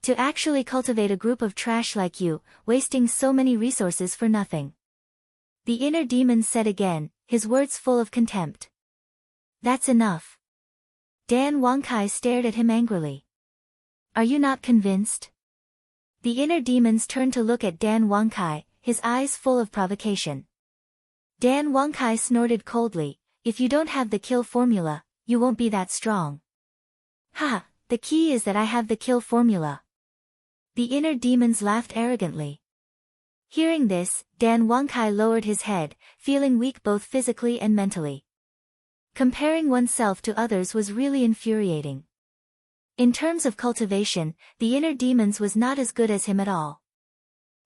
To actually cultivate a group of trash like you, wasting so many resources for nothing. The inner demon said again, his words full of contempt. That's enough. Dan Wangkai stared at him angrily. Are you not convinced? The inner demons turned to look at Dan Wangkai, his eyes full of provocation. Dan Wangkai snorted coldly, if you don't have the kill formula, you won't be that strong. Ha, the key is that I have the kill formula. The inner demons laughed arrogantly. Hearing this, Dan Wangkai lowered his head, feeling weak both physically and mentally. Comparing oneself to others was really infuriating. In terms of cultivation, the inner demons was not as good as him at all.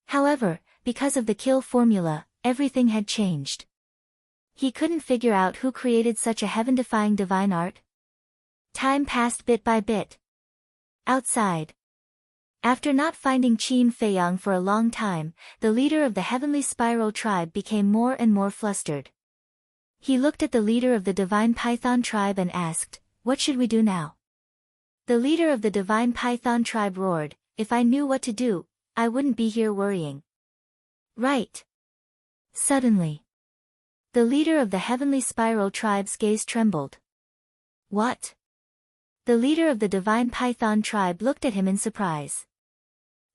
However, because of the kill formula, everything had changed. He couldn't figure out who created such a heaven-defying divine art. Time passed bit by bit. Outside. After not finding Qin Feiyang for a long time, the leader of the Heavenly Spiral tribe became more and more flustered. He looked at the leader of the Divine Python tribe and asked, what should we do now? The leader of the Divine Python tribe roared, if I knew what to do, I wouldn't be here worrying. Right. Suddenly. The leader of the Heavenly Spiral tribe's gaze trembled. What? The leader of the Divine Python tribe looked at him in surprise.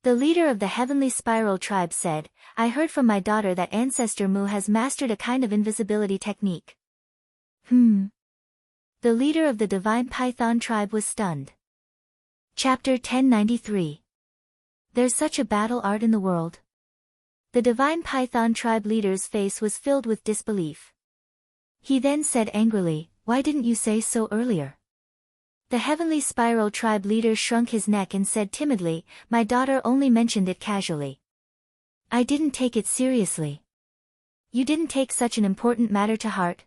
The leader of the Heavenly Spiral tribe said, I heard from my daughter that Ancestor Mu has mastered a kind of invisibility technique. The leader of the Divine Python tribe was stunned. Chapter 1093. There's such a battle art in the world. The Divine Python tribe leader's face was filled with disbelief. He then said angrily, why didn't you say so earlier? The Heavenly Spiral tribe leader shrunk his neck and said timidly, my daughter only mentioned it casually. I didn't take it seriously. You didn't take such an important matter to heart?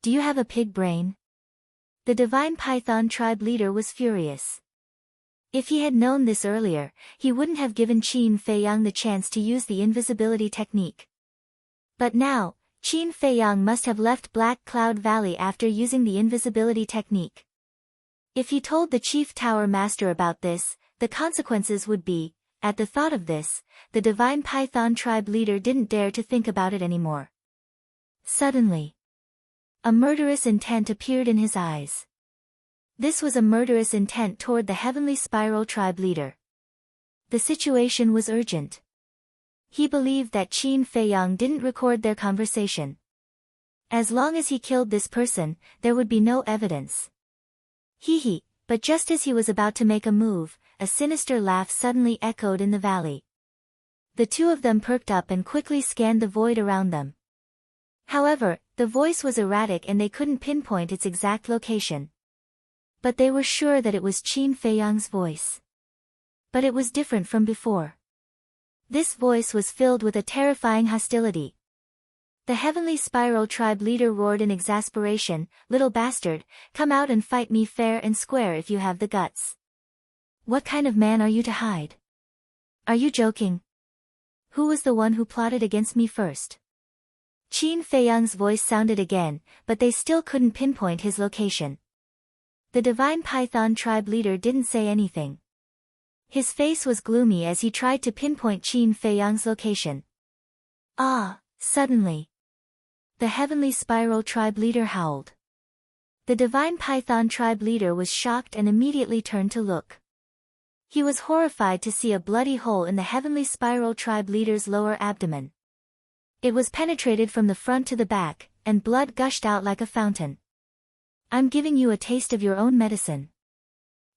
Do you have a pig brain? The Divine Python tribe leader was furious. If he had known this earlier, he wouldn't have given Qin Feiyang the chance to use the invisibility technique. But now, Qin Feiyang must have left Black Cloud Valley after using the invisibility technique. If he told the Chief Tower Master about this, the consequences would be, at the thought of this, the Divine Python tribe leader didn't dare to think about it anymore. Suddenly, a murderous intent appeared in his eyes. This was a murderous intent toward the Heavenly Spiral tribe leader. The situation was urgent. He believed that Qin Feiyang didn't record their conversation. As long as he killed this person, there would be no evidence. But just as he was about to make a move, a sinister laugh suddenly echoed in the valley. The two of them perked up and quickly scanned the void around them. However, the voice was erratic and they couldn't pinpoint its exact location. But they were sure that it was Qin Feiyang's voice. But it was different from before. This voice was filled with a terrifying hostility. The Heavenly Spiral tribe leader roared in exasperation, "Little bastard, come out and fight me fair and square if you have the guts. What kind of man are you to hide? Are you joking? Who was the one who plotted against me first?" Qin Feiyang's voice sounded again, but they still couldn't pinpoint his location. The Divine Python tribe leader didn't say anything. His face was gloomy as he tried to pinpoint Qin Feiyang's location. Suddenly, the Heavenly Spiral tribe leader howled. The Divine Python tribe leader was shocked and immediately turned to look. He was horrified to see a bloody hole in the Heavenly Spiral tribe leader's lower abdomen. It was penetrated from the front to the back, and blood gushed out like a fountain. "I'm giving you a taste of your own medicine."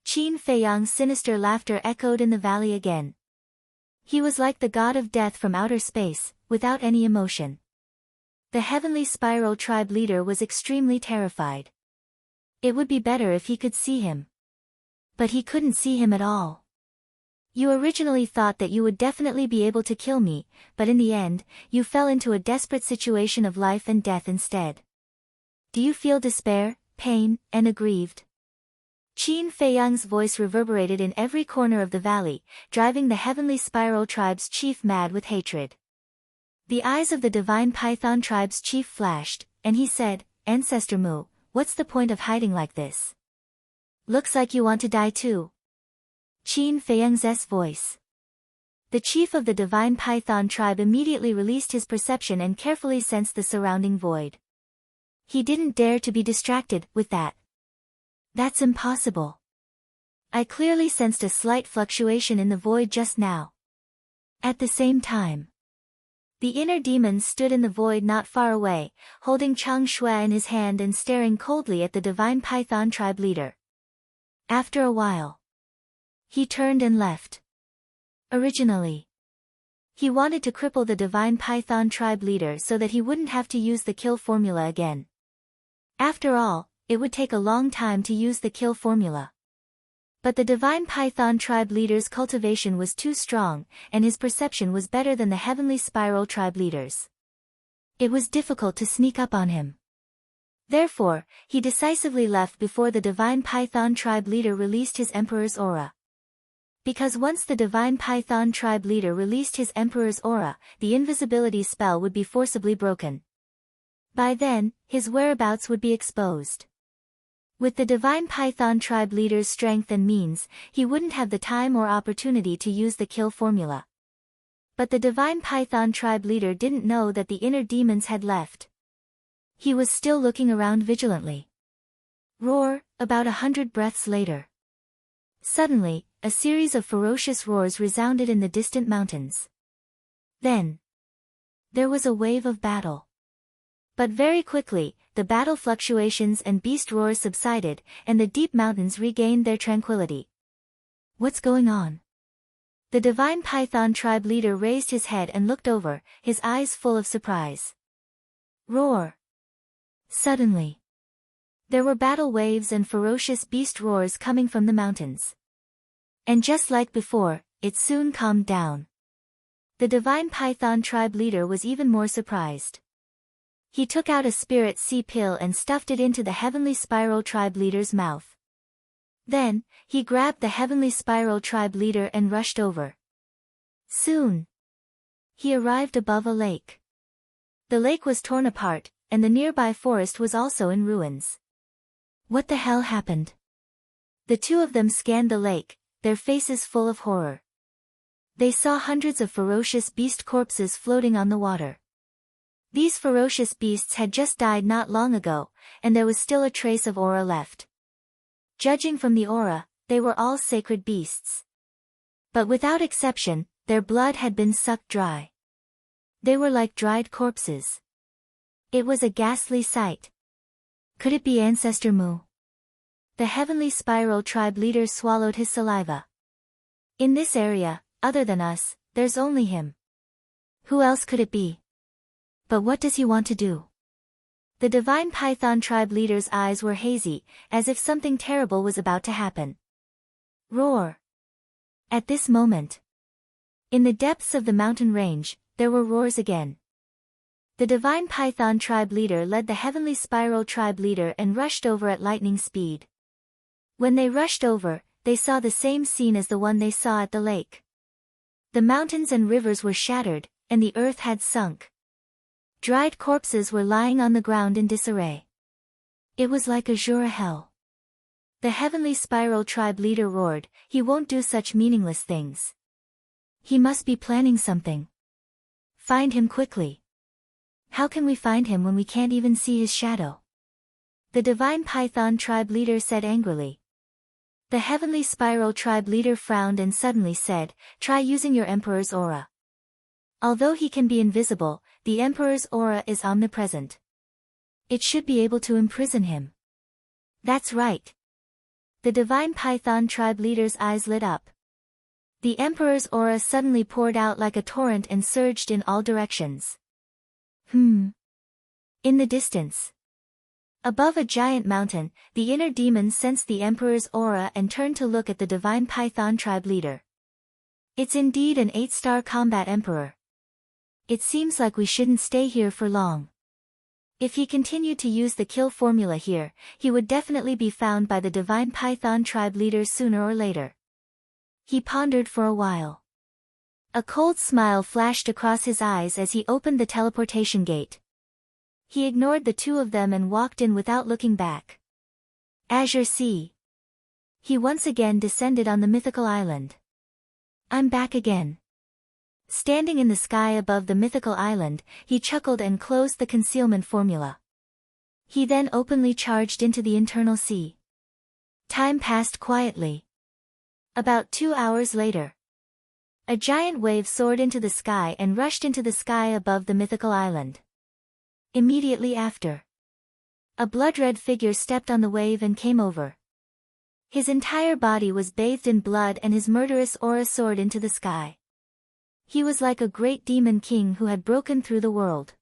Qin Feiyang's sinister laughter echoed in the valley again. He was like the god of death from outer space, without any emotion. The Heavenly Spiral tribe leader was extremely terrified. It would be better if he could see him. But he couldn't see him at all. "You originally thought that you would definitely be able to kill me, but in the end, you fell into a desperate situation of life and death instead. Do you feel despair, pain, and aggrieved?" Qin Feiyang's voice reverberated in every corner of the valley, driving the Heavenly Spiral tribe's chief mad with hatred. The eyes of the Divine Python tribe's chief flashed, and he said, "Ancestor Mu, what's the point of hiding like this? Looks like you want to die too." Qin Feiyang's voice. The chief of the Divine Python tribe immediately released his perception and carefully sensed the surrounding void. He didn't dare to be distracted with that. "That's impossible. I clearly sensed a slight fluctuation in the void just now." At the same time, the inner demon stood in the void not far away, holding Chang Shui in his hand and staring coldly at the Divine Python tribe leader. After a while, he turned and left. Originally, he wanted to cripple the Divine Python tribe leader so that he wouldn't have to use the kill formula again. After all, it would take a long time to use the kill formula. But the Divine Python tribe leader's cultivation was too strong, and his perception was better than the Heavenly Spiral tribe leader's. It was difficult to sneak up on him. Therefore, he decisively left before the Divine Python tribe leader released his Emperor's aura. Because once the Divine Python tribe leader released his Emperor's aura, the invisibility spell would be forcibly broken. By then, his whereabouts would be exposed. With the Divine Python tribe leader's strength and means, he wouldn't have the time or opportunity to use the kill formula. But the Divine Python tribe leader didn't know that the inner demons had left. He was still looking around vigilantly. Roar, about 100 breaths later. Suddenly, a series of ferocious roars resounded in the distant mountains. Then, there was a wave of battle. But very quickly, the battle fluctuations and beast roars subsided, and the deep mountains regained their tranquility. "What's going on?" The Divine Python tribe leader raised his head and looked over, his eyes full of surprise. Roar! Suddenly, there were battle waves and ferocious beast roars coming from the mountains. And just like before, it soon calmed down. The Divine Python tribe leader was even more surprised. He took out a spirit sea pill and stuffed it into the Heavenly Spiral tribe leader's mouth. Then, he grabbed the Heavenly Spiral tribe leader and rushed over. Soon, he arrived above a lake. The lake was torn apart, and the nearby forest was also in ruins. What the hell happened? The two of them scanned the lake, their faces full of horror. They saw hundreds of ferocious beast corpses floating on the water. These ferocious beasts had just died not long ago, and there was still a trace of aura left. Judging from the aura, they were all sacred beasts. But without exception, their blood had been sucked dry. They were like dried corpses. It was a ghastly sight. Could it be Ancestor Mu? The Heavenly Spiral tribe leader swallowed his saliva. In this area, other than us, there's only him. Who else could it be? But what does he want to do? The divine python tribe leader's eyes were hazy, as if something terrible was about to happen. Roar! At this moment, in the depths of the mountain range, there were roars again. The divine python tribe leader led the heavenly spiral tribe leader and rushed over at lightning speed. When they rushed over, they saw the same scene as the one they saw at the lake. The mountains and rivers were shattered, and the earth had sunk. Dried corpses were lying on the ground in disarray. It was like azure hell. The heavenly spiral tribe leader roared, "He won't do such meaningless things. He must be planning something. Find him quickly." "How can we find him when we can't even see his shadow?" the divine python tribe leader said angrily. The heavenly spiral tribe leader frowned and suddenly said, "Try using your emperor's aura. Although he can be invisible, the emperor's aura is omnipresent. It should be able to imprison him." "That's right." The divine python tribe leader's eyes lit up. The emperor's aura suddenly poured out like a torrent and surged in all directions. In the distance, above a giant mountain, the inner demon sensed the emperor's aura and turned to look at the divine python tribe leader. "It's indeed an 8-star combat emperor. It seems like we shouldn't stay here for long. If he continued to use the kill formula here, he would definitely be found by the divine python tribe leader sooner or later." He pondered for a while. A cold smile flashed across his eyes as he opened the teleportation gate. He ignored the two of them and walked in without looking back. Azure Sea. He once again descended on the mythical island. "I'm back again." Standing in the sky above the mythical island, he chuckled and closed the concealment formula. He then openly charged into the internal sea. Time passed quietly. About 2 hours later, a giant wave soared into the sky and rushed into the sky above the mythical island. Immediately after, a blood-red figure stepped on the wave and came over. His entire body was bathed in blood and his murderous aura soared into the sky. He was like a great demon king who had broken through the world.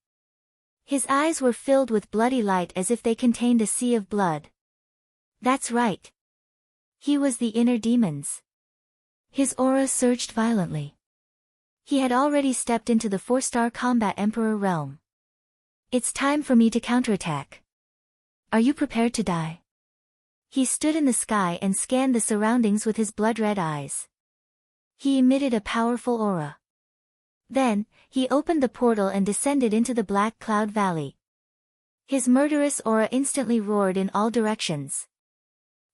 His eyes were filled with bloody light as if they contained a sea of blood. That's right. He was the inner demons. His aura surged violently. He had already stepped into the 4-star combat emperor realm. "It's time for me to counterattack. Are you prepared to die?" He stood in the sky and scanned the surroundings with his blood-red eyes. He emitted a powerful aura. Then, he opened the portal and descended into the Black Cloud Valley. His murderous aura instantly roared in all directions.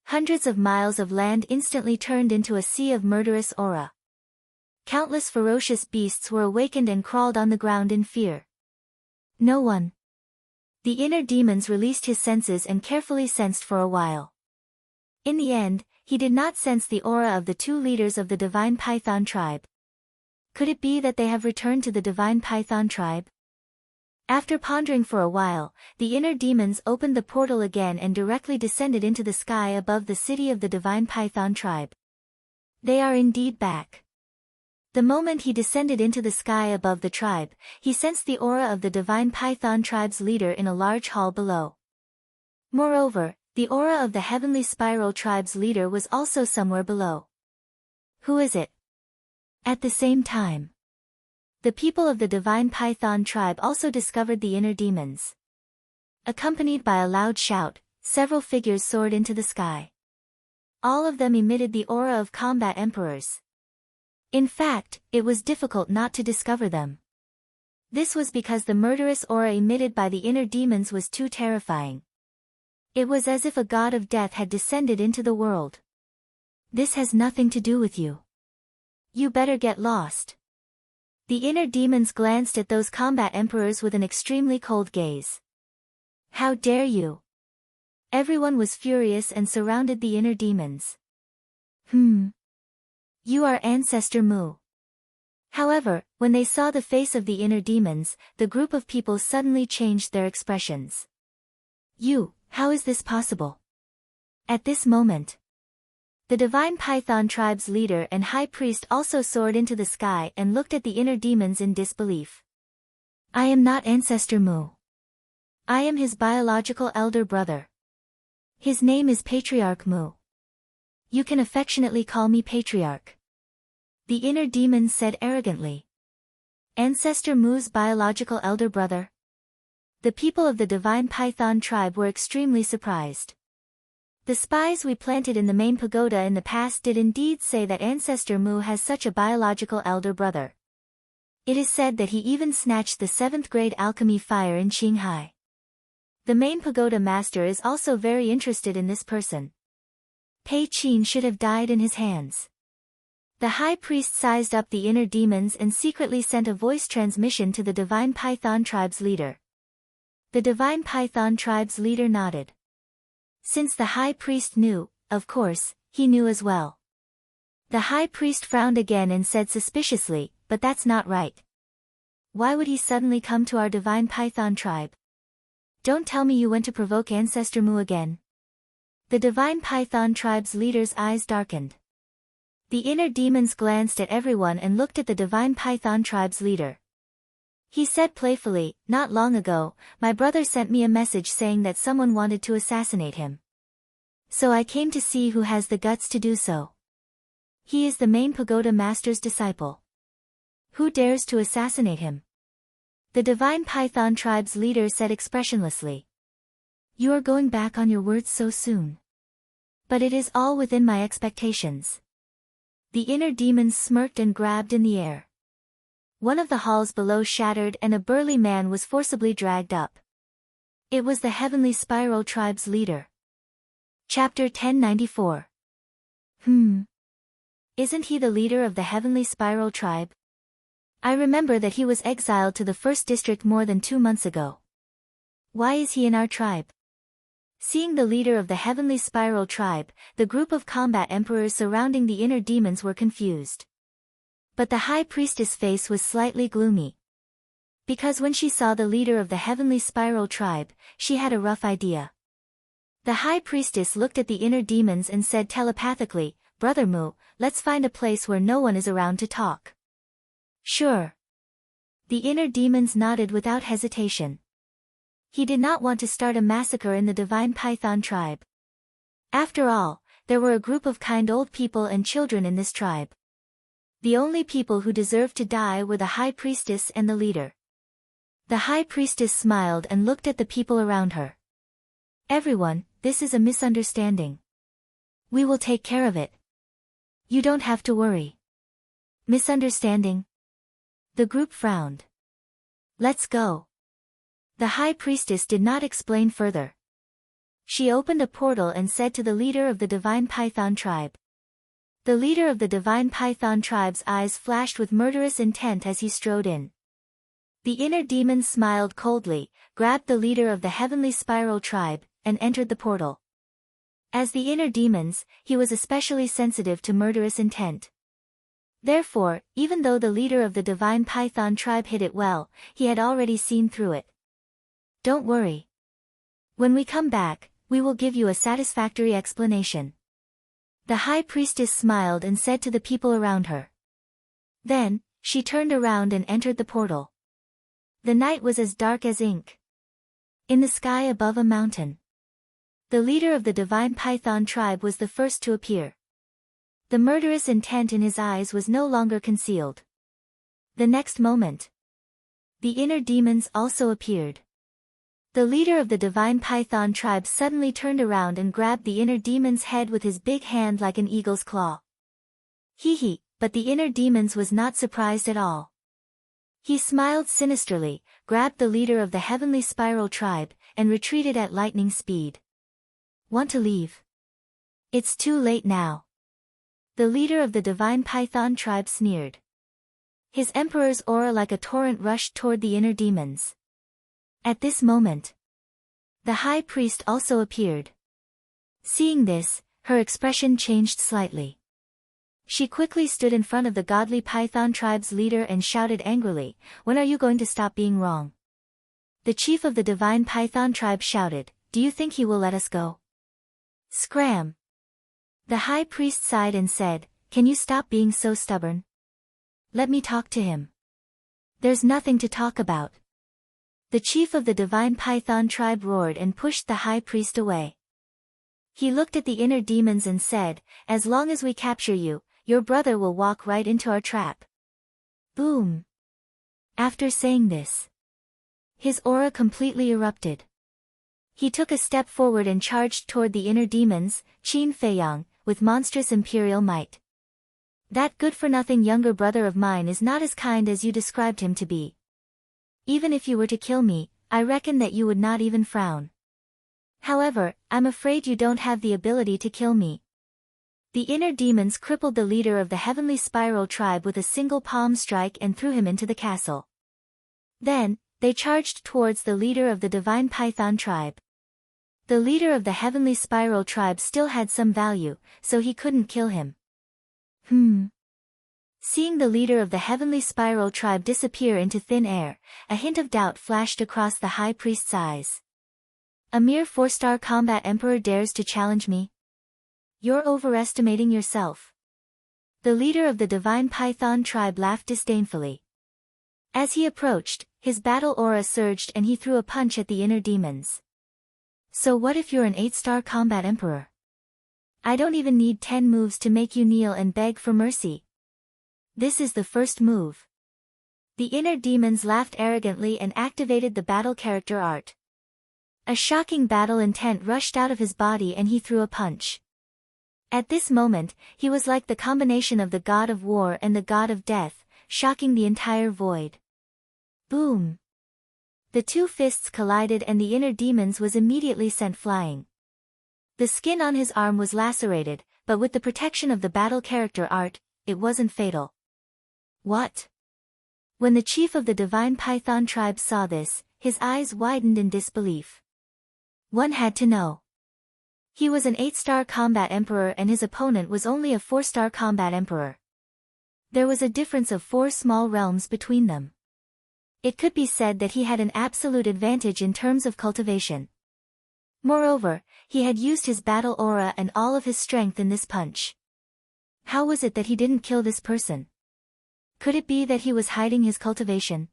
Hundreds of miles of land instantly turned into a sea of murderous aura. Countless ferocious beasts were awakened and crawled on the ground in fear. No one. The inner demons released his senses and carefully sensed for a while. In the end, he did not sense the aura of the two leaders of the divine python tribe. Could it be that they have returned to the divine python tribe? After pondering for a while, the inner demons opened the portal again and directly descended into the sky above the city of the divine python tribe. They are indeed back. The moment he descended into the sky above the tribe, he sensed the aura of the divine python tribe's leader in a large hall below. Moreover, the aura of the heavenly spiral tribe's leader was also somewhere below. Who is it? At the same time, the people of the divine python tribe also discovered the inner demons. Accompanied by a loud shout, several figures soared into the sky. All of them emitted the aura of combat emperors. In fact, it was difficult not to discover them. This was because the murderous aura emitted by the inner demons was too terrifying. It was as if a god of death had descended into the world. "This has nothing to do with you. You better get lost." The inner demons glanced at those combat emperors with an extremely cold gaze. "How dare you!" Everyone was furious and surrounded the inner demons. You are Ancestor Mu." However, when they saw the face of the inner demons, the group of people suddenly changed their expressions. How is this possible?" At this moment, the divine python tribe's leader and high priest also soared into the sky and looked at the inner demons in disbelief. "I am not Ancestor Mu. I am his biological elder brother. His name is Patriarch Mu. You can affectionately call me Patriarch. The inner demon said arrogantly. Ancestor Mu's biological elder brother? The people of the divine python tribe were extremely surprised. The spies we planted in the main pagoda in the past did indeed say that Ancestor Mu has such a biological elder brother. It is said that he even snatched the 7th grade alchemy fire in Qinghai. The main pagoda master is also very interested in this person. Pei Qin should have died in his hands. The high priest sized up the inner demons and secretly sent a voice transmission to the divine python tribe's leader. The divine python tribe's leader nodded. Since the high priest knew, of course, he knew as well. The high priest frowned again and said suspiciously, "But that's not right. Why would he suddenly come to our divine python tribe? Don't tell me you went to provoke Ancestor Mu again." The divine python tribe's leader's eyes darkened. The inner demons glanced at everyone and looked at the divine python tribe's leader. He said playfully, "Not long ago, my brother sent me a message saying that someone wanted to assassinate him. So I came to see who has the guts to do so. He is the main pagoda master's disciple. Who dares to assassinate him?" The divine python tribe's leader said expressionlessly. "You are going back on your words so soon. But it is all within my expectations." The inner demons smirked and grabbed in the air. One of the halls below shattered and a burly man was forcibly dragged up. It was the Heavenly Spiral tribe's leader. Chapter 1094. Isn't he the leader of the Heavenly Spiral tribe? I remember that he was exiled to the 1st district more than 2 months ago. Why is he in our tribe? Seeing the leader of the Heavenly Spiral tribe, the group of combat emperors surrounding the inner demons were confused. But the high priestess' face was slightly gloomy. Because when she saw the leader of the Heavenly Spiral tribe, she had a rough idea. The high priestess looked at the inner demons and said telepathically, "Brother Mu, let's find a place where no one is around to talk." "Sure." The inner demons nodded without hesitation. He did not want to start a massacre in the divine python tribe. After all, there were a group of kind old people and children in this tribe. The only people who deserved to die were the high priestess and the leader. The high priestess smiled and looked at the people around her. "Everyone, this is a misunderstanding. We will take care of it. You don't have to worry." "Misunderstanding?" The group frowned. "Let's go." The high priestess did not explain further. She opened a portal and said to the leader of the divine python tribe. The leader of the divine python tribe's eyes flashed with murderous intent as he strode in. The inner demon smiled coldly, grabbed the leader of the Heavenly Spiral tribe, and entered the portal. As the inner demons, he was especially sensitive to murderous intent. Therefore, even though the leader of the divine python tribe hid it well, he had already seen through it. "Don't worry. When we come back, we will give you a satisfactory explanation." The high priestess smiled and said to the people around her. Then, she turned around and entered the portal. The night was as dark as ink. In the sky above a mountain, the leader of the divine python tribe was the first to appear. The murderous intent in his eyes was no longer concealed. The next moment, the inner demons also appeared. The leader of the divine python tribe suddenly turned around and grabbed the inner demon's head with his big hand like an eagle's claw. Hee, but the inner demons was not surprised at all. He smiled sinisterly, grabbed the leader of the Heavenly Spiral tribe, and retreated at lightning speed. "Want to leave? It's too late now." The leader of the divine python tribe sneered. His emperor's aura like a torrent rushed toward the inner demons. At this moment, the high priest also appeared. Seeing this, her expression changed slightly. She quickly stood in front of the godly python tribe's leader and shouted angrily, "When are you going to stop being wrong?" The chief of the divine python tribe shouted, "Do you think he will let us go?" Scram! The high priest sighed and said, "Can you stop being so stubborn? Let me talk to him." "There's nothing to talk about." The chief of the divine python tribe roared and pushed the high priest away. He looked at the inner demons and said, "As long as we capture you, your brother will walk right into our trap." Boom! After saying this, his aura completely erupted. He took a step forward and charged toward the inner demons, Qin Feiyang, with monstrous imperial might. "That good-for-nothing younger brother of mine is not as kind as you described him to be. Even if you were to kill me, I reckon that you would not even frown. However, I'm afraid you don't have the ability to kill me." The inner demons crippled the leader of the heavenly spiral tribe with a single palm strike and threw him into the castle. Then, they charged towards the leader of the divine python tribe. The leader of the heavenly spiral tribe still had some value, so he couldn't kill him. Seeing the leader of the heavenly spiral tribe disappear into thin air, a hint of doubt flashed across the high priest's eyes. "A mere 4-star combat emperor dares to challenge me? You're overestimating yourself." The leader of the divine python tribe laughed disdainfully. As he approached, his battle aura surged and he threw a punch at the inner demons. "So what if you're an 8-star combat emperor? I don't even need 10 moves to make you kneel and beg for mercy. This is the first move." The inner demons laughed arrogantly and activated the battle character art. A shocking battle intent rushed out of his body and he threw a punch. At this moment, he was like the combination of the god of war and the god of death, shocking the entire void. Boom! The two fists collided and the inner demons was immediately sent flying. The skin on his arm was lacerated, but with the protection of the battle character art, it wasn't fatal. What? When the chief of the divine python tribe saw this, his eyes widened in disbelief. One had to know. He was an 8-star combat emperor and his opponent was only a 4-star combat emperor. There was a difference of 4 small realms between them. It could be said that he had an absolute advantage in terms of cultivation. Moreover, he had used his battle aura and all of his strength in this punch. How was it that he didn't kill this person? Could it be that he was hiding his cultivation?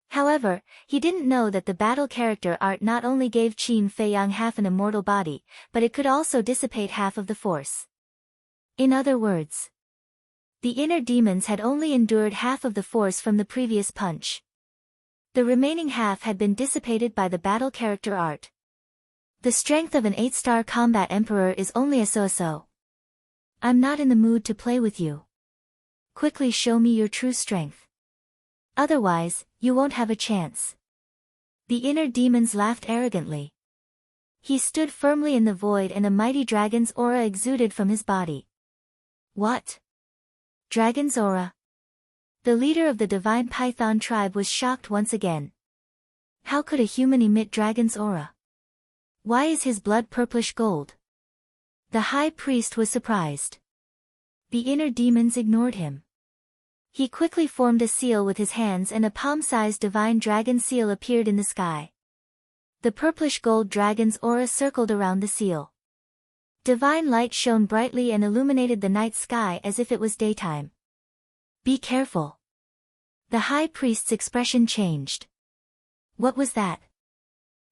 However, he didn't know that the battle character art not only gave Qin Feiyang half an immortal body, but it could also dissipate half of the force. In other words, the inner demons had only endured half of the force from the previous punch. The remaining half had been dissipated by the battle character art. The strength of an 8-star combat emperor is only a so-so. I'm not in the mood to play with you. Quickly show me your true strength. Otherwise, you won't have a chance." The inner demons laughed arrogantly. He stood firmly in the void and a mighty dragon's aura exuded from his body. What? Dragon's aura? The leader of the divine python tribe was shocked once again. How could a human emit dragon's aura? Why is his blood purplish gold? The high priest was surprised. The inner demons ignored him. He quickly formed a seal with his hands and a palm-sized divine dragon seal appeared in the sky. The purplish gold dragon's aura circled around the seal. Divine light shone brightly and illuminated the night sky as if it was daytime. "Be careful." The high priest's expression changed. What was that?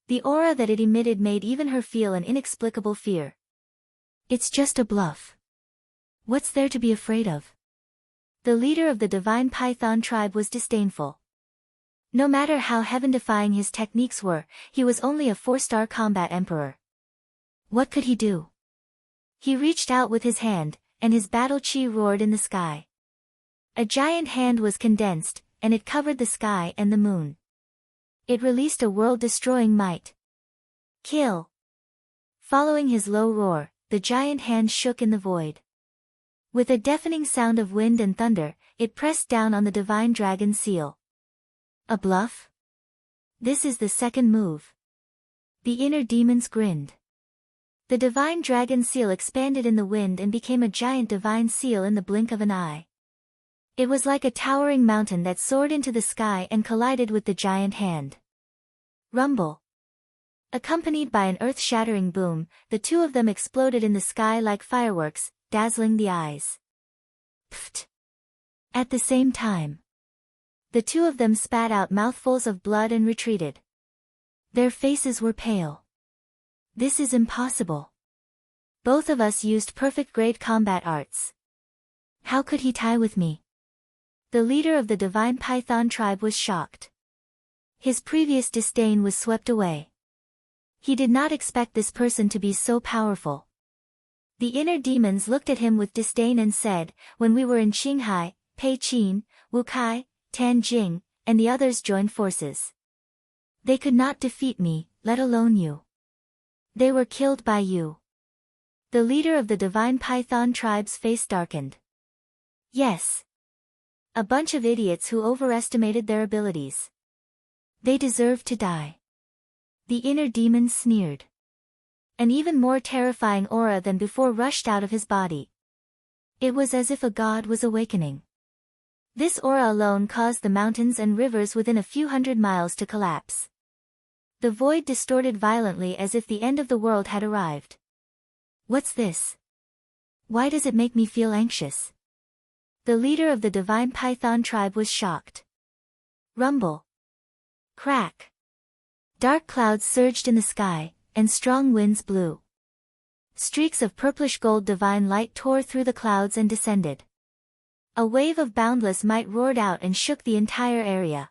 The aura that it emitted made even her feel an inexplicable fear. "It's just a bluff. What's there to be afraid of?" The leader of the divine python tribe was disdainful. No matter how heaven-defying his techniques were, he was only a 4-star combat emperor. What could he do? He reached out with his hand, and his battle chi roared in the sky. A giant hand was condensed, and it covered the sky and the moon. It released a world-destroying might. "Kill!" Following his low roar, the giant hand shook in the void. With a deafening sound of wind and thunder, it pressed down on the divine dragon seal. A bluff? This is the second move. The inner demons grinned. The divine dragon seal expanded in the wind and became a giant divine seal in the blink of an eye. It was like a towering mountain that soared into the sky and collided with the giant hand. Rumble. Accompanied by an earth-shattering boom, the two of them exploded in the sky like fireworks, dazzling the eyes. Pfft! At the same time, the two of them spat out mouthfuls of blood and retreated. Their faces were pale. This is impossible. Both of us used perfect-grade combat arts. How could he tie with me? The leader of the divine python tribe was shocked. His previous disdain was swept away. He did not expect this person to be so powerful. The inner demons looked at him with disdain and said, "When we were in Qinghai, Pei Qin, Wu Kai, Tan Jing, and the others joined forces. They could not defeat me, let alone you. They were killed by you." The leader of the divine python tribe's face darkened. Yes. A bunch of idiots who overestimated their abilities. They deserved to die. The inner demon sneered. An even more terrifying aura than before rushed out of his body. It was as if a god was awakening. This aura alone caused the mountains and rivers within a few hundred miles to collapse. The void distorted violently as if the end of the world had arrived. What's this? Why does it make me feel anxious? The leader of the divine python tribe was shocked. Rumble. Crack. Dark clouds surged in the sky, and strong winds blew. Streaks of purplish-gold divine light tore through the clouds and descended. A wave of boundless might roared out and shook the entire area.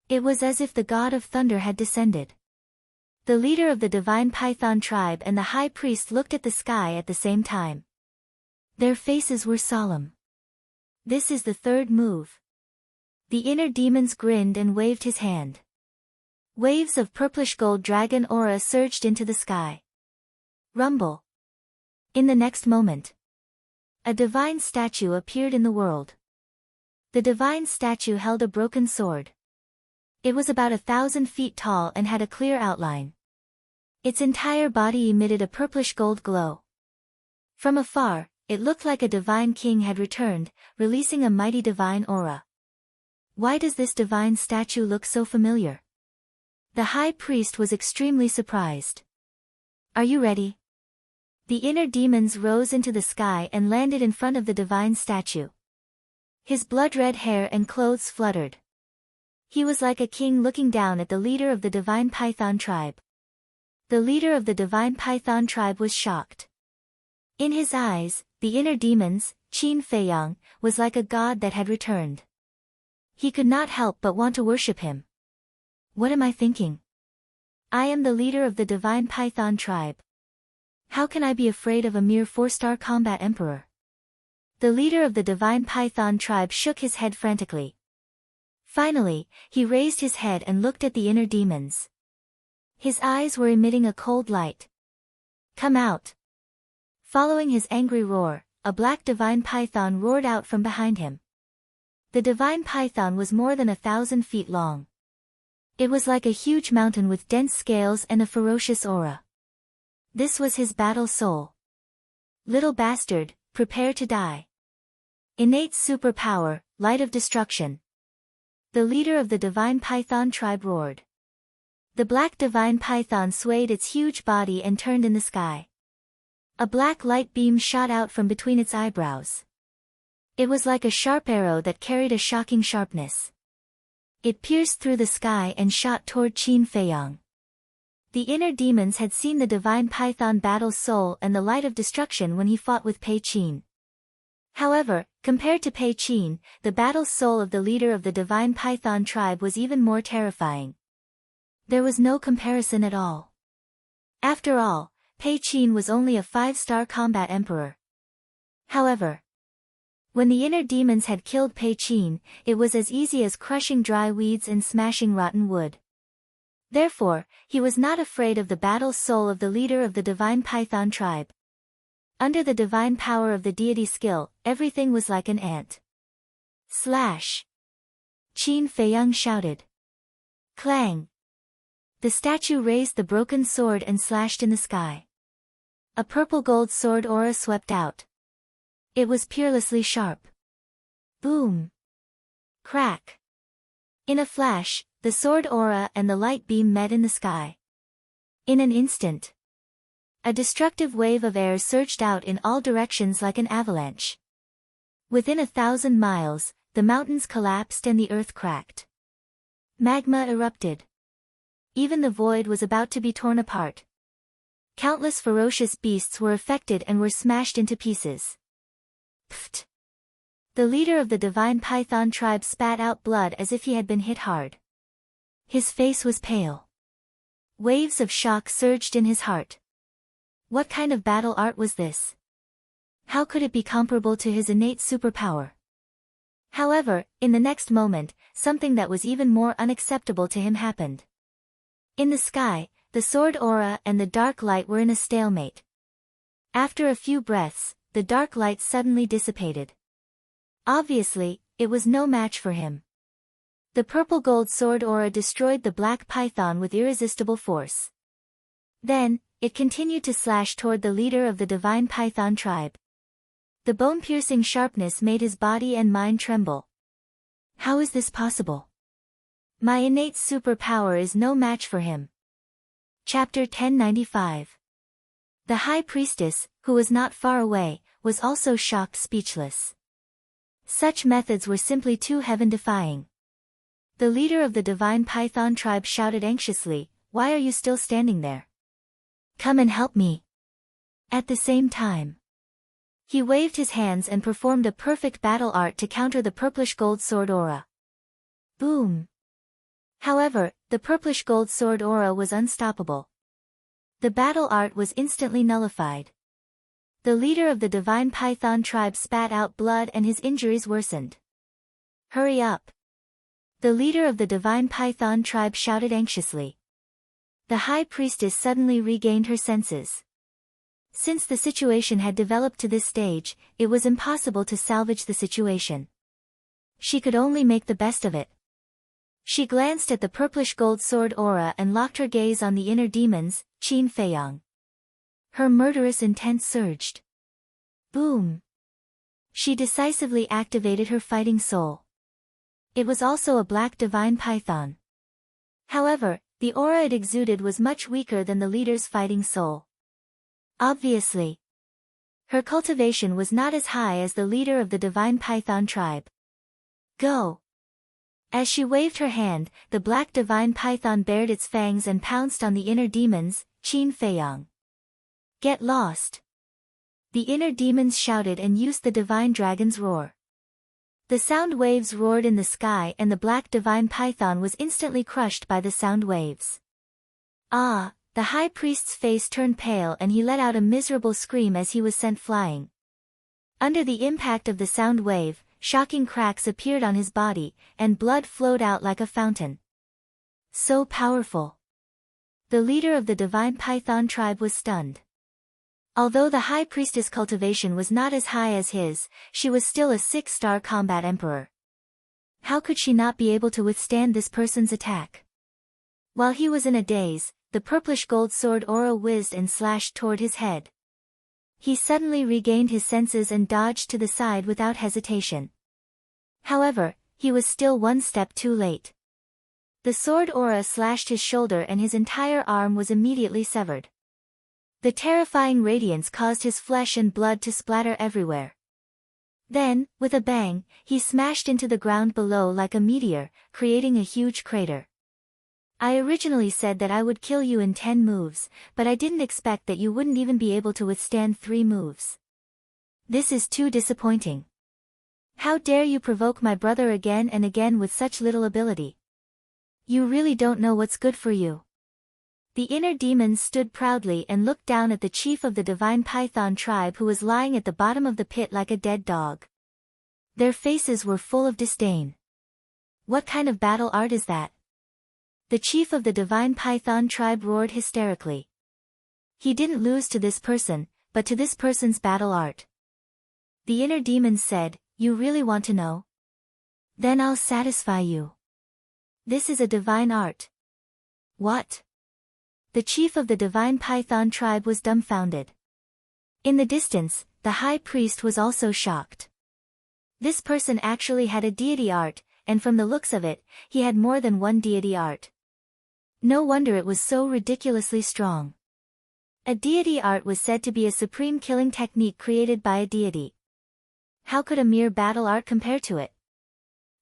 It was as if the god of thunder had descended. The leader of the divine python tribe and the high priest looked at the sky at the same time. Their faces were solemn. This is the third move. The inner demons grinned and waved his hand. Waves of purplish-gold dragon aura surged into the sky. Rumble. In the next moment, a divine statue appeared in the world. The divine statue held a broken sword. It was about 1,000 feet tall and had a clear outline. Its entire body emitted a purplish-gold glow. From afar, it looked like a divine king had returned, releasing a mighty divine aura. Why does this divine statue look so familiar? The high priest was extremely surprised. Are you ready? The inner demons rose into the sky and landed in front of the divine statue. His blood-red hair and clothes fluttered. He was like a king looking down at the leader of the divine python tribe. The leader of the divine python tribe was shocked. In his eyes, the inner demons, Qin Feiyang, was like a god that had returned. He could not help but want to worship him. What am I thinking? I am the leader of the divine python tribe. How can I be afraid of a mere 4-star combat emperor? The leader of the divine python tribe shook his head frantically. Finally, he raised his head and looked at the inner demons. His eyes were emitting a cold light. Come out. Following his angry roar, a black divine python roared out from behind him. The divine python was more than 1,000 feet long. It was like a huge mountain with dense scales and a ferocious aura. This was his battle soul. Little bastard, prepare to die. Innate superpower, light of destruction. The leader of the divine python tribe roared. The black divine python swayed its huge body and turned in the sky. A black light beam shot out from between its eyebrows. It was like a sharp arrow that carried a shocking sharpness. It pierced through the sky and shot toward Qin Feiyang. The inner demons had seen the divine python battle's soul and the light of destruction when he fought with Pei Qin. However, compared to Pei Qin, the battle soul of the leader of the divine python tribe was even more terrifying. There was no comparison at all. After all, Pei Qin was only a 5-star combat emperor. However, when the inner demons had killed Pei Qin, it was as easy as crushing dry weeds and smashing rotten wood. Therefore, he was not afraid of the battle soul of the leader of the divine python tribe. Under the divine power of the deity skill, everything was like an ant. Slash! Qin Feiyang shouted. Clang! The statue raised the broken sword and slashed in the sky. A purple-gold sword aura swept out. It was peerlessly sharp. Boom! Crack! In a flash, the sword aura and the light beam met in the sky. In an instant, a destructive wave of air surged out in all directions like an avalanche. Within 1,000 miles, the mountains collapsed and the earth cracked. Magma erupted. Even the void was about to be torn apart. Countless ferocious beasts were affected and were smashed into pieces. Pfft! The leader of the divine python tribe spat out blood as if he had been hit hard. His face was pale. Waves of shock surged in his heart. What kind of battle art was this? How could it be comparable to his innate superpower? However, in the next moment, something that was even more unacceptable to him happened. In the sky, the sword aura and the dark light were in a stalemate. After a few breaths, the dark light suddenly dissipated. Obviously, it was no match for him. The purple-gold sword aura destroyed the black python with irresistible force. Then, it continued to slash toward the leader of the divine python tribe. The bone-piercing sharpness made his body and mind tremble. How is this possible? My innate superpower is no match for him. Chapter 1095. The high priestess, who was not far away, was also shocked speechless. Such methods were simply too heaven-defying. The leader of the divine python tribe shouted anxiously, "Why are you still standing there? Come and help me." At the same time, he waved his hands and performed a perfect battle art to counter the purplish-gold sword aura. Boom! However, the purplish-gold sword aura was unstoppable. The battle art was instantly nullified. The leader of the divine python tribe spat out blood and his injuries worsened. "Hurry up!" The leader of the divine python tribe shouted anxiously. The high priestess suddenly regained her senses. Since the situation had developed to this stage, it was impossible to salvage the situation. She could only make the best of it. She glanced at the purplish-gold sword aura and locked her gaze on the inner demons, Qin Feiyang. Her murderous intent surged. Boom! She decisively activated her fighting soul. It was also a black divine python. However, the aura it exuded was much weaker than the leader's fighting soul. Obviously, her cultivation was not as high as the leader of the divine python tribe. Go! As she waved her hand, the black divine python bared its fangs and pounced on the inner demons, Qin Feiyang. Get lost! The inner demons shouted and used the divine dragon's roar. The sound waves roared in the sky and the black divine python was instantly crushed by the sound waves. Ah! The high priest's face turned pale and he let out a miserable scream as he was sent flying. Under the impact of the sound wave, shocking cracks appeared on his body, and blood flowed out like a fountain. So powerful! The leader of the divine python tribe was stunned. Although the high priestess' cultivation was not as high as his, she was still a 6-star combat emperor. How could she not be able to withstand this person's attack? While he was in a daze, the purplish-gold sword aura whizzed and slashed toward his head. He suddenly regained his senses and dodged to the side without hesitation. However, he was still one step too late. The sword aura slashed his shoulder and his entire arm was immediately severed. The terrifying radiance caused his flesh and blood to splatter everywhere. Then, with a bang, he smashed into the ground below like a meteor, creating a huge crater. I originally said that I would kill you in 10 moves, but I didn't expect that you wouldn't even be able to withstand 3 moves. This is too disappointing. How dare you provoke my brother again and again with such little ability? You really don't know what's good for you. The inner demons stood proudly and looked down at the chief of the divine python tribe who was lying at the bottom of the pit like a dead dog. Their faces were full of disdain. What kind of battle art is that? The chief of the divine python tribe roared hysterically. He didn't lose to this person, but to this person's battle art. The inner demons said, "You really want to know? Then I'll satisfy you. This is a divine art." What? The chief of the divine python tribe was dumbfounded. In the distance, the high priest was also shocked. This person actually had a deity art, and from the looks of it, he had more than one deity art. No wonder it was so ridiculously strong. A deity art was said to be a supreme killing technique created by a deity. How could a mere battle art compare to it?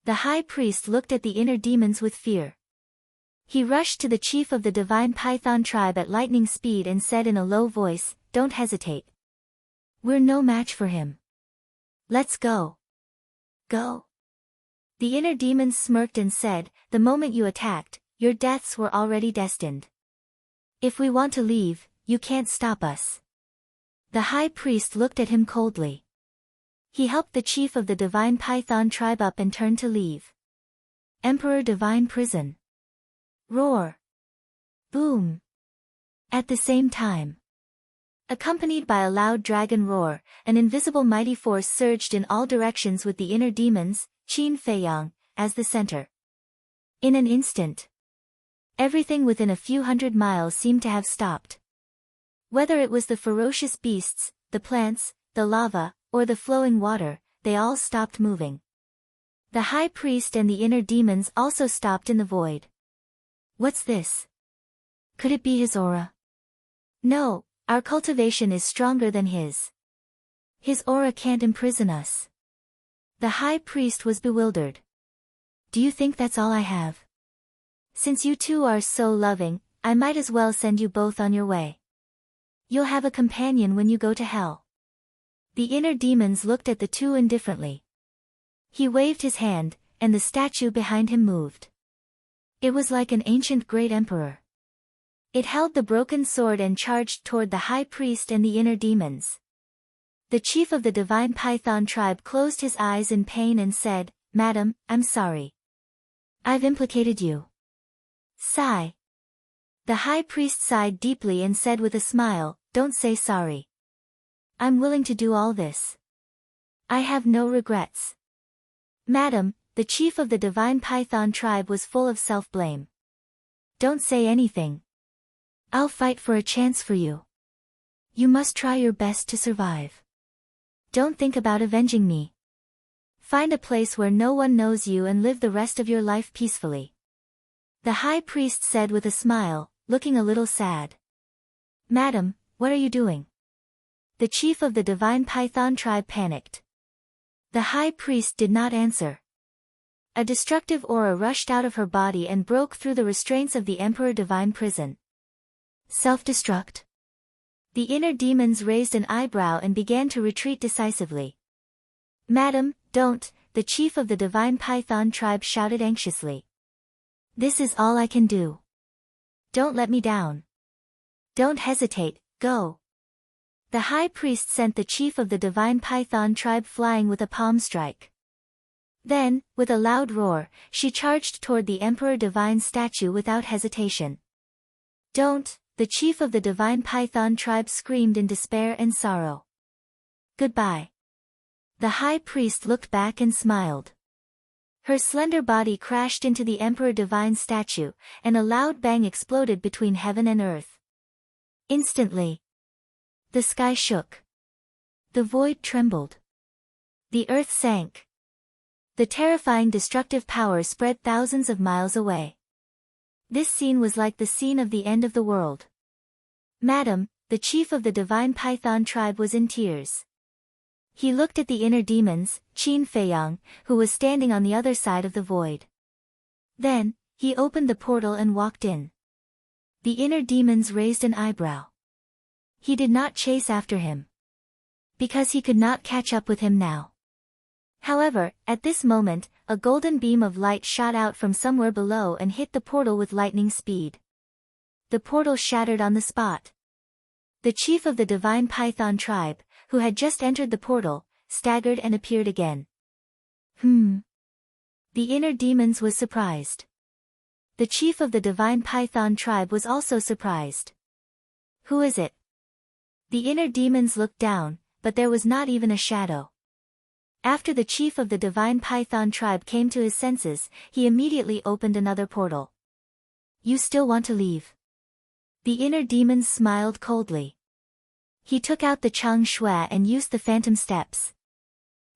The high priest looked at the inner demons with fear. He rushed to the chief of the divine python tribe at lightning speed and said in a low voice, "Don't hesitate. We're no match for him. Let's go. Go." The inner demons smirked and said, "The moment you attacked, your deaths were already destined. If we want to leave, you can't stop us." The high priest looked at him coldly. He helped the chief of the divine python tribe up and turned to leave. Emperor Divine Prison. Roar. Boom. At the same time, accompanied by a loud dragon roar, an invisible mighty force surged in all directions with the inner demons, Qin Feiyang, as the center. In an instant, everything within a few hundred miles seemed to have stopped. Whether it was the ferocious beasts, the plants, the lava, or the flowing water, they all stopped moving. The high priest and the inner demons also stopped in the void. What's this? Could it be his aura? No, our cultivation is stronger than his. His aura can't imprison us. The high priest was bewildered. Do you think that's all I have? Since you two are so loving, I might as well send you both on your way. You'll have a companion when you go to hell. The inner demons looked at the two indifferently. He waved his hand, and the statue behind him moved. It was like an ancient great emperor. It held the broken sword and charged toward the high priest and the inner demons. The chief of the divine python tribe closed his eyes in pain and said, "Madam, I'm sorry. I've implicated you." Sigh. The high priest sighed deeply and said with a smile, "Don't say sorry. I'm willing to do all this. I have no regrets." "Madam," the chief of the divine python tribe was full of self-blame. "Don't say anything. I'll fight for a chance for you. You must try your best to survive. Don't think about avenging me. Find a place where no one knows you and live the rest of your life peacefully." The high priest said with a smile, looking a little sad. "Madam, what are you doing?" The chief of the divine python tribe panicked. The high priest did not answer. A destructive aura rushed out of her body and broke through the restraints of the Emperor Divine Prison. Self-destruct? The inner demons raised an eyebrow and began to retreat decisively. "Madam, don't," the chief of the Divine Python tribe shouted anxiously. "This is all I can do. Don't let me down. Don't hesitate, go." The high priest sent the chief of the Divine Python tribe flying with a palm strike. Then, with a loud roar, she charged toward the Emperor Divine statue without hesitation. "Don't," the chief of the Divine Python tribe screamed in despair and sorrow. "Goodbye." The high priest looked back and smiled. Her slender body crashed into the Emperor Divine statue, and a loud bang exploded between heaven and earth. Instantly, the sky shook. The void trembled. The earth sank. The terrifying destructive power spread thousands of miles away. This scene was like the scene of the end of the world. "Madam," the chief of the Divine Python tribe was in tears. He looked at the inner demons, Qin Feiyang, who was standing on the other side of the void. Then, he opened the portal and walked in. The inner demons raised an eyebrow. He did not chase after him, because he could not catch up with him now. However, at this moment, a golden beam of light shot out from somewhere below and hit the portal with lightning speed. The portal shattered on the spot. The chief of the Divine Python tribe, who had just entered the portal, staggered and appeared again. The inner demons was surprised. The chief of the Divine Python tribe was also surprised. "Who is it?" The inner demons looked down, but there was not even a shadow. After the chief of the Divine Python tribe came to his senses, he immediately opened another portal. "You still want to leave?" The inner demons smiled coldly. He took out the Chang Shui and used the phantom steps.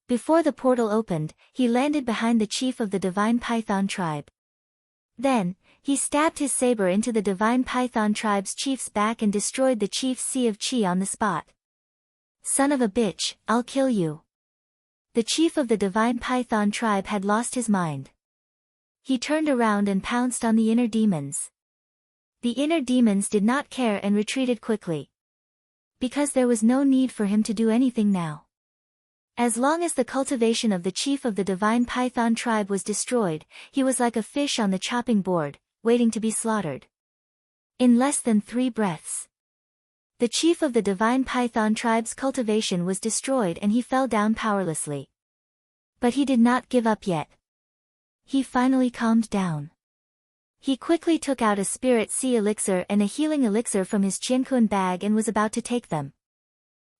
Before the portal opened, he landed behind the chief of the Divine Python tribe. Then, he stabbed his saber into the Divine Python tribe's chief's back and destroyed the chief's sea of chi on the spot. "Son of a bitch, I'll kill you." The chief of the Divine Python tribe had lost his mind. He turned around and pounced on the inner demons. The inner demons did not care and retreated quickly. Because there was no need for him to do anything now. As long as the cultivation of the chief of the divine python tribe was destroyed, he was like a fish on the chopping board, waiting to be slaughtered. In less than 3 breaths. The chief of the divine python tribe's cultivation was destroyed and he fell down powerlessly. But he did not give up yet. He finally calmed down. He quickly took out a spirit sea elixir and a healing elixir from his Qiankun bag and was about to take them.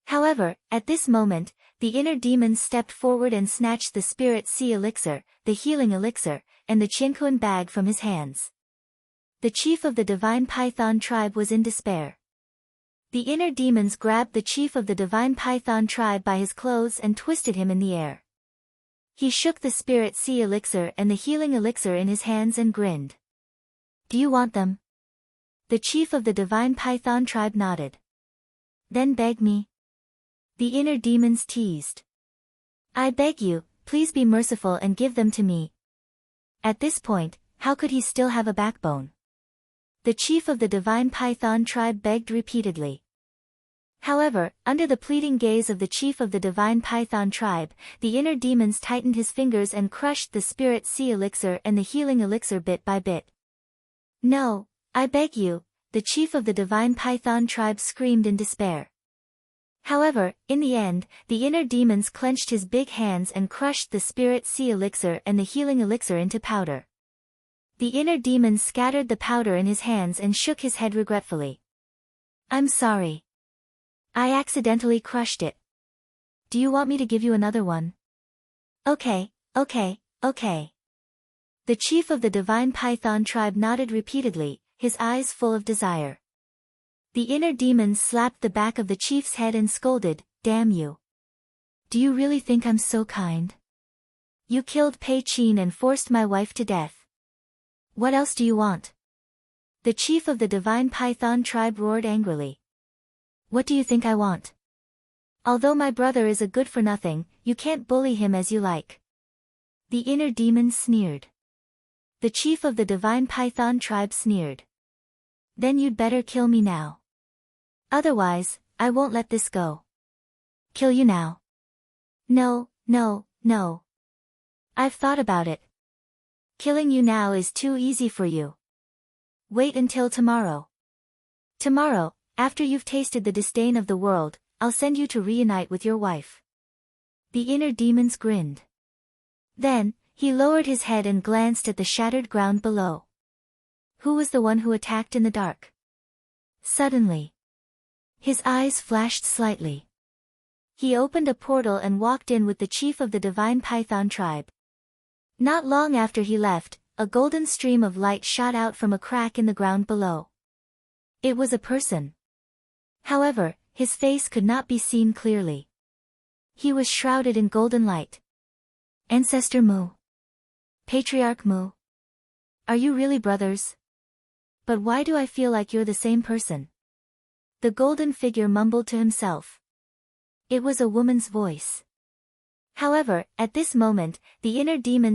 However, at this moment, the inner demons stepped forward and snatched the spirit sea elixir, the healing elixir, and the Qiankun bag from his hands. The chief of the divine python tribe was in despair. The inner demons grabbed the chief of the divine python tribe by his clothes and twisted him in the air. He shook the spirit sea elixir and the healing elixir in his hands and grinned. Do you want them? The chief of the divine python tribe nodded. Then beg me. The inner demons teased. I beg you, please be merciful and give them to me. At this point, how could he still have a backbone? The chief of the divine python tribe begged repeatedly. However, under the pleading gaze of the chief of the divine python tribe, the inner demons tightened his fingers and crushed the spirit sea elixir and the healing elixir bit by bit. No, I beg you, the chief of the divine python tribe screamed in despair. However, in the end, the inner demons clenched his big hands and crushed the spirit sea elixir and the healing elixir into powder. The inner demons scattered the powder in his hands and shook his head regretfully. I'm sorry. I accidentally crushed it. Do you want me to give you another one? Okay. The chief of the divine python tribe nodded repeatedly, his eyes full of desire. The inner demons slapped the back of the chief's head and scolded, Damn you. Do you really think I'm so kind? You killed Pei Qin and forced my wife to death. What else do you want? The chief of the divine python tribe roared angrily. What do you think I want? Although my brother is a good-for-nothing, you can't bully him as you like. The inner demons sneered. The chief of the divine python tribe sneered. Then you'd better kill me now. Otherwise, I won't let this go. Kill you now. No. I've thought about it. Killing you now is too easy for you. Wait until tomorrow. Tomorrow, after you've tasted the disdain of the world, I'll send you to reunite with your wife. The inner demons grinned. Then, he lowered his head and glanced at the shattered ground below. Who was the one who attacked in the dark? Suddenly, his eyes flashed slightly. He opened a portal and walked in with the chief of the divine python tribe. Not long after he left, a golden stream of light shot out from a crack in the ground below. It was a person. However, his face could not be seen clearly. He was shrouded in golden light. Ancestor Mu. Patriarch Mu. Are you really brothers? But why do I feel like you're the same person? The golden figure mumbled to himself. It was a woman's voice. However, at this moment, the inner demon